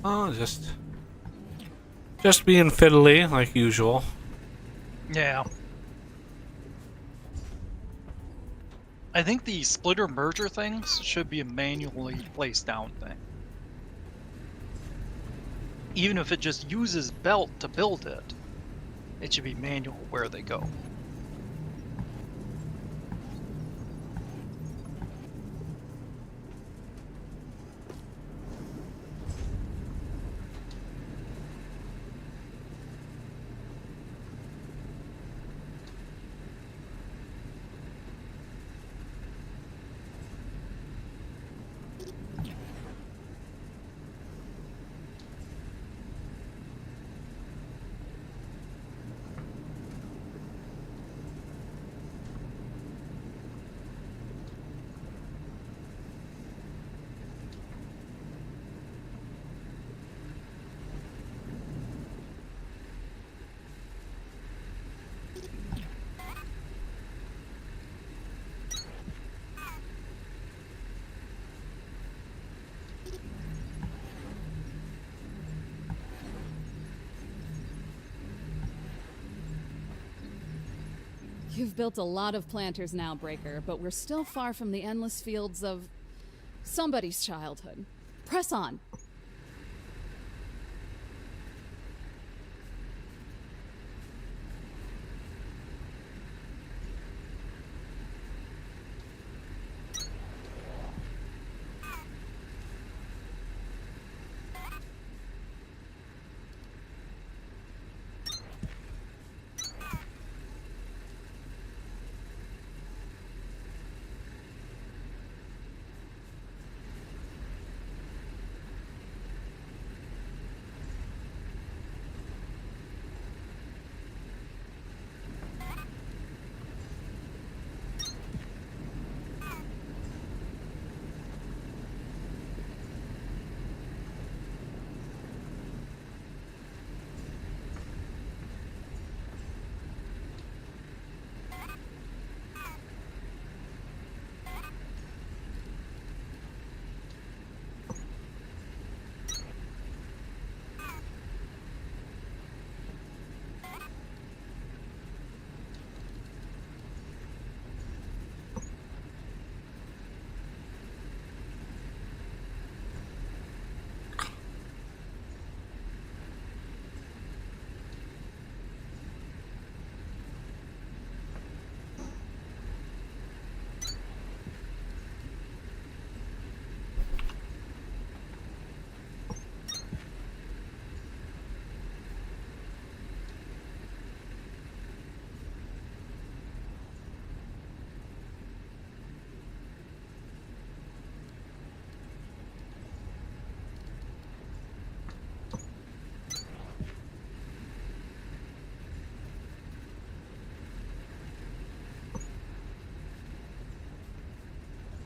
Speaker 8: Oh, just being fiddly like usual.
Speaker 1: Yeah. I think the splitter merger things should be a manually placed down thing. Even if it just uses belt to build it, it should be manual where they go.
Speaker 4: You've built a lot of planters now, Breaker, but we're still far from the endless fields of somebody's childhood. Press on.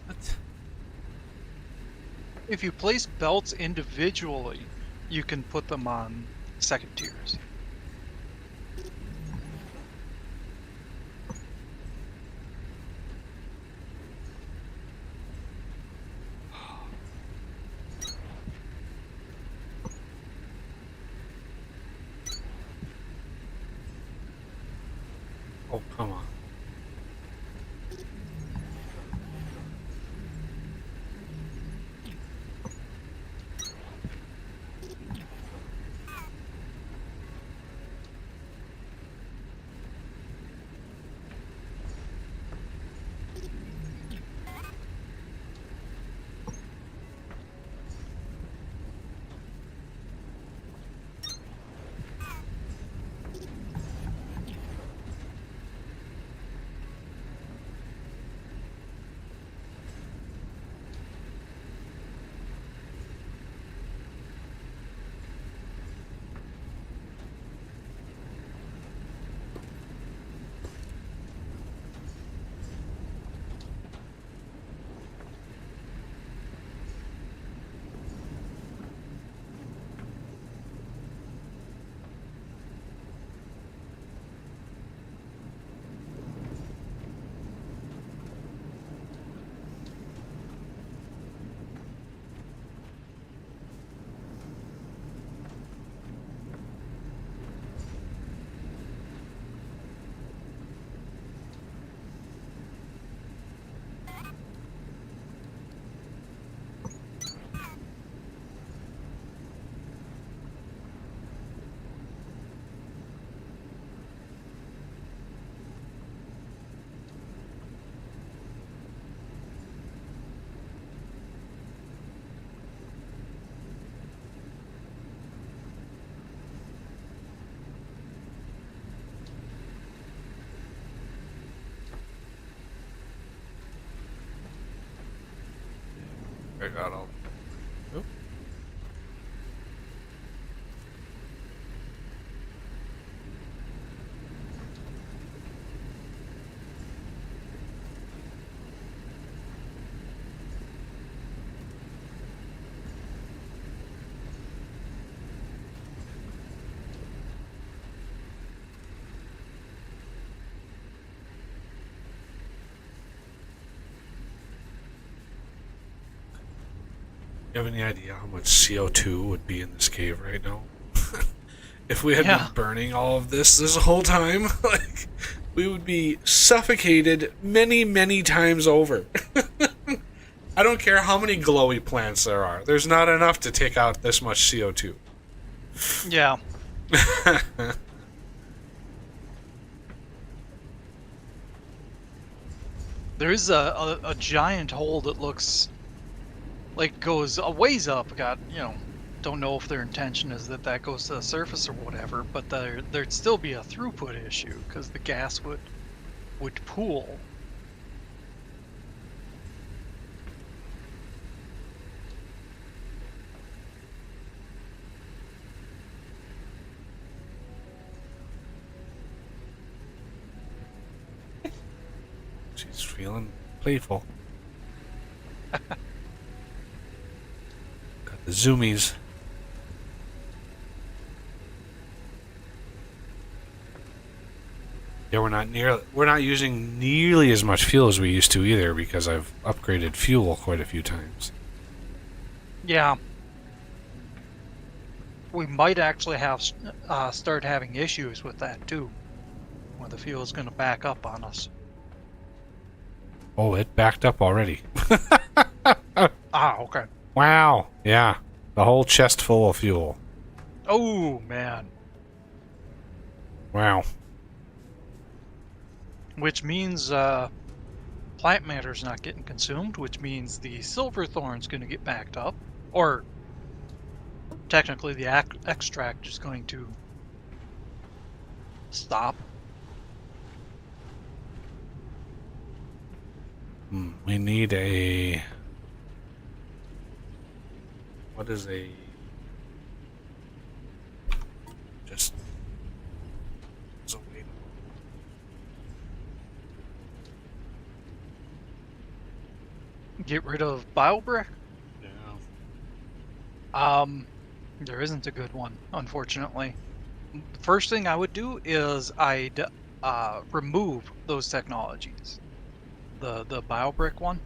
Speaker 8: What?
Speaker 1: If you place belts individually, you can put them on second tiers.
Speaker 8: Oh, come on.
Speaker 2: I got all. Oop. You have any idea how much CO2 would be in this cave right now? If we had
Speaker 1: Yeah.
Speaker 2: been burning all of this whole time, like, we would be suffocated many, many times over. I don't care how many glowy plants there are. There's not enough to take out this much CO2.
Speaker 1: Yeah. There is a giant hole that looks like goes a ways up. Don't know if their intention is that goes to the surface or whatever, but there'd still be a throughput issue because the gas would pool.
Speaker 8: She's feeling playful. Got the zoomies. Yeah, we're not using nearly as much fuel as we used to either because I've upgraded fuel quite a few times.
Speaker 1: Yeah. We might actually start having issues with that too, when the fuel is going to back up on us.
Speaker 8: Oh, it backed up already.
Speaker 1: Ah, okay.
Speaker 8: Wow. Yeah. The whole chest full of fuel.
Speaker 1: Oh man.
Speaker 8: Wow.
Speaker 1: Which means plant matter's not getting consumed, which means the silverthorn's going to get backed up, or technically the extract is going to stop.
Speaker 8: We need a... What is a... Just... There's a way to...
Speaker 1: Get rid of biobrick?
Speaker 8: Yeah.
Speaker 1: There isn't a good one, unfortunately. The first thing I would do is I'd remove those technologies. The biobrick one,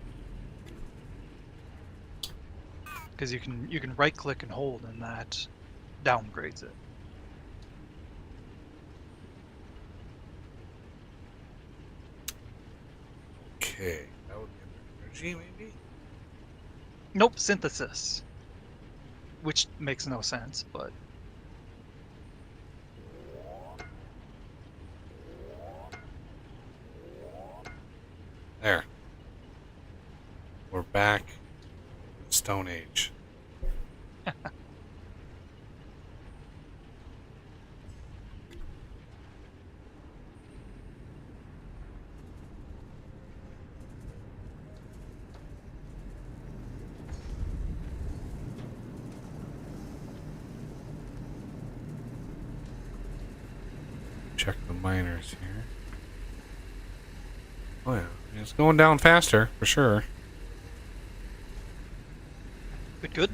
Speaker 1: because you can right click and hold, and that downgrades it.
Speaker 2: Okay, that would give energy, maybe?
Speaker 1: Nope, synthesis, which makes no sense, but
Speaker 2: There. We're back in Stone Age.
Speaker 8: Check the miners here. Oh yeah, it's going down faster, for sure.
Speaker 1: good.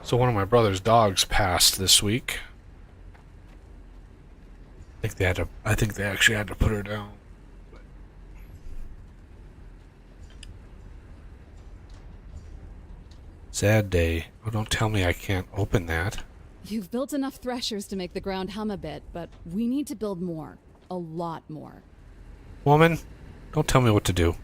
Speaker 8: So one of my brother's dogs passed this week. I think they actually had to put her down. Sad day. Oh, don't tell me I can't open that.
Speaker 4: You've built enough threshers to make the ground hum a bit, but we need to build more. A lot more.
Speaker 8: Woman, don't tell me what to do.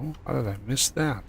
Speaker 8: Oh, how did I miss that?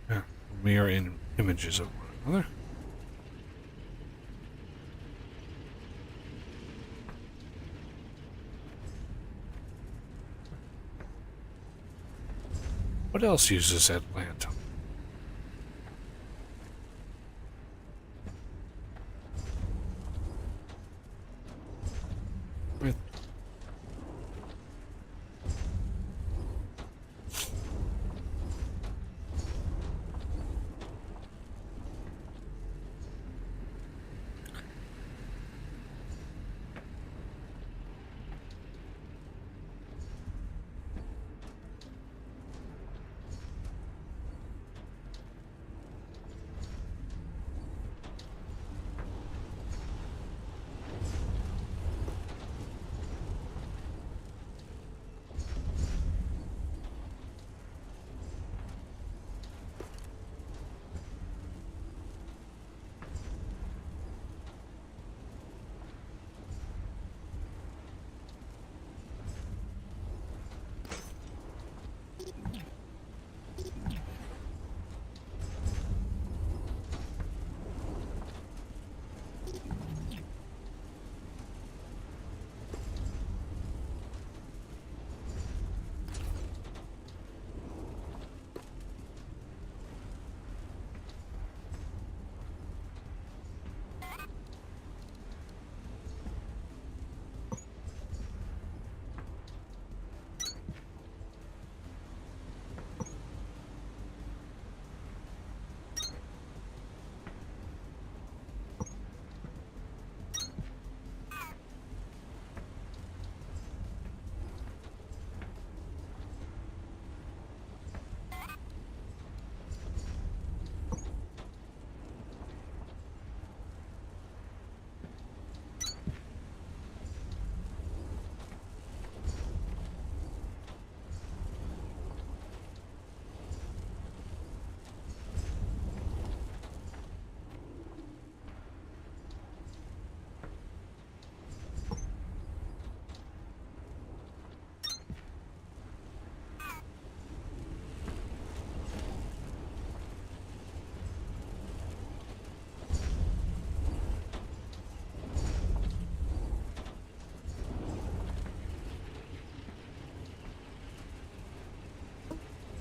Speaker 8: Yeah, mirror images of one another. What else uses Atlanta? Right.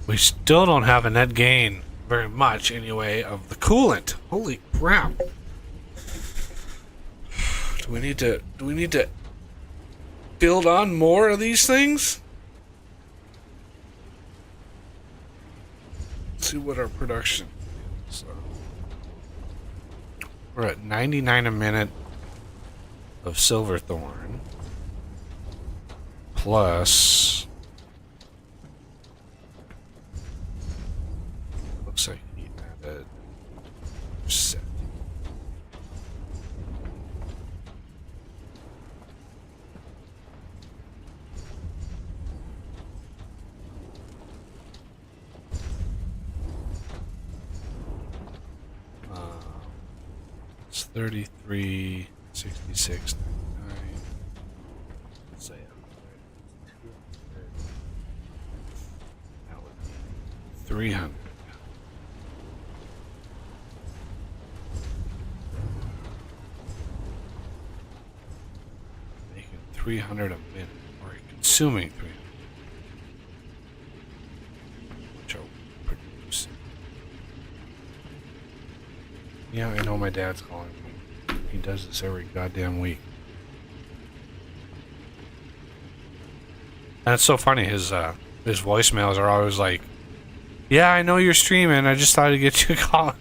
Speaker 8: We still don't have a net gain very much anyway of the coolant. Holy crap. Do we need to build on more of these things? Let's see what our production is. We're at 99 a minute of Silverthorn. Plus, looks like he added set. It's 33, 66, 99. Let's say 200. That would be 300. Making 300 a minute, or consuming 300. Which are producing. Yeah, I know my dad's calling me. He does this every goddamn week. And it's so funny, his voicemails are always like, yeah, I know you're streaming, I just thought I'd get you a call.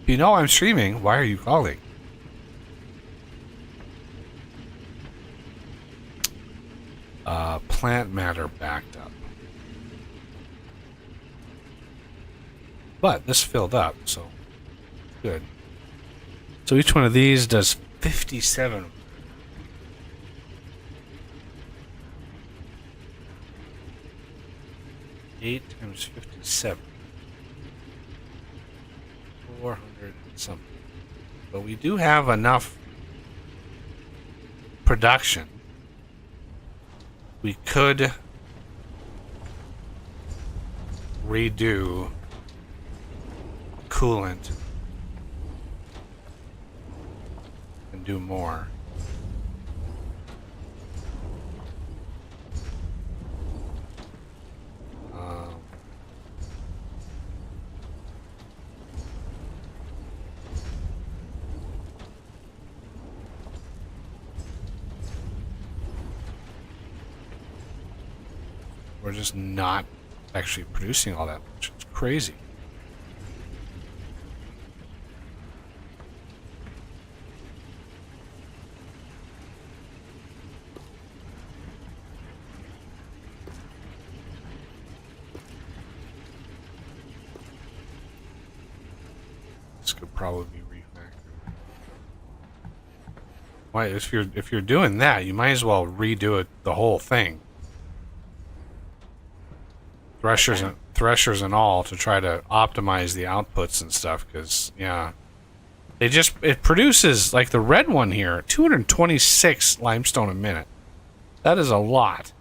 Speaker 8: You know I'm streaming, why are you calling? Plant matter backed up. But this filled up, so good. So each one of these does 57. 8 times 57. 400 and something. But we do have enough production. We could redo coolant and do more. We're just not actually producing all that much. It's crazy. This could probably be refactored. Why, if you're doing that, you might as well redo it, the whole thing. Threshers and all, to try to optimize the outputs and stuff, because yeah, it produces, like the red one here, 226 limestone a minute. That is a lot.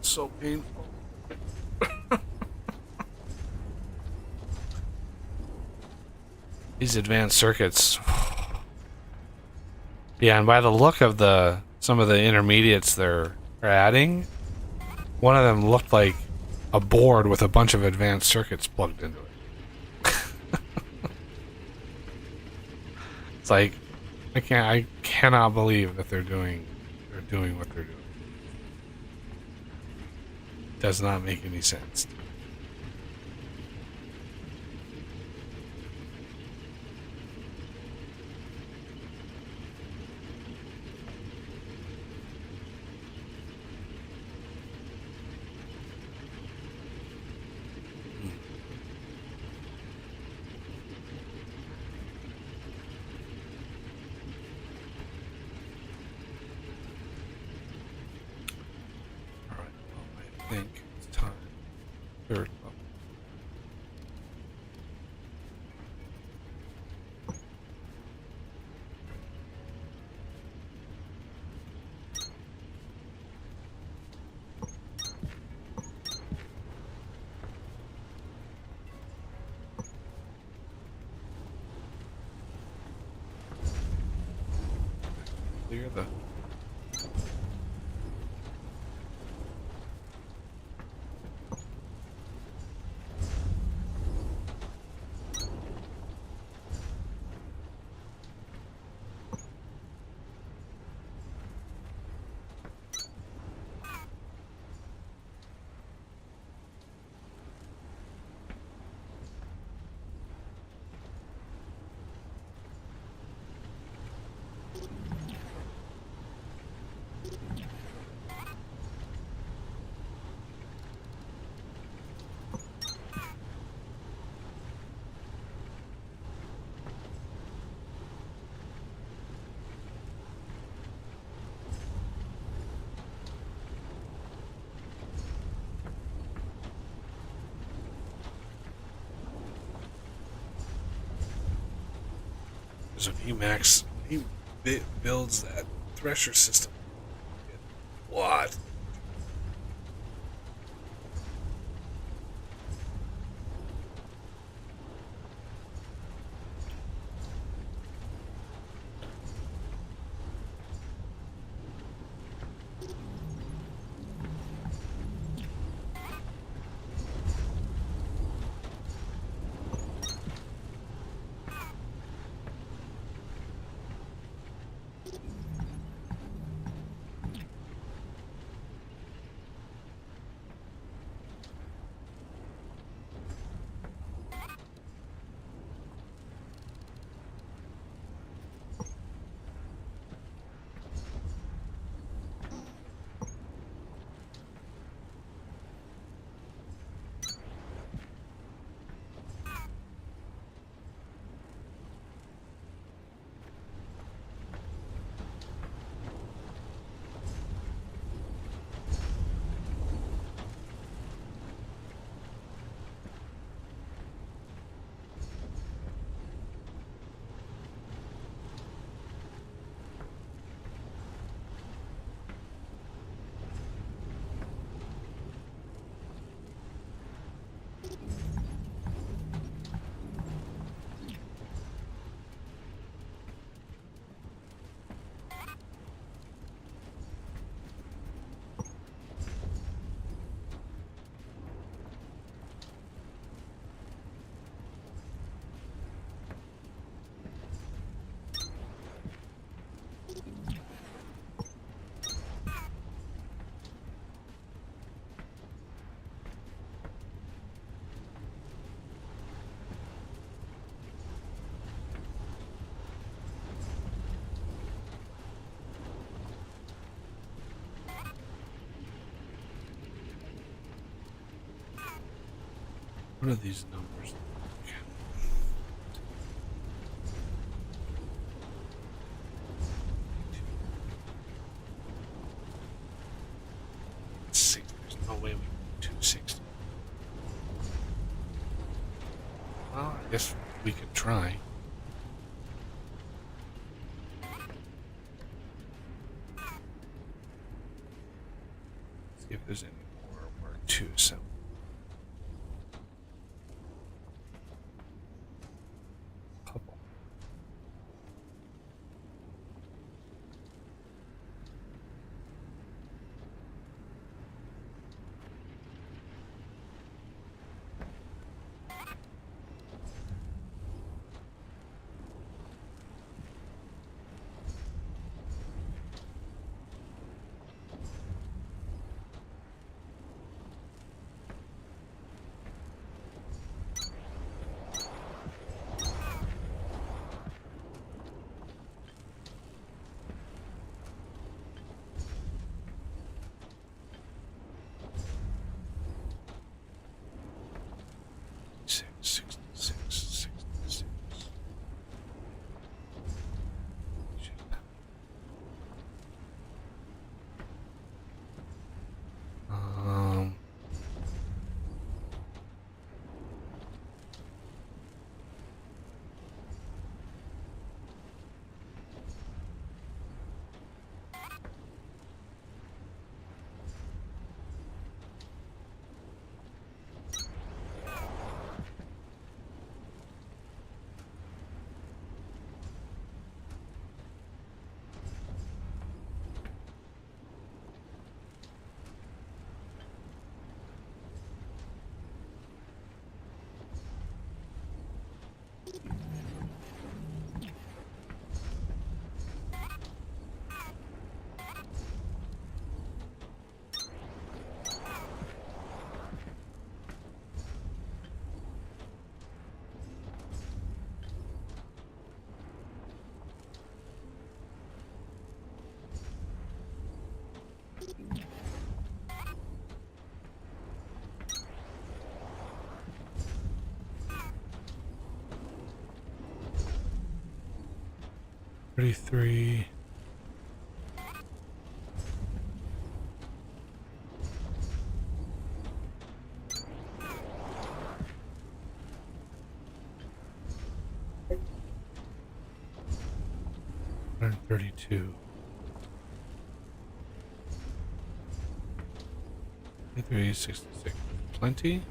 Speaker 2: so painful.
Speaker 8: These advanced circuits. Yeah, and by the look of some of the intermediates they're adding, one of them looked like a board with a bunch of advanced circuits plugged into it. It's like I cannot believe that they're doing what they're doing. Does not make any sense. Alright, well, I think it's time. Third level. Clear the. So Emacs, he builds that thresher system. What? What are these numbers? There's no way we can do 260. Well, I guess we could try. See if there's any more. 2, 7. Couple. Six, 66. Um, $33. $132. 366. Plenty.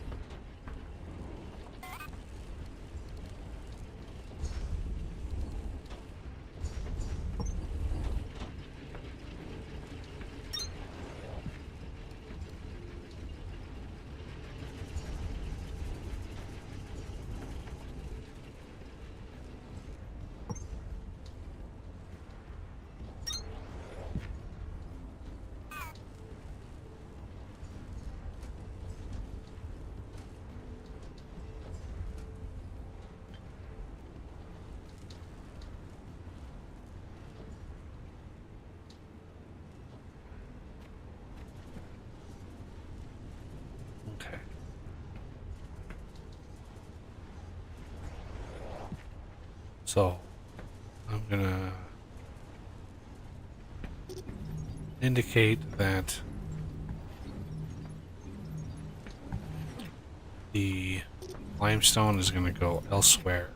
Speaker 8: Okay. So, I'm gonna indicate that the limestone is gonna go elsewhere.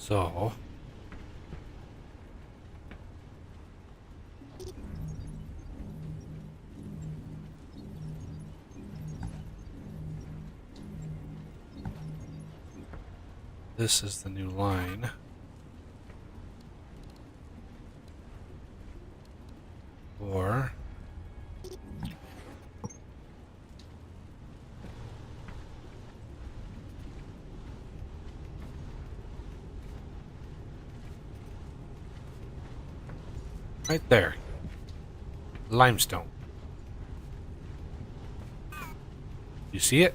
Speaker 8: So, this is the new line. Or right there. Limestone. You see it?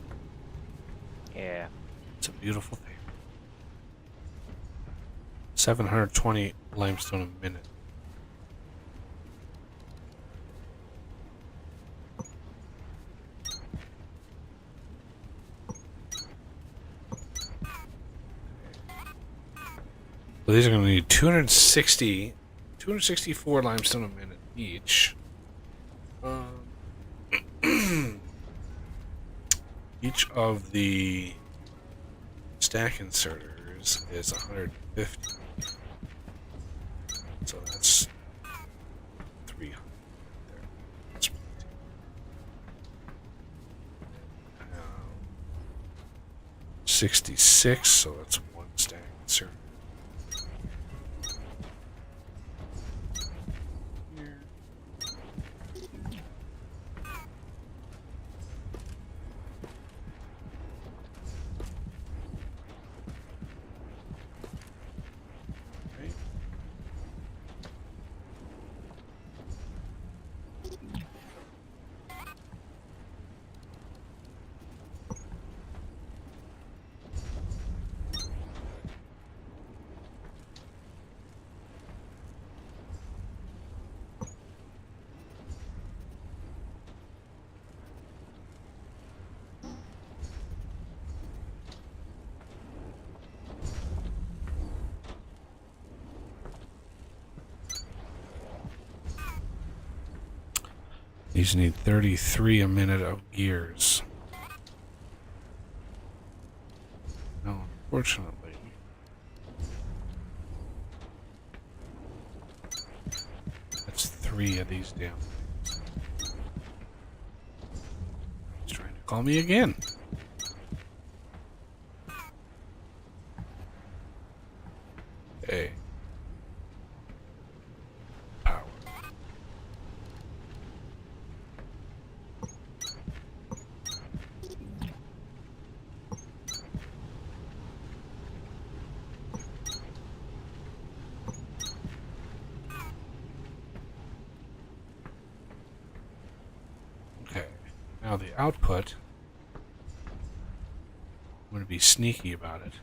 Speaker 6: Yeah.
Speaker 8: It's a beautiful thing. 720 limestone a minute. So these are going to need 264 limestone a minute each. Each of the stack inserters is 150. So that's 300 there. That's plenty. 66, so that's one stack insert. Here. Right. These need 33 a minute of gears. No, unfortunately. That's 3 of these damn things. He's trying to call me again. Hey. Power. Okay. Now the output. I'm going to be sneaky about it.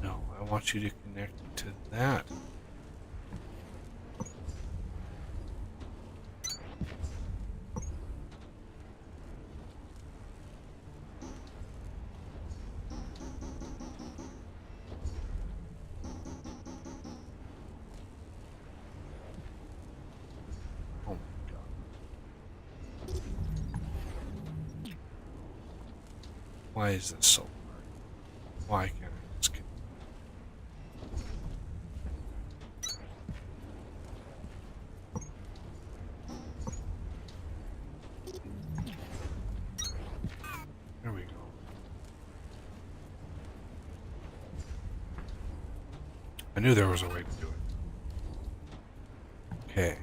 Speaker 8: No, I want you to connect to that. Oh my god. Why is this so hard? Why can't I just get... There we go. I knew there was a way to do it. Okay.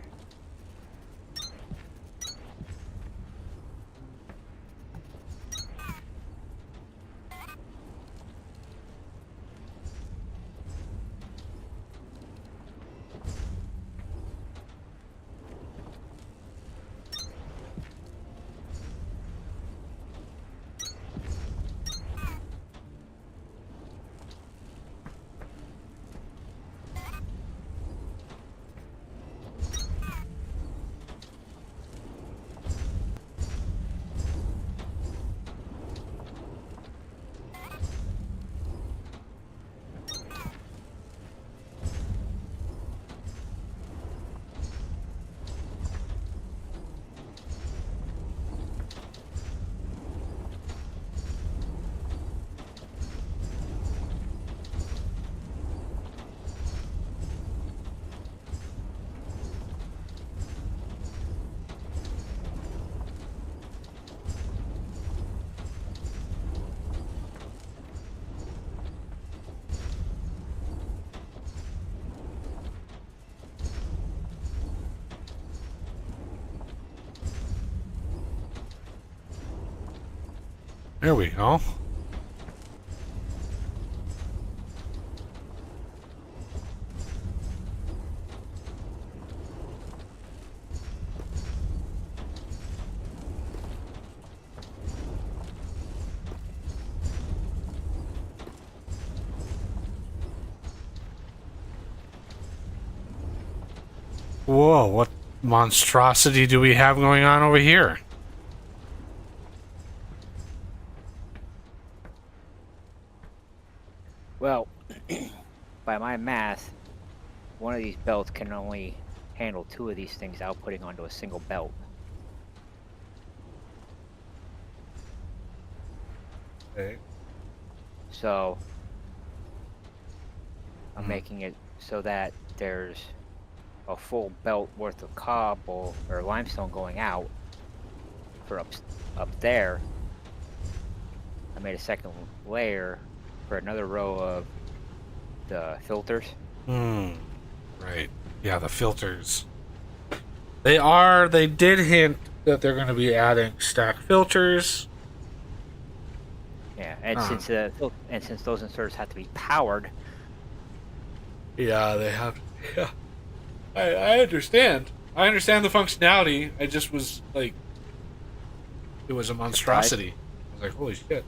Speaker 8: There we go. Whoa, what monstrosity do we have going on over here?
Speaker 6: Well, by my math, one of these belts can only handle 2 of these things outputting onto a single belt.
Speaker 8: Okay.
Speaker 6: So I'm making it so that there's a full belt worth of cobble or limestone going out for up there. I made a second layer for another row of the filters.
Speaker 8: Right. Yeah, the filters. They did hint that they're going to be adding stack filters.
Speaker 6: Yeah, and since those inserters have to be powered.
Speaker 8: Yeah, they have. Yeah. I understand. I understand the functionality. I just was like, it was a monstrosity. I was like, holy shit.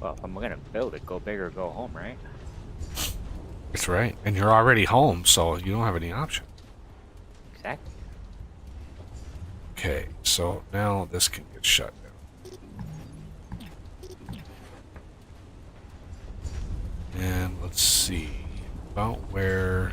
Speaker 6: Well, if I'm gonna build it, go big or go home, right?
Speaker 8: That's right. And you're already home, so you don't have any option.
Speaker 6: Exactly.
Speaker 8: Okay, so now this can get shut down. And let's see about where.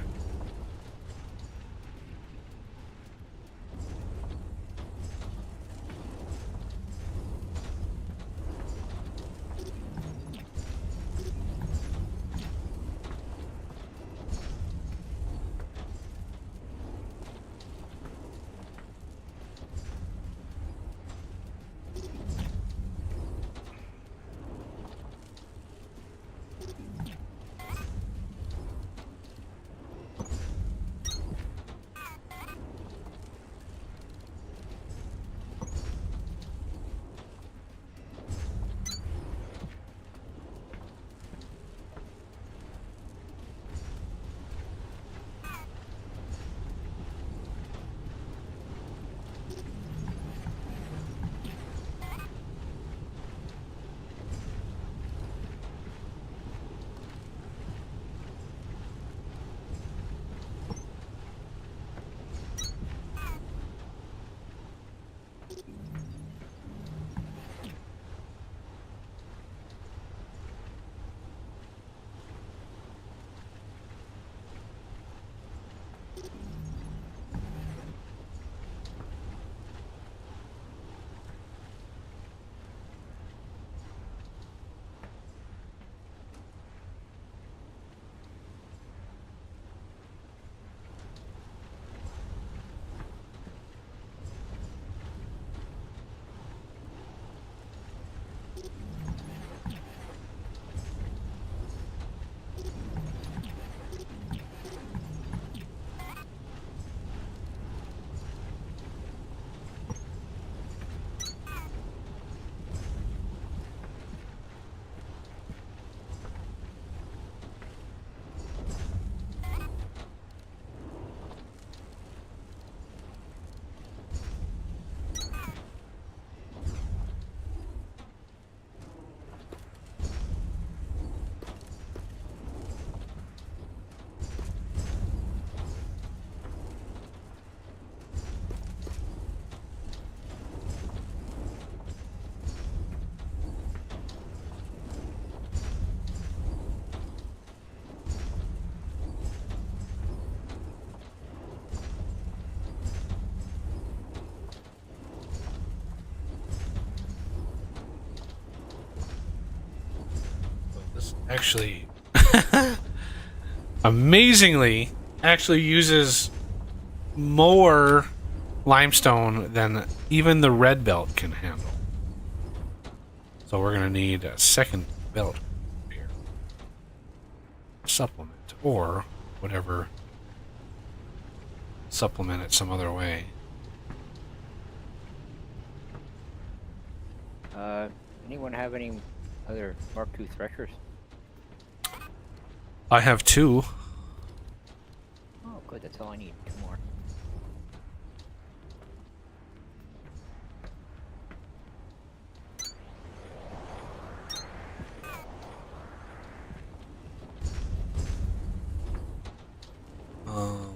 Speaker 8: This actually, amazingly, actually uses more limestone than even the red belt can handle. So we're going to need a second belt here. Supplement, or whatever. Supplement it some other way.
Speaker 6: Anyone have any other Mark II threshers?
Speaker 8: I have 2.
Speaker 6: Oh, good. That's all I need. 2 more.
Speaker 2: Um,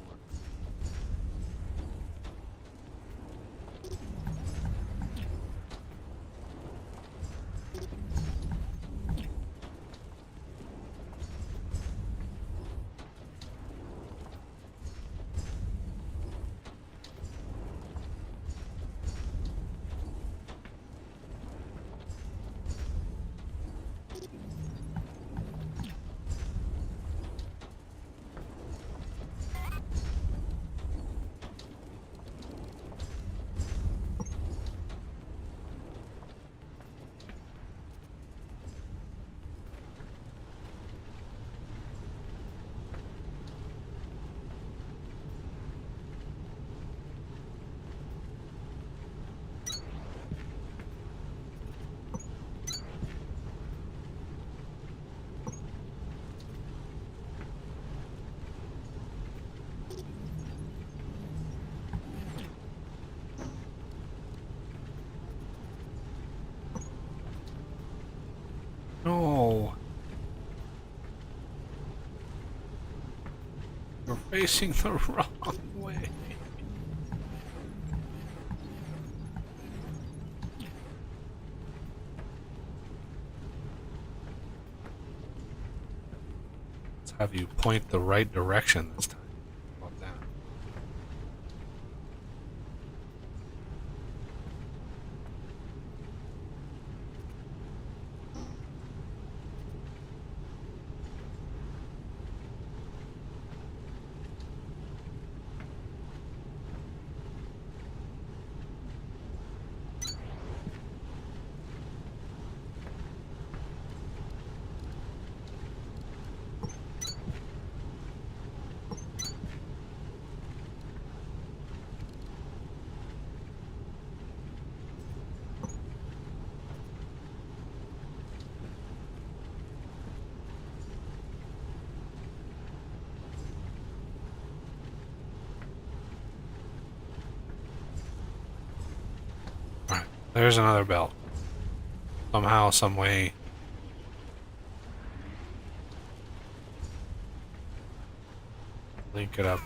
Speaker 8: No. You're facing the wrong way. Let's have you point the right direction this time. How about that? Alright, there's another belt. Somehow, some way. Link it up.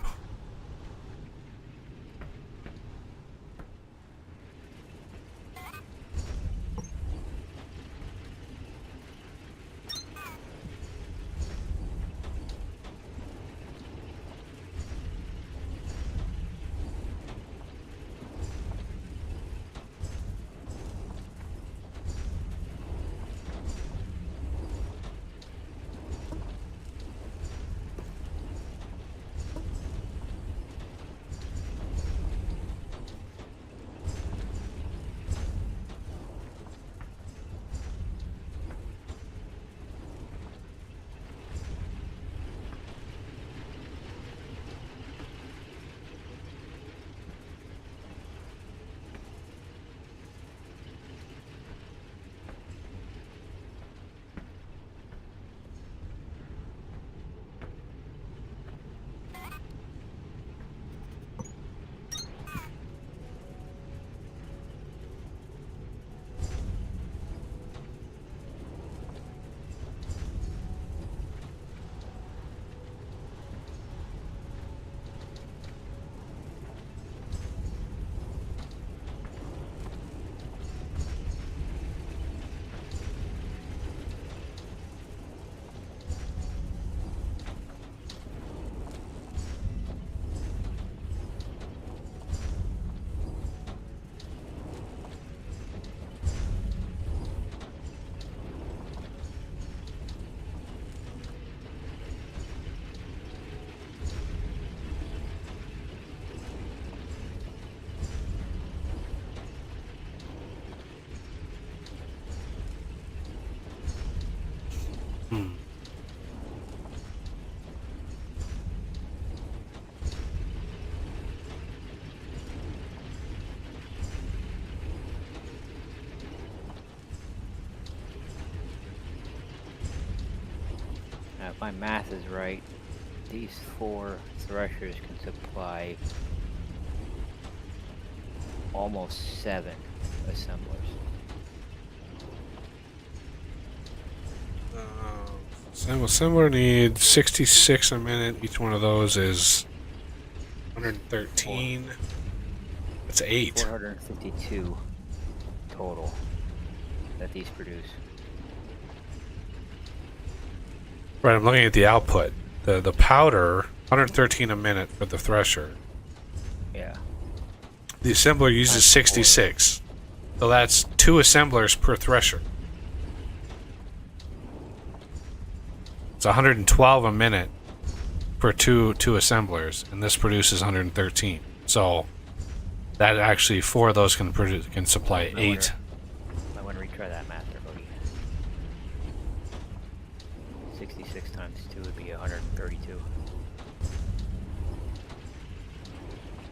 Speaker 6: if my math is right, these 4 threshers can supply almost 7 assemblers.
Speaker 8: Assembler needs 66 a minute. Each one of those is 113. That's 8.
Speaker 6: 452 total that these produce.
Speaker 8: Right, I'm looking at the output. The powder, 113 a minute for the thresher.
Speaker 6: Yeah.
Speaker 8: The assembler uses
Speaker 6: Times
Speaker 8: 66. So that's 2 assemblers per thresher. It's 112 a minute for two assemblers, and this produces 113. So that actually 4 of those can supply 8.
Speaker 6: I want to retry that math there, buddy. 66 times 2 would be 132.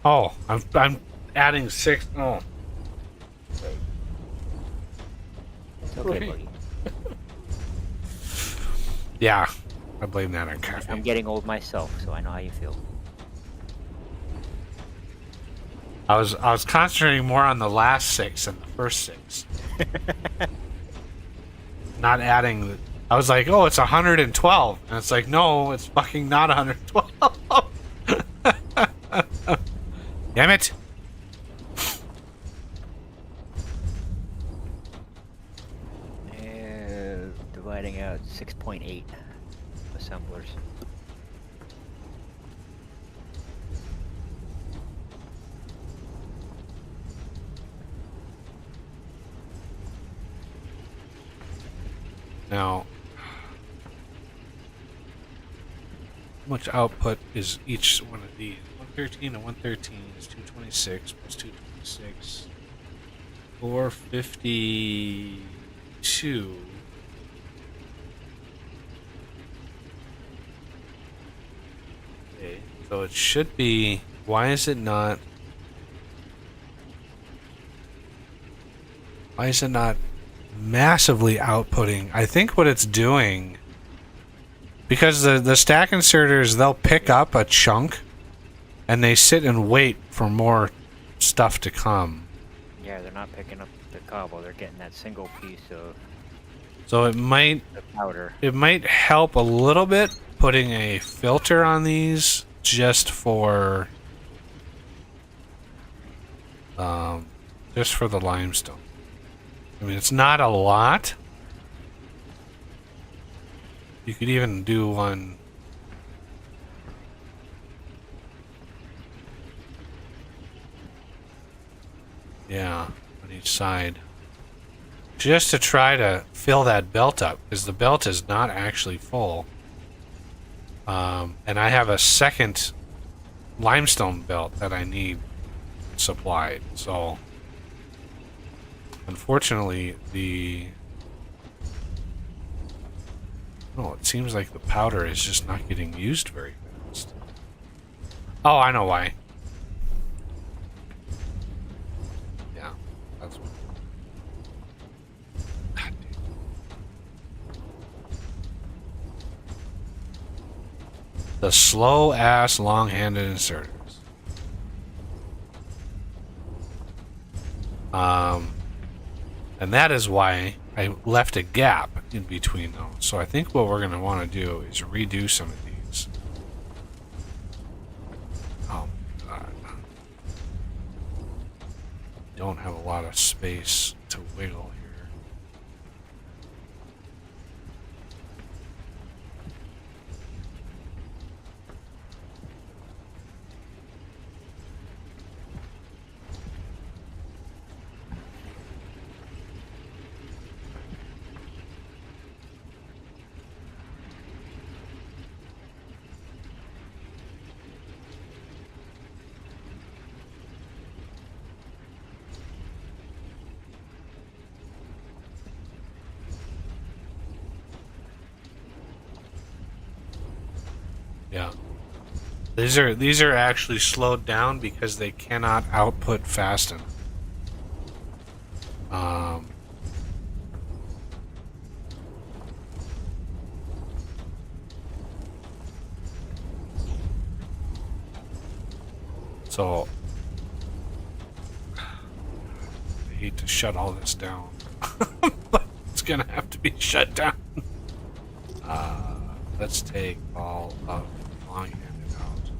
Speaker 8: Oh, I'm adding 6. Oh,
Speaker 6: It's okay, buddy.
Speaker 8: yeah. I blame that on caffeine.
Speaker 6: I'm getting old myself, so I know how you feel.
Speaker 8: I was concentrating more on the last 6 than the first 6. Not adding. I was like, oh, it's 112, and it's like, no, it's fucking not 112. Damn it!
Speaker 6: Dividing out 6.8 assemblers.
Speaker 8: Now, how much output is each one of these? 113 and 113 is 226 plus 226. 452. Okay, so it should be. Why is it not? Why is it not massively outputting? I think what it's doing, because the stack inserters, they'll pick up a chunk and they sit and wait for more stuff to come.
Speaker 6: Yeah, they're not picking up the cobble, they're getting that single piece of
Speaker 8: So it might
Speaker 6: the powder.
Speaker 8: help a little bit putting a filter on these just for the limestone. I mean, it's not a lot. You could even do one. Yeah, on each side. Just to try to fill that belt up, because the belt is not actually full. And I have a second limestone belt that I need supplied. So, unfortunately, it seems like the powder is just not getting used very fast. Oh, I know why. Yeah, that's why. God damn. The slow-ass long-handed inserters. And that is why I left a gap in between those. So I think what we're going to want to do is redo some of these. Oh, God. Don't have a lot of space to wiggle here. Yeah. These are actually slowed down because they cannot output fast enough. So I hate to shut all this down, but it's gonna have to be shut down. Let's take all of long-handed out.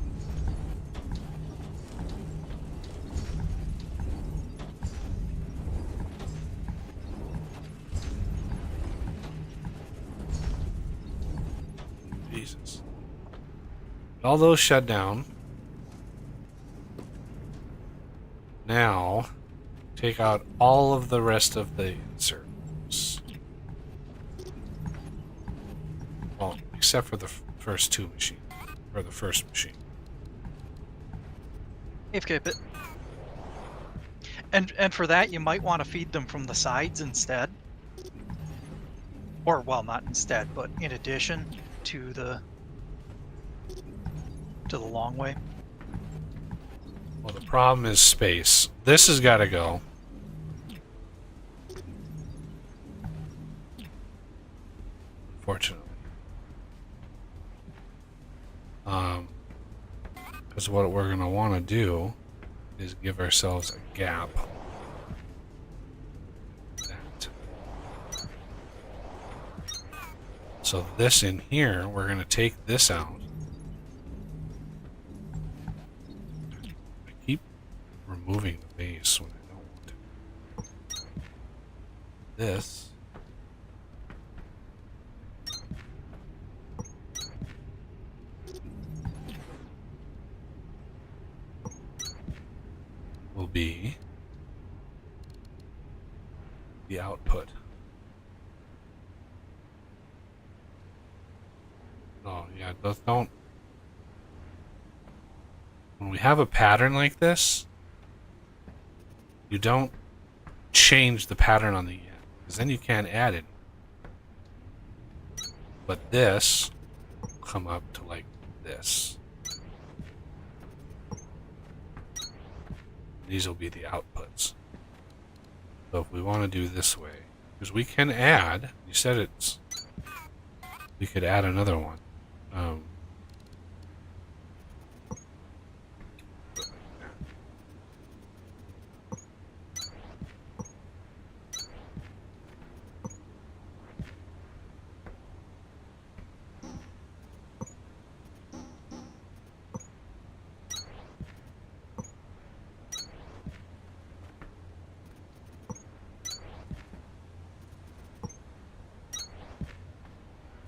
Speaker 8: Jesus. All those shut down. Now, take out all of the rest of the inserts. Well, except for the first two machines. Or the first machine.
Speaker 1: Keep it. And for that, you might want to feed them from the sides instead. Or, well, not instead, but in addition to the long way.
Speaker 8: Well, the problem is space. This has got to go. Unfortunately. Because what we're going to want to do is give ourselves a gap. That. So this in here, we're going to take this out. I keep removing the base when I don't want to. This. Will be the output. Oh, yeah, don't. When we have a pattern like this, you don't change the pattern on the end, because then you can't add it. But this will come up to like this. These will be the outputs. So if we want to do this way, because we can add, you said it's, we could add another one.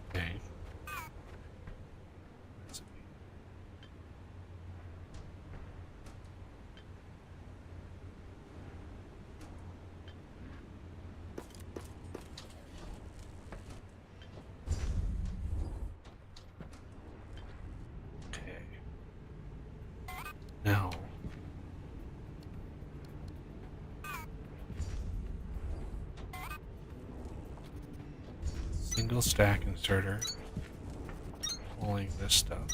Speaker 8: Okay. Okay. Now. Single stack inserter. Pulling this stuff.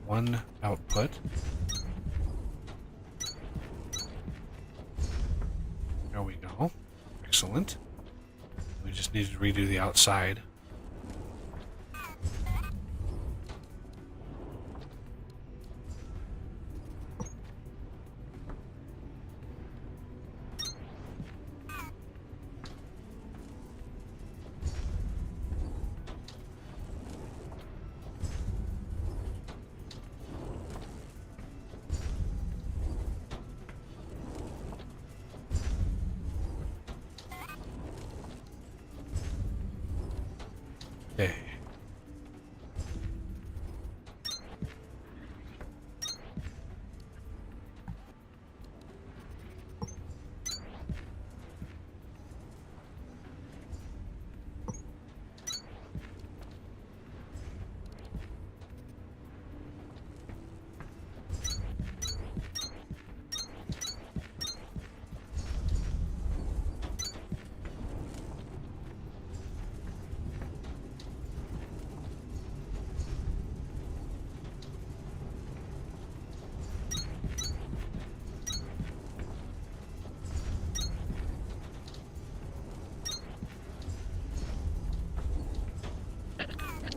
Speaker 8: One output. There we go. Excellent. We just need to redo the outside. Okay.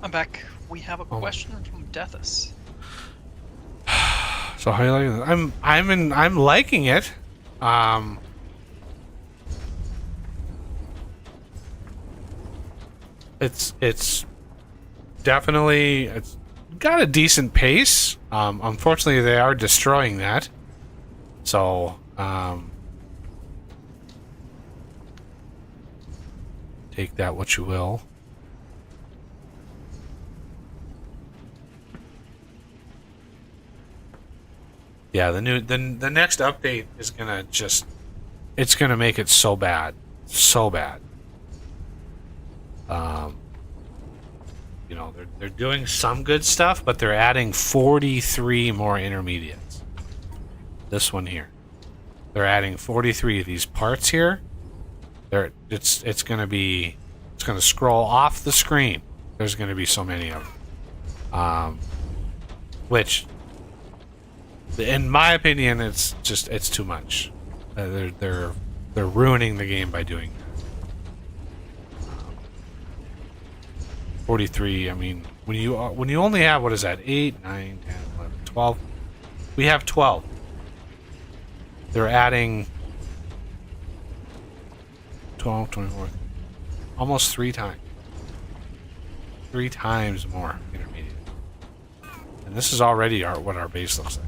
Speaker 1: I'm back. We have a
Speaker 8: Oh.
Speaker 1: question from Deathus.
Speaker 8: So how you liking it? I'm liking it. It's definitely it's got a decent pace. Unfortunately, they are destroying that. So take that what you will. Yeah, the next update is gonna it's gonna make it so bad, so bad. You know, they're doing some good stuff, but they're adding 43 more intermediates. This one here, they're adding 43 of these parts here. It's gonna scroll off the screen. There's gonna be so many of them, which, in my opinion, it's too much. They're ruining the game by doing that. 43. I mean, when you only have, what is that? 8, 9, 10, 11, 12. We have 12. They're adding 12, 24, almost 3 times. 3 times more intermediate. And this is already what our base looks like.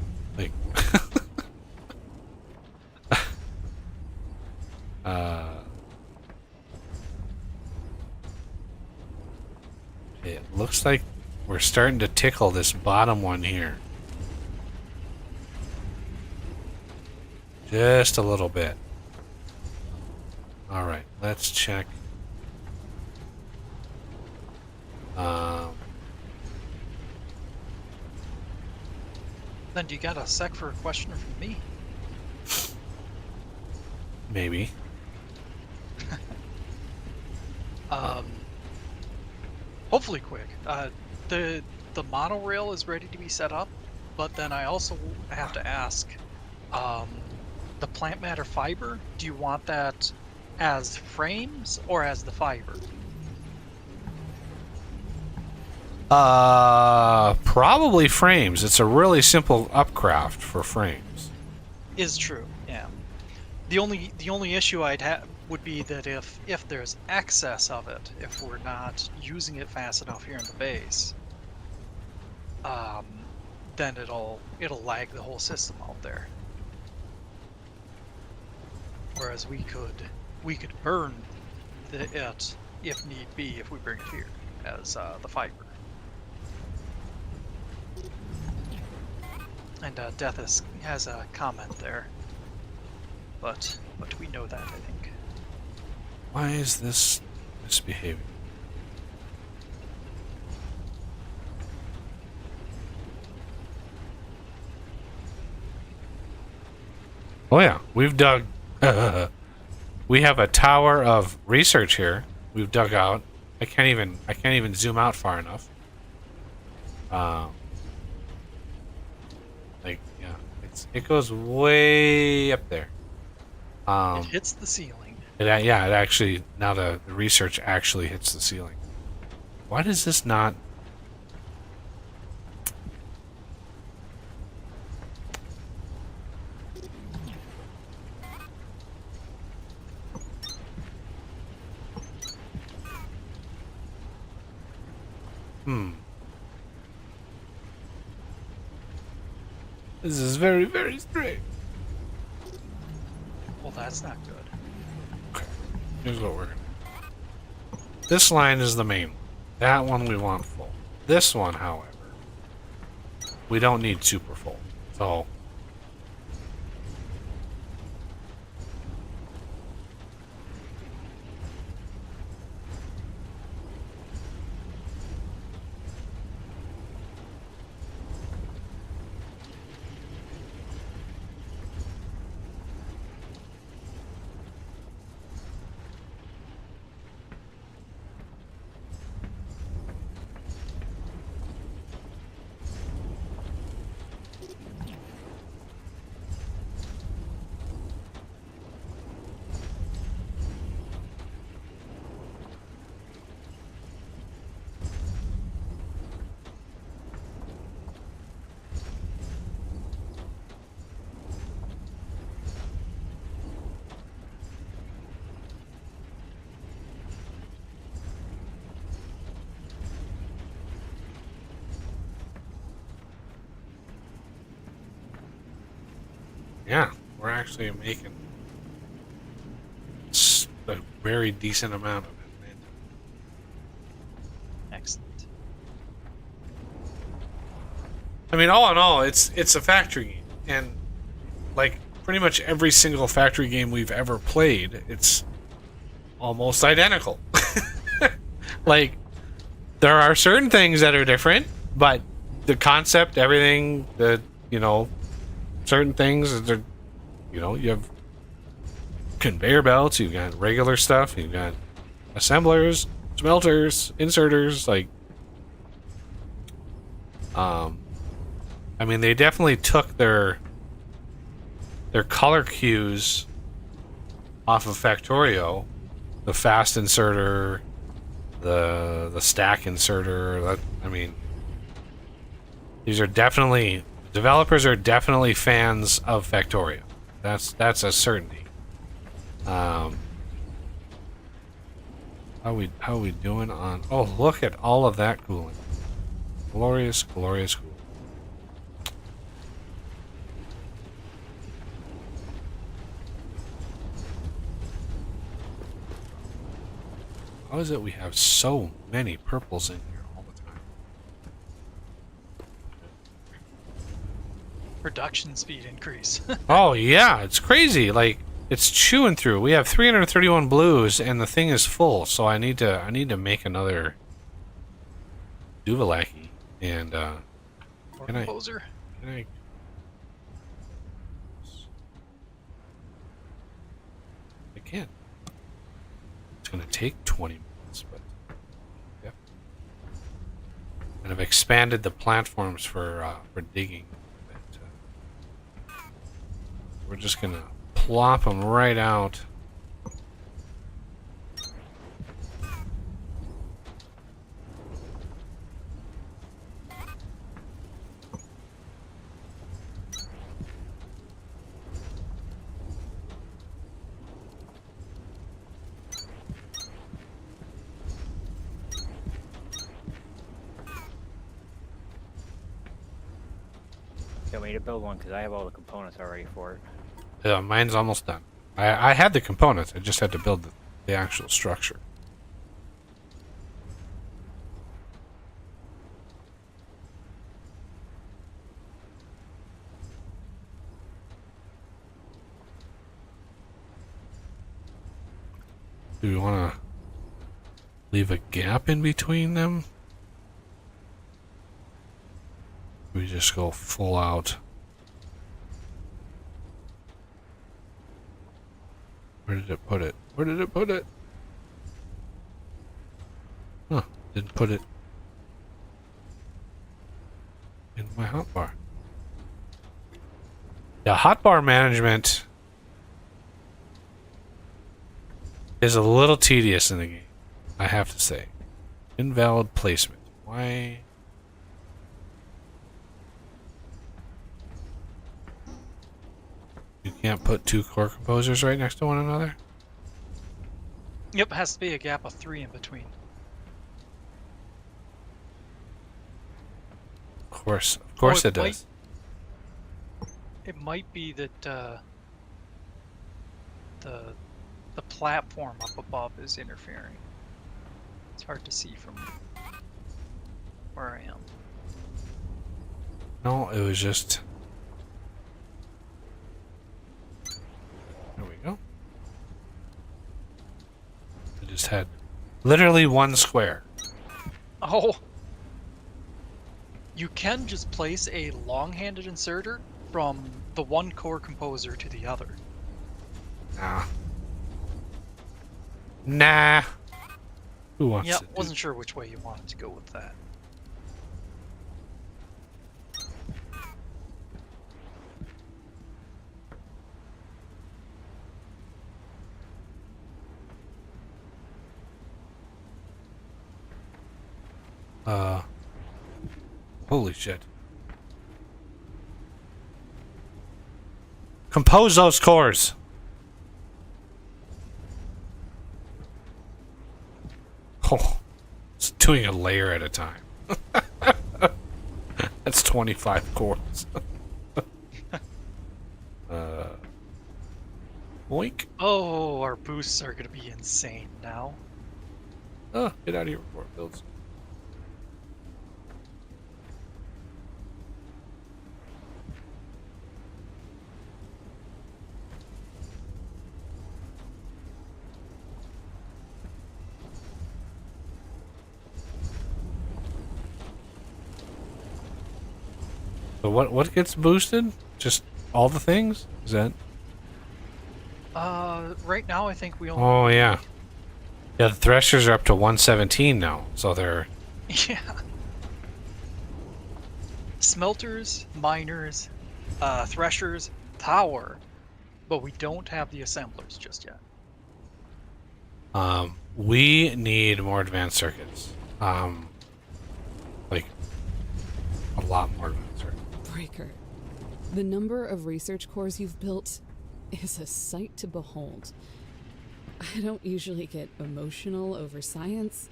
Speaker 8: It looks like we're starting to tickle this bottom one here. Just a little bit. Alright, let's check.
Speaker 1: Then do you got a sec for a question from me?
Speaker 8: Maybe.
Speaker 1: Hopefully quick. The monorail is ready to be set up, but then I also have to ask, the plant matter fiber, do you want that as frames or as the fiber?
Speaker 8: Probably frames. It's a really simple upcraft for frames.
Speaker 1: Is true, yeah. The only issue I'd have would be that if there's excess of it, if we're not using it fast enough here in the base, then it'll lag the whole system out there. Whereas we could burn it if need be if we bring it here as the fiber. And Deathus has a comment there, but we know that, I think.
Speaker 8: Why is this misbehaving? Oh yeah, we've dug. We have a tower of research here. We've dug out. I can't even zoom out far enough. Like yeah, it goes way up there.
Speaker 1: It hits the ceiling.
Speaker 8: It actually, now the research actually hits the ceiling. Why does this not? This is very, very strange.
Speaker 1: Well, that's not good.
Speaker 8: Okay, here's what we're gonna do. This line is the main one. That one we want full. This one, however, we don't need super full. So Yeah, we're actually making a very decent amount of it.
Speaker 1: Excellent.
Speaker 8: I mean, all in all, it's a factory game, and like pretty much every single factory game we've ever played, it's almost identical. Like, there are certain things that are different, but the concept, everything, certain things, you have conveyor belts, you've got regular stuff, you've got assemblers, smelters, inserters, like, I mean, they definitely took their color cues off of Factorio, the fast inserter, the stack inserter. I mean, these are definitely, developers are definitely fans of Factorio. That's a certainty. How we doing on? Oh, look at all of that cooling! Glorious, glorious cooling. How is it we have so many purples in here all the time?
Speaker 1: Production speed increase.
Speaker 8: Oh yeah, it's crazy. Like, it's chewing through. We have 331 blues, and the thing is full. So I need to make another Duvalaki. And
Speaker 1: Or
Speaker 8: can I?
Speaker 1: composer.
Speaker 8: Can I? I can't. It's gonna take 20 minutes, but yep. And I've expanded the platforms for digging. But, we're just gonna plop them right out.
Speaker 6: You want me to build one? Because I have all the components already for it.
Speaker 8: Yeah, mine's almost done. I had the components. I just had to build the actual structure. Do we want to leave a gap in between them? We just go full out. Where did it put it? Where did it put it? Huh, didn't put it in my hotbar. Yeah, hotbar management is a little tedious in the game, I have to say. Invalid placement. Why? You can't put two core composers right next to one another?
Speaker 1: Yep, has to be a gap of 3 in between.
Speaker 8: Of course it does.
Speaker 1: It might be that the platform up above is interfering. It's hard to see from where I am.
Speaker 8: No, it was just... There we go. I just had literally one square.
Speaker 1: Oh! You can just place a long-handed inserter from the one core composer to the other.
Speaker 8: Nah. Who wants
Speaker 1: Yep,
Speaker 8: to do
Speaker 1: wasn't sure which way you wanted to go with that.
Speaker 8: Holy shit. Compose those cores. Oh, it's doing a layer at a time. That's 25 cores. Boink.
Speaker 1: Oh, our boosts are going to be insane now.
Speaker 8: Oh, get out of here before it builds. So what gets boosted? Just all the things? Is that?
Speaker 1: Right now I think we only.
Speaker 8: Oh yeah. Yeah, the threshers are up to 117 now, so they're.
Speaker 1: Yeah. Smelters, miners, threshers, power, but we don't have the assemblers just yet.
Speaker 8: We need more advanced circuits. Like a lot more advanced circuits.
Speaker 4: Breaker, the number of research cores you've built is a sight to behold. I don't usually get emotional over science,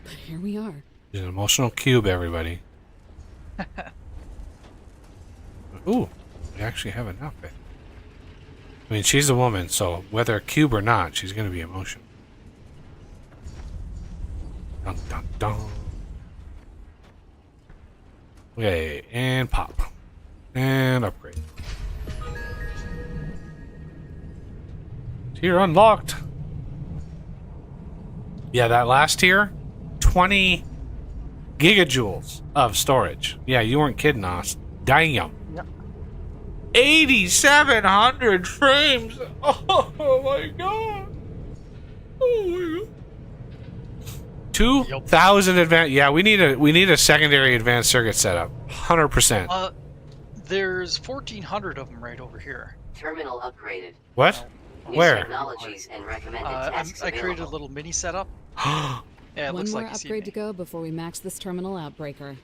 Speaker 4: but here we are.
Speaker 8: She's an emotional cube, everybody. Ooh, we actually have enough. I mean, she's a woman, so whether a cube or not, she's going to be emotional. Dun dun dun. Okay, and pop. And upgrade. Tier unlocked. Yeah, that last tier, 20 gigajoules of storage. Yeah, you weren't kidding us. Damn.
Speaker 1: Yep.
Speaker 8: 8,700 frames. Oh my god. Oh my god. 2,000 advanced. Yeah, we need a secondary advanced circuit setup. 100%.
Speaker 1: There's 1,400 of them right over here.
Speaker 3: Terminal upgraded.
Speaker 8: What?
Speaker 3: New
Speaker 8: Where?
Speaker 3: technologies and recommended
Speaker 1: I
Speaker 3: tasks
Speaker 1: created a
Speaker 3: available.
Speaker 1: little mini setup. Yeah, it
Speaker 4: One
Speaker 1: looks
Speaker 4: more
Speaker 1: like you see
Speaker 4: upgrade
Speaker 1: me.
Speaker 4: to go before we max this terminal out, Breaker.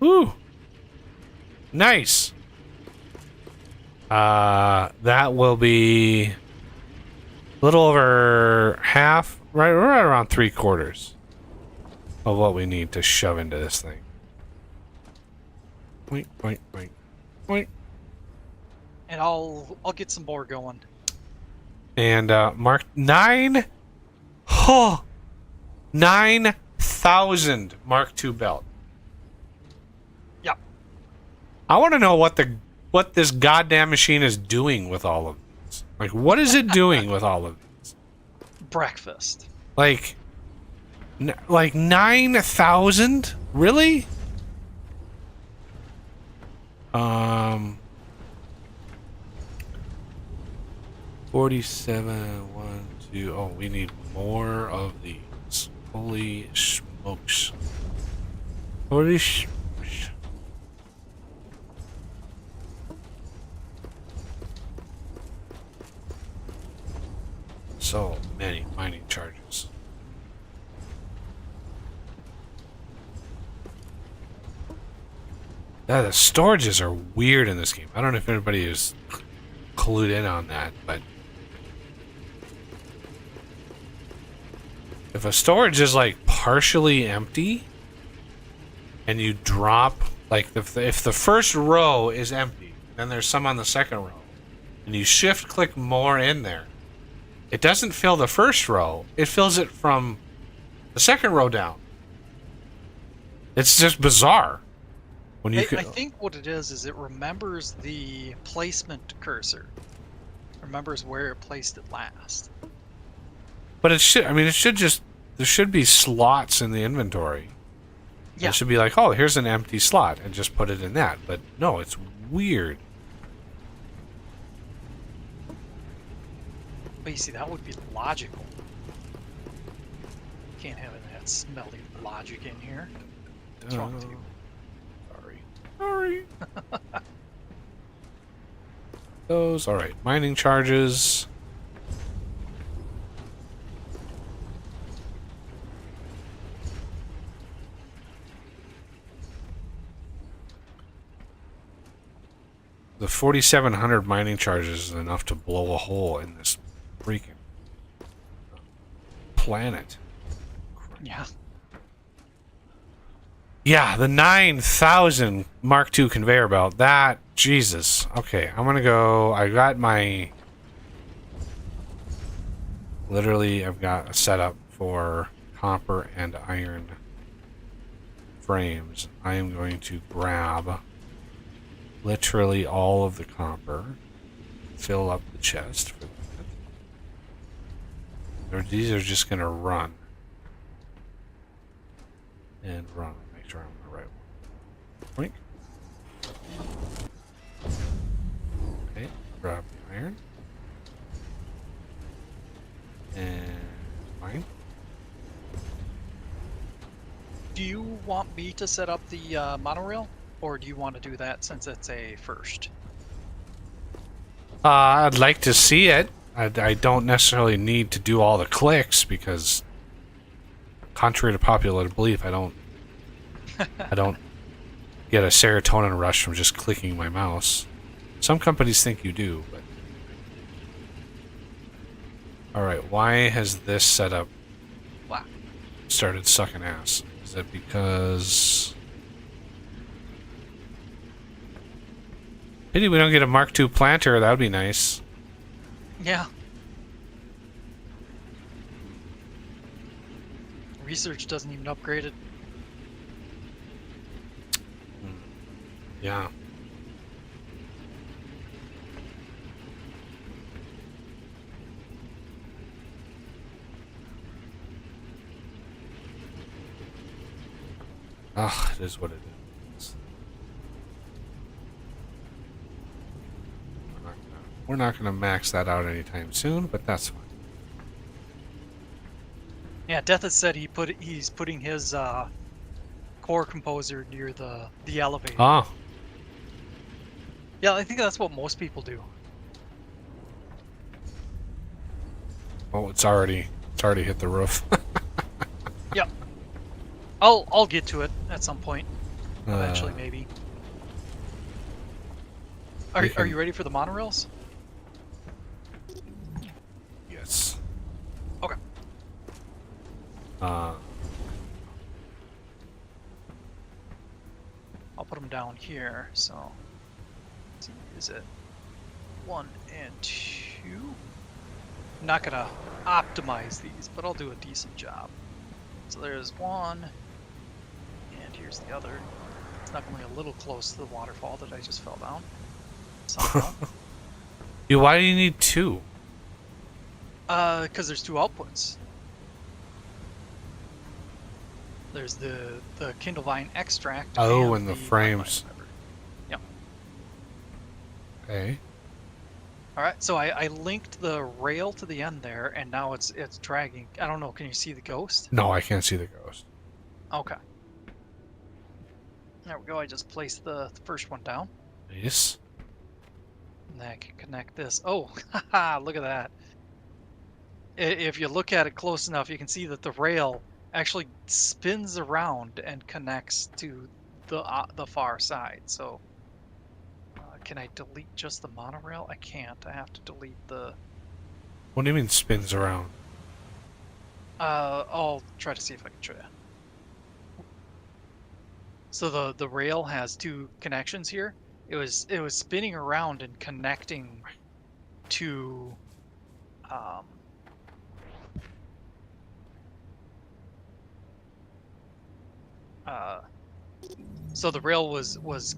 Speaker 8: Ooh. Nice. That will be a little over half, right around 3/4 of what we need to shove into this thing. Wait, wait, wait, wait.
Speaker 1: And I'll get some more going.
Speaker 8: And Mark 9. Oh, 9,000 Mark II belt.
Speaker 1: Yep.
Speaker 8: I want to know what this goddamn machine is doing with all of these. Like, what is it doing with all of these?
Speaker 1: Breakfast.
Speaker 8: Like 9,000? Really? 47, 1, 2. Oh, we need more of these. Holy smokes. Holy smokes. So many mining charges. Yeah, the storages are weird in this game. I don't know if anybody is clued in on that, but if a storage is like partially empty and you drop, like if the first row is empty, then there's some on the second row, and you shift click more in there, it doesn't fill the first row, it fills it from the second row down. It's just bizarre. When you
Speaker 1: I think what it is it remembers the placement cursor. Remembers where it placed it last.
Speaker 8: But it should, I mean, it should just, there should be slots in the inventory.
Speaker 1: Yeah.
Speaker 8: It should be like, oh, here's an empty slot, and just put it in that. But no, it's weird.
Speaker 1: But you see, that would be logical. Can't have that smelly logic in here. What's wrong with you?
Speaker 8: Sorry. Those, alright. Mining charges. The 4,700 mining charges is enough to blow a hole in this freaking planet.
Speaker 1: Yeah.
Speaker 8: Yeah, the 9,000 Mark II conveyor belt. That, Jesus. Okay, I'm gonna go. I got my. Literally, I've got a setup for copper and iron frames. I am going to grab literally all of the copper, fill up the chest for that. These are just gonna run. And run. Make sure I'm on the right one. Boink. Okay, grab the iron. And mine.
Speaker 1: Do you want me to set up the monorail, or do you want to do that since it's a first?
Speaker 8: I'd like to see it. I don't necessarily need to do all the clicks because, contrary to popular belief, I don't get a serotonin rush from just clicking my mouse. Some companies think you do, but all right. Why has this setup
Speaker 1: Wow.
Speaker 8: started sucking ass? Is it because pity we don't get a Mark II planter? That would be nice.
Speaker 1: Yeah. Research doesn't even upgrade it.
Speaker 8: Yeah. Ah, it is what it is. We're not gonna max that out anytime soon, but that's fine.
Speaker 1: Yeah, Death has said he's putting his core composer near the elevator.
Speaker 8: Ah,
Speaker 1: Yeah, I think that's what most people do.
Speaker 8: oh, it's already hit the roof.
Speaker 1: Yeah. I'll get to it at some point. Eventually, maybe. Are you ready for the monorails?
Speaker 8: Yes.
Speaker 1: Okay.
Speaker 8: Uh,
Speaker 1: I'll put them down here. So, let's see, is it 1 and 2? I'm not gonna optimize these, but I'll do a decent job. So there's 1, and here's the other. It's definitely a little close to the waterfall that I just fell down. Somehow.
Speaker 8: why do you need 2?
Speaker 1: Because there's 2 outputs. There's the Kindle Vine extract.
Speaker 8: Oh, and the
Speaker 1: Vine
Speaker 8: frames.
Speaker 1: fiber. Yep.
Speaker 8: Okay.
Speaker 1: All right. So I linked the rail to the end there, and now it's dragging. I don't know. Can you see the ghost?
Speaker 8: No, I can't see the ghost.
Speaker 1: Okay. There we go. I just placed the first one down,
Speaker 8: Nice.
Speaker 1: and then I can connect this. Oh, haha! Look at that. If you look at it close enough, you can see that the rail actually spins around and connects to the far side. So, can I delete just the monorail? I can't. I have to delete the.
Speaker 8: What do you mean spins around?
Speaker 1: I'll try to see if I can show you. So the rail has 2 connections here. It was spinning around and connecting to um, so the rail was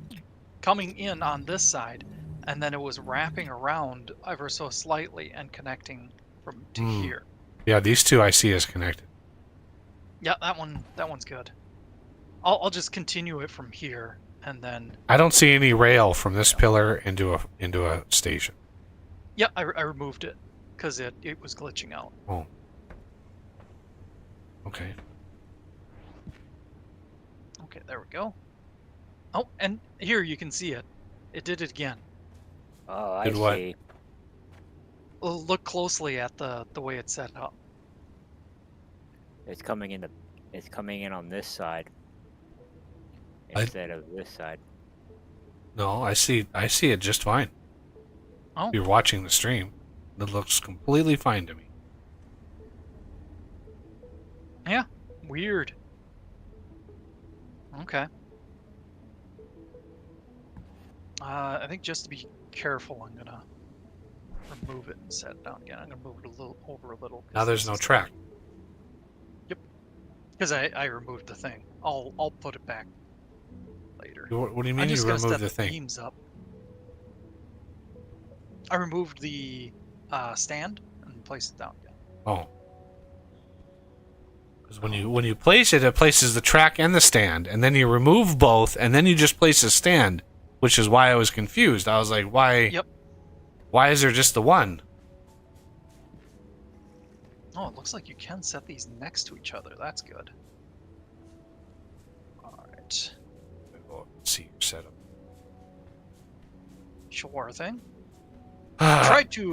Speaker 1: coming in on this side, and then it was wrapping around ever so slightly and connecting from to here.
Speaker 8: Yeah, these 2 I see as connected.
Speaker 1: Yeah, that one's good. I'll just continue it from here, and then
Speaker 8: I don't see any rail from this pillar into a station.
Speaker 1: yeah, I removed it because it was glitching out.
Speaker 8: Oh. Okay.
Speaker 1: Okay, there we go. Oh, and here you can see it. It did it again.
Speaker 6: Oh, I
Speaker 8: Did what?
Speaker 6: see.
Speaker 1: Well, look closely at the way it's set up.
Speaker 6: It's coming in on this side
Speaker 8: I-
Speaker 6: instead of this side.
Speaker 8: No, I see it just fine.
Speaker 1: Oh.
Speaker 8: If you're watching the stream, it looks completely fine to me.
Speaker 1: Yeah, weird. Okay. I think just to be careful, I'm gonna remove it and set it down again. I'm gonna move it a little over a little.
Speaker 8: Now there's no track.
Speaker 1: Yep. Because I removed the thing. I'll put it back later.
Speaker 8: What do you mean
Speaker 1: I'm just
Speaker 8: you
Speaker 1: gonna
Speaker 8: removed
Speaker 1: set
Speaker 8: the thing?
Speaker 1: beams up. I removed the stand and placed it down again.
Speaker 8: Oh. Because when you place it, it places the track and the stand, and then you remove both, and then you just place a stand, which is why I was confused. I was like, why?
Speaker 1: Yep.
Speaker 8: Why is there just the one?
Speaker 1: Oh, it looks like you can set these next to each other. That's good. All right.
Speaker 8: Go see your setup.
Speaker 1: Sure thing. Tried to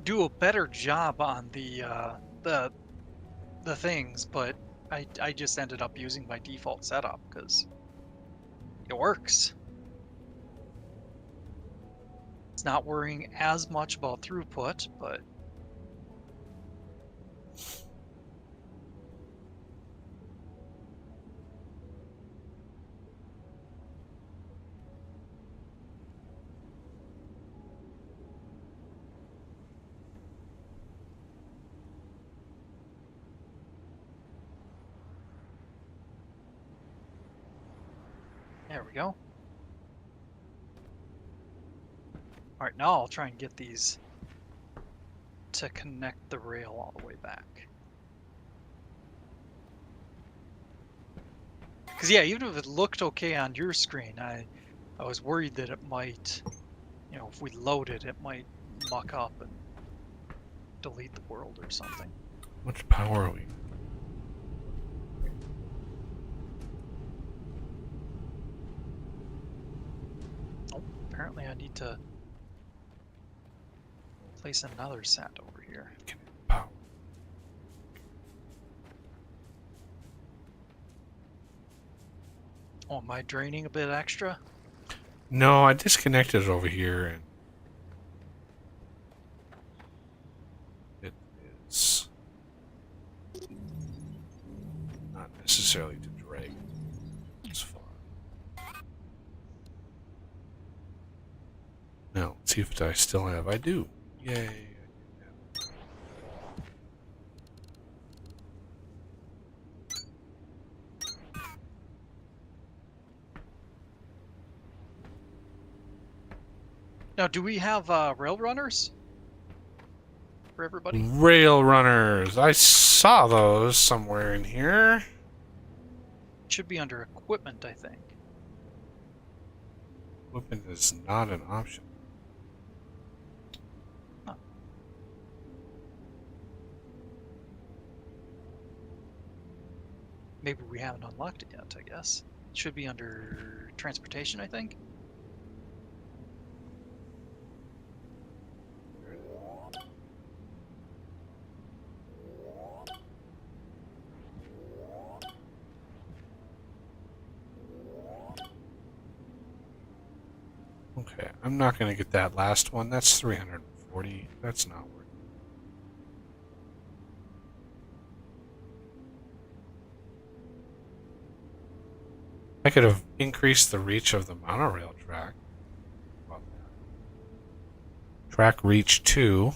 Speaker 1: do a better job on the things, but I just ended up using my default setup because it works. It's not worrying as much about throughput, but there we go. All right, now I'll try and get these to connect the rail all the way back. Because yeah, even if it looked okay on your screen, I was worried that it might, you know, if we load it, it might muck up and delete the world or something.
Speaker 8: How much power are we?
Speaker 1: Oh, apparently I need to place another sat over here.
Speaker 8: Power.
Speaker 1: Oh, am I draining a bit extra?
Speaker 8: No, I disconnected it over here, and it is not necessarily to drag as far. Now, let's see if I still have. I do. Yay.
Speaker 1: Now, do we have rail runners for everybody?
Speaker 8: Rail runners. I saw those somewhere in here.
Speaker 1: Should be under equipment, I think.
Speaker 8: Equipment is not an option.
Speaker 1: Huh. Maybe we haven't unlocked it yet, I guess. It should be under transportation, I think.
Speaker 8: Okay, I'm not going to get that last one. That's 340. That's not worth it. I could have increased the reach of the monorail track. Track reach 2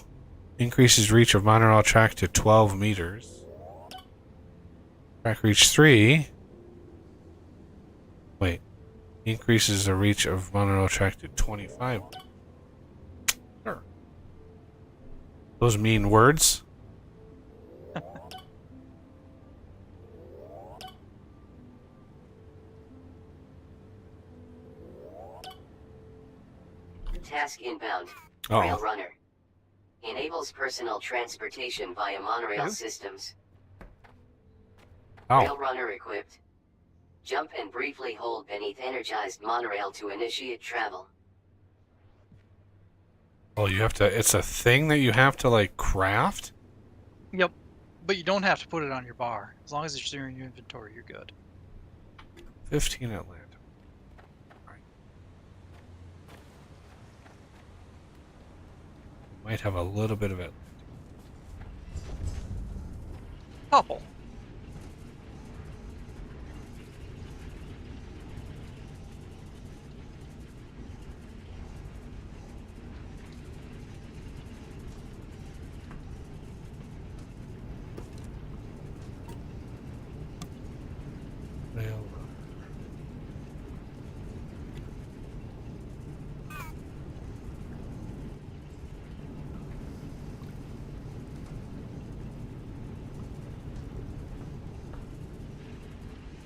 Speaker 8: increases reach of monorail track to 12 meters. Track reach 3 increases the reach of monorail track to 25. Sure. Those mean words.
Speaker 3: Task inbound.
Speaker 8: Oh.
Speaker 3: Rail runner. Enables personal transportation via monorail
Speaker 1: Hello?
Speaker 3: systems.
Speaker 8: Oh.
Speaker 3: Rail runner equipped. Jump and briefly hold beneath energized monorail to initiate travel.
Speaker 8: Oh, you have to. It's a thing that you have to like craft.
Speaker 1: Yep. But you don't have to put it on your bar. As long as it's in your inventory, you're good.
Speaker 8: 15 Atlanta. Right. Might have a little bit of it.
Speaker 1: Couple.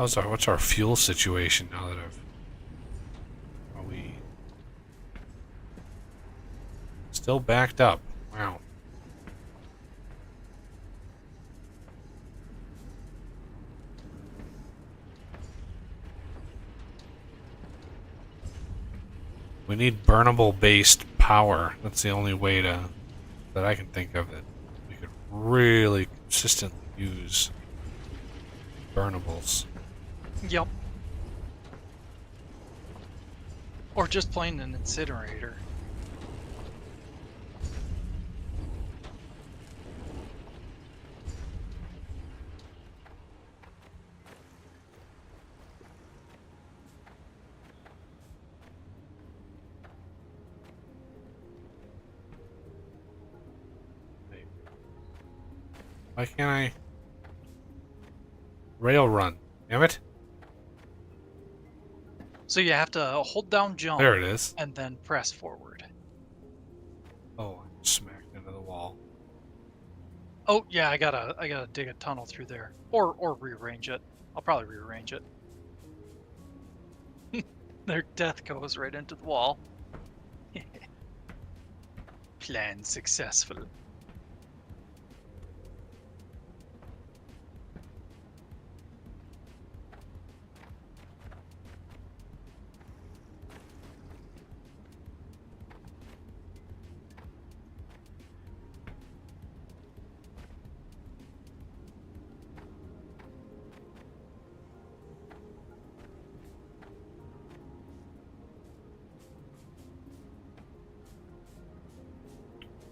Speaker 8: What's our fuel situation now that are we still backed up? Wow. We need burnable based power. That's the only way that I can think of that we could really consistently use burnables.
Speaker 1: Yep. Or just plain an incinerator.
Speaker 8: Why can't I rail run? Damn it.
Speaker 1: So you have to hold down jump
Speaker 8: There it is.
Speaker 1: and then press forward.
Speaker 8: Oh, I smacked into the wall.
Speaker 1: Oh yeah, I gotta dig a tunnel through there. Or rearrange it. I'll probably rearrange it. Their death goes right into the wall. Plan successful.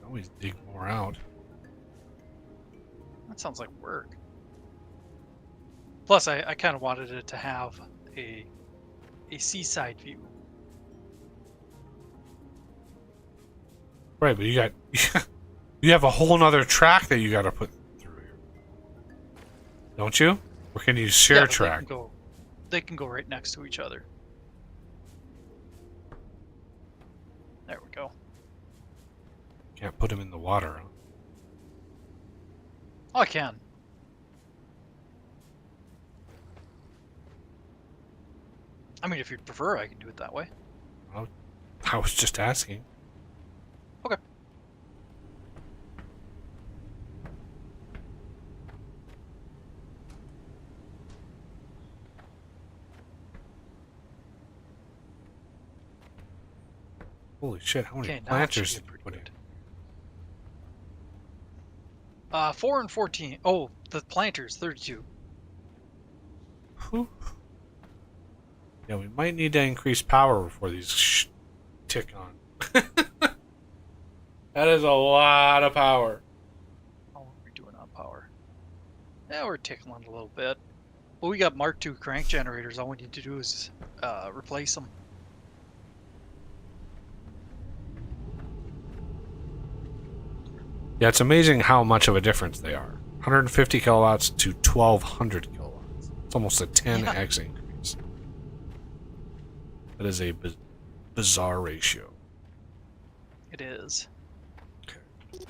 Speaker 8: Always dig more out.
Speaker 1: That sounds like work. Plus, I kind of wanted it to have a seaside view.
Speaker 8: Right, but you got you have a whole nother track that you got to put through here, don't you? Or can you share
Speaker 1: Yeah, but
Speaker 8: track?
Speaker 1: They can go right next to each other. There we go.
Speaker 8: Can't put them in the water. Huh?
Speaker 1: Oh, I can. I mean, if you'd prefer, I can do it that way.
Speaker 8: Well, I was just asking.
Speaker 1: Okay.
Speaker 8: Holy shit! How many
Speaker 1: Okay, now it
Speaker 8: planters
Speaker 1: should
Speaker 8: did
Speaker 1: be
Speaker 8: you
Speaker 1: pretty
Speaker 8: put in?
Speaker 1: good. 4 and 14. Oh, the planters, 32.
Speaker 8: Whew. Yeah, we might need to increase power before these tick on. That is a lot of power.
Speaker 1: How are we doing on power? Yeah, we're tickling a little bit. Well, we got Mark II crank generators. All we need to do is replace them.
Speaker 8: Yeah, it's amazing how much of a difference they are. 150 kilowatts to 1200 kilowatts. It's almost a 10x increase. That is a bizarre ratio.
Speaker 1: It is.
Speaker 8: Okay.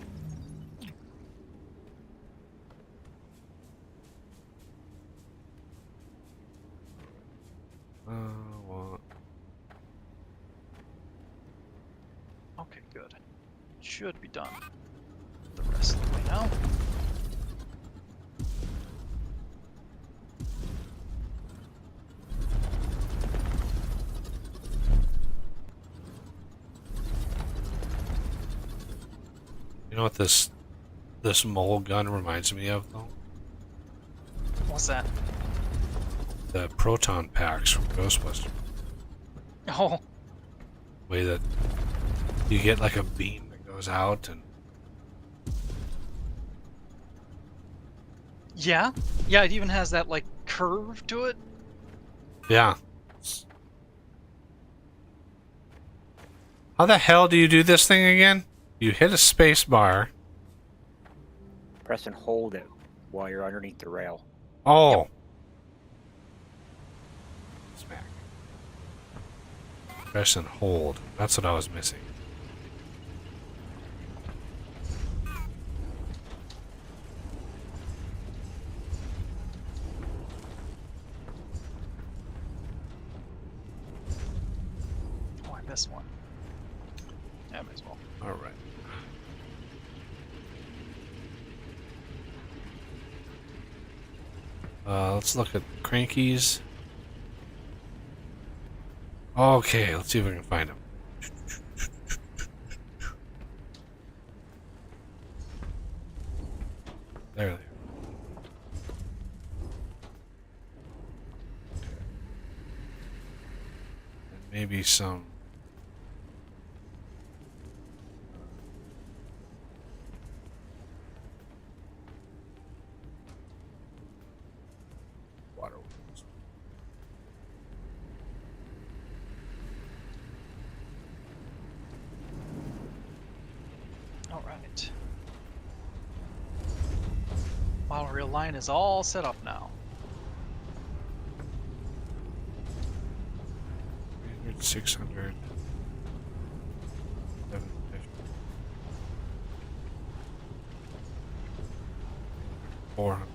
Speaker 8: What?
Speaker 1: Okay, good. Should be done. The rest of the way now.
Speaker 8: You know what this mole gun reminds me of, though?
Speaker 1: What's that?
Speaker 8: The proton packs from Ghostbusters.
Speaker 1: Oh,
Speaker 8: Way that you get like a beam that goes out and
Speaker 1: yeah. Yeah, it even has that, like, curve to it.
Speaker 8: yeah. How the hell do you do this thing again? You hit a space bar.
Speaker 6: Press and hold it while you're underneath the rail.
Speaker 8: Oh. Smack. Press and hold. That's what I was missing.
Speaker 1: Yeah, might as well.
Speaker 2: All right. Let's look at crankies. Okay, let's see if we can find them. There they are. And maybe some. Water wheels.
Speaker 1: All right. Model rail line is all set up now.
Speaker 2: 300, 600, 750, 400.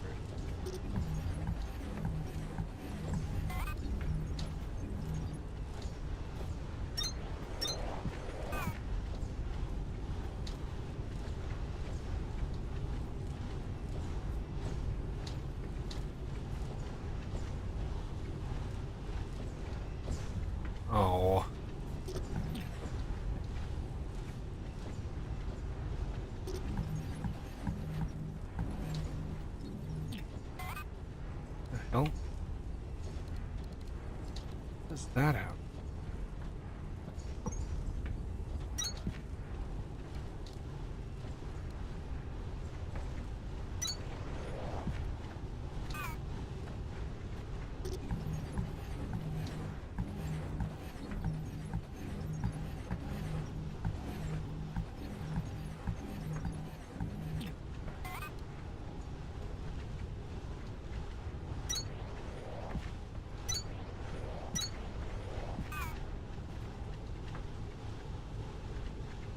Speaker 2: Oh. The hell? What does that have?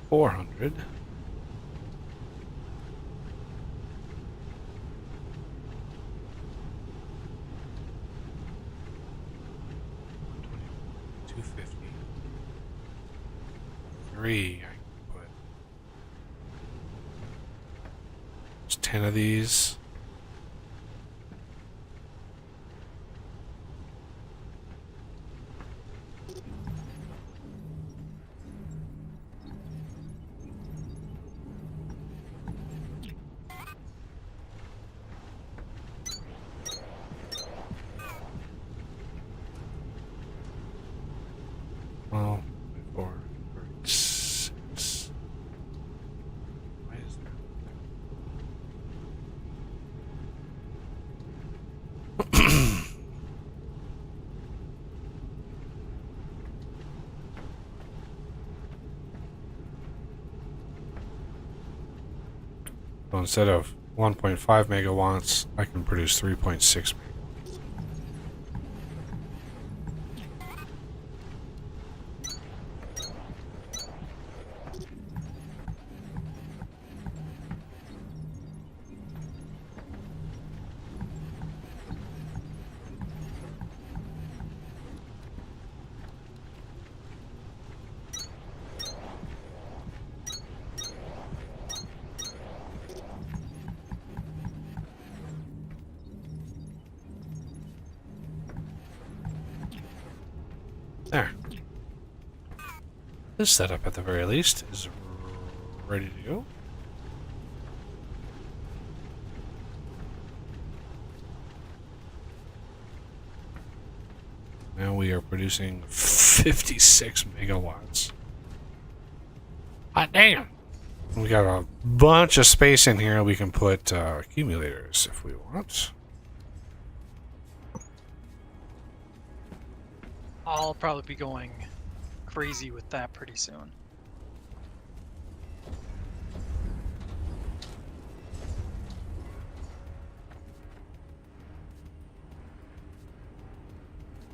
Speaker 2: $400. $250. 3. I can put. There's 10 of these. Well, 4, 6. Why is there? So instead of 1.5 megawatts, I can produce 3.6 megawatts. There. This setup, at the very least, is ready to go. Now we are producing 56 megawatts. Hot damn! We got a bunch of space in here. We can put accumulators if we want.
Speaker 1: I'll probably be going crazy with that pretty soon.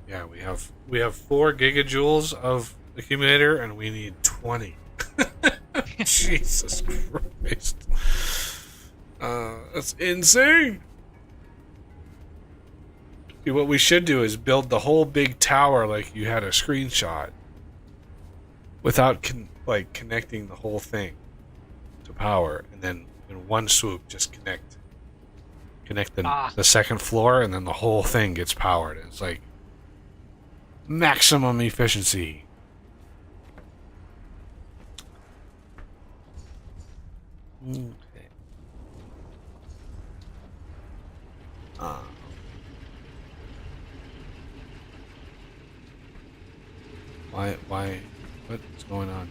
Speaker 2: Yeah, we have 4 gigajoules of accumulator, and we need 20. Jesus Christ, that's insane. See, what we should do is build the whole big tower like you had a screenshot,
Speaker 8: without connecting the whole thing to power, and then in one swoop just connect the second floor, and then the whole thing gets powered. It's like maximum efficiency. Okay. Why, what's going on?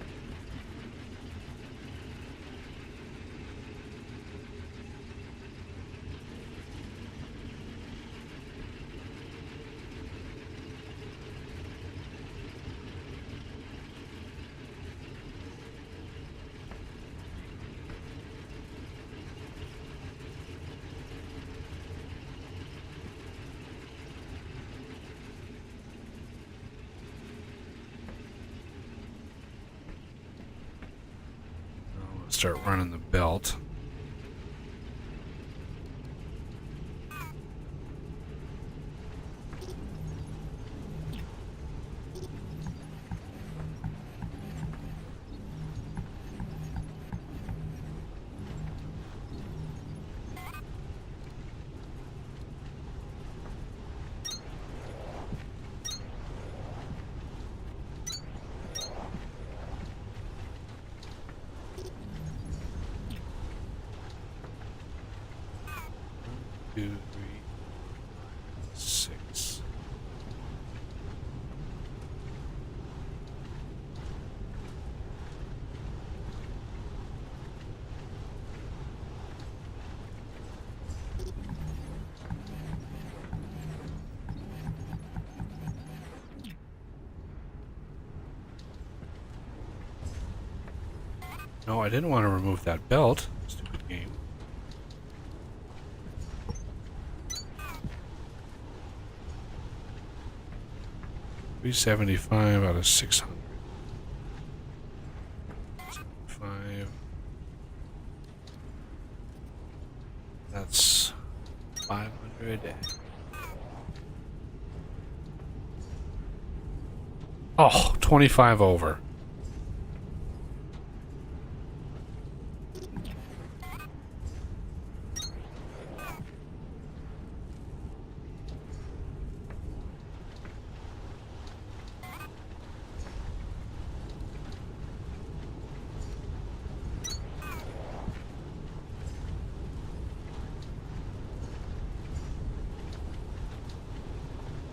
Speaker 8: Start running the belt. Two, three, six. No, I didn't want to remove that belt. Stupid game. $375 out of 600. 75. That's 500. Oh, 25 over.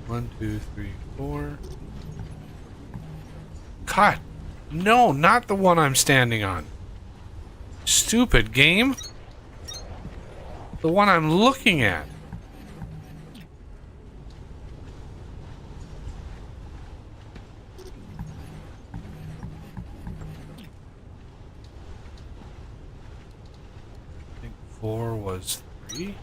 Speaker 8: One, two, three, four. God, no, not the one I'm standing on. Stupid game. The one I'm looking at. I think 4 was 3.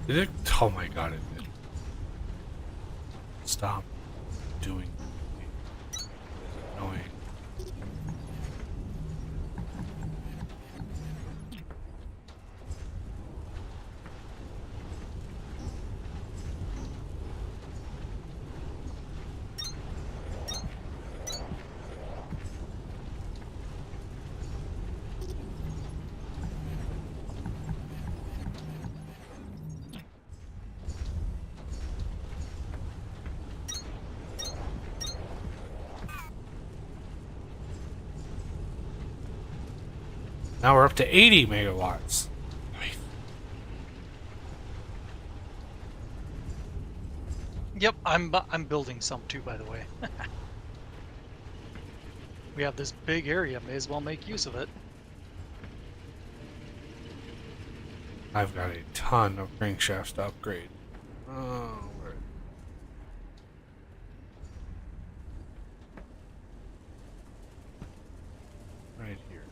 Speaker 8: Did it? Oh my god, it did. Stop doing it. It's annoying. Now we're up to 80 megawatts.
Speaker 1: Yep, I'm building some too, by the way. We have this big area, may as well make use of it.
Speaker 8: I've got a ton of crankshafts to upgrade. Oh, right here.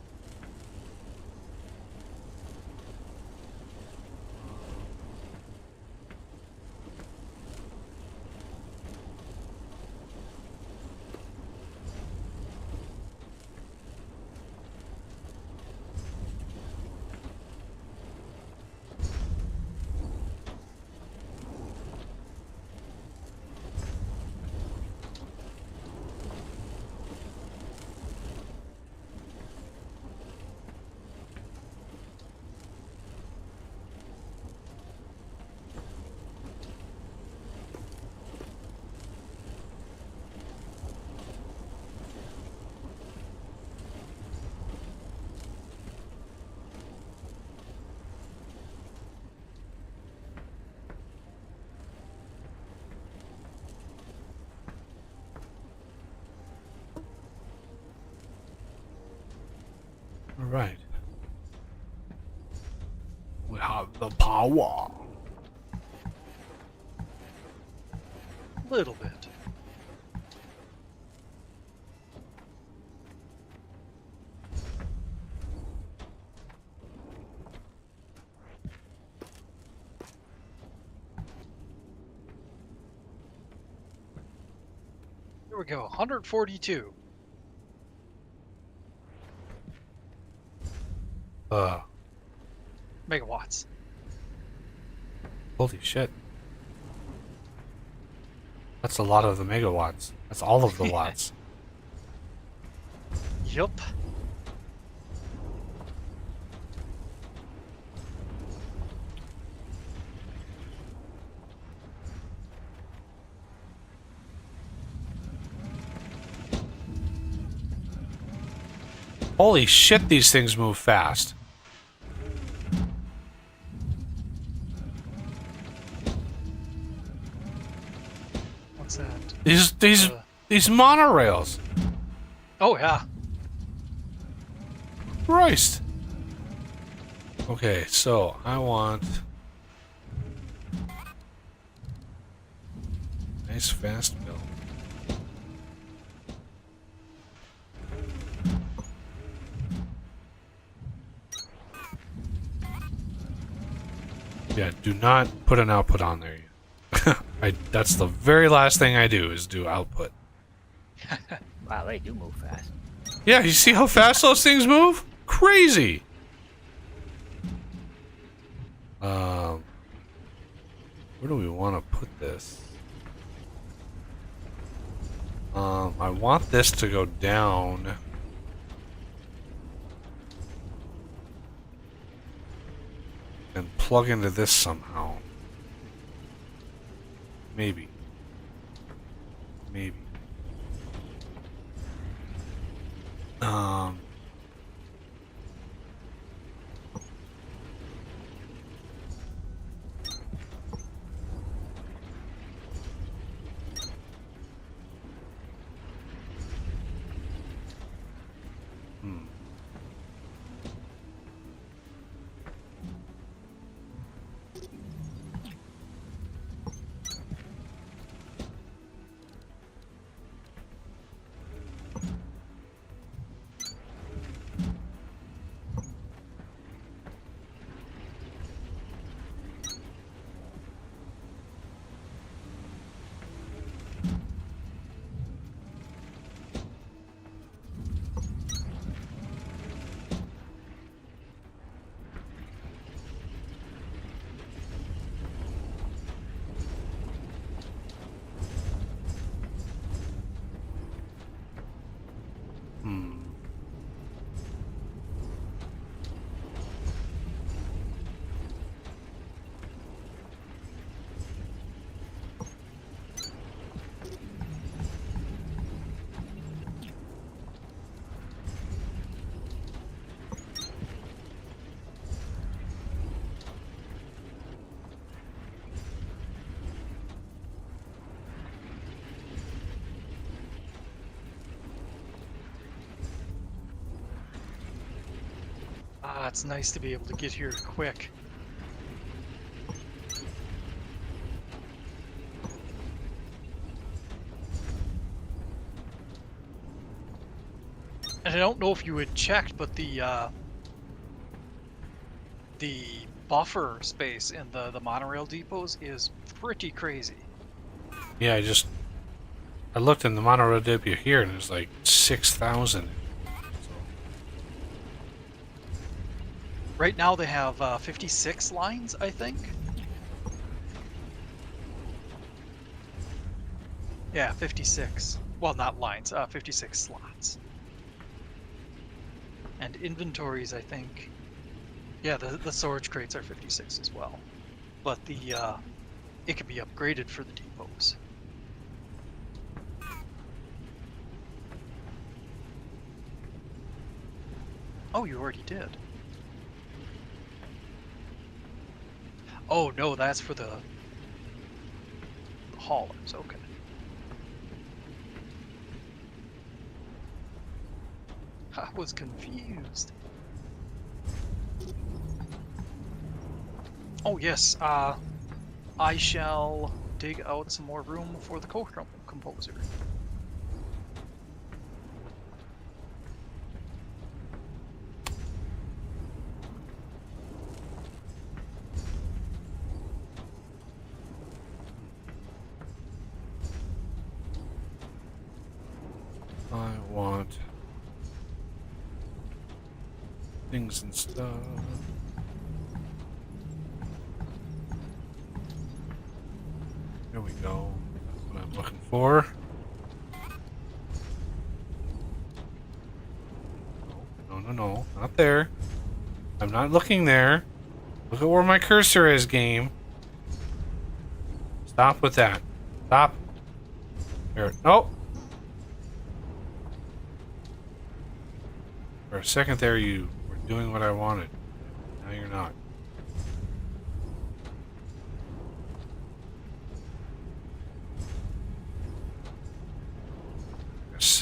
Speaker 8: All right. We have the power.
Speaker 1: Little bit. Here we go, 142. Megawatts.
Speaker 8: Holy shit. That's a lot of the megawatts. That's all of the watts.
Speaker 1: Yup.
Speaker 8: Holy shit, these things move fast.
Speaker 1: What's that?
Speaker 8: These monorails.
Speaker 1: Oh yeah.
Speaker 8: Christ. Okay, so I want nice fast build. Yeah, do not put an output on there. That's the very last thing I do is do output.
Speaker 6: Wow, they do move fast.
Speaker 8: Yeah, you see how fast those things move? Crazy. Where do we want to put this? I want this to go down. And plug into this somehow. Maybe. Maybe.
Speaker 1: Ah, it's nice to be able to get here quick. And I don't know if you had checked, but the buffer space in the monorail depots is pretty crazy.
Speaker 8: Yeah, I looked in the monorail depot here, and there's like 6,000.
Speaker 1: Right now they have 56 lines, I think. Yeah, 56. Well, not lines, 56 slots. And inventories, I think. Yeah, the storage crates are 56 as well. But it can be upgraded for the depots. Oh, you already did. Oh no, that's for the haulers. Okay. I was confused. Oh yes, I shall dig out some more room for the composer.
Speaker 8: I want things and stuff. There we go. That's what I'm looking for. No, not there. I'm not looking there. Look at where my cursor is, game. Stop with that. Stop. There. Oh. For a second there, you were doing what I wanted. Now you're not.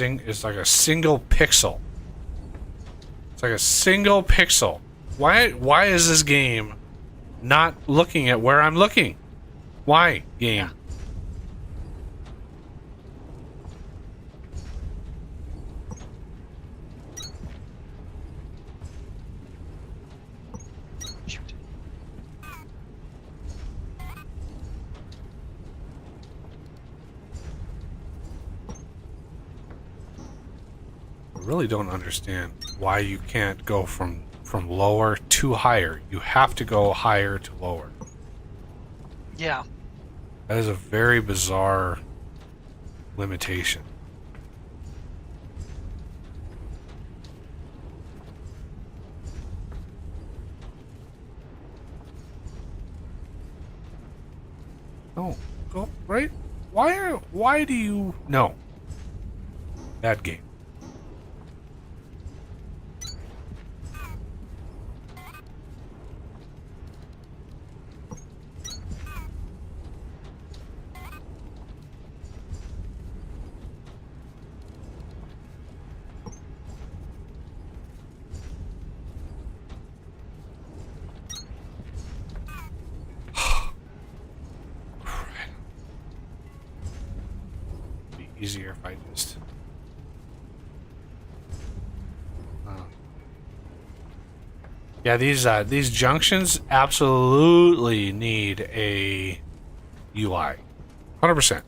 Speaker 8: It's like a single pixel. It's like a single pixel. Why is this game not looking at where I'm looking? Why, game?
Speaker 1: Yeah. Shoot.
Speaker 8: I really don't understand why you can't go from lower to higher. You have to go higher to lower.
Speaker 1: Yeah.
Speaker 8: That is a very bizarre limitation. No, go right. Why do you no? Bad game. Easier if I just yeah, these junctions absolutely need a UI 100%.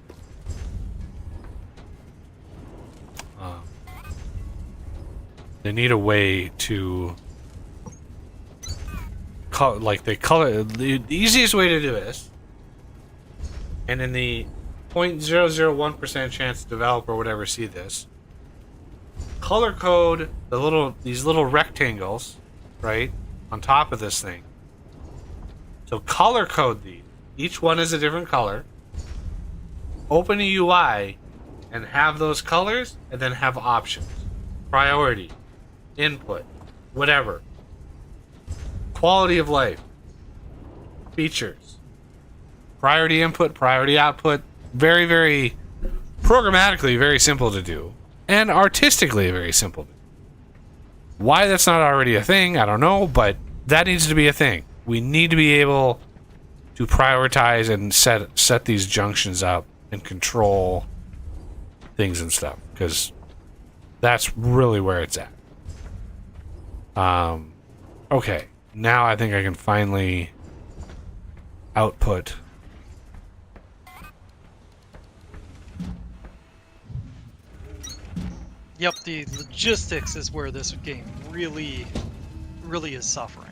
Speaker 8: They need a way to color the easiest way to do this, and in the 0.001% chance developer would ever see this. Color code these little rectangles, right, on top of this thing. So color code these. Each one is a different color. Open a UI and have those colors, and then have options. Priority, input, whatever. Quality of life, features, priority input, priority output. Very, very programmatically very simple to do, and artistically very simple to do. Why that's not already a thing, I don't know, but that needs to be a thing. We need to be able to prioritize and set these junctions up and control things and stuff, because that's really where it's at. Okay, now I think I can finally output.
Speaker 1: Yep, the logistics is where this game really is suffering.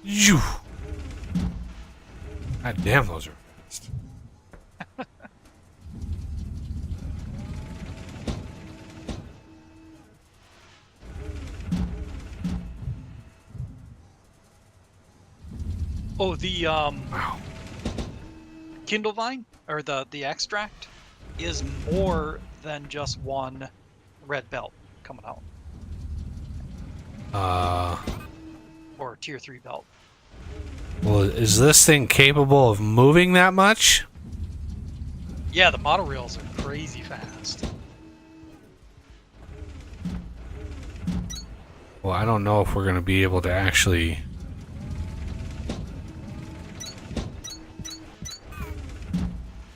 Speaker 8: Phew. God damn, those are fast.
Speaker 1: Oh, the
Speaker 8: Wow.
Speaker 1: Kindle Vine or the extract is more than just one red belt coming out, or tier 3 belt.
Speaker 8: Well, is this thing capable of moving that much?
Speaker 1: Yeah, the monorails are crazy fast.
Speaker 8: Well, I don't know if we're going to be able to actually...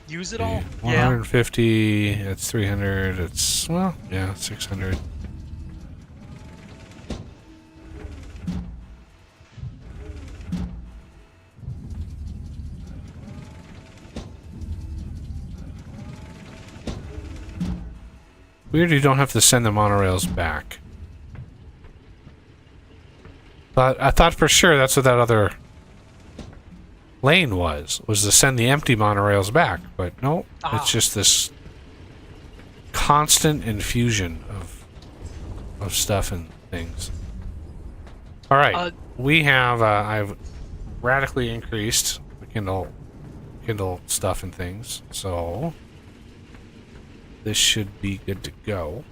Speaker 1: Use it all?
Speaker 8: 150, it's 300, it's, well, yeah, 600. Weird you don't have to send the monorails back. But I thought for sure that's what that other lane was to send the empty monorails back. But no, it's just this constant infusion of stuff and things. All right, we have I've radically increased the Kindle stuff and things, so this should be good to go.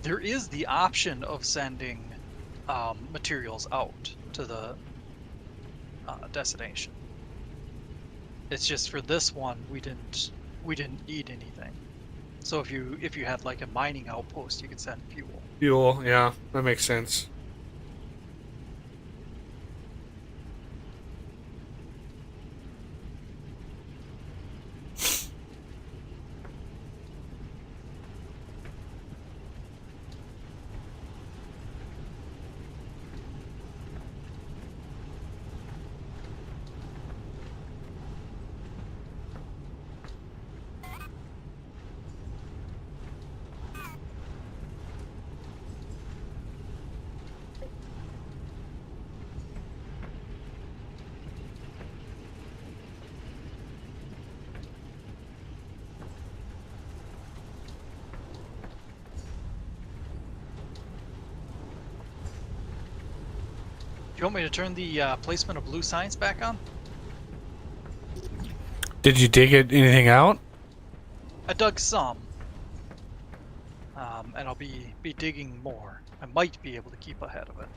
Speaker 1: There is the option of sending materials out to the destination. It's just for this one we didn't need anything. So if you had like a mining outpost, you could send fuel.
Speaker 8: Fuel, yeah, that makes sense.
Speaker 1: You want me to turn the placement of blue signs back on?
Speaker 8: Did you dig anything out?
Speaker 1: I dug some, and I'll be digging more. I might be able to keep ahead of it.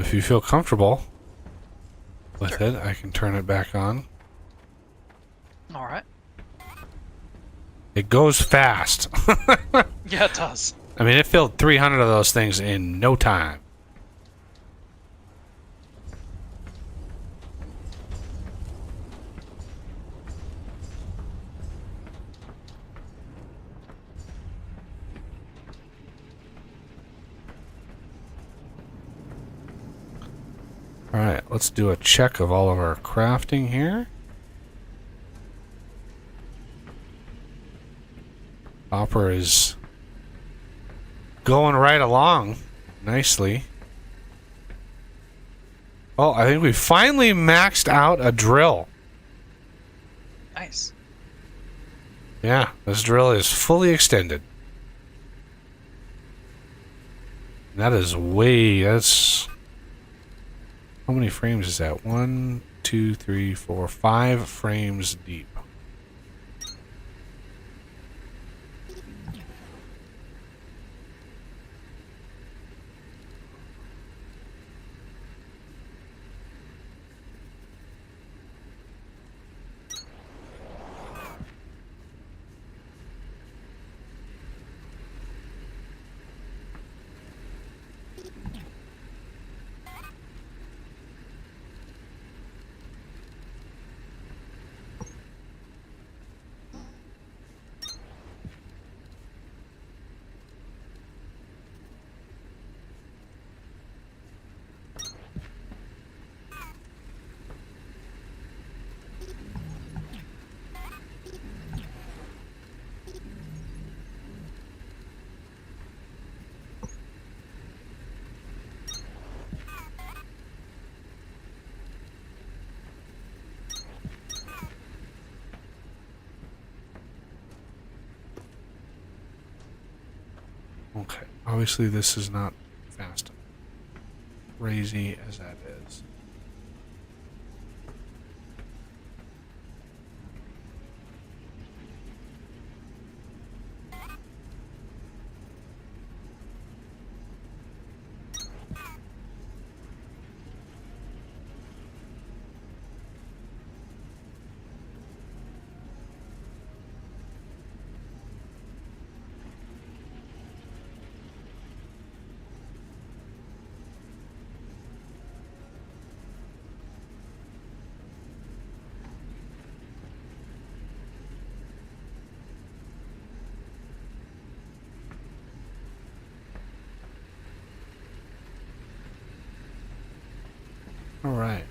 Speaker 8: If you feel comfortable with it, I can turn it back on.
Speaker 1: All right.
Speaker 8: It goes fast.
Speaker 1: Yeah, it does.
Speaker 8: I mean, it filled 300 of those things in no time. Alright, let's do a check of all of our crafting here. Copper is going right along nicely. Oh, I think we finally maxed out a drill.
Speaker 1: Nice.
Speaker 8: Yeah, this drill is fully extended. That is that's... How many frames is that? 1, 2, 3, 4, 5 frames deep. Obviously, this is not fast enough. Crazy as that is. All right.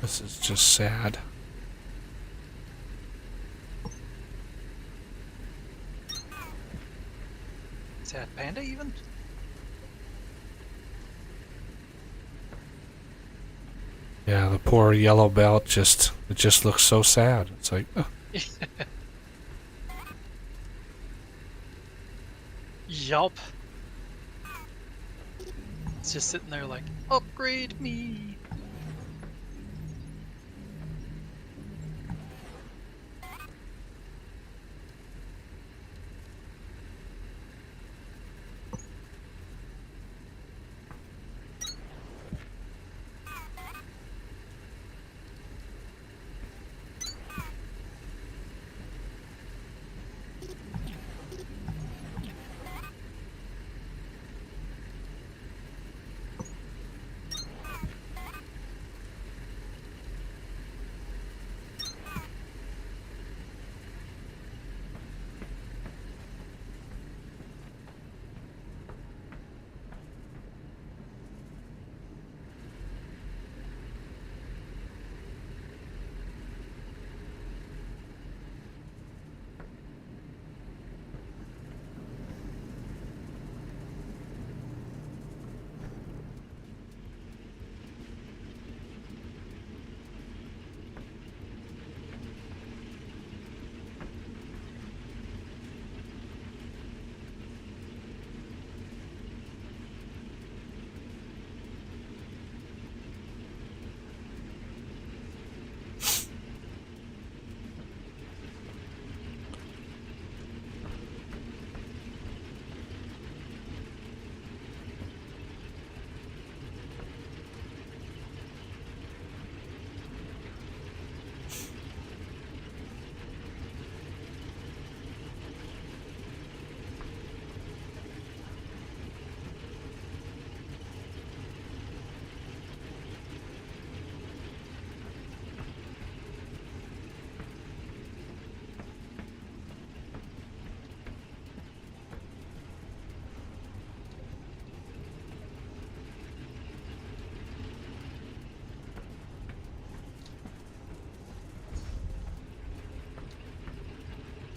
Speaker 8: This is just sad.
Speaker 1: Is that panda even?
Speaker 8: Yeah, the poor yellow belt just looks so sad. It's like, oh,
Speaker 1: Yup. It's just sitting there like, upgrade me.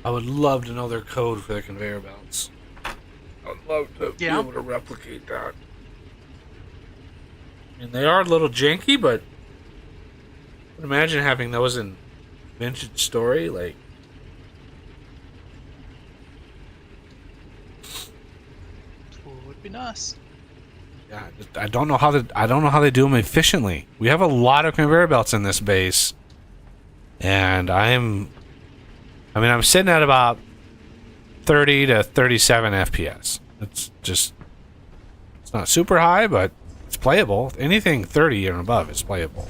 Speaker 8: I would love to know their code for the conveyor belts. I would love to be
Speaker 1: Yeah.
Speaker 8: able to replicate that. I mean, they are a little janky, but imagine having those in Vintage Story. Like,
Speaker 1: Would be nice.
Speaker 8: yeah, I don't know how they do them efficiently. We have a lot of conveyor belts in this base, and I'm sitting at about 30 to 37 FPS. It's not super high, but it's playable. Anything 30 and above is playable.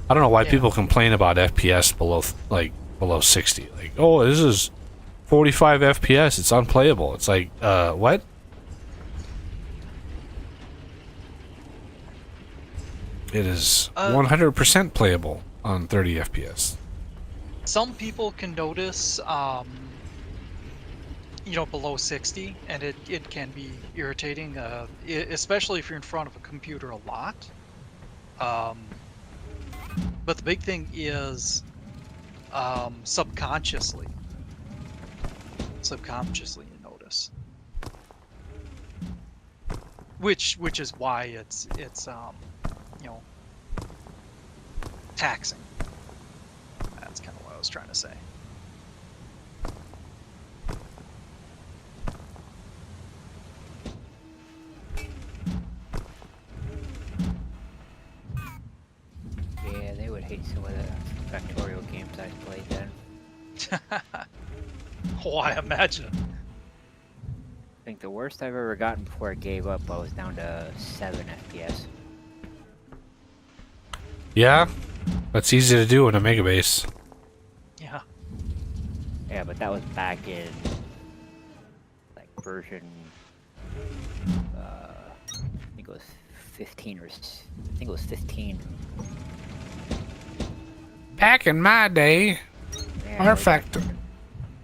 Speaker 8: I don't know why
Speaker 1: Yeah.
Speaker 8: people complain about FPS below 60. Like, oh, this is 45 FPS. It's unplayable. It's like, what? It is 100% playable on 30 FPS.
Speaker 1: Some people can notice, below 60, and it can be irritating, especially if you're in front of a computer a lot. But the big thing is subconsciously you notice. which is why it's you know, taxing. That's kind of what I was trying to say.
Speaker 6: Yeah, they would hate some of the Factorial games I played then.
Speaker 1: Oh, I imagine.
Speaker 6: I think the worst I've ever gotten before I gave up, I was down to 7 FPS.
Speaker 8: Yeah, that's easy to do in a mega base.
Speaker 1: Yeah.
Speaker 6: Yeah, but that was back in like version, I think it was 15 or I think it was 15.
Speaker 8: Back in my day,
Speaker 6: Yeah,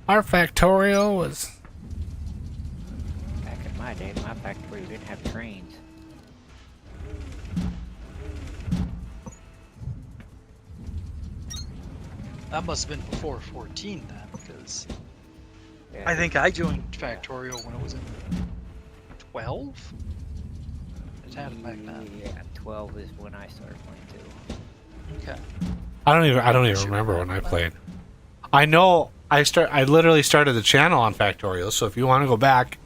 Speaker 8: our Factorial was.
Speaker 6: back in my day, my factory didn't have trains.
Speaker 1: That must have been before 14 then, because
Speaker 6: Yeah,
Speaker 1: I think I joined Factorial when it was in 12. It had it back then.
Speaker 6: Yeah, 12 is when I started playing too.
Speaker 1: Okay.
Speaker 8: I don't even remember when I played. I know I literally started the channel on Factorial, so if you want to go back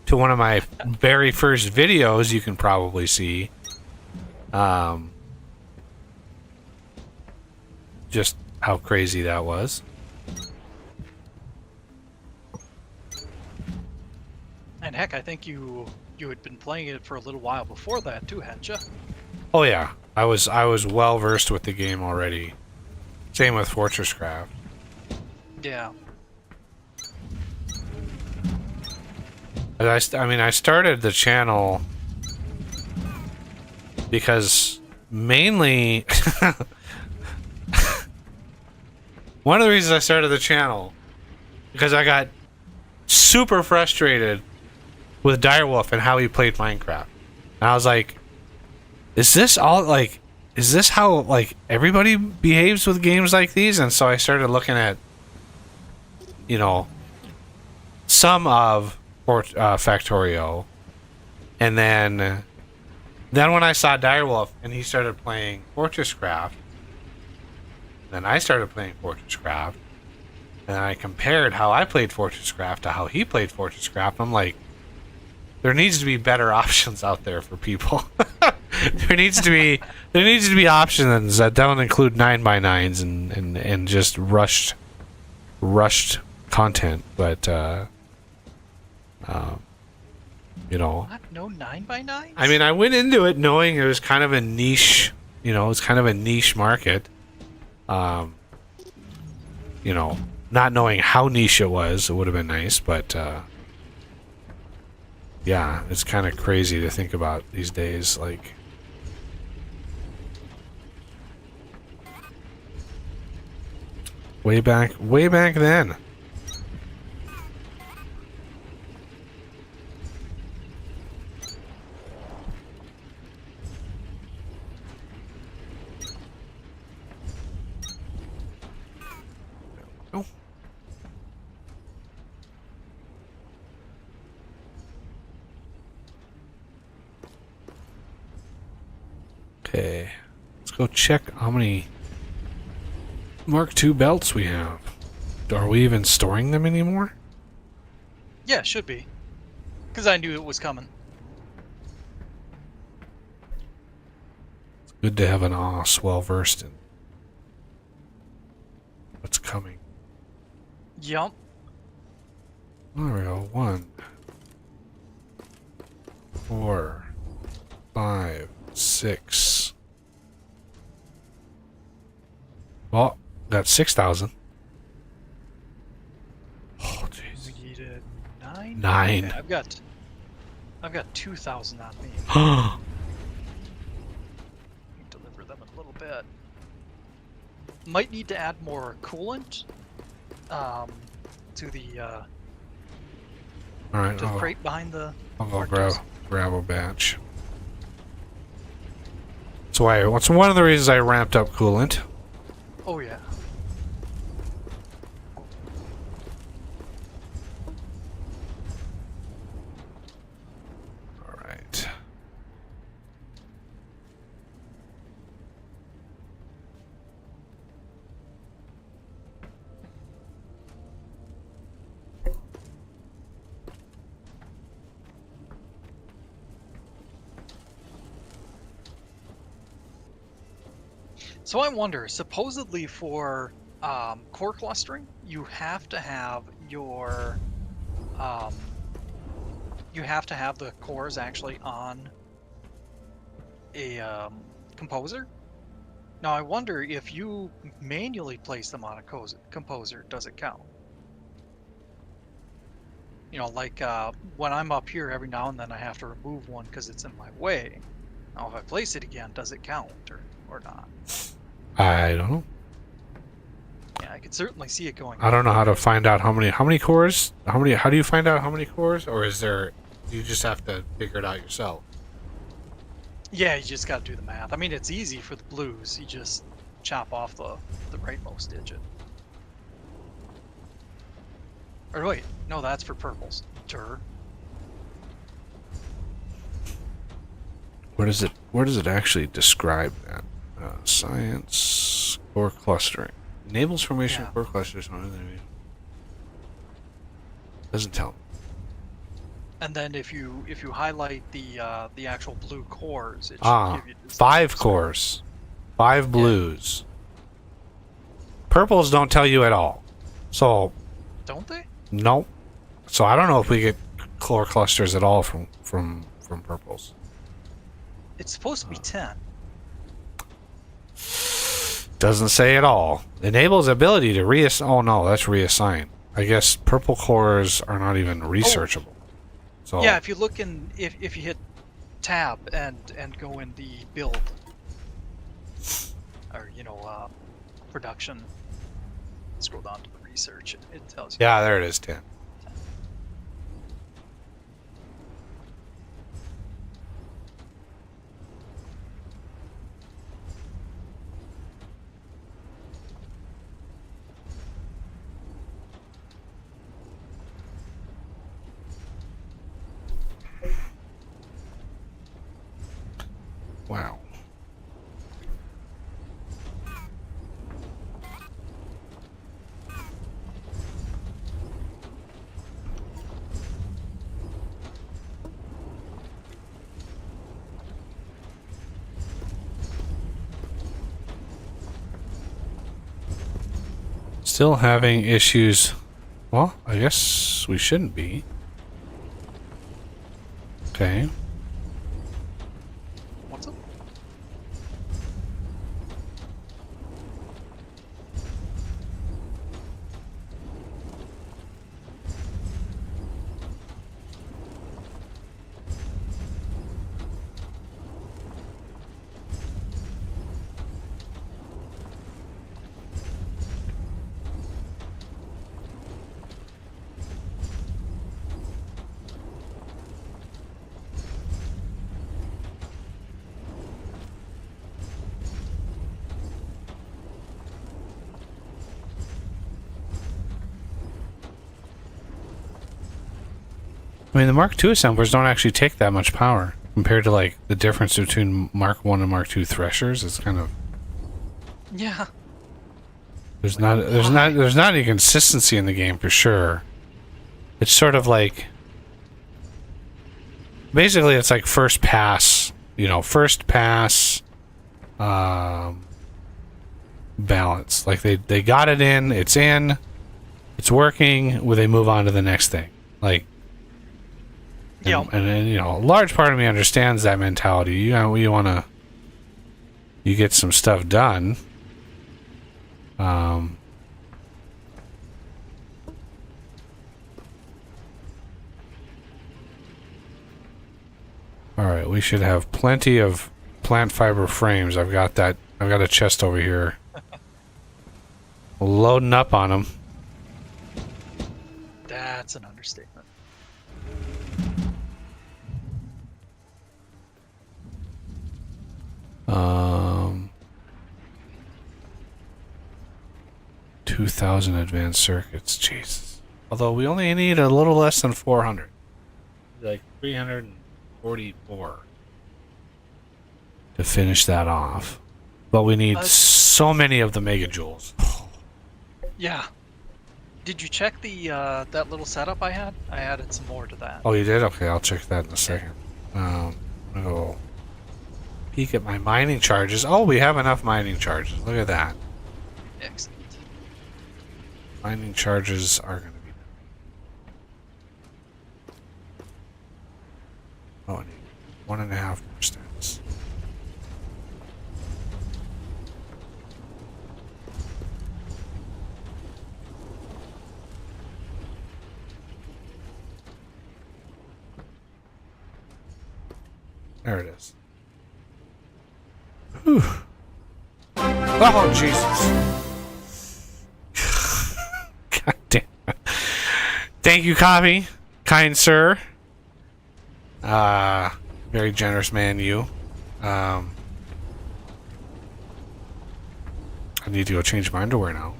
Speaker 8: to one of my very first videos, you can probably see just how crazy that was.
Speaker 1: And heck, I think you had been playing it for a little while before that too, hadn't you?
Speaker 8: Oh yeah, I was well versed with the game already. Same with Fortress Craft.
Speaker 1: Yeah.
Speaker 8: I mean, I started the channel because mainly one of the reasons I started the channel because I got super frustrated with Direwolf and how he played Minecraft. And I was like, is this how like everybody behaves with games like these? And so I started looking at, you know, some of Factorio, and then when I saw Direwolf and he started playing Fortress Craft, then I started playing Fortress Craft, and I compared how I played Fortress Craft to how he played Fortress Craft. I'm like, there needs to be better options out there for people. there needs to be options that don't include 9x9s and just rushed content. But you know,
Speaker 1: No 9x9s?
Speaker 8: I mean, I went into it knowing it was kind of a niche, you know, it's kind of a niche market. You know, not knowing how niche it was, it would have been nice, but yeah, it's kind of crazy to think about these days. Like, way back then. Oh. Okay, let's go check how many Mark II belts we have. Are we even storing them anymore?
Speaker 1: Yeah, it should be. Because I knew it was coming.
Speaker 8: It's good to have an OS well versed in what's coming.
Speaker 1: Yup.
Speaker 8: There we go. 1, 4, 5, 6. Well, got 6,000. Oh, jeez.
Speaker 1: We needed 9?
Speaker 8: 9.
Speaker 1: Okay, I've got 2,000 on me. Deliver them in a little bit. Might need to add more coolant to the
Speaker 8: All right,
Speaker 1: to the crate behind the
Speaker 8: I'll go
Speaker 1: Arctos.
Speaker 8: grab a batch. So what's one of the reasons I ramped up coolant?
Speaker 1: Oh yeah.
Speaker 8: All right.
Speaker 1: So I wonder, supposedly for core clustering, you have to have your you have to have the cores actually on a composer. Now I wonder if you manually place them on a composer, does it count? You know, like when I'm up here, every now and then I have to remove one because it's in my way. Now, if I place it again, does it count or not?
Speaker 8: I don't know.
Speaker 1: Yeah, I could certainly see it going.
Speaker 8: I don't know how to find out how many cores. How do you find out how many cores, or is there? You just have to figure it out yourself.
Speaker 1: Yeah, you just got to do the math. I mean, it's easy for the blues. You just chop off the rightmost digit. Or wait, no, that's for purples. Tur.
Speaker 8: Where does it actually describe that? Science core clustering enables formation of core clusters. Doesn't tell me.
Speaker 1: And then if you highlight the actual blue cores, it should give you this
Speaker 8: 5 cores, 5 blues. Purples don't tell you at all. So
Speaker 1: don't they?
Speaker 8: nope. So I don't know if we get core clusters at all from purples.
Speaker 1: It's supposed to be 10.
Speaker 8: Doesn't say at all. Enables ability to reassign. Oh no, that's reassign. I guess purple cores are not even researchable. So
Speaker 1: Yeah, if you look in, if you hit tab and go in the build, or production, scroll down to the research, it tells you.
Speaker 8: yeah, there it is, 10. Wow. Still having issues. Well, I guess we shouldn't be. Okay.
Speaker 1: What's up?
Speaker 8: I mean, the Mark II assemblers don't actually take that much power compared to like the difference between Mark I and Mark II threshers. It's kind of
Speaker 1: Yeah.
Speaker 8: there's not any consistency in the game for sure. It's sort of like basically it's like first pass, balance. Like they got it in, it's working. Will they move on to the next thing? Like.
Speaker 1: Yeah.
Speaker 8: And a large part of me understands that mentality. You get some stuff done. All right, we should have plenty of plant fiber frames. I've got a chest over here. Loading up on them.
Speaker 1: That's an understatement.
Speaker 8: 2,000 advanced circuits. Jesus. Although we only need a little less than 400. Like 344 to finish that off. But we need so many of the megajoules.
Speaker 1: Yeah. Did you check the that little setup I had? I added some more to that.
Speaker 8: Oh, you did? Okay, I'll check that in a second. I'm gonna go peek at my mining charges. Oh, we have enough mining charges. Look at that.
Speaker 1: Excellent.
Speaker 8: Mining charges are going to be... Oh, I need 1.5 more stats. There it is. Whew. Oh, Jesus. God damn it. Thank you, Copy. Kind sir. Very generous man, you. I need to go change my underwear now.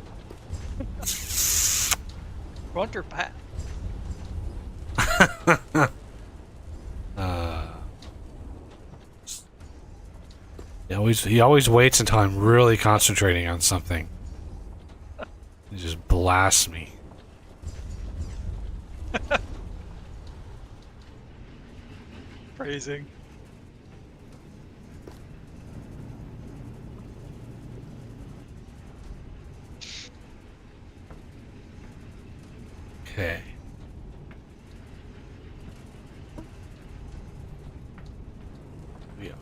Speaker 1: Front or back?
Speaker 8: He always waits until I'm really concentrating on something. He just blasts me.
Speaker 1: Phrasing.
Speaker 8: Okay. We are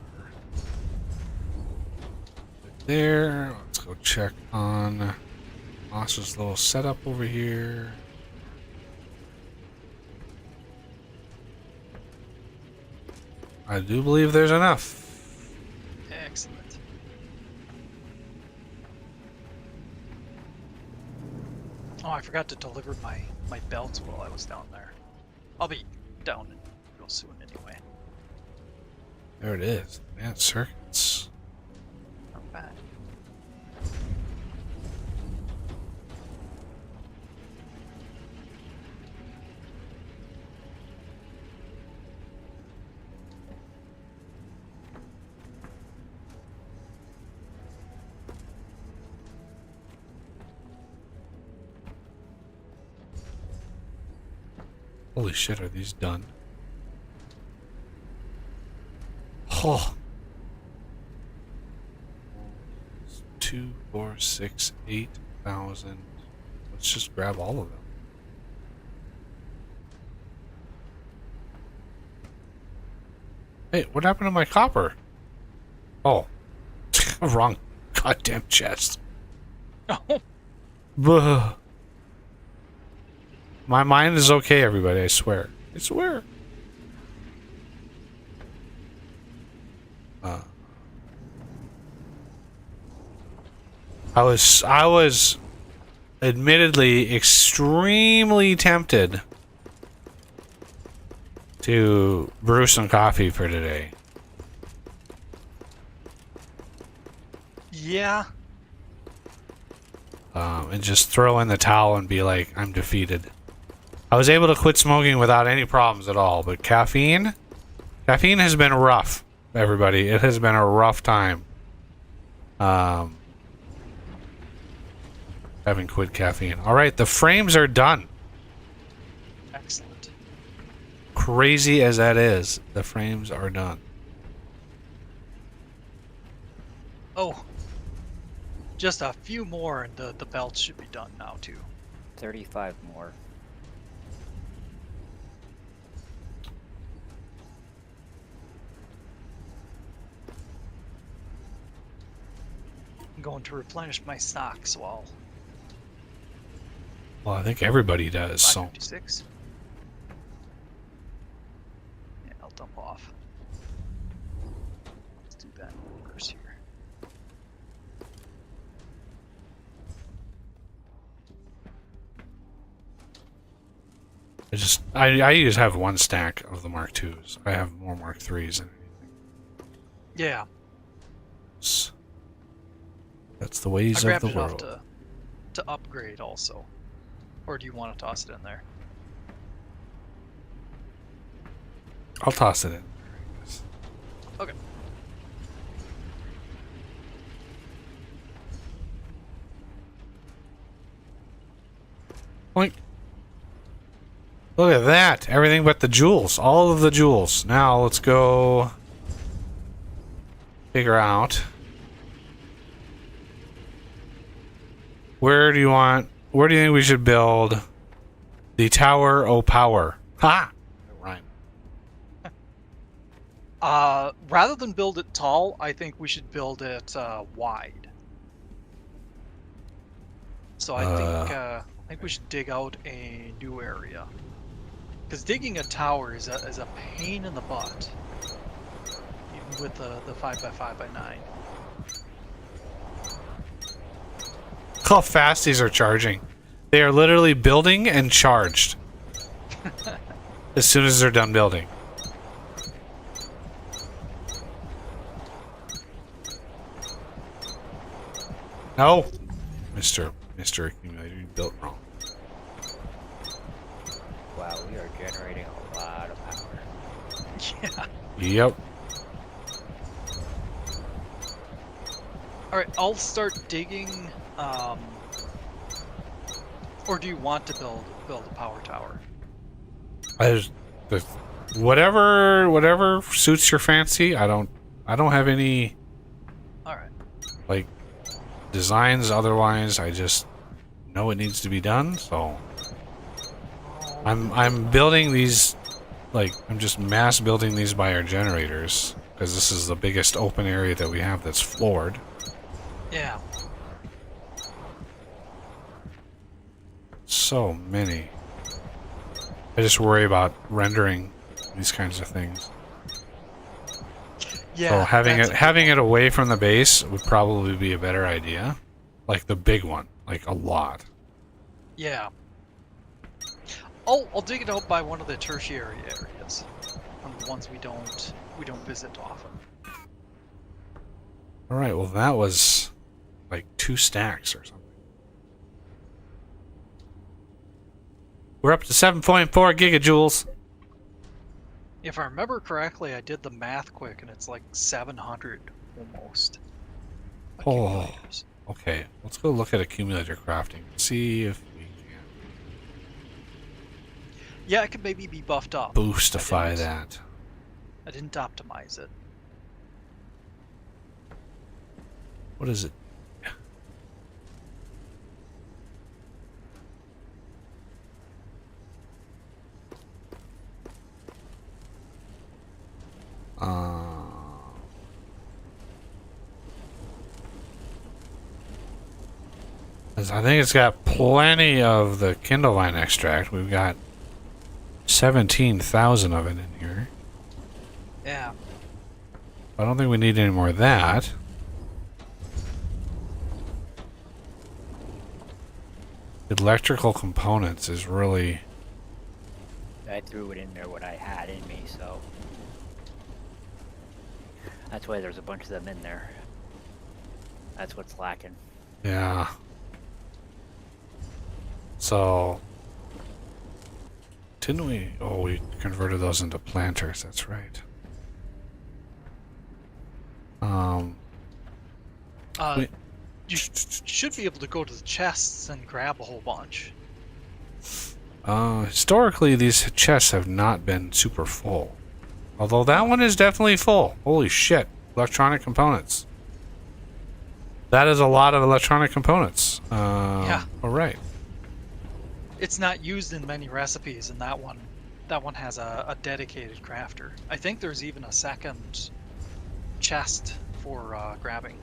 Speaker 8: there. Let's go check on Moss's little setup over here. I do believe there's enough.
Speaker 1: Excellent. Oh, I forgot to deliver my belts while I was down there. I'll be down real soon anyway.
Speaker 8: There it is. Advanced circuits.
Speaker 1: Not bad.
Speaker 8: Holy shit, are these done? Oh. 2, 4, 6, 8,000. Let's just grab all of them. Hey, what happened to my copper? Oh. Wrong goddamn chest.
Speaker 1: Oh,
Speaker 8: Buh. My mind is okay, everybody, I swear. I swear. I was admittedly extremely tempted to brew some coffee for today.
Speaker 1: yeah.
Speaker 8: And just throw in the towel and be like, I'm defeated. I was able to quit smoking without any problems at all, but caffeine has been rough, everybody. It has been a rough time. Having quit caffeine. All right, the frames are done.
Speaker 1: Excellent.
Speaker 8: Crazy as that is, the frames are done.
Speaker 1: Oh, just a few more and the belts should be done now too.
Speaker 6: 35 more.
Speaker 1: I'm going to replenish my stock, so I'll
Speaker 8: Well, I think everybody does, so...
Speaker 1: 556. Yeah, I'll dump off. Let's do that in reverse here.
Speaker 8: I just have one stack of the Mark IIs. I have more Mark IIIs than anything.
Speaker 1: Yeah,
Speaker 8: That's the
Speaker 1: I
Speaker 8: ways of
Speaker 1: grabbed
Speaker 8: the
Speaker 1: enough
Speaker 8: world.
Speaker 1: to upgrade also. Or do you want to toss it in there?
Speaker 8: I'll toss it in.
Speaker 1: Okay.
Speaker 8: Boink. Look at that. Everything but the jewels. All of the jewels. Now let's go figure out where do you think we should build the Tower o' Power? Ha! Right.
Speaker 1: Rather than build it tall, I think we should build it wide. So I think we should dig out a new area. Because digging a tower is a pain in the butt. Even with the 5x5x9.
Speaker 8: How fast these are charging. They are literally building and charged. As soon as they're done building. No! Mr. Accumulator, you built wrong.
Speaker 6: Wow, we are generating a lot of power.
Speaker 1: Yeah.
Speaker 8: Yep.
Speaker 1: Alright, I'll start digging, or do you want to build a power tower?
Speaker 8: Whatever suits your fancy. I don't have any
Speaker 1: Alright.
Speaker 8: like designs otherwise. I just know it needs to be done, so I'm building these, like I'm just mass building these by our generators because this is the biggest open area that we have that's floored.
Speaker 1: Yeah.
Speaker 8: So many. I just worry about rendering these kinds of things.
Speaker 1: Yeah.
Speaker 8: So
Speaker 1: that's
Speaker 8: having it away from the base would probably be a better idea. Like the big one, like a lot.
Speaker 1: Yeah. I'll dig it out by one of the tertiary areas. The ones we don't visit often.
Speaker 8: All right, well that was like 2 stacks or something. We're up to 7.4 gigajoules.
Speaker 1: If I remember correctly, I did the math quick, and it's like 700 almost.
Speaker 8: Oh,
Speaker 1: accumulators.
Speaker 8: okay. Let's go look at accumulator crafting. See if we can
Speaker 1: Yeah, it could maybe be buffed up.
Speaker 8: boostify that.
Speaker 1: I didn't optimize it.
Speaker 8: What is it? I think it's got plenty of the Kindle Vine extract. We've got 17,000 of it in here.
Speaker 1: Yeah.
Speaker 8: I don't think we need any more of that. Electrical components is really...
Speaker 6: I threw it in there what I had in me, so that's why there's a bunch of them in there. That's what's lacking.
Speaker 8: Yeah. So... Didn't we... Oh, we converted those into planters. That's right. Wait.
Speaker 1: You should be able to go to the chests and grab a whole bunch.
Speaker 8: Historically, these chests have not been super full. Although that one is definitely full. Holy shit. Electronic components. That is a lot of electronic components.
Speaker 1: Yeah.
Speaker 8: Alright.
Speaker 1: It's not used in many recipes, and that one has a dedicated crafter. I think there's even a second chest for grabbing.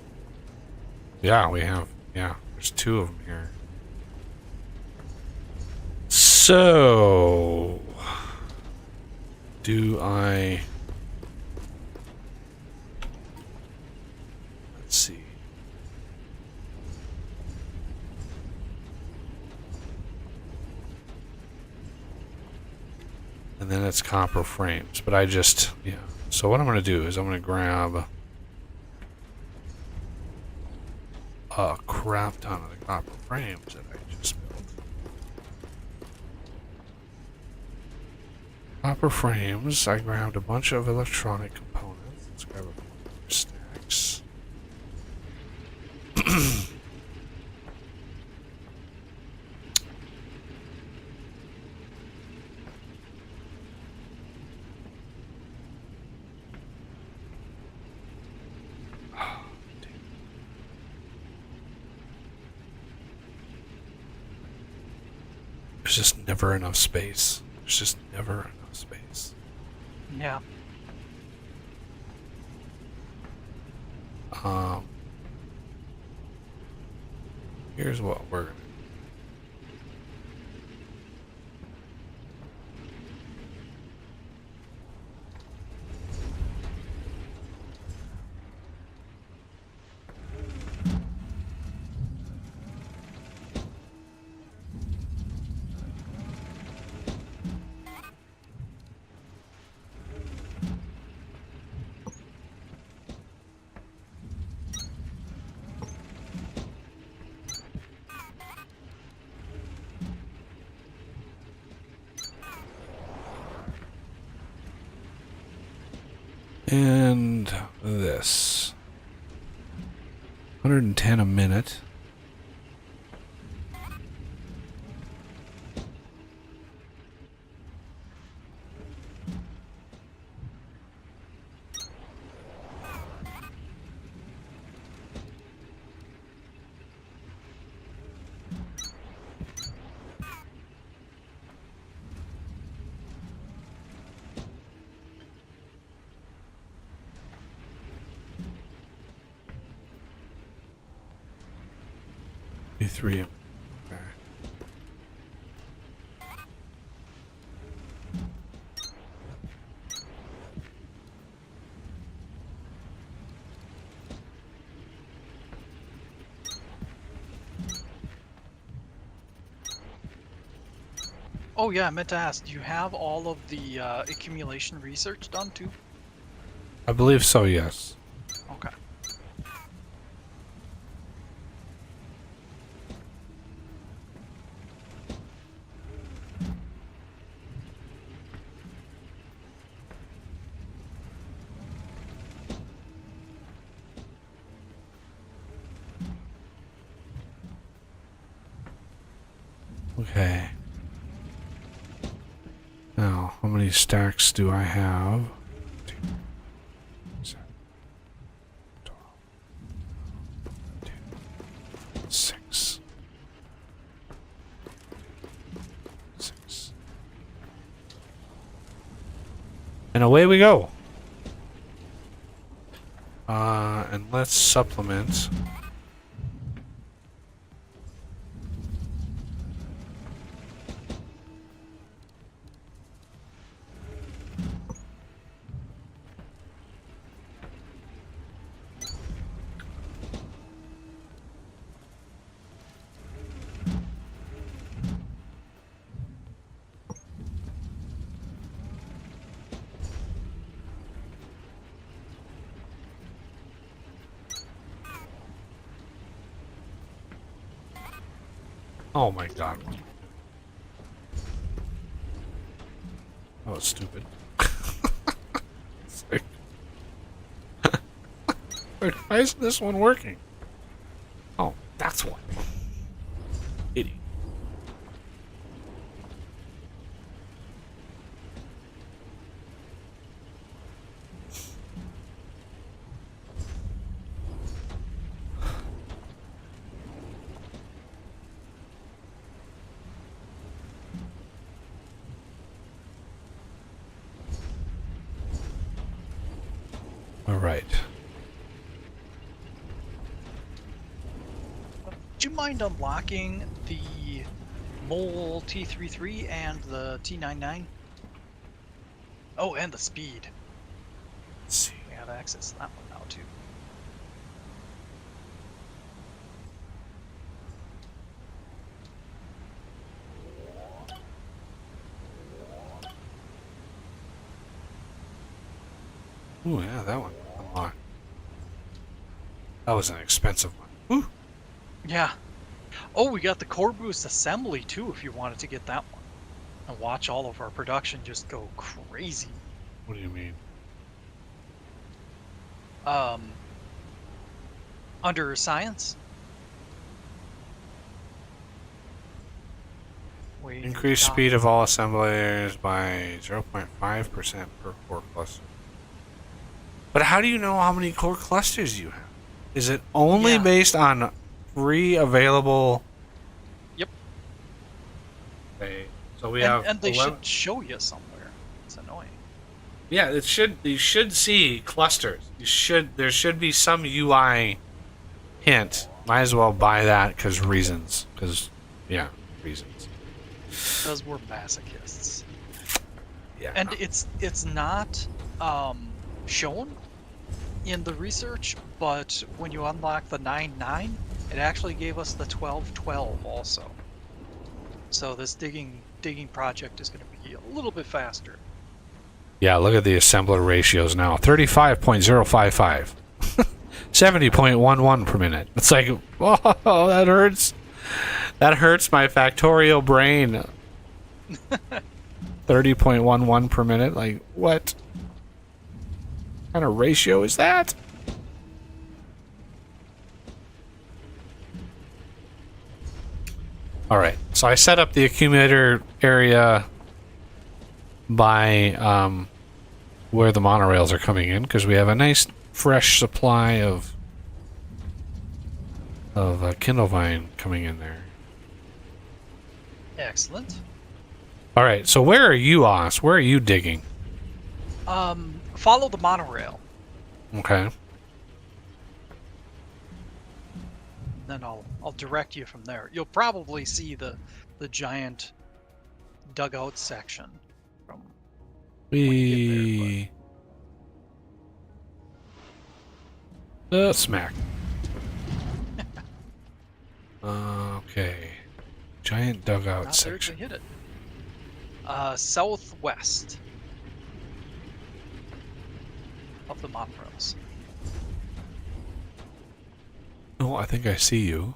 Speaker 8: Yeah, we have. Yeah, there's 2 of them here. So... Do I... Let's see. And then it's copper frames, but I just... Yeah. So what I'm going to do is I'm going to grab a crap ton of the copper frames that I just built. Copper frames. I grabbed a bunch of electronic components. Let's grab a few more stacks. There's just never enough space. There's just never enough space.
Speaker 1: Yeah.
Speaker 8: Here's what we're gonna. And this 110 a minute. Three. Okay.
Speaker 1: Oh yeah, I meant to ask, do you have all of the accumulation research done too?
Speaker 8: I believe so, yes.
Speaker 1: Okay.
Speaker 8: Okay. Now, how many stacks do I have? 2, 7, 12, 2, 6. 6. And away we go. And let's supplement. Oh my god. That was stupid. It's like- Why isn't this one working? Oh, that's why. Idiot. All right.
Speaker 1: Would you mind unlocking the Mole T33 and the T99? Oh, and the speed.
Speaker 8: Let's see.
Speaker 1: We have access to that one now too.
Speaker 8: Ooh, yeah, that one unlocked. That was an expensive one. Ooh.
Speaker 1: Yeah. Oh, we got the core boost assembly too if you wanted to get that one. And watch all of our production just go crazy.
Speaker 8: What do you mean?
Speaker 1: Under science. We
Speaker 8: Increase
Speaker 1: got-
Speaker 8: speed of all assemblers by 0.5% per core cluster. But how do you know how many core clusters you have? Is it only
Speaker 1: Yeah.
Speaker 8: based on free available?
Speaker 1: Yep.
Speaker 8: Okay. So we have
Speaker 1: And they
Speaker 8: 11.
Speaker 1: should show you somewhere. It's annoying.
Speaker 8: Yeah, it should. You should see clusters. There should be some UI hint. Might as well buy that because reasons. Because yeah, reasons.
Speaker 1: Because we're masochists.
Speaker 8: Yeah.
Speaker 1: And it's not shown in the research, but when you unlock the 9-9, it actually gave us the 12-12 also. So this digging project is going to be a little bit faster.
Speaker 8: Yeah, look at the assembler ratios now. 35.055. 70.11 per minute. It's like, whoa, that hurts. That hurts my factorial brain. 30.11 per minute. Like, what kind of ratio is that? All right, so I set up the accumulator area by where the monorails are coming in because we have a nice fresh supply of Kindle Vine coming in there.
Speaker 1: Excellent.
Speaker 8: All right, so where are you, Oz? Where are you digging?
Speaker 1: Follow the monorail.
Speaker 8: Okay.
Speaker 1: Then I'll direct you from there. You'll probably see the giant dugout section from when you get there,
Speaker 8: Smack. Okay. Giant dugout
Speaker 1: not there to
Speaker 8: section.
Speaker 1: hit it. Southwest of the monorails.
Speaker 8: Oh, I think I see you.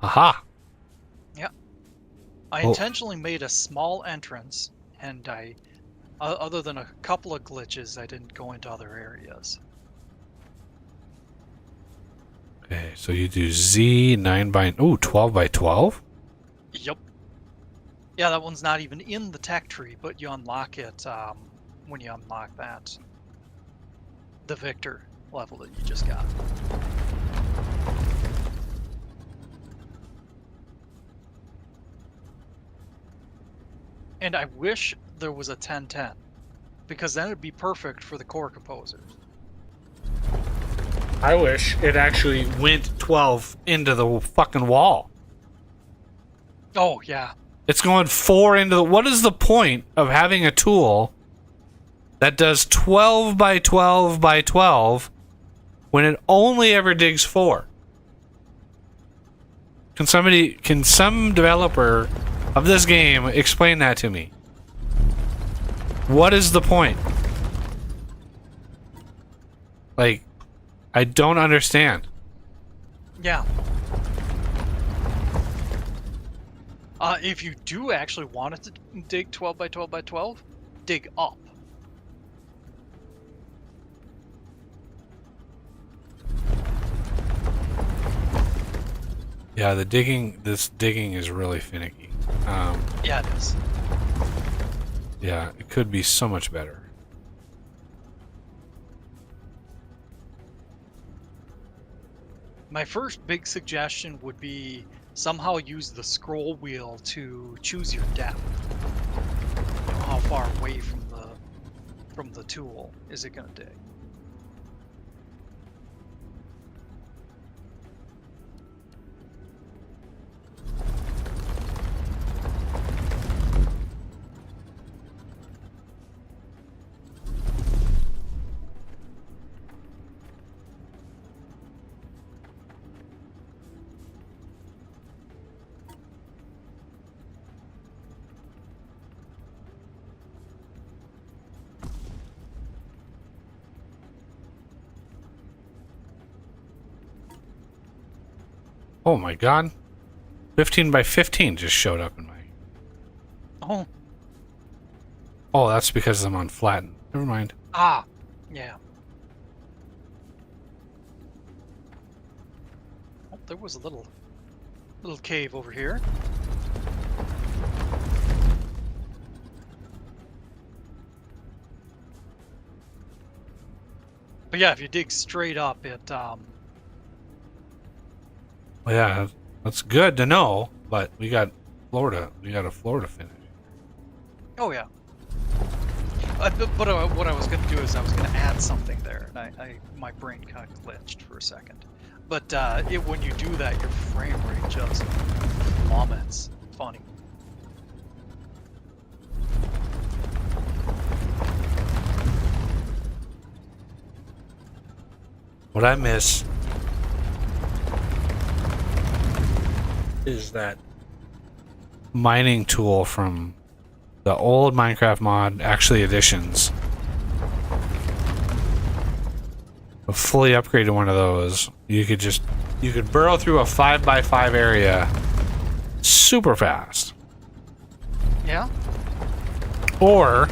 Speaker 8: Aha!
Speaker 1: Yeah. I
Speaker 8: Oh.
Speaker 1: intentionally made a small entrance, and other than a couple of glitches, I didn't go into other areas.
Speaker 8: Okay, so you do Z 9 by 12 by 12.
Speaker 1: Yep. Yeah, that one's not even in the tech tree, but you unlock it when you unlock the Victor level that you just got. And I wish there was a 10-10, because then it'd be perfect for the core composers.
Speaker 8: I wish it actually went 12 into the fucking wall.
Speaker 1: Oh, yeah.
Speaker 8: It's going 4 into the... What is the point of having a tool that does 12 by 12 by 12 when it only ever digs 4? Can some developer of this game explain that to me? What is the point? Like, I don't understand.
Speaker 1: Yeah. If you do actually want it to dig 12 by 12 by 12, dig up.
Speaker 8: Yeah, this digging is really finicky.
Speaker 1: Yeah, it is.
Speaker 8: Yeah, it could be so much better.
Speaker 1: My first big suggestion would be somehow use the scroll wheel to choose your depth. You know, how far away from the tool is it going to dig?
Speaker 8: Oh my god. 15 by 15 just showed up in my...
Speaker 1: Oh,
Speaker 8: Oh, that's because I'm on flatten. Never mind.
Speaker 1: ah, yeah. Oh, there was a little cave over here. But yeah, if you dig straight up, it
Speaker 8: Well, yeah, that's good to know, but we got Florida. We got a Florida finish.
Speaker 1: Oh yeah. But what I was gonna do is I was gonna add something there, and my brain kind of glitched for a second. But when you do that, your frame rate just plummets. Funny.
Speaker 8: What I miss is that mining tool from the old Minecraft mod, actually editions. A fully upgraded one of those. You could burrow through a 5x5 area super fast.
Speaker 1: Yeah.
Speaker 8: Or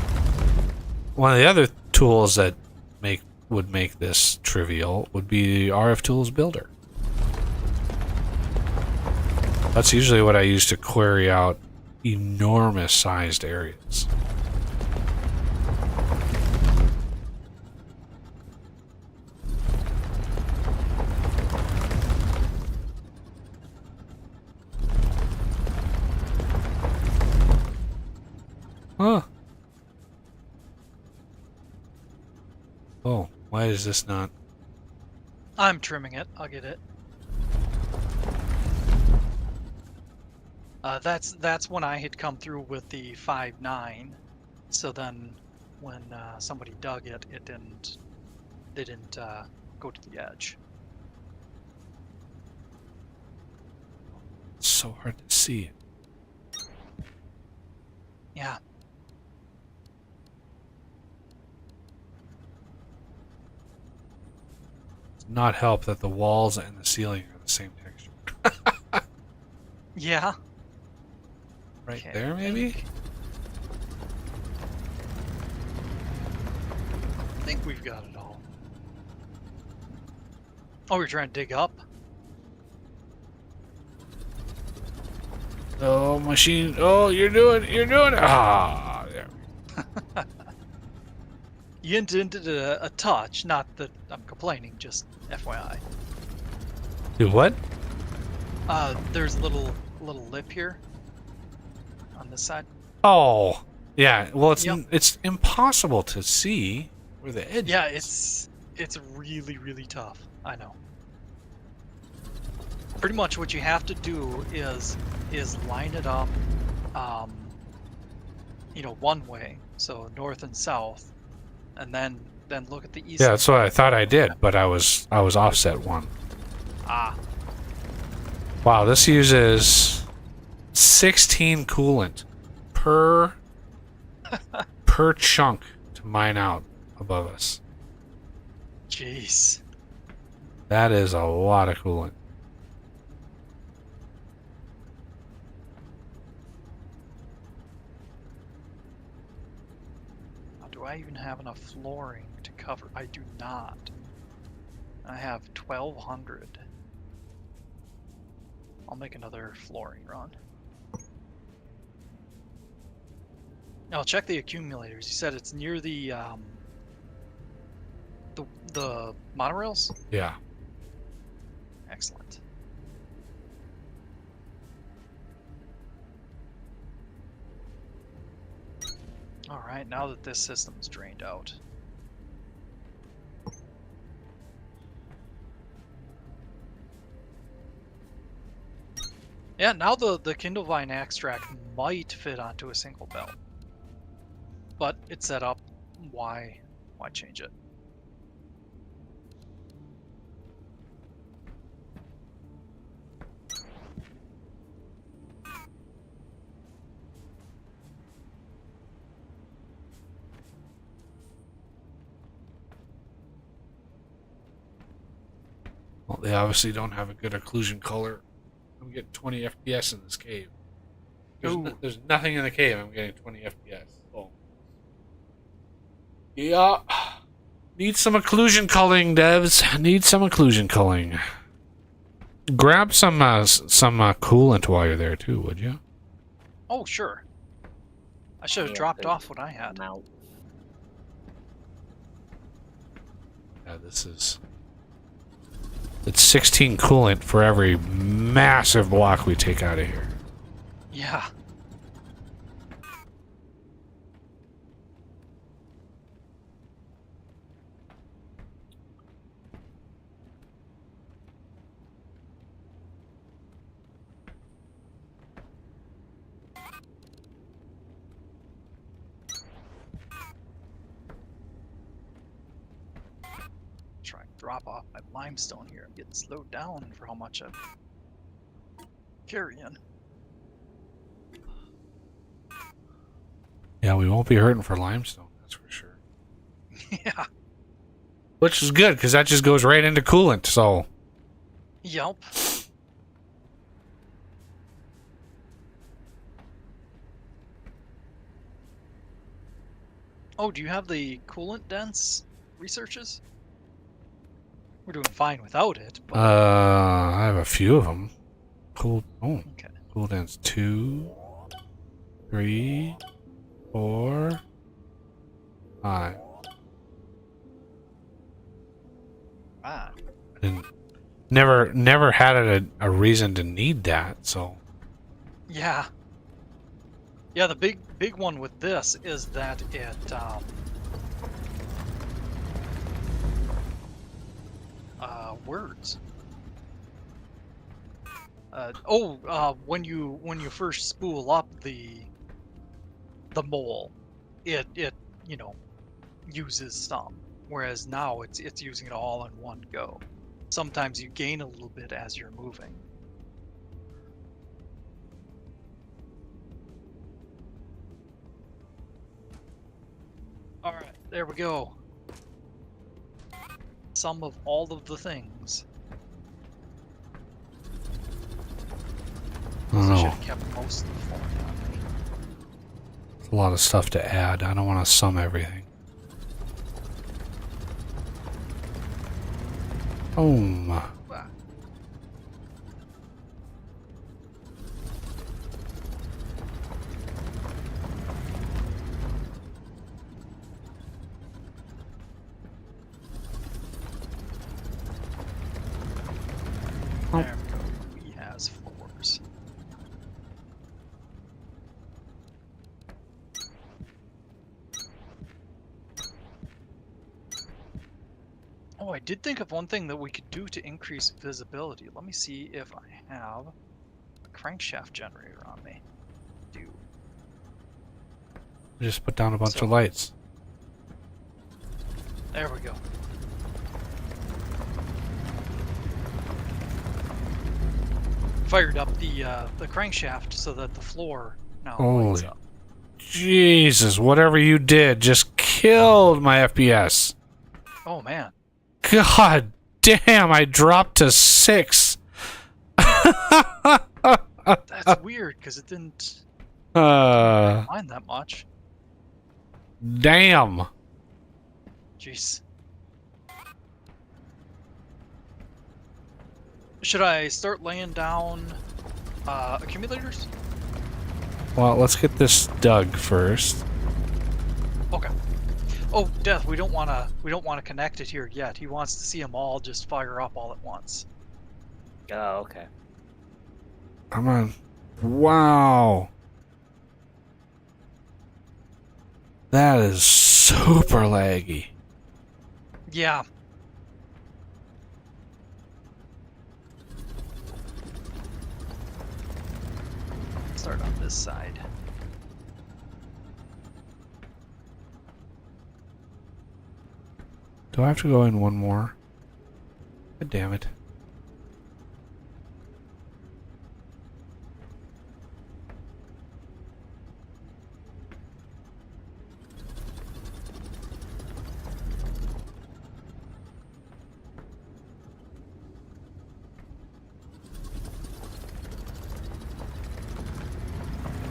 Speaker 8: one of the other tools that would make this trivial would be the RF Tools Builder. That's usually what I use to query out enormous sized areas. Huh. Oh, why is this not?
Speaker 1: I'm trimming it. I'll get it. That's when I had come through with the 5.9. So then, when somebody dug it, they didn't go to the edge.
Speaker 8: It's so hard to see.
Speaker 1: Yeah.
Speaker 8: Does not help that the walls and the ceiling are the same texture.
Speaker 1: Yeah.
Speaker 8: Right
Speaker 1: Okay,
Speaker 8: there, maybe?
Speaker 1: I think we've got it all. Oh, you're trying to dig up?
Speaker 8: Oh, machine. Oh, you're doing it. Ah, there.
Speaker 1: You indented a touch, not that I'm complaining, just FYI.
Speaker 8: Do what?
Speaker 1: There's a little lip here on this side.
Speaker 8: Oh, yeah. Well,
Speaker 1: Yep.
Speaker 8: it's impossible to see where the edge
Speaker 1: Yeah,
Speaker 8: is.
Speaker 1: it's really, really tough. I know. Pretty much what you have to do is line it up, one way, so north and south, and then look at the east.
Speaker 8: Yeah, that's what I thought I did, but I was offset one.
Speaker 1: Ah,
Speaker 8: Wow, this uses 16 coolant per chunk to mine out above us.
Speaker 1: jeez.
Speaker 8: That is a lot of coolant.
Speaker 1: Now, do I even have enough flooring to cover? I do not. I have 1,200. I'll make another flooring run. Now check the accumulators. You said it's near the monorails?
Speaker 8: Yeah.
Speaker 1: Excellent. Alright, now that this system's drained out. Yeah, now the Kindlevine extract might fit onto a single belt. But it's set up. Why change it?
Speaker 8: Well, they obviously don't have a good occlusion color. I'm getting 20 FPS in this cave. There's nothing in the cave. I'm getting 20 FPS. Oh. Yeah. Need some occlusion culling, devs. Need some occlusion culling. Grab some coolant while you're there too, would you?
Speaker 1: Oh, sure. I should have
Speaker 6: Yeah,
Speaker 1: dropped
Speaker 6: they-
Speaker 1: off what I had.
Speaker 6: I'm out.
Speaker 8: Yeah, this is. It's 16 coolant for every massive block we take out of here.
Speaker 1: Yeah. Try and drop off my limestone here. I'm getting slowed down for how much I'm carrying.
Speaker 8: Yeah, we won't be hurting for limestone, that's for sure.
Speaker 1: Yeah.
Speaker 8: Which is good, because that just goes right into coolant, so...
Speaker 1: Yep. Oh, do you have the coolant dense researches? We're doing fine without it, but...
Speaker 8: I have a few of them. Cool. Oh,
Speaker 1: Okay.
Speaker 8: cool dance 2, 3, 4, 5.
Speaker 1: Ah.
Speaker 8: And never had a reason to need that, so...
Speaker 1: Yeah. Yeah, the big one with this is that it words. When you first spool up the mole, it you know uses some, whereas now it's using it all in one go. Sometimes you gain a little bit as you're moving. All right, there we go. Some of all of the things.
Speaker 8: I don't
Speaker 1: I should
Speaker 8: know.
Speaker 1: have kept most of the phone on me.
Speaker 8: It's a lot of stuff to add. I don't want to sum everything. Boom.
Speaker 1: Ah. There we go. He has 4s. Oh, I did think of one thing that we could do to increase visibility. Let me see if I have a crankshaft generator on me. Do.
Speaker 8: Just put down a bunch
Speaker 1: So-
Speaker 8: of lights.
Speaker 1: There we go. Fired up the crankshaft so that the floor now lights
Speaker 8: Holy
Speaker 1: up.
Speaker 8: Jesus, whatever you did just killed my FPS.
Speaker 1: Oh man.
Speaker 8: God damn, I dropped to 6.
Speaker 1: That's weird because it didn't mind that much.
Speaker 8: Damn.
Speaker 1: Jeez. Should I start laying down accumulators?
Speaker 8: Well, let's get this dug first.
Speaker 1: Okay. Oh, Death, we don't wanna connect it here yet. He wants to see them all just fire up all at once.
Speaker 6: Oh, okay.
Speaker 8: Come on. Wow. That is super laggy.
Speaker 1: Yeah. Start on this side.
Speaker 8: Do I have to go in one more? God damn it.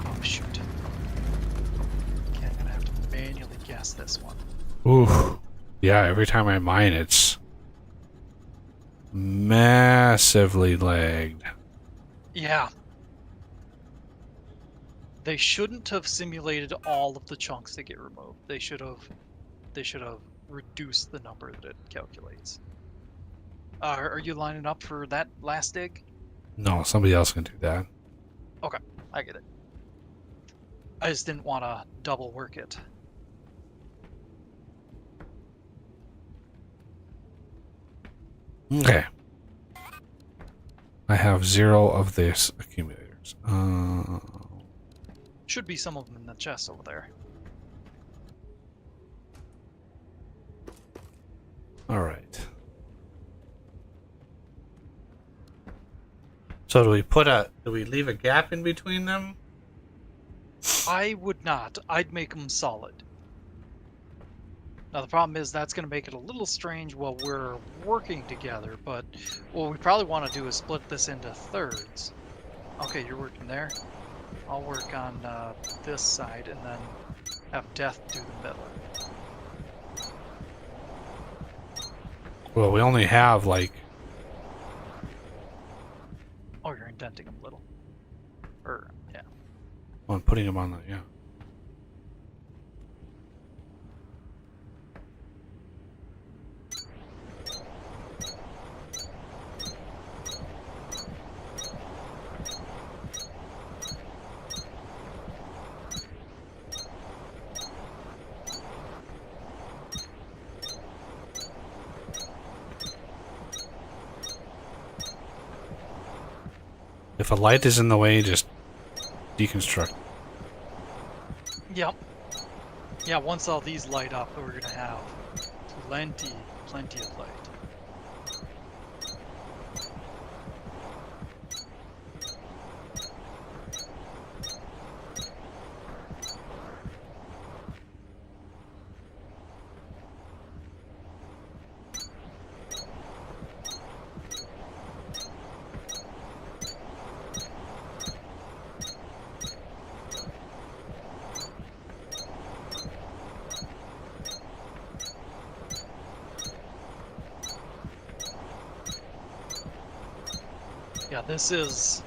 Speaker 1: Oh shoot. Okay, I'm gonna have to manually guess this one.
Speaker 8: Ooh. Yeah, every time I mine, it's massively lagged.
Speaker 1: Yeah. They shouldn't have simulated all of the chunks that get removed. They should have reduced the number that it calculates. Are you lining up for that last dig?
Speaker 8: No, somebody else can do that.
Speaker 1: Okay, I get it. I just didn't want to double work it.
Speaker 8: Okay. I have 0 of these accumulators.
Speaker 1: Should be some of them in the chest over there.
Speaker 8: All right. So do we leave a gap in between them?
Speaker 1: I would not. I'd make them solid. Now the problem is that's going to make it a little strange while we're working together, but what we probably want to do is split this into thirds. Okay, you're working there. I'll work on this side and then have Death do the middle.
Speaker 8: Well, we only have like...
Speaker 1: Oh, you're indenting them a little. Yeah.
Speaker 8: I'm putting them on the... Yeah. If a light is in the way, just deconstruct.
Speaker 1: Yep. Yeah, once all these light up, we're going to have plenty of light. Yeah, this is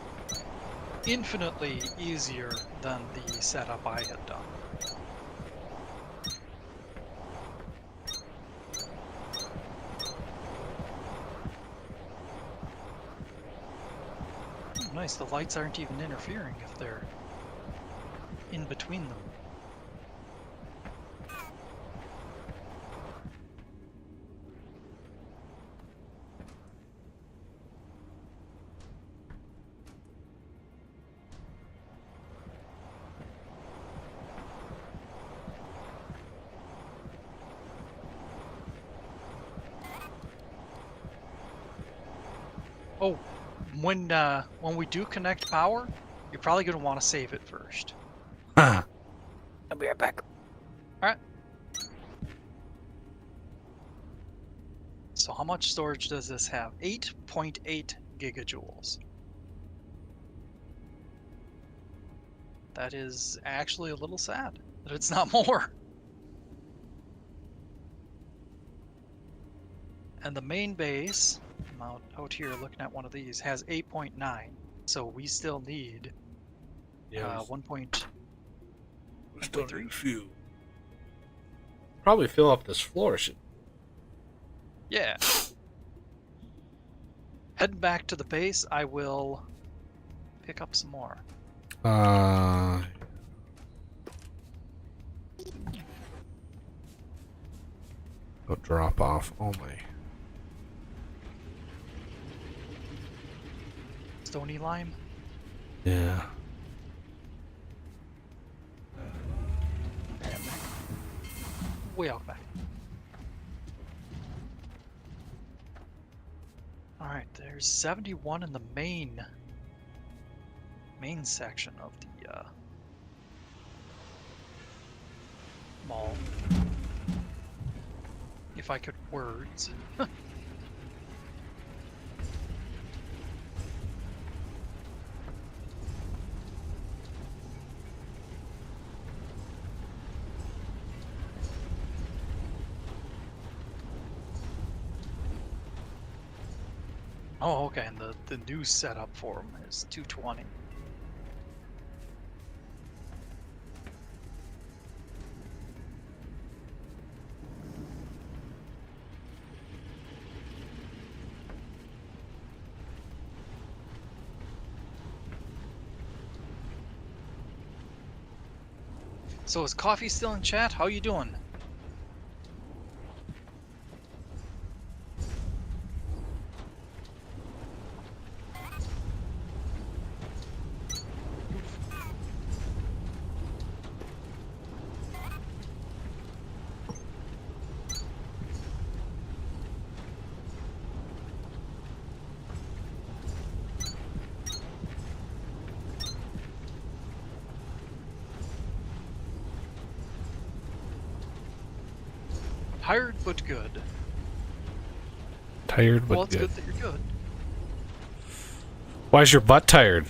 Speaker 1: infinitely easier than the setup I had done. Oh, nice, the lights aren't even interfering if they're in between them. Oh, when we do connect power, you're probably going to want to save it first.
Speaker 6: I'll be right back.
Speaker 1: All right. So how much storage does this have? 8.8 gigajoules. That is actually a little sad that it's not more. And the main base, I'm out here looking at one of these, has 8.9. So we still need 1.3.
Speaker 8: Few. Probably fill up this floor.
Speaker 1: Yeah. Heading back to the base, I will pick up some more.
Speaker 8: Drop off only.
Speaker 1: Stony lime?
Speaker 8: Yeah.
Speaker 1: Way out back. Alright, there's 71 in the main section of the mall. If I could words. Oh, okay, and the new setup for them is 220. So is Coffee still in chat? How you doing? Tired but good.
Speaker 8: Tired
Speaker 1: Well,
Speaker 8: but
Speaker 1: it's
Speaker 8: good.
Speaker 1: good that you're good.
Speaker 8: Why is your butt tired?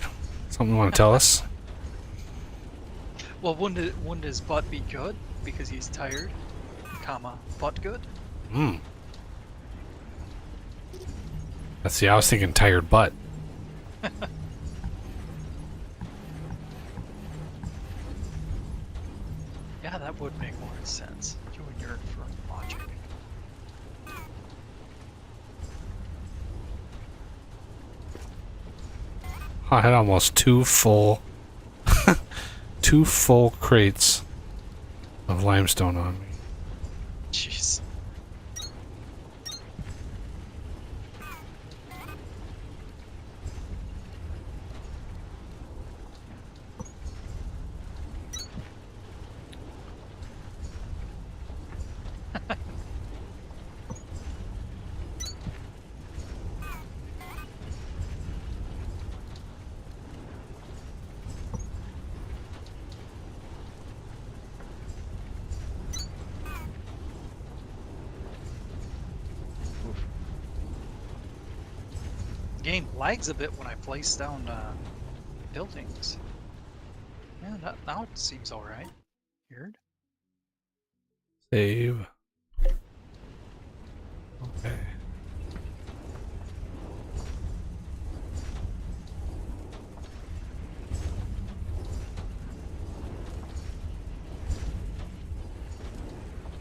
Speaker 8: Something you want to tell us?
Speaker 1: Well, wouldn't his butt be good because he's tired, comma, butt good?
Speaker 8: Hmm. Let's see. I was thinking tired butt.
Speaker 1: Yeah, that would make more sense. You and your infernal logic.
Speaker 8: I had almost two full crates of limestone on me.
Speaker 1: Jeez. Game lags a bit when I place down buildings. Yeah, now it seems alright. Weird.
Speaker 8: Save. Okay.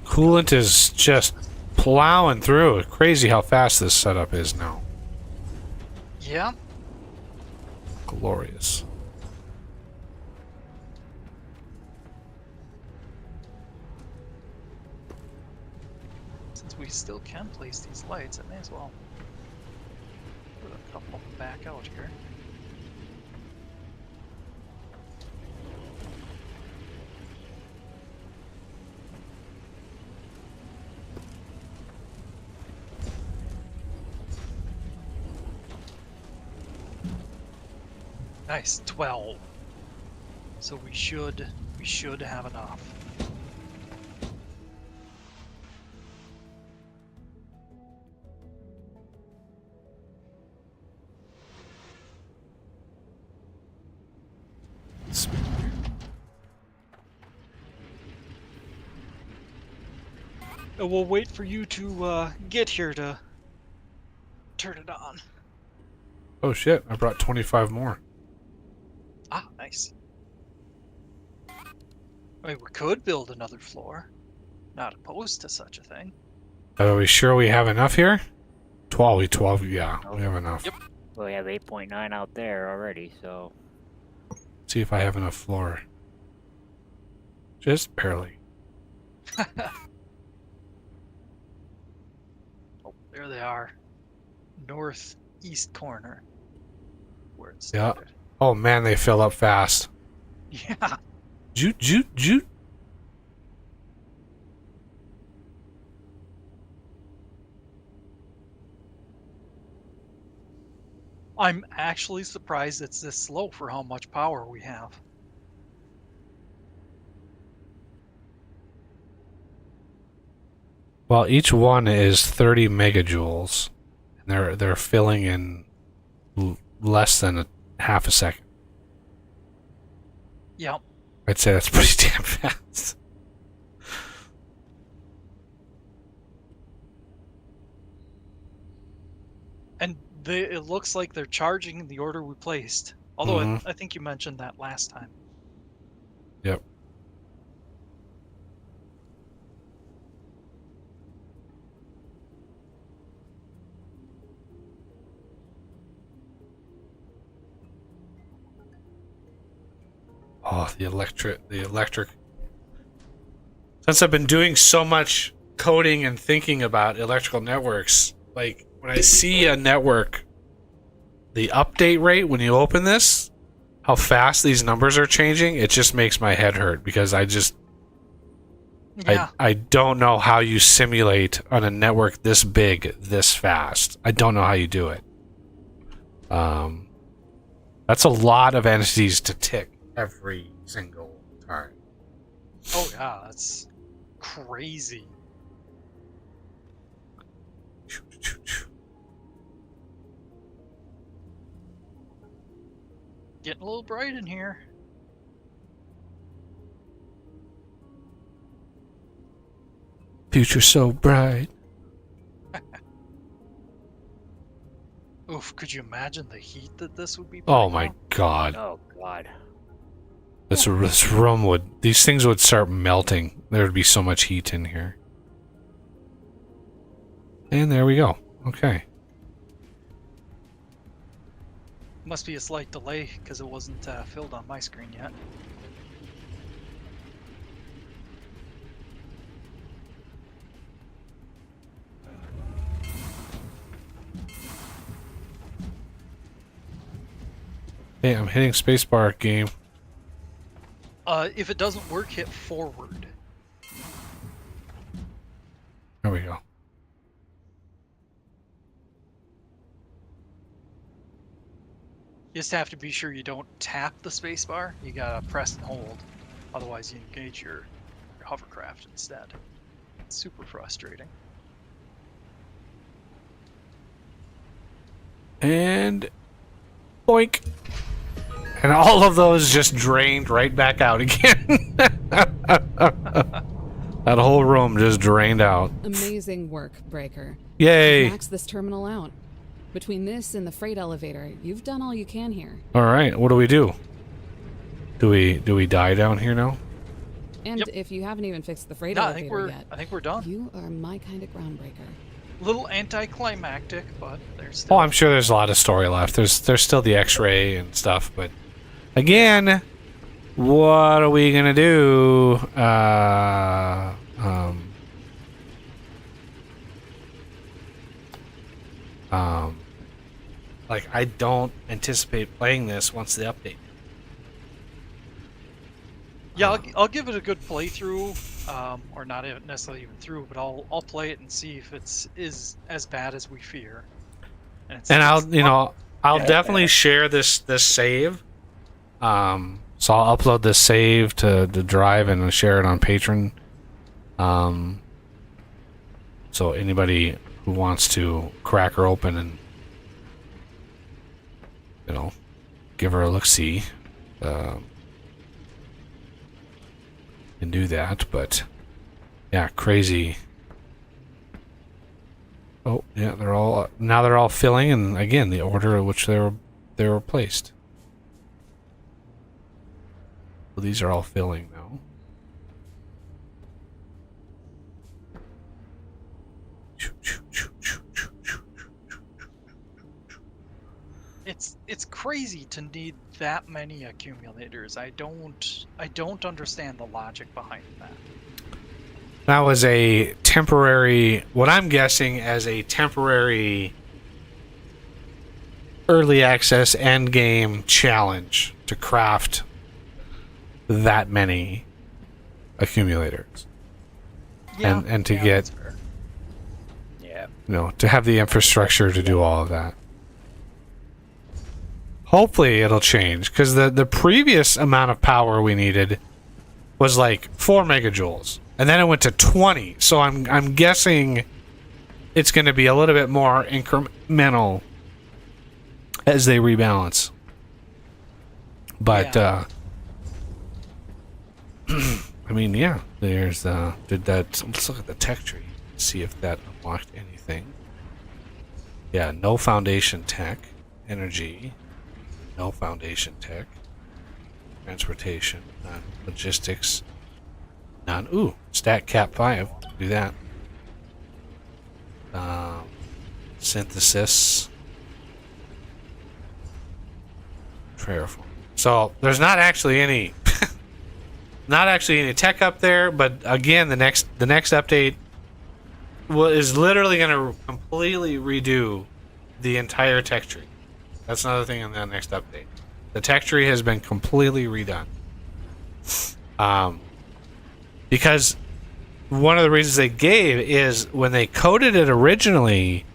Speaker 8: Coolant is just plowing through. Crazy how fast this setup is now.
Speaker 1: Yeah.
Speaker 8: Glorious.
Speaker 1: Since we still can place these lights, I may as well put a couple back out here. Nice, 12. So we should have enough. We'll wait for you to get here to turn it on.
Speaker 8: Oh shit, I brought 25 more.
Speaker 1: Ah, nice. I mean, we could build another floor. Not opposed to such a thing.
Speaker 8: Are we sure we have enough here? 12, yeah, we have enough.
Speaker 1: Yep.
Speaker 6: Well, we have 8.9 out there already, so
Speaker 8: See if I have enough floor. Just barely.
Speaker 1: Oh, there they are. Northeast corner. Where it
Speaker 8: Yeah.
Speaker 1: started.
Speaker 8: Oh man, they fill up fast.
Speaker 1: Yeah.
Speaker 8: Joot, joot, joot.
Speaker 1: I'm actually surprised it's this slow for how much power we have.
Speaker 8: Well, each one is 30 megajoules, and they're filling in less than half a second.
Speaker 1: Yep.
Speaker 8: I'd say that's pretty damn fast.
Speaker 1: And it looks like they're charging in the order we placed. Although I think you mentioned that last time.
Speaker 8: Yep. Oh, the electric since I've been doing so much coding and thinking about electrical networks, like when I see a network, the update rate when you open this, how fast these numbers are changing, it just makes my head hurt because
Speaker 1: Yeah.
Speaker 8: I don't know how you simulate on a network this big this fast. I don't know how you do it. That's a lot of entities to tick every single time.
Speaker 1: Oh yeah, that's crazy. Getting a little bright in here.
Speaker 8: Future so bright.
Speaker 1: Oof, could you imagine the heat that this would be
Speaker 8: Oh
Speaker 1: putting
Speaker 8: my
Speaker 1: out?
Speaker 8: god.
Speaker 6: Oh God.
Speaker 8: This room would... These things would start melting. There would be so much heat in here. And there we go. Okay.
Speaker 1: Must be a slight delay because it wasn't filled on my screen yet.
Speaker 8: Hey, I'm hitting spacebar game.
Speaker 1: If it doesn't work, hit forward.
Speaker 8: There we go.
Speaker 1: You just have to be sure you don't tap the spacebar. You gotta press and hold. Otherwise, you engage your hovercraft instead. It's super frustrating.
Speaker 8: And... boink. And all of those just drained right back out again. That whole room just drained out.
Speaker 4: Amazing work, Breaker.
Speaker 8: Yay!
Speaker 4: Max this terminal out. Between this and the freight elevator, you've done all you can here.
Speaker 8: All right, what do we do? Do we die down here now?
Speaker 4: And
Speaker 1: Yep.
Speaker 4: if you haven't even fixed the freight
Speaker 1: No,
Speaker 4: elevator yet,
Speaker 1: I think we're done.
Speaker 4: you are my kind of groundbreaker.
Speaker 1: A little anticlimactic, but there's still.
Speaker 8: Oh, I'm sure there's a lot of story left. There's still the X-ray and stuff, but again, what are we gonna do? Like I don't anticipate playing this once the update.
Speaker 1: Yeah, I'll give it a good playthrough, or not necessarily even through, but I'll play it and see if is as bad as we fear.
Speaker 8: And I'll
Speaker 1: Yeah.
Speaker 8: definitely share this save. So I'll upload this save to the drive and share it on Patreon. So anybody who wants to crack her open and give her a look-see, can do that. But yeah, crazy. Oh yeah, they're all filling, and again the order in which they were placed. So these are all filling now.
Speaker 1: It's crazy to need that many accumulators. I don't understand the logic behind that.
Speaker 8: That was a temporary, what I'm guessing as a temporary early access end game challenge to craft that many accumulators.
Speaker 1: Yeah,
Speaker 8: and to
Speaker 1: yeah,
Speaker 8: get,
Speaker 1: that's fair.
Speaker 6: Yeah.
Speaker 8: to have the infrastructure to do all of that. Hopefully it'll change, because the previous amount of power we needed was like 4 megajoules, and then it went to 20. So I'm guessing it's going to be a little bit more incremental as they rebalance. But
Speaker 1: Yeah.
Speaker 8: I mean, yeah, there's let's look at the tech tree, see if that unlocked anything. Yeah, no foundation tech, energy. No foundation tech. Transportation. None. Logistics. None. Ooh, stat cap 5. Do that. Synthesis. Terraform. So there's not actually any Not actually any tech up there, but again, the next update is literally going to completely redo the entire tech tree. That's another thing in the next update. The tech tree has been completely redone. Because one of the reasons they gave is when they coded it originally,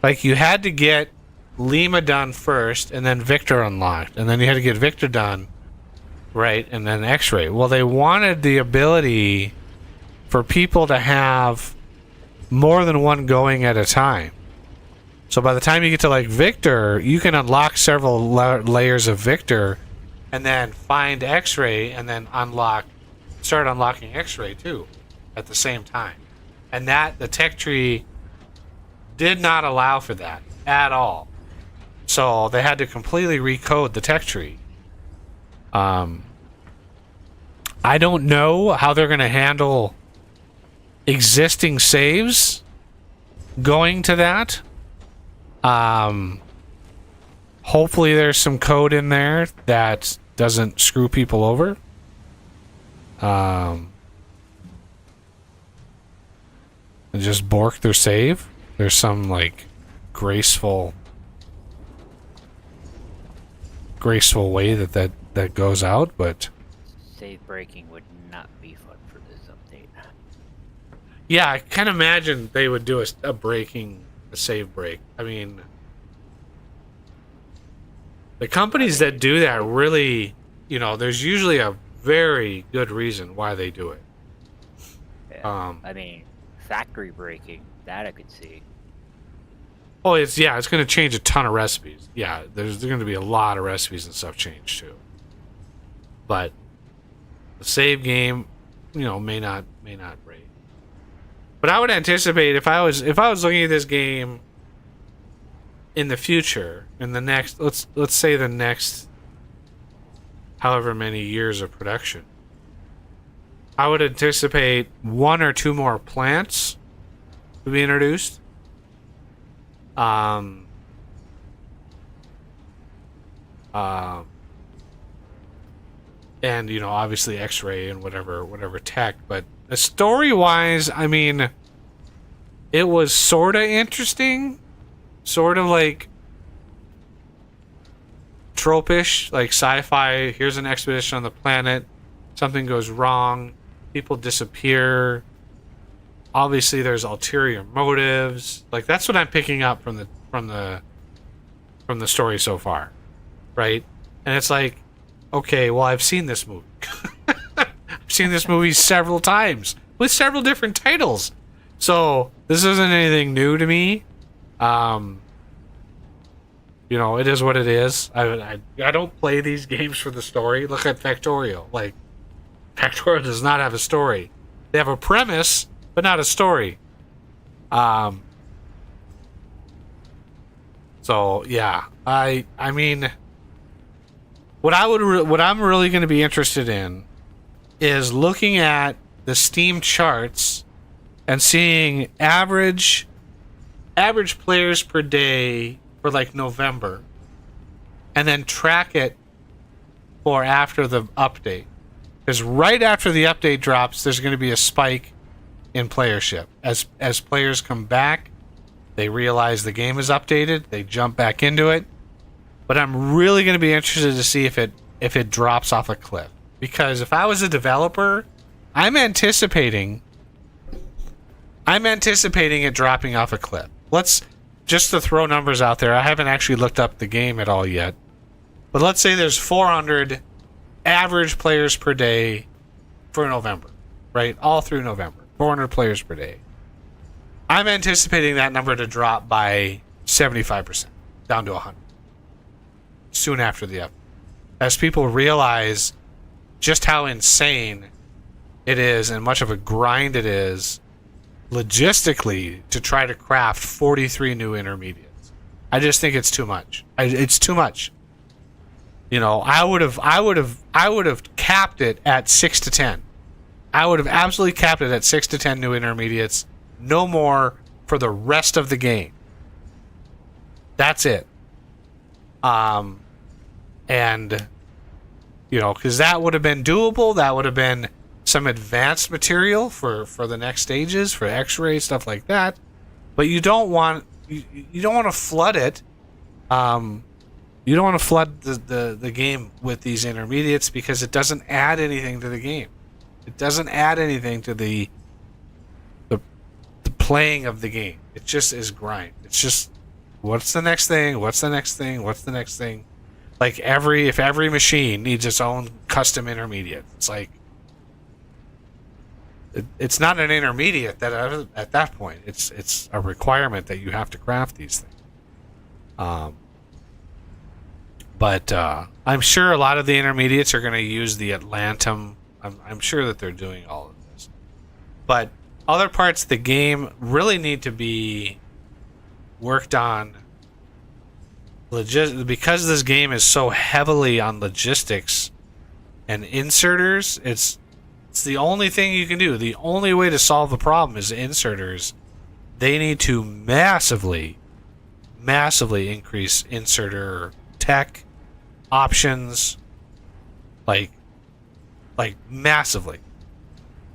Speaker 8: like you had to get Lima done first and then Victor unlocked, and then you had to get Victor done, right, and then X-ray. Well, they wanted the ability for people to have more than one going at a time. So by the time you get to like Victor, you can unlock several layers of Victor and then find X-ray and then start unlocking X-ray too at the same time. And that the tech tree did not allow for that at all. So they had to completely recode the tech tree. I don't know how they're going to handle existing saves going to that. Hopefully there's some code in there that doesn't screw people over. And just bork their save. There's some like graceful way that goes out, but
Speaker 6: Save breaking would not be fun for this update.
Speaker 8: yeah, I can imagine they would do a save break. I mean, the companies that do that really, there's usually a very good reason why they do it.
Speaker 6: Yeah. I mean, factory breaking, that I could see.
Speaker 8: Oh, it's going to change a ton of recipes. Yeah, there's going to be a lot of recipes and stuff changed too. But the save game, may not break. But I would anticipate if I was looking at this game in the future, in the next let's say the next however many years of production, I would anticipate one or two more plants to be introduced. And obviously X-ray and whatever tech, but story-wise, I mean, it was sort of interesting, sort of like tropish, like sci-fi. Here's an expedition on the planet, something goes wrong, people disappear. Obviously, there's ulterior motives. Like that's what I'm picking up from the story so far, right? And it's like, okay, well, I've seen this movie. I've seen this movie several times with several different titles, so this isn't anything new to me. It is what it is. I don't play these games for the story. Look at Factorio. Like, Factorio does not have a story. They have a premise, but not a story. So yeah, I mean, what I'm really going to be interested in is looking at the Steam charts and seeing average players per day for like November, and then track it for after the update. Because right after the update drops, there's going to be a spike in playership. As players come back, they realize the game is updated, they jump back into it. But I'm really going to be interested to see if it drops off a cliff. Because if I was a developer, I'm anticipating it dropping off a cliff. Just to throw numbers out there, I haven't actually looked up the game at all yet. But let's say there's 400 average players per day for November, right? All through November. 400 players per day. I'm anticipating that number to drop by 75%, down to 100. Soon after the update. As people realize just how insane it is and much of a grind it is logistically to try to craft 43 new intermediates. I just think it's too much. It's too much. I would have capped it at 6 to 10. I would have absolutely capped it at 6 to 10 new intermediates, no more for the rest of the game. That's it. And You know, because that would have been doable. That would have been some advanced material for the next stages, for X-ray stuff like that. But you don't want you don't want to flood it. You don't want to flood the game with these intermediates because it doesn't add anything to the game. It doesn't add anything to the playing of the game. It just is grind. It's just what's the next thing? What's the next thing? What's the next thing? Like if every machine needs its own custom intermediate, it's like it's not an intermediate that at that point it's a requirement that you have to craft these things. But I'm sure a lot of the intermediates are going to use the Atlantum. I'm sure that they're doing all of this, but other parts of the game really need to be worked on. Because this game is so heavily on logistics and inserters, it's the only thing you can do. The only way to solve the problem is inserters. They need to massively increase inserter tech options, like massively.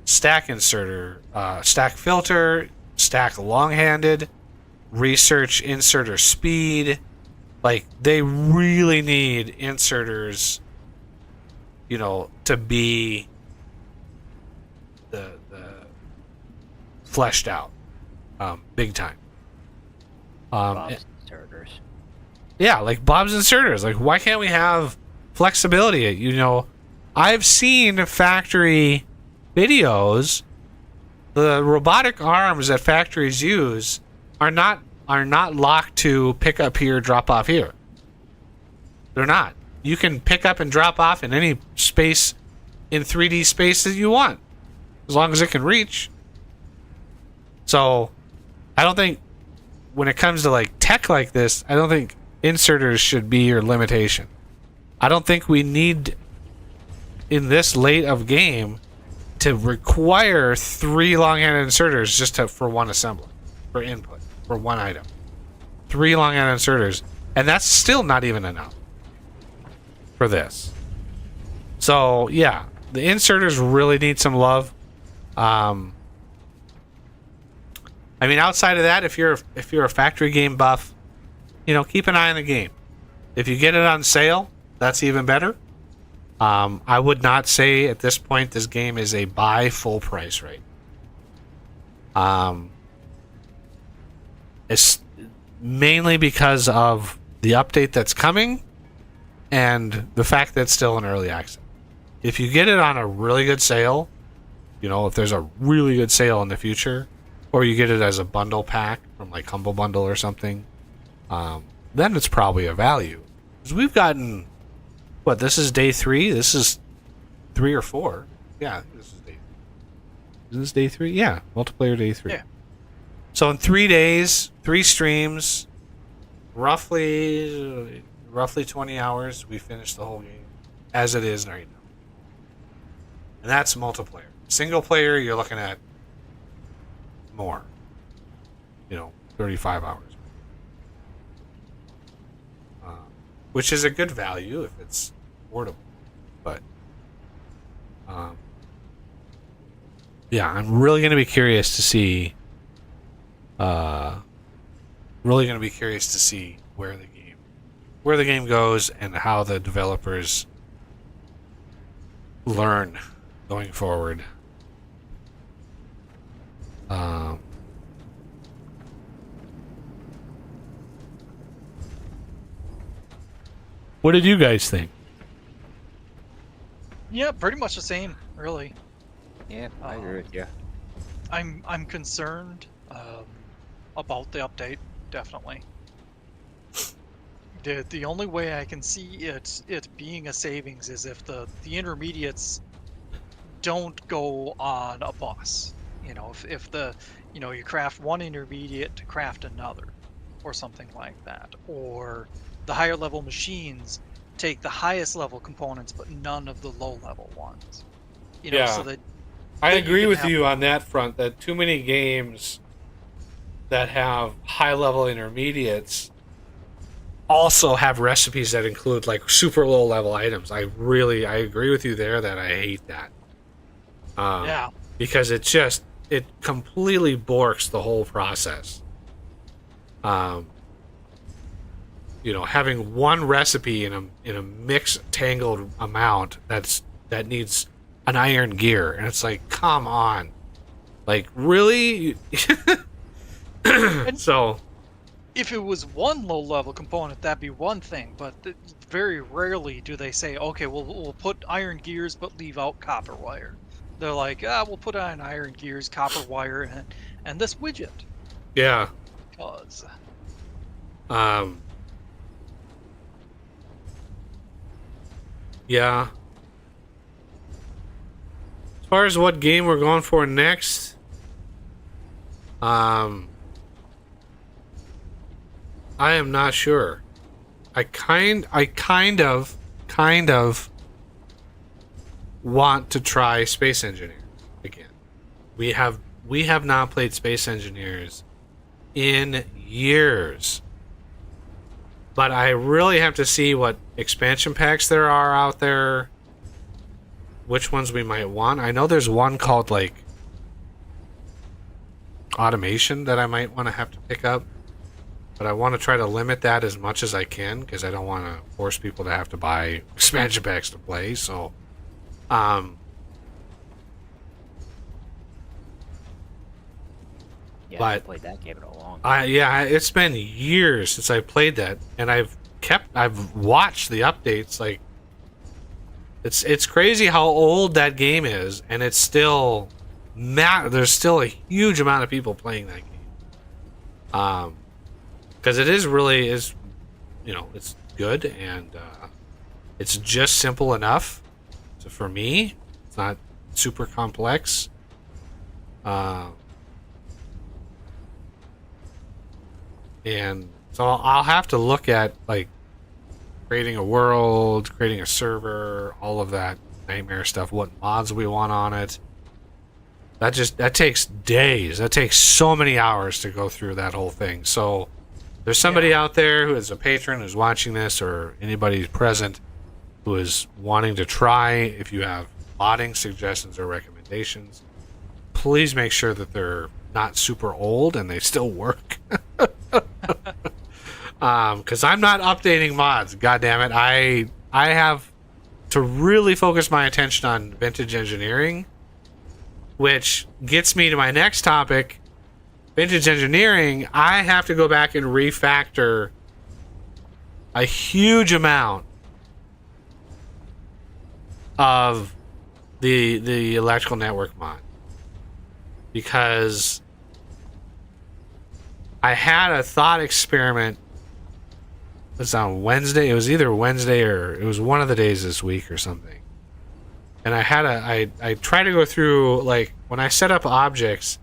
Speaker 8: Stack inserter, stack filter, stack long-handed, research inserter speed. Like, they really need inserters, you know, to be the fleshed out, big time.
Speaker 6: Bob's inserters.
Speaker 8: Yeah, like Bob's inserters. Like, why can't we have flexibility? You know, I've seen factory videos. The robotic arms that factories use are not locked to pick up here, drop off here. They're not. You can pick up and drop off in any space in 3D space that you want, as long as it can reach. So, I don't think when it comes to like tech like this, I don't think inserters should be your limitation. I don't think we need in this late of game to require 3 long-handed inserters just for one assembly, for input, for one item. 3 long-handed inserters, and that's still not even enough for this. So yeah, the inserters really need some love. I mean, outside of that, if you're a factory game buff, you know, keep an eye on the game. If you get it on sale, that's even better. I would not say at this point this game is a buy full price rate. It's mainly because of the update that's coming and the fact that it's still in early access. If you get it on a really good sale, you know, if there's a really good sale in the future, or you get it as a bundle pack from like Humble Bundle or something, then it's probably a value. Because we've gotten, what, this is day 3? This is 3 or 4. Yeah, this is day 3. Is this day 3? Yeah, multiplayer day 3.
Speaker 1: Yeah.
Speaker 8: So in 3 days, 3 streams, roughly 20 hours, we finished the whole game as it is right now. And that's multiplayer. Single player, you're looking at more. You know, 35 hours. Which is a good value if it's affordable. But, yeah, I'm really going to be curious to see. Really going to be curious to see where the game goes and how the developers learn going forward. What did you guys think?
Speaker 1: Yeah, pretty much the same, really.
Speaker 6: Yeah, I agree with you.
Speaker 1: I'm concerned about the update, definitely. The only way I can see it being a savings is if the intermediates don't go on a bus. You know, if the, you know, you craft one intermediate to craft another, or something like that, or the higher level machines take the highest level components but none of the low level ones. You know,
Speaker 8: Yeah.
Speaker 1: so that
Speaker 8: I
Speaker 1: that you
Speaker 8: agree
Speaker 1: can
Speaker 8: with
Speaker 1: have-
Speaker 8: you on that front, that too many games that have high level intermediates also have recipes that include like super low level items. I agree with you there that I hate that.
Speaker 1: Yeah.
Speaker 8: Because it completely borks the whole process. Having one recipe in a mixed tangled amount that needs an iron gear, and it's like, come on, like really? So
Speaker 1: If it was one low-level component, that'd be one thing, but very rarely do they say, okay, we'll put iron gears but leave out copper wire. They're like, we'll put on iron gears, copper wire, and this widget.
Speaker 8: yeah.
Speaker 1: Because
Speaker 8: Yeah. As far as what game we're going for next, I am not sure. I kind of want to try Space Engineer again. We have not played Space Engineers in years. But I really have to see what expansion packs there are out there. Which ones we might want. I know there's one called like Automation that I might want to have to pick up. But I want to try to limit that as much as I can because I don't want to force people to have to buy expansion packs to play. So,
Speaker 6: Yeah, I
Speaker 8: but
Speaker 6: haven't played that game in a long.
Speaker 8: it's been years since I played that, and I've watched the updates. Like, it's crazy how old that game is, and it's still there's still a huge amount of people playing that game. Because it is it's good, and it's just simple enough. So for me, it's not super complex. And so I'll have to look at like creating a world, creating a server, all of that nightmare stuff, what mods we want on it. That takes days. That takes so many hours to go through that whole thing. So there's somebody out there who is a patron who's watching this, or anybody present who is wanting to try. If you have modding suggestions or recommendations, please make sure that they're not super old and they still work. Because I'm not updating mods. God damn it! I have to really focus my attention on vintage engineering, which gets me to my next topic. Vintage engineering. I have to go back and refactor a huge amount of the electrical network mod because I had a thought experiment. It was on Wednesday. It was either Wednesday or it was one of the days this week or something. And I try to go through, like, when I set up objects,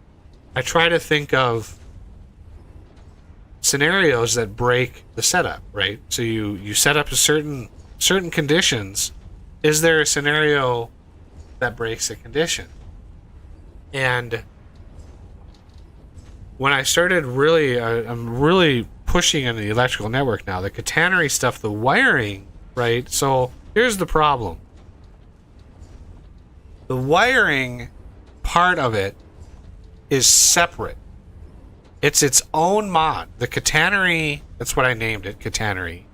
Speaker 8: I try to think of scenarios that break the setup, right? So you set up a certain conditions. Is there a scenario that breaks a condition? And when I started I'm really pushing in the electrical network now. The catenary stuff, the wiring, right? So here's the problem. The wiring part of it is separate. It's its own mod. The catenary, that's what I named it, catenary.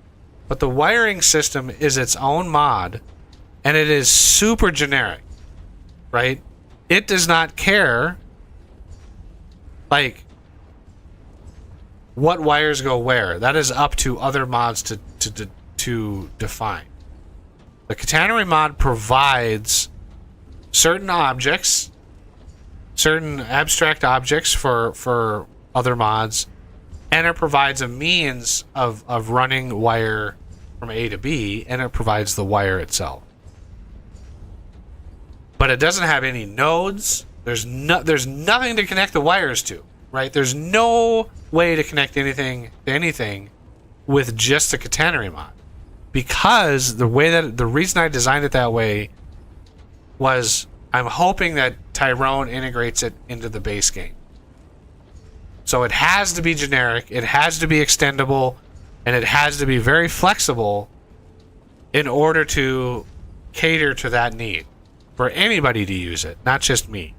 Speaker 8: But the wiring system is its own mod, and it is super generic, right? It does not care, like, what wires go where. That is up to other mods to define. The catenary mod provides certain objects, certain abstract objects for other mods, and it provides a means of running wire from A to B, and it provides the wire itself. But it doesn't have any nodes. There's nothing to connect the wires to, right? There's no way to connect anything to anything with just a catenary mod, because the reason I designed it that way was I'm hoping that Tyrone integrates it into the base game. So it has to be generic. It has to be extendable. and it has to be very flexible in order to cater to that need for anybody to use it, not just me.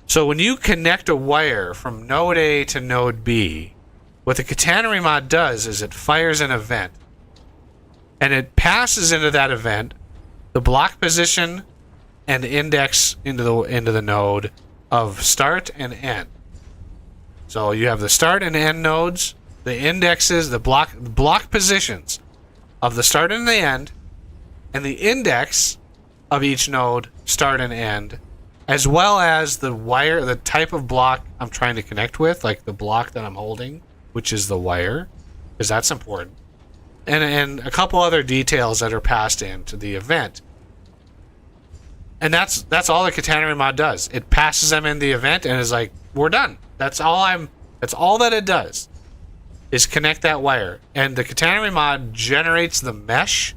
Speaker 8: So when you connect a wire from node A to node B, what the catenary mod does is it fires an event, and it passes into that event the block position and index into the node of start and end. So you have the start and end nodes, the indexes, the block positions of the start and the end, and the index of each node, start and end, as well as the wire, the type of block I'm trying to connect with, like the block that I'm holding, which is the wire, because that's important, and a couple other details that are passed into the event. And that's all the catenary mod does. It passes them in the event and is like, we're done. That's all that it does, is connect that wire. And the catenary mod generates the mesh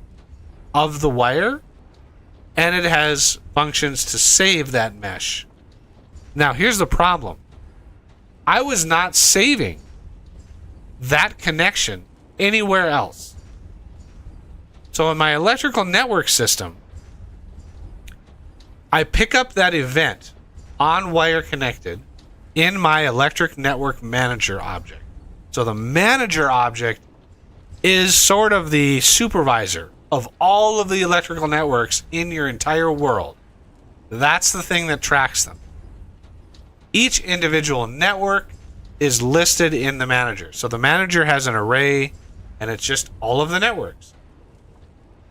Speaker 8: of the wire, and it has functions to save that mesh. Now, here's the problem. I was not saving that connection anywhere else. So in my electrical network system, I pick up that event on wire connected in my electric network manager object. So the manager object is sort of the supervisor of all of the electrical networks in your entire world. That's the thing that tracks them. Each individual network is listed in the manager. So the manager has an array, and it's just all of the networks.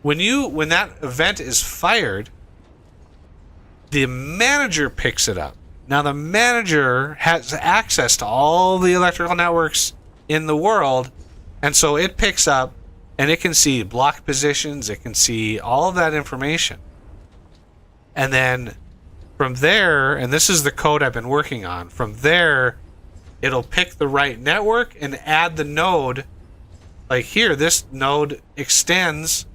Speaker 8: When that event is fired, the manager picks it up. Now the manager has access to all the electrical networks in the world, and so it picks up and it can see block positions, it can see all of that information. And then from there, and this is the code I've been working on, from there it'll pick the right network and add the node. Like here, this node extends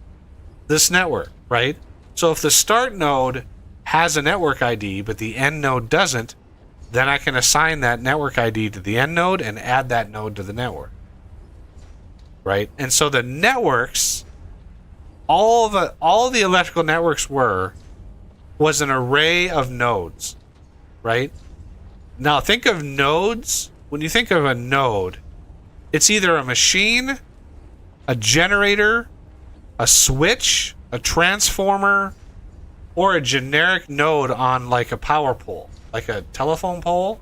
Speaker 8: this network, right? So if the start node has a network ID, but the end node doesn't, then I can assign that network ID to the end node and add that node to the network. Right? And so the networks, all the electrical networks was an array of nodes. Right? Now think of nodes. When you think of a node, it's either a machine, a generator, a switch, a transformer, or a generic node on like a power pole, like a telephone pole,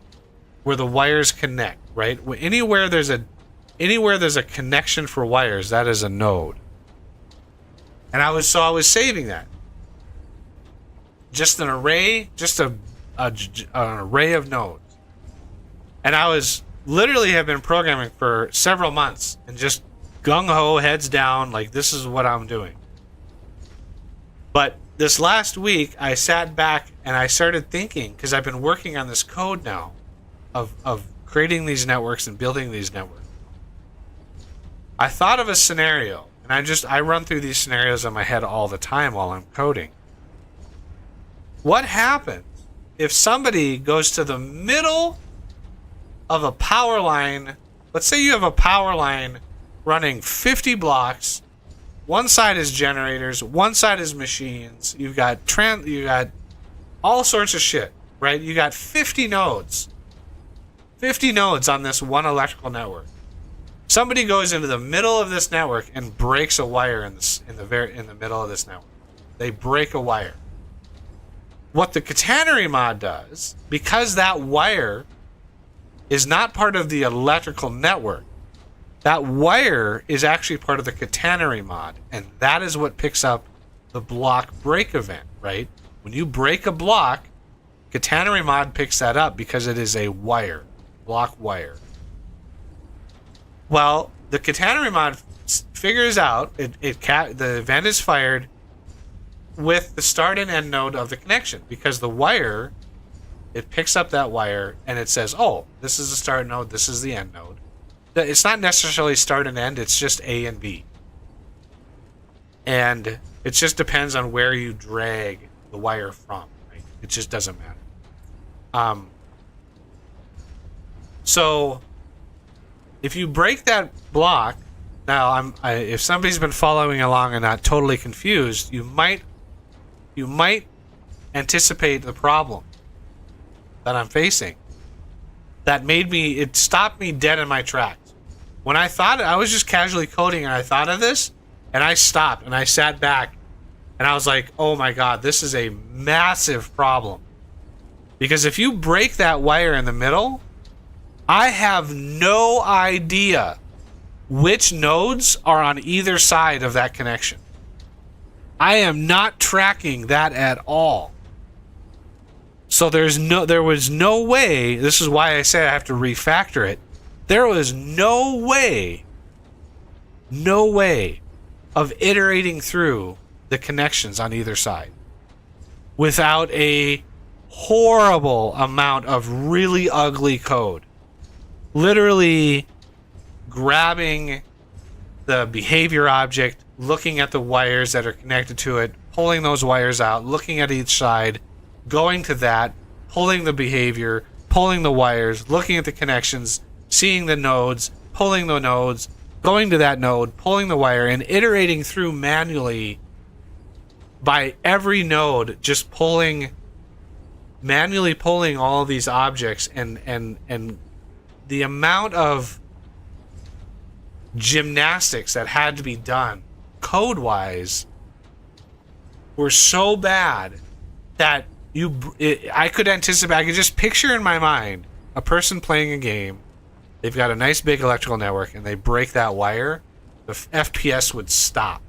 Speaker 8: where the wires connect, right? Anywhere there's a connection for wires, that is a node. And I was saving that. Just an array, an array of nodes. And I was literally have been programming for several months and just gung-ho, heads down, like this is what I'm doing. But this last week, I sat back and I started thinking, because I've been working on this code now of creating these networks and building these networks. I thought of a scenario, and I run through these scenarios in my head all the time while I'm coding. What happens if somebody goes to the middle of a power line? Let's say you have a power line running 50 blocks. One side is generators, one side is machines. You've got all sorts of shit, right? You got 50 nodes. 50 nodes on this one electrical network. Somebody goes into the middle of this network and breaks a wire in the middle of this network. They break a wire. What the catenary mod does, because that wire is not part of the electrical network, that wire is actually part of the catenary mod, and that is what picks up the block break event, right? When you break a block, catenary mod picks that up because it is a wire, block wire. Well, the catenary mod figures out the event is fired with the start and end node of the connection, because the wire, it picks up that wire and it says, oh, this is the start node, this is the end node. It's not necessarily start and end, it's just A and B. And it just depends on where you drag the wire from, right? It just doesn't matter. So if you break that block, Now, if somebody's been following along and not totally confused, you might anticipate the problem that I'm facing. It stopped me dead in my tracks. When I was just casually coding and I thought of this, and I stopped and I sat back and I was like, oh my god, this is a massive problem. Because if you break that wire in the middle, I have no idea which nodes are on either side of that connection. I am not tracking that at all. So there was no way, this is why I say I have to refactor it. There was no way of iterating through the connections on either side without a horrible amount of really ugly code. Literally grabbing the behavior object, looking at the wires that are connected to it, pulling those wires out, looking at each side, going to that, pulling the behavior, pulling the wires, looking at the connections, seeing the nodes, pulling the nodes, going to that node, pulling the wire, and iterating through manually by every node, just manually pulling all of these objects, and the amount of gymnastics that had to be done code-wise were so bad that I could just picture in my mind a person playing a game. They've got a nice big electrical network and they break that wire, the FPS would stop.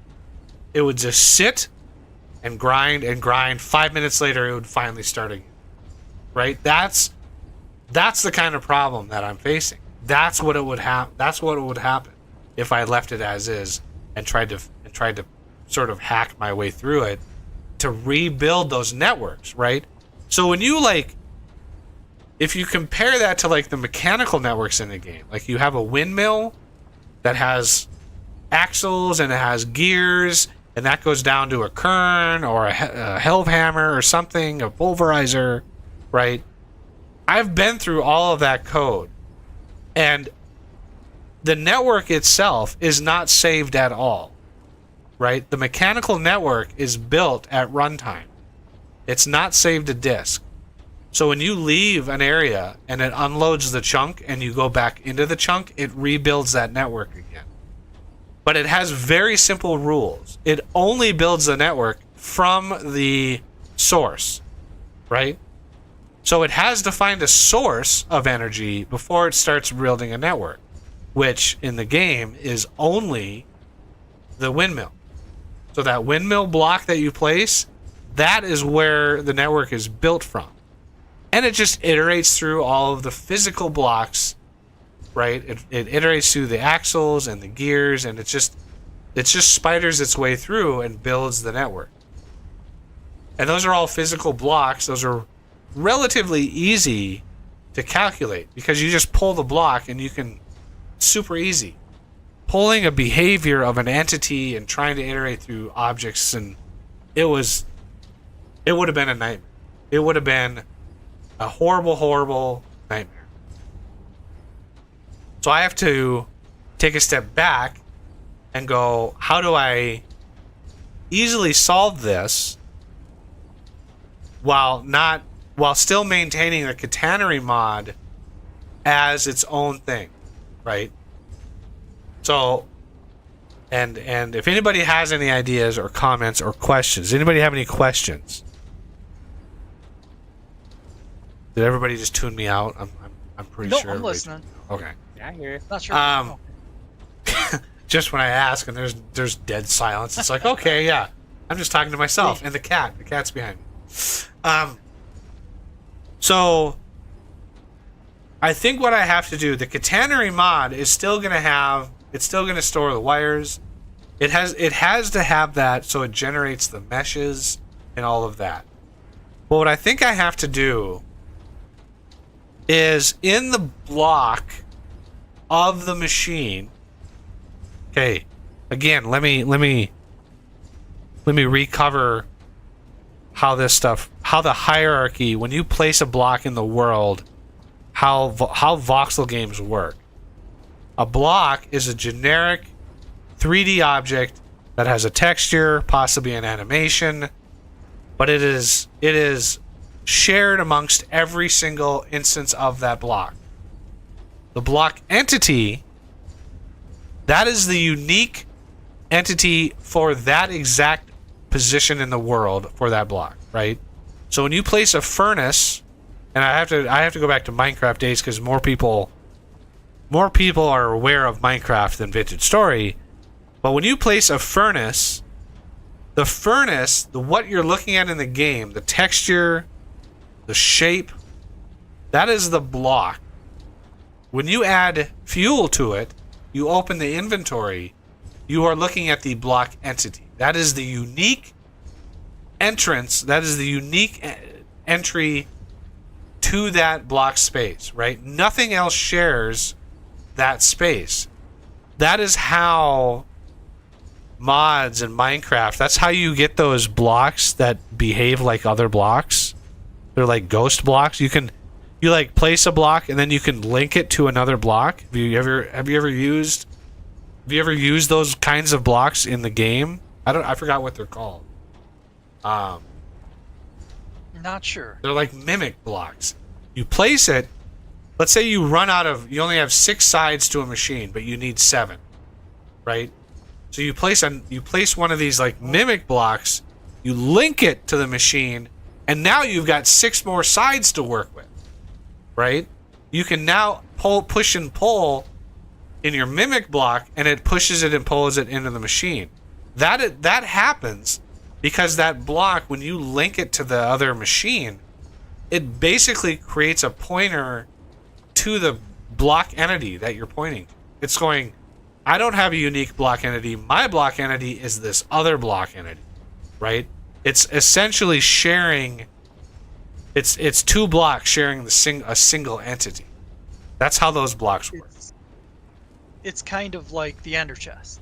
Speaker 8: It would just sit and grind and grind. 5 minutes later, it would finally start again. Right? That's the kind of problem that I'm facing. That's what it would happen if I left it as is and tried to sort of hack my way through it to rebuild those networks, right? So when you if you compare that to the mechanical networks in the game, you have a windmill that has axles and it has gears, and that goes down to a kern or a Helvhammer or something, a pulverizer, right? I've been through all of that code, and the network itself is not saved at all, right? The mechanical network is built at runtime. It's not saved to disk. So when you leave an area and it unloads the chunk and you go back into the chunk, it rebuilds that network again. But it has very simple rules. It only builds the network from the source, right? So it has to find a source of energy before it starts building a network, which in the game is only the windmill. So that windmill block that you place, that is where the network is built from. And it just iterates through all of the physical blocks, right? It iterates through the axles and the gears, and it just spiders its way through and builds the network. And those are all physical blocks. Those are relatively easy to calculate because you just pull the block and you can, super easy. Pulling a behavior of an entity and trying to iterate through objects, and it would have been a nightmare. It would have been a horrible nightmare. So I have to take a step back and go, how do I easily solve this while still maintaining the Techtonica mod as its own thing, right? So, and if anybody has any ideas or comments or questions, anybody have any questions? Did everybody just tune me out? I'm pretty
Speaker 1: No,
Speaker 8: sure.
Speaker 1: I'm listening.
Speaker 8: Okay.
Speaker 6: Yeah, I hear you.
Speaker 1: Not sure.
Speaker 8: Just when I ask and there's dead silence, it's like, okay, yeah, I'm just talking to myself and the cat. The cat's behind me. So I think what I have to do, the Techtonica mod is still gonna store the wires. It has to have that so it generates the meshes and all of that. But what I think I have to do is in the block of the machine. Okay, again, let me recover how the hierarchy, when you place a block in the world, how voxel games work. A block is a generic 3D object that has a texture, possibly an animation, but it is shared amongst every single instance of that block. The block entity, that is the unique entity for that exact position in the world for that block, right? So when you place a furnace, and I have to go back to Minecraft days because more people are aware of Minecraft than Vintage Story. But when you place a furnace, what you're looking at in the game, the texture, the shape, that is the block. When you add fuel to it, you open the inventory, you are looking at the block entity. That is the unique entrance, that is the unique entry to that block space, right? Nothing else shares that space. That is how mods in Minecraft, that's how you get those blocks that behave like other blocks. They're like ghost blocks. You like place a block and then you can link it to another block. Have you ever used those kinds of blocks in the game? I forgot what they're called.
Speaker 1: Not sure.
Speaker 8: They're like mimic blocks. You place it. Let's say you only have 6 sides to a machine, but you need 7, right? So you place one of these like mimic blocks, you link it to the machine, and now you've got 6 more sides to work with, right? You can now push and pull in your mimic block, and it pushes it and pulls it into the machine. That happens because that block, when you link it to the other machine, it basically creates a pointer to the block entity that you're pointing to. It's going, I don't have a unique block entity. My block entity is this other block entity, right? It's essentially sharing. It's 2 blocks sharing a single entity. That's how those blocks work.
Speaker 1: It's kind of like the Ender Chest.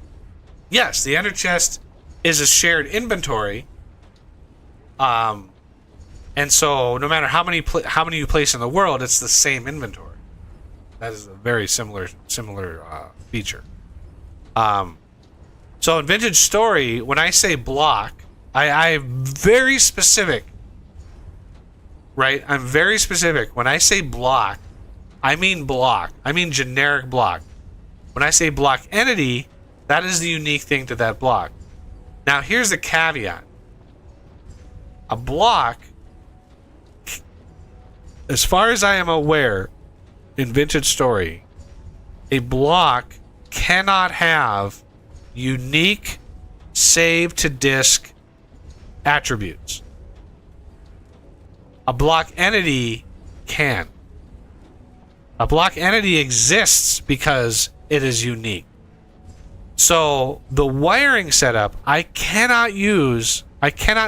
Speaker 8: Yes, the Ender Chest is a shared inventory. And so no matter how many you place in the world, it's the same inventory. That is a very similar feature. So in Vintage Story, when I say block, I'm very specific. Right? I'm very specific. When I say block, I mean block. I mean generic block. When I say block entity, that is the unique thing to that block. Now here's the caveat. A block, as far as I am aware, in Vintage Story, a block cannot have unique save to disk attributes. A block entity can. A block entity exists because it is unique. So the wiring setup, I cannot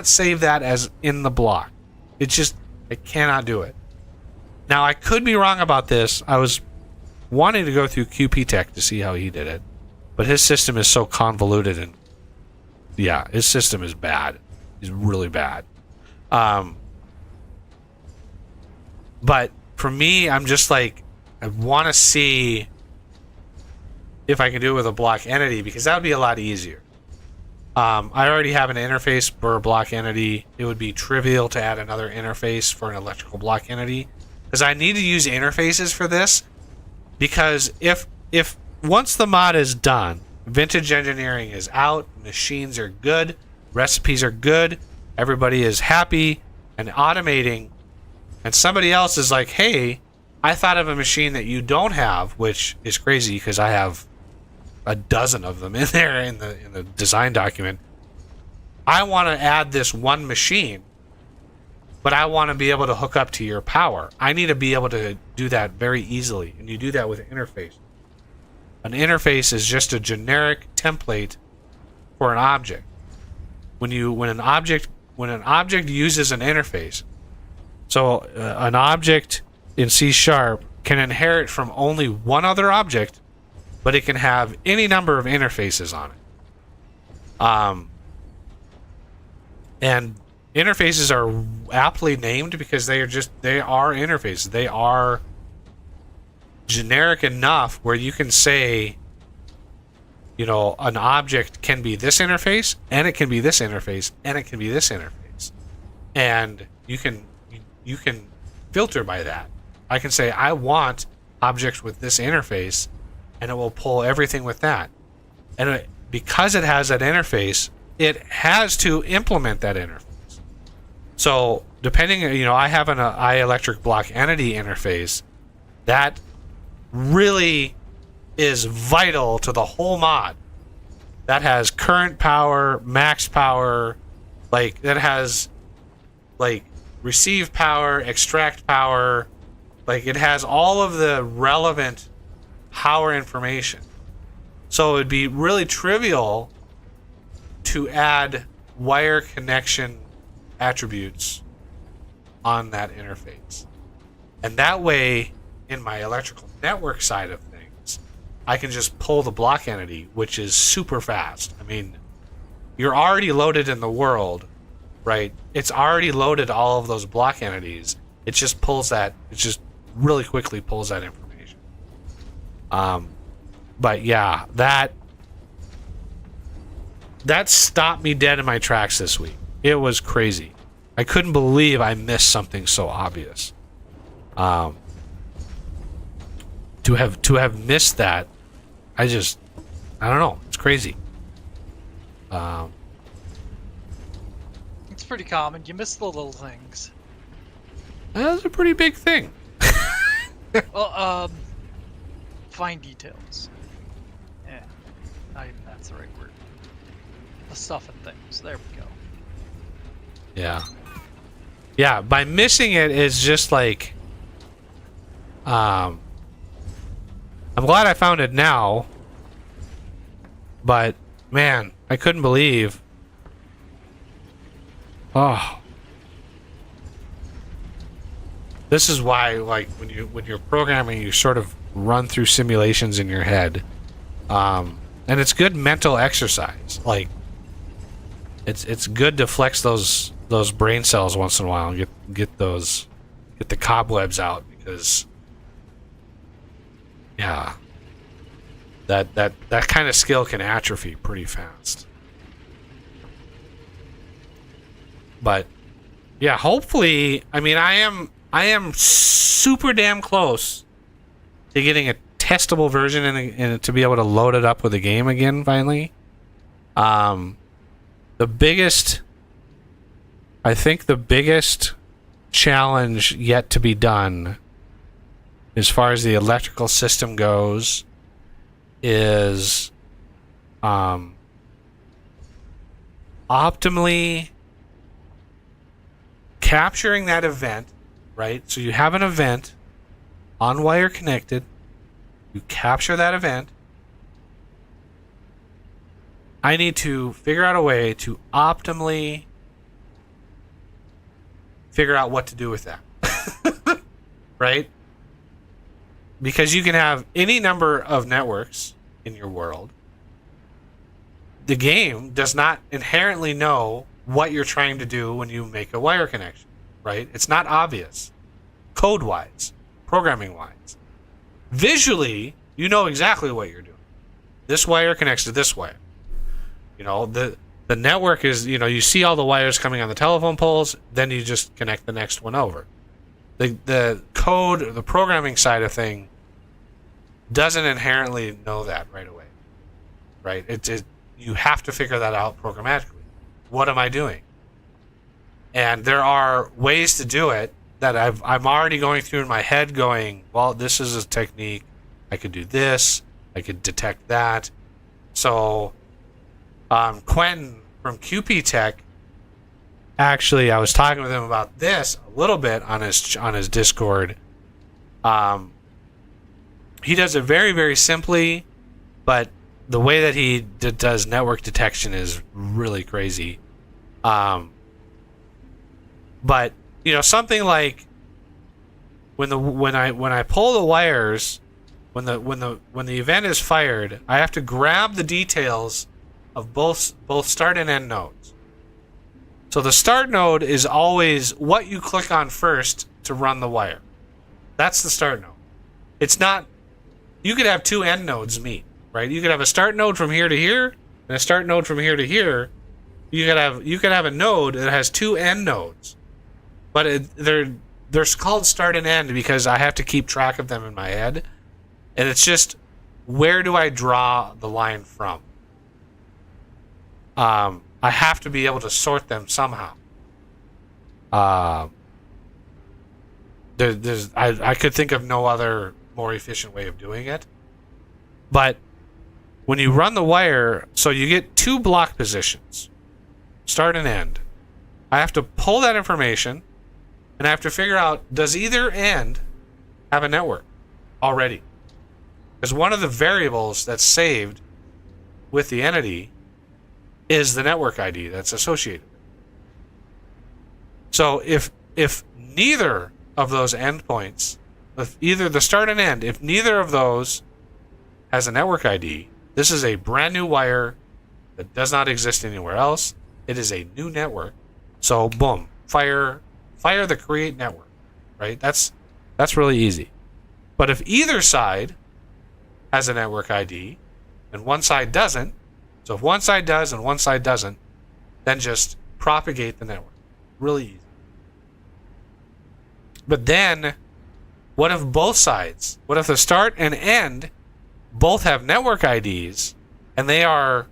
Speaker 8: save that as in the block. I cannot do it. Now, I could be wrong about this. I was wanting to go through QP Tech to see how he did it, but his system is so convoluted, and yeah, his system is bad. He's really bad. But for me, I'm just like, I want to see if I can do it with a block entity, because that would be a lot easier. I already have an interface for a block entity. It would be trivial to add another interface for an electrical block entity, because I need to use interfaces for this. Because if once the mod is done, Vintage Engineering is out, machines are good, recipes are good, everybody is happy and automating, and somebody else is like, hey, I thought of a machine that you don't have, which is crazy because I have a dozen of them in there in the design document. I want to add this one machine, but I want to be able to hook up to your power. I need to be able to do that very easily, and you do that with an interface. An interface is just a generic template for an object. When an object uses an interface, so an object in C# can inherit from only one other object, but it can have any number of interfaces on it. And interfaces are aptly named because they are interfaces. They are generic enough where you can say an object can be this interface, and it can be this interface, and it can be this interface, and you can filter by that. I can say I want objects with this interface, and it will pull everything with that. And because it has that interface, it has to implement that interface. So depending, I have an iElectric block entity interface that really is vital to the whole mod. That has current power, max power, that has receive power, extract power, it has all of the relevant power information. So it'd be really trivial to add wire connection attributes on that interface. And that way, in my electrical network side of things, I can just pull the block entity, which is super fast. I mean, you're already loaded in the world, right? It's already loaded all of those block entities. It just really quickly pulls that information. But yeah, that stopped me dead in my tracks this week. It was crazy. I couldn't believe I missed something so obvious. To have missed that, I don't know. It's crazy.
Speaker 1: It's pretty common. You miss the little things.
Speaker 8: That was a pretty big thing.
Speaker 1: Well, fine details. Yeah, not even that's the right word. The stuff and things. There we go.
Speaker 8: Yeah. Yeah, by missing it is just I'm glad I found it now, but man, I couldn't believe. Oh. This is why, when you're programming, you sort of run through simulations in your head, and it's good mental exercise. It's good to flex those brain cells once in a while and get the cobwebs out, because yeah, that kind of skill can atrophy pretty fast. But yeah, hopefully, I mean, I am super damn close to getting a testable version and to be able to load it up with the game again finally. I think the biggest challenge yet to be done, as far as the electrical system goes, is optimally capturing that event, right? So you have an event on wire connected, you capture that event. I need to figure out a way to optimally figure out what to do with that. Right? Because you can have any number of networks in your world. The game does not inherently know what you're trying to do when you make a wire connection, right? It's not obvious, code-wise, programming-wise. Visually, you know exactly what you're doing. This wire connects to this wire. The network is, you see all the wires coming on the telephone poles, then you just connect the next one over. The code, the programming side of thing doesn't inherently know that right away, right? You have to figure that out programmatically. What am I doing? And there are ways to do it that I'm already going through in my head going, well, this is a technique. I could do this. I could detect that. So Quentin from QP Tech, actually, I was talking with him about this a little bit on his Discord. He does it very, very simply, but the way that he does network detection is really crazy. But something like when I pull the wires, when the event is fired, I have to grab the details of both start and end nodes. So the start node is always what you click on first to run the wire. That's the start node. It's not. You could have two end nodes meet. right? You could have a start node from here to here and a start node from here to here. You could have a node that has two end nodes, but they're called start and end because I have to keep track of them in my head, and it's just where do I draw the line from? I have to be able to sort them somehow. I could think of no other more efficient way of doing it. But when you run the wire, so you get two block positions, start and end. I have to pull that information, and I have to figure out, does either end have a network already? Because one of the variables that's saved with the entity is the network ID that's associated. So if neither of those endpoints, if either the start and end, if neither of those has a network ID, this is a brand new wire that does not exist anywhere else. It is a new network. So boom, fire the create network, right? That's really easy. But if either side has a network ID and one side doesn't, so if one side does and one side doesn't, then just propagate the network. Really easy. But then, what if both sides? What if the start and end both have network IDs and they are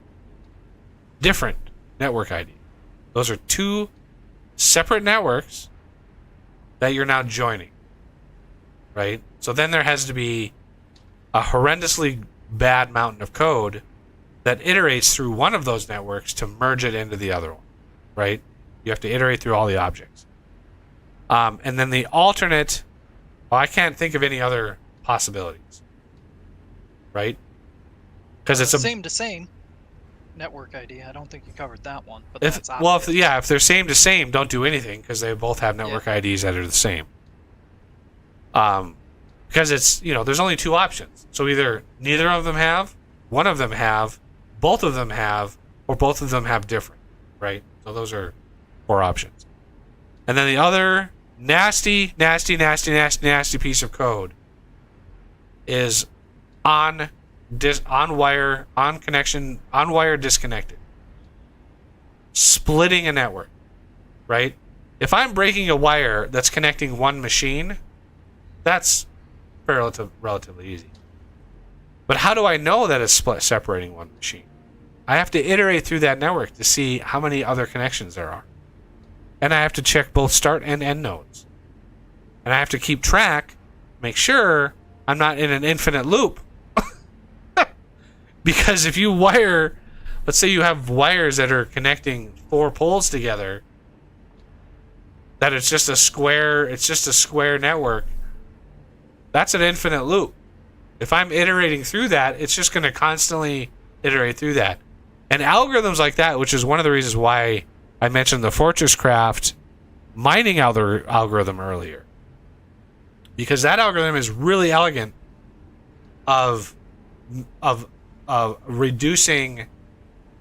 Speaker 8: different network IDs? Those are two separate networks that you're now joining, right? So then there has to be a horrendously bad mountain of code that iterates through one of those networks to merge it into the other one, right? You have to iterate through all the objects. And then the alternate, I can't think of any other possibilities, right? Because it's a
Speaker 1: same to same network ID. I don't think you covered that one, but
Speaker 8: if
Speaker 1: that's obvious.
Speaker 8: if they're same to same, don't do anything because they both have network IDs that are the same. Because it's, there's only two options. So either neither of them have, one of them have, both of them have, or both of them have different, right? So those are 4 options. And then the other nasty piece of code is on wire disconnected. Splitting a network, right? If I'm breaking a wire that's connecting one machine, that's relatively easy. But how do I know that it's separating one machine? I have to iterate through that network to see how many other connections there are. And I have to check both start and end nodes. And I have to keep track, make sure I'm not in an infinite loop. Because if you wire, let's say you have wires that are connecting 4 poles together, that it's just a square network, that's an infinite loop. If I'm iterating through that, it's just going to constantly iterate through that. And algorithms like that, which is one of the reasons why I mentioned the Fortresscraft mining algorithm earlier, because that algorithm is really elegant of reducing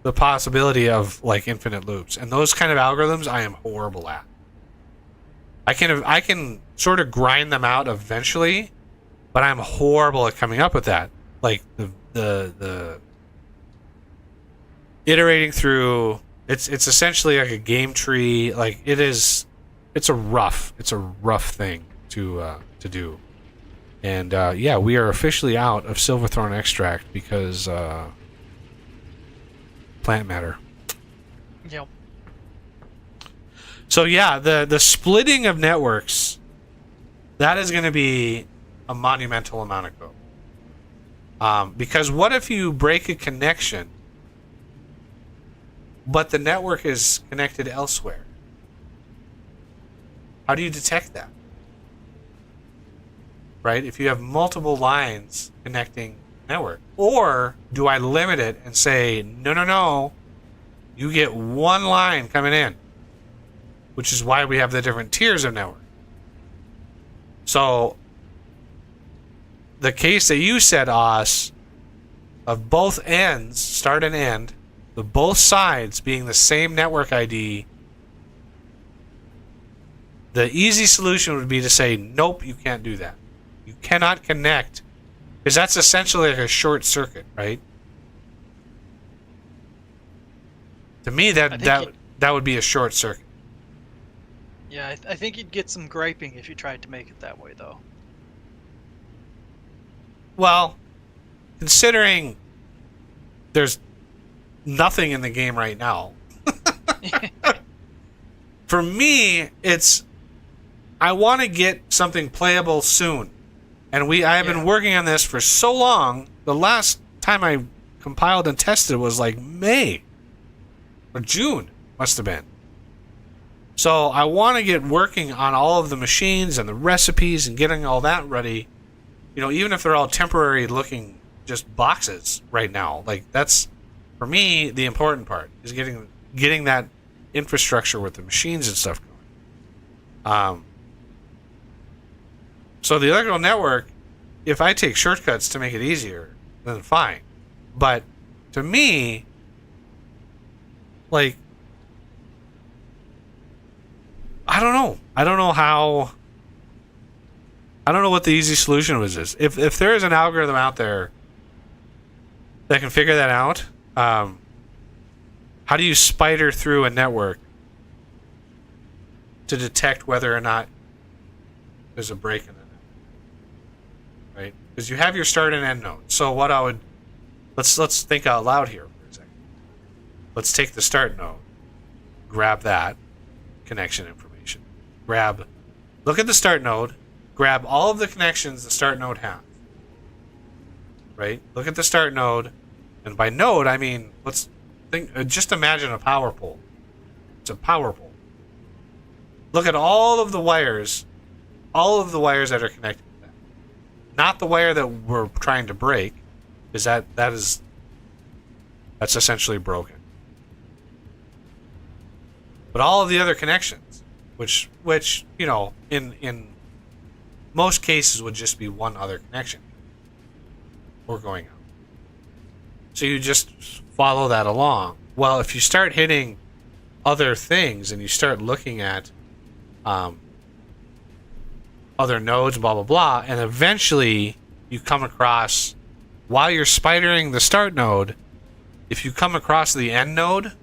Speaker 8: the possibility of like infinite loops. And those kind of algorithms I am horrible at. I can sort of grind them out eventually, but I'm horrible at coming up with that. Like the iterating through, it's essentially like a game tree. Like it's a rough thing to do. And we are officially out of Silverthorn extract because plant matter.
Speaker 1: Yep.
Speaker 8: So yeah, the splitting of networks, that is going to be a monumental amount of code. Because what if you break a connection, but the network is connected elsewhere? How do you detect that? Right? If you have multiple lines connecting network. Or do I limit it and say, no, you get one line coming in, which is why we have the different tiers of network. So the case that you said, Os, of both ends, start and end, the both sides being the same network ID, the easy solution would be to say, nope, you can't do that. You cannot connect Because that's essentially like a short circuit, right? To me, that would be a short circuit.
Speaker 1: Yeah, I think you'd get some griping if you tried to make it that way, though.
Speaker 8: Well, considering there's nothing in the game right now, for me, it's I want to get something playable soon. And I have been working on this for so long. The last time I compiled and tested was like May or June, must have been. So I want to get working on all of the machines and the recipes and getting all that ready. You know, even if they're all temporary looking just boxes right now. Like that's for me the important part is getting that infrastructure with the machines and stuff going. So the electrical network, if I take shortcuts to make it easier, then fine. But to me, like, I don't know. I don't know what the easy solution was. If there is an algorithm out there that can figure that out, how do you spider through a network to detect whether or not there's a break in it? Right? Because you have your start and end node. So what I would let's think out loud here for a second. Let's take the start node, grab that connection information, look at the start node, grab all of the connections the start node has. Right? Look at the start node, and by node I mean let's think. Just imagine a power pole. It's a power pole. Look at all of the wires that are connected. Not the wire that we're trying to break, because that's essentially broken. But all of the other connections, which you know, in most cases would just be one other connection, or going out. So you just follow that along. Well, if you start hitting other things and you start looking at other nodes, blah blah blah, and eventually you come across, while you're spidering the start node, if you come across the end node,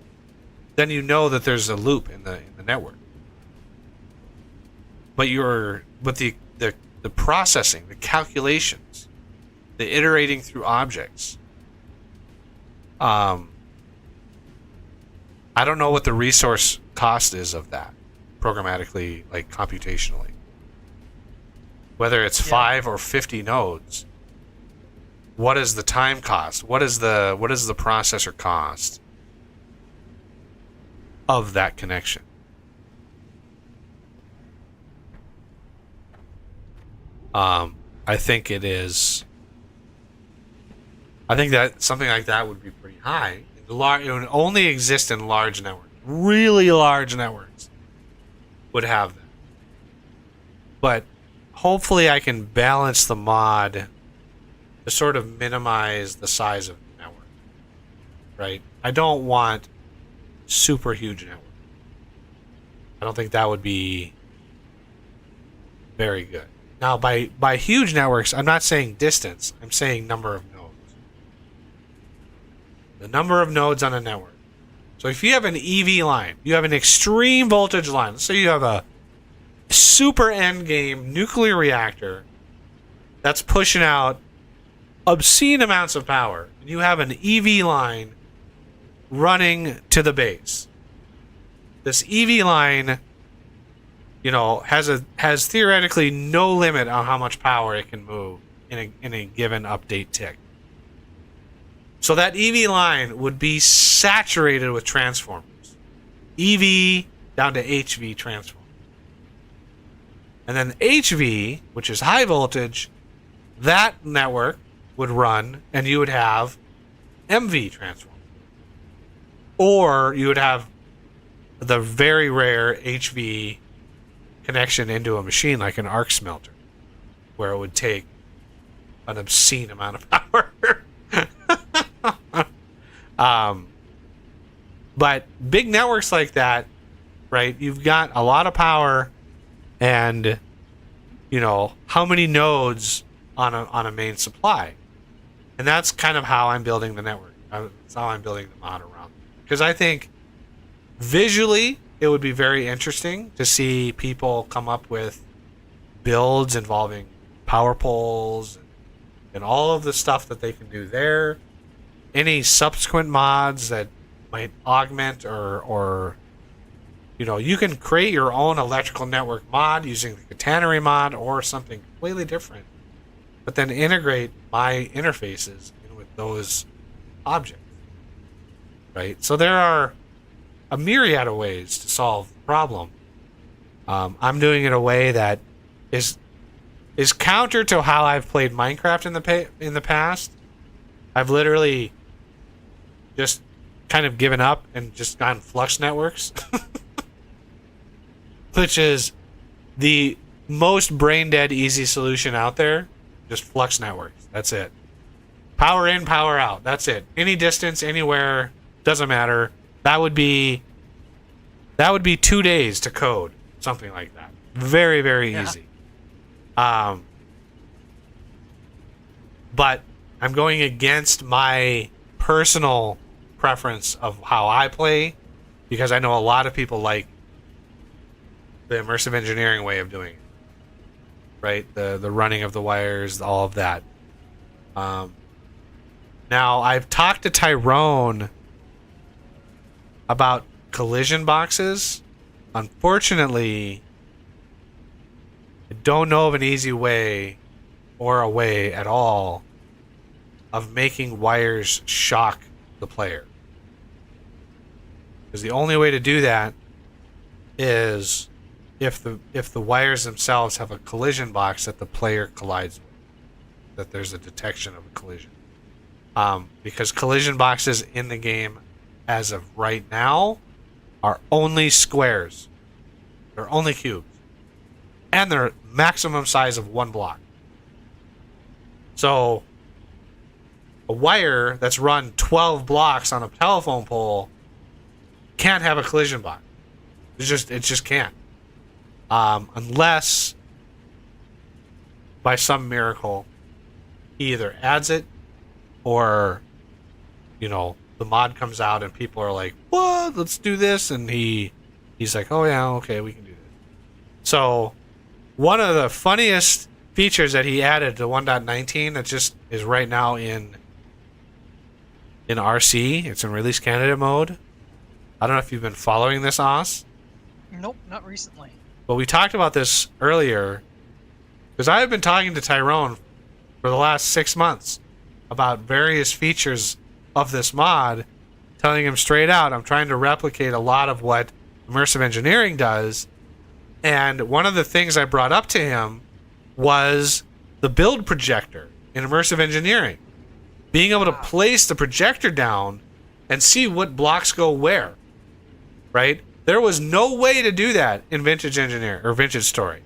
Speaker 8: then you know that there's a loop in the network. But the processing, the calculations, the iterating through objects, I don't know what the resource cost is of that programmatically, like computationally. Whether it's 5 or 50 nodes, what is the time cost? What is the processor cost of that connection? I think it is. I think that something like that would be pretty high. It would only exist in large networks. Really large networks would have that. But hopefully I can balance the mod to sort of minimize the size of the network. Right? I don't want super huge network. I don't think that would be very good. Now, by huge networks, I'm not saying distance. I'm saying number of nodes. The number of nodes on a network. So if you have an EV line, you have an extreme voltage line. Let's say you have a super endgame nuclear reactor that's pushing out obscene amounts of power. And you have an EV line running to the base. This EV line, you know, has theoretically no limit on how much power it can move in a given update tick. So that EV line would be saturated with transformers. EV down to HV transformers. And then HV, which is high voltage, that network would run and you would have MV transformers. Or you would have the very rare HV connection into a machine like an arc smelter, where it would take an obscene amount of power. But big networks like that, right? You've got a lot of power, and you know how many nodes on a main supply. And that's kind of how I'm building the network. That's how I'm building the mod around. Because I think visually it would be very interesting to see people come up with builds involving power poles and all of the stuff that they can do there. Any subsequent mods that might augment or you can create your own electrical network mod using the catenary mod or something completely different, but then integrate my interfaces in with those objects, right? So there are a myriad of ways to solve the problem. I'm doing it in a way that is counter to how I've played Minecraft in the past. I've literally just kind of given up and just gone flux networks. Which is the most brain dead easy solution out there. Just flux networks. That's it. Power in, power out. That's it. Any distance, anywhere, doesn't matter. That would be 2 days to code. Something like that. Very, very easy. But I'm going against my personal preference of how I play, because I know a lot of people like the immersive engineering way of doing it, right? The running of the wires, all of that. Now, I've talked to Tyrone about collision boxes. Unfortunately, I don't know of an easy way or a way at all of making wires shock the player. Because the only way to do that is if the wires themselves have a collision box that the player collides with, that there's a detection of a collision. Because collision boxes in the game, as of right now, are only squares. They're only cubes. And they're maximum size of 1 block. So, a wire that's run 12 blocks on a telephone pole can't have a collision box. It just can't. Unless, by some miracle, he either adds it or, the mod comes out and people are like, what? Let's do this. And he's like, oh yeah, okay, we can do this. So, one of the funniest features that he added to 1.19 that just is right now in RC, it's in release candidate mode. I don't know if you've been following this, Oz.
Speaker 1: Nope, not recently.
Speaker 8: But we talked about this earlier because I have been talking to Tyrone for the last 6 months about various features of this mod, telling him straight out I'm trying to replicate a lot of what immersive engineering does. And one of the things I brought up to him was the build projector in immersive engineering. Being able to place the projector down and see what blocks go where. Right? There was no way to do that in Vintage Engineer or Vintage Story.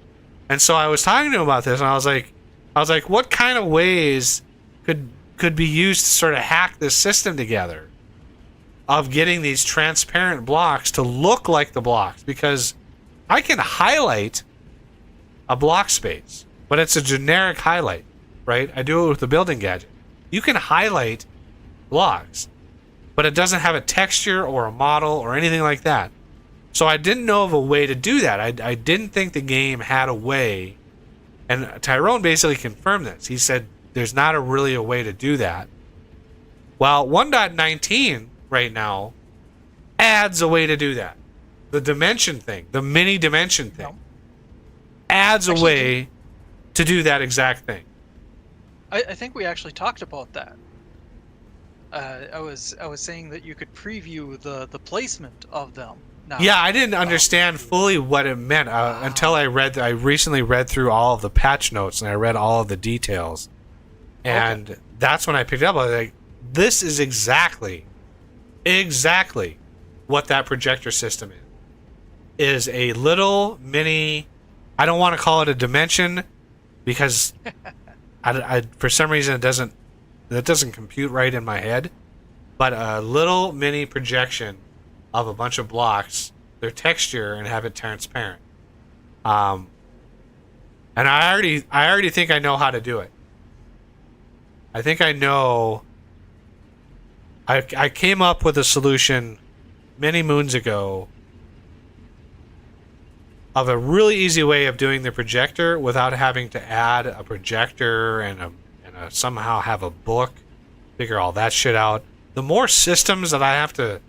Speaker 8: And so I was talking to him about this, and I was like, what kind of ways could be used to sort of hack this system together of getting these transparent blocks to look like the blocks? Because I can highlight a block space, but it's a generic highlight, right? I do it with the building gadget. You can highlight blocks, but it doesn't have a texture or a model or anything like that. So I didn't know of a way to do that. I didn't think the game had a way, and Tyrone basically confirmed this. He said there's not really a way to do that. Well, 1.19 right now adds a way to do that. The dimension thing, the mini dimension thing, adds a way to do that exact thing.
Speaker 1: I think we actually talked about that. I was saying that you could preview the placement of them. Now,
Speaker 8: yeah, I didn't understand fully what it meant until I recently read through all of the patch notes and I read all of the details, and that's when I picked up. I was like, "This is exactly what that projector system is. Is a little mini. I don't want to call it a dimension because I for some reason that doesn't compute right in my head, but a little mini projection of a bunch of blocks, their texture, and have it transparent. And I already think I know how to do it. I think I know. I came up with a solution many moons ago of a really easy way of doing the projector without having to add a projector and somehow have a book, figure all that shit out. The more systems that I have to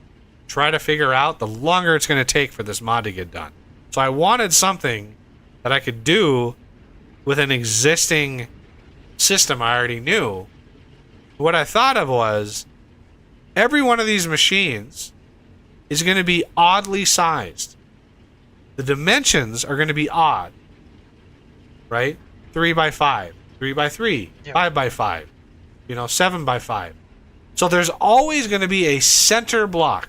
Speaker 8: try to figure out, the longer it's going to take for this mod to get done. So I wanted something that I could do with an existing system I already knew. What I thought of was every one of these machines is going to be oddly sized. The dimensions are going to be odd, right? 3 by 5, 3 by 3, 5 by 5, 7 by 5. So there's always going to be a center block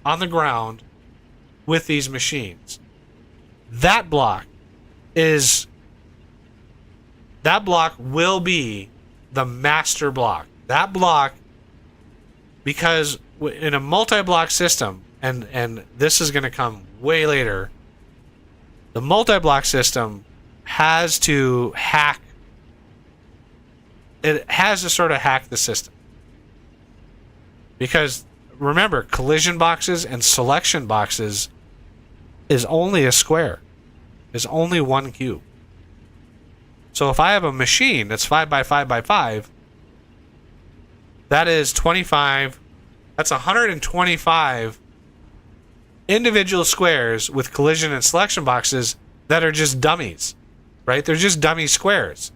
Speaker 8: on the ground with these machines. That block will be the master block. That block, because in a multi-block system, and this is going to come way later, the multi-block system has to sort of hack the system. Because remember, collision boxes and selection boxes is only a square. Is only one cube. So if I have a machine that's 5 by 5 by 5, that is 25. That's 125 individual squares with collision and selection boxes that are just dummies, right? They're just dummy squares.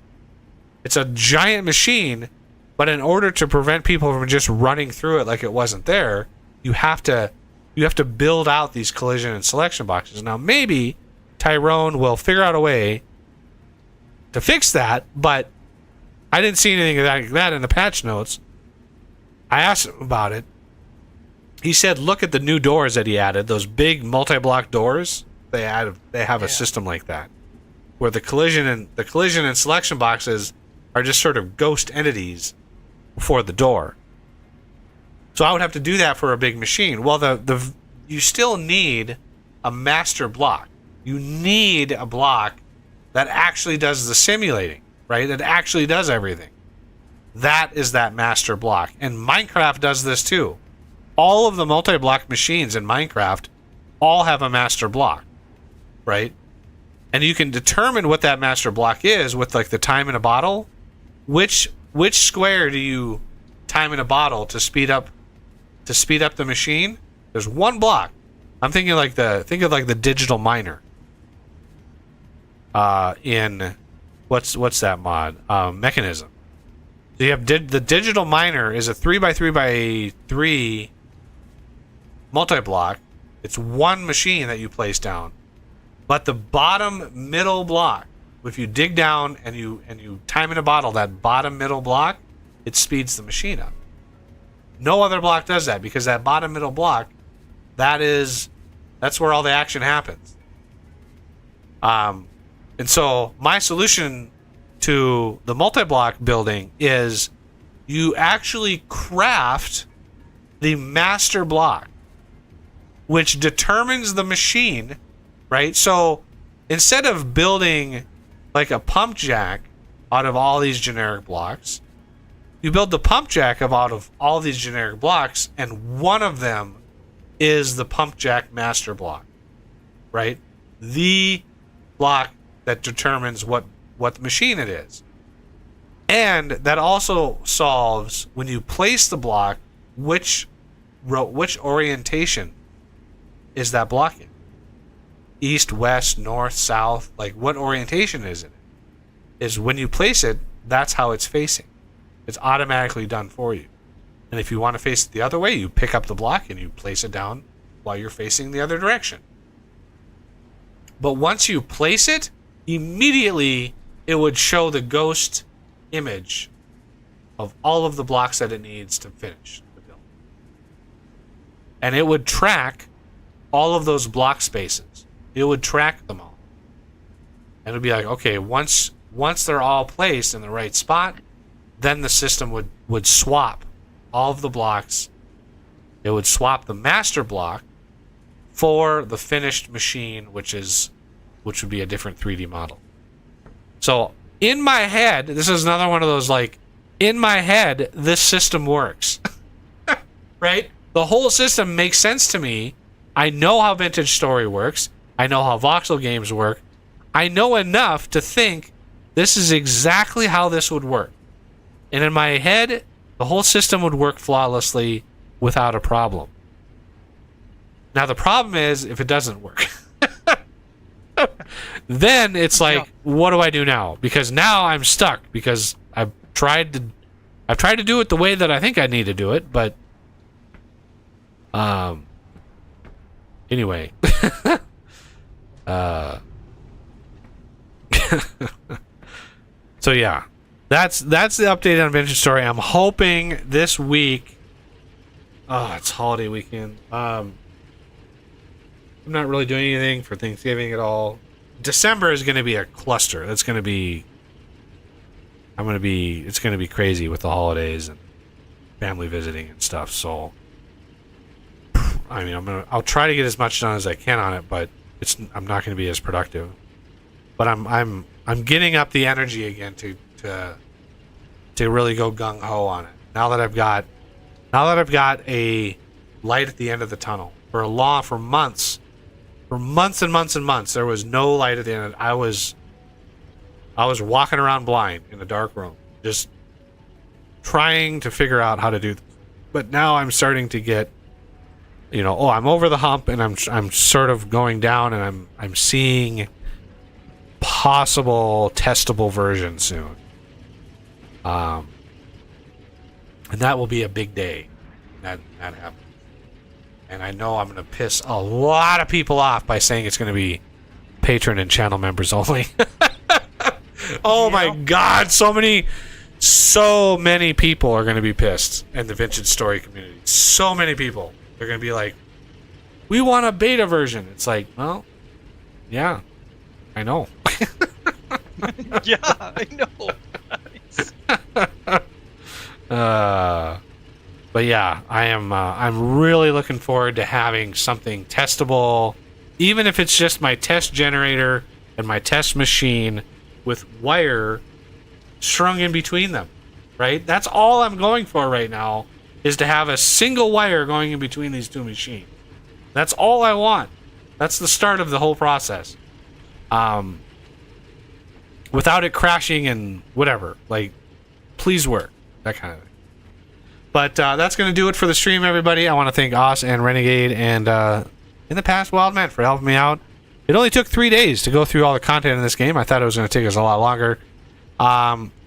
Speaker 8: It's a giant machine, but in order to prevent people from just running through it like it wasn't there, you have to build out these collision and selection boxes. Now maybe Tyrone will figure out a way to fix that, but I didn't see anything like that in the patch notes. I asked him about it. He said, look at the new doors that he added, those big multi-block doors. They have a system like that, where the collision and selection boxes are just sort of ghost entities before the door. So I would have to do that for a big machine. Well, you still need a master block. You need a block that actually does the simulating, right? That actually does everything. That is that master block. And Minecraft does this too. All of the multi-block machines in Minecraft all have a master block, right? And you can determine what that master block is with like the time in a bottle. Which square do you time in a bottle to speed up the machine? There's one block. I'm thinking of the digital miner. In what's that mod? Mechanism. So you have the digital miner is a 3 by 3 by 3 multi-block. It's one machine that you place down. But the bottom middle block, if you dig down and you time in a bottle, that bottom middle block, it speeds the machine up. No other block does that, because that bottom middle block, that's where all the action happens. And so my solution to the multi-block building is you actually craft the master block, which determines the machine, right? So instead of building like a pump jack out of all these generic blocks, you build the pump jack out of all these generic blocks, and one of them is the pump jack master block, right? The block that determines what machine it is. And that also solves, when you place the block, which orientation is that block in? East, west, north, south, like what orientation is it? Is when you place it, that's how it's facing. It's automatically done for you. And if you want to face it the other way, you pick up the block and you place it down while you're facing the other direction. But once you place it, immediately it would show the ghost image of all of the blocks that it needs to finish the build. And it would track all of those block spaces. It would track them all. And it would be like, okay, once they're all placed in the right spot, then the system would swap all of the blocks. It would swap the master block for the finished machine, which would be a different 3D model. So in my head, this is another one of those like in my head, this system works. Right? The whole system makes sense to me. I know how Vintage Story works. I know how voxel games work. I know enough to think this is exactly how this would work. And in my head, the whole system would work flawlessly without a problem. Now, the problem is if it doesn't work. Then it's like, what do I do now? Because now I'm stuck because I've tried to do it the way that I think I need to do it, but anyway. So yeah. That's the update on Vintage Story. I'm hoping this week. Oh, it's holiday weekend. I'm not really doing anything for Thanksgiving at all. December is going to be a cluster. That's going to be. It's going to be crazy with the holidays and family visiting and stuff. So, I mean, I'll try to get as much done as I can on it, but I'm not going to be as productive. But I'm getting up the energy again to really go gung ho on it. Now that I've got a light at the end of the tunnel. For months and months and months, there was no light at the end. I was walking around blind in a dark room, just trying to figure out how to do this. But now I'm starting to get, I'm over the hump, and I'm sort of going down, and I'm seeing possible testable version soon. And that will be a big day. That happens. And I know I'm going to piss a lot of people off by saying it's going to be patron and channel members only. Oh my God, so many people are going to be pissed in the Vintage Story community. So many people. They're going to be like, we want a beta version. It's like, well, yeah, I know.
Speaker 1: Yeah, I know.
Speaker 8: But yeah, I'm really looking forward to having something testable, even if it's just my test generator and my test machine with wire strung in between them, right? That's all I'm going for right now, is to have a single wire going in between these two machines. That's all I want. That's the start of the whole process. Without it crashing and whatever, like, please work, that kind of thing. But that's going to do it for the stream, everybody. I want to thank Oz and Renegade and, in the past, Wildman for helping me out. It only took 3 days to go through all the content in this game. I thought it was going to take us a lot longer.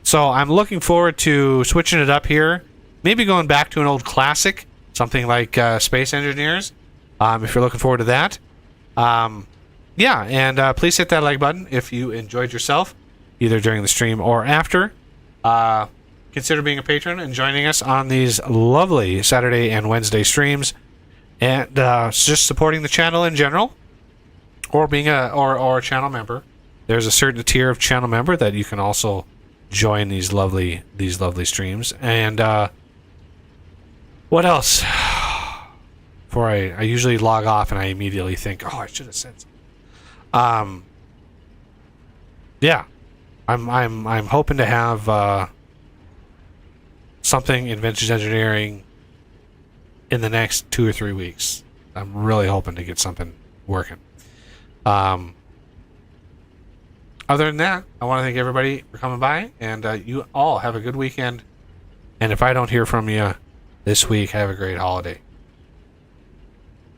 Speaker 8: So I'm looking forward to switching it up here. Maybe going back to an old classic, something like Space Engineers, if you're looking forward to that. Yeah, and please hit that like button if you enjoyed yourself, either during the stream or after. Consider being a patron and joining us on these lovely Saturday and Wednesday streams, and just supporting the channel in general, or being a channel member. There's a certain tier of channel member that you can also join these lovely streams. And what else? Before I usually log off and I immediately think, oh, I should have said something. Yeah, I'm hoping to have something in Vintage Engineering in the next 2 or 3 weeks. I'm really hoping to get something working. Other than that, I want to thank everybody for coming by, and you all have a good weekend. And if I don't hear from you this week, have a great holiday.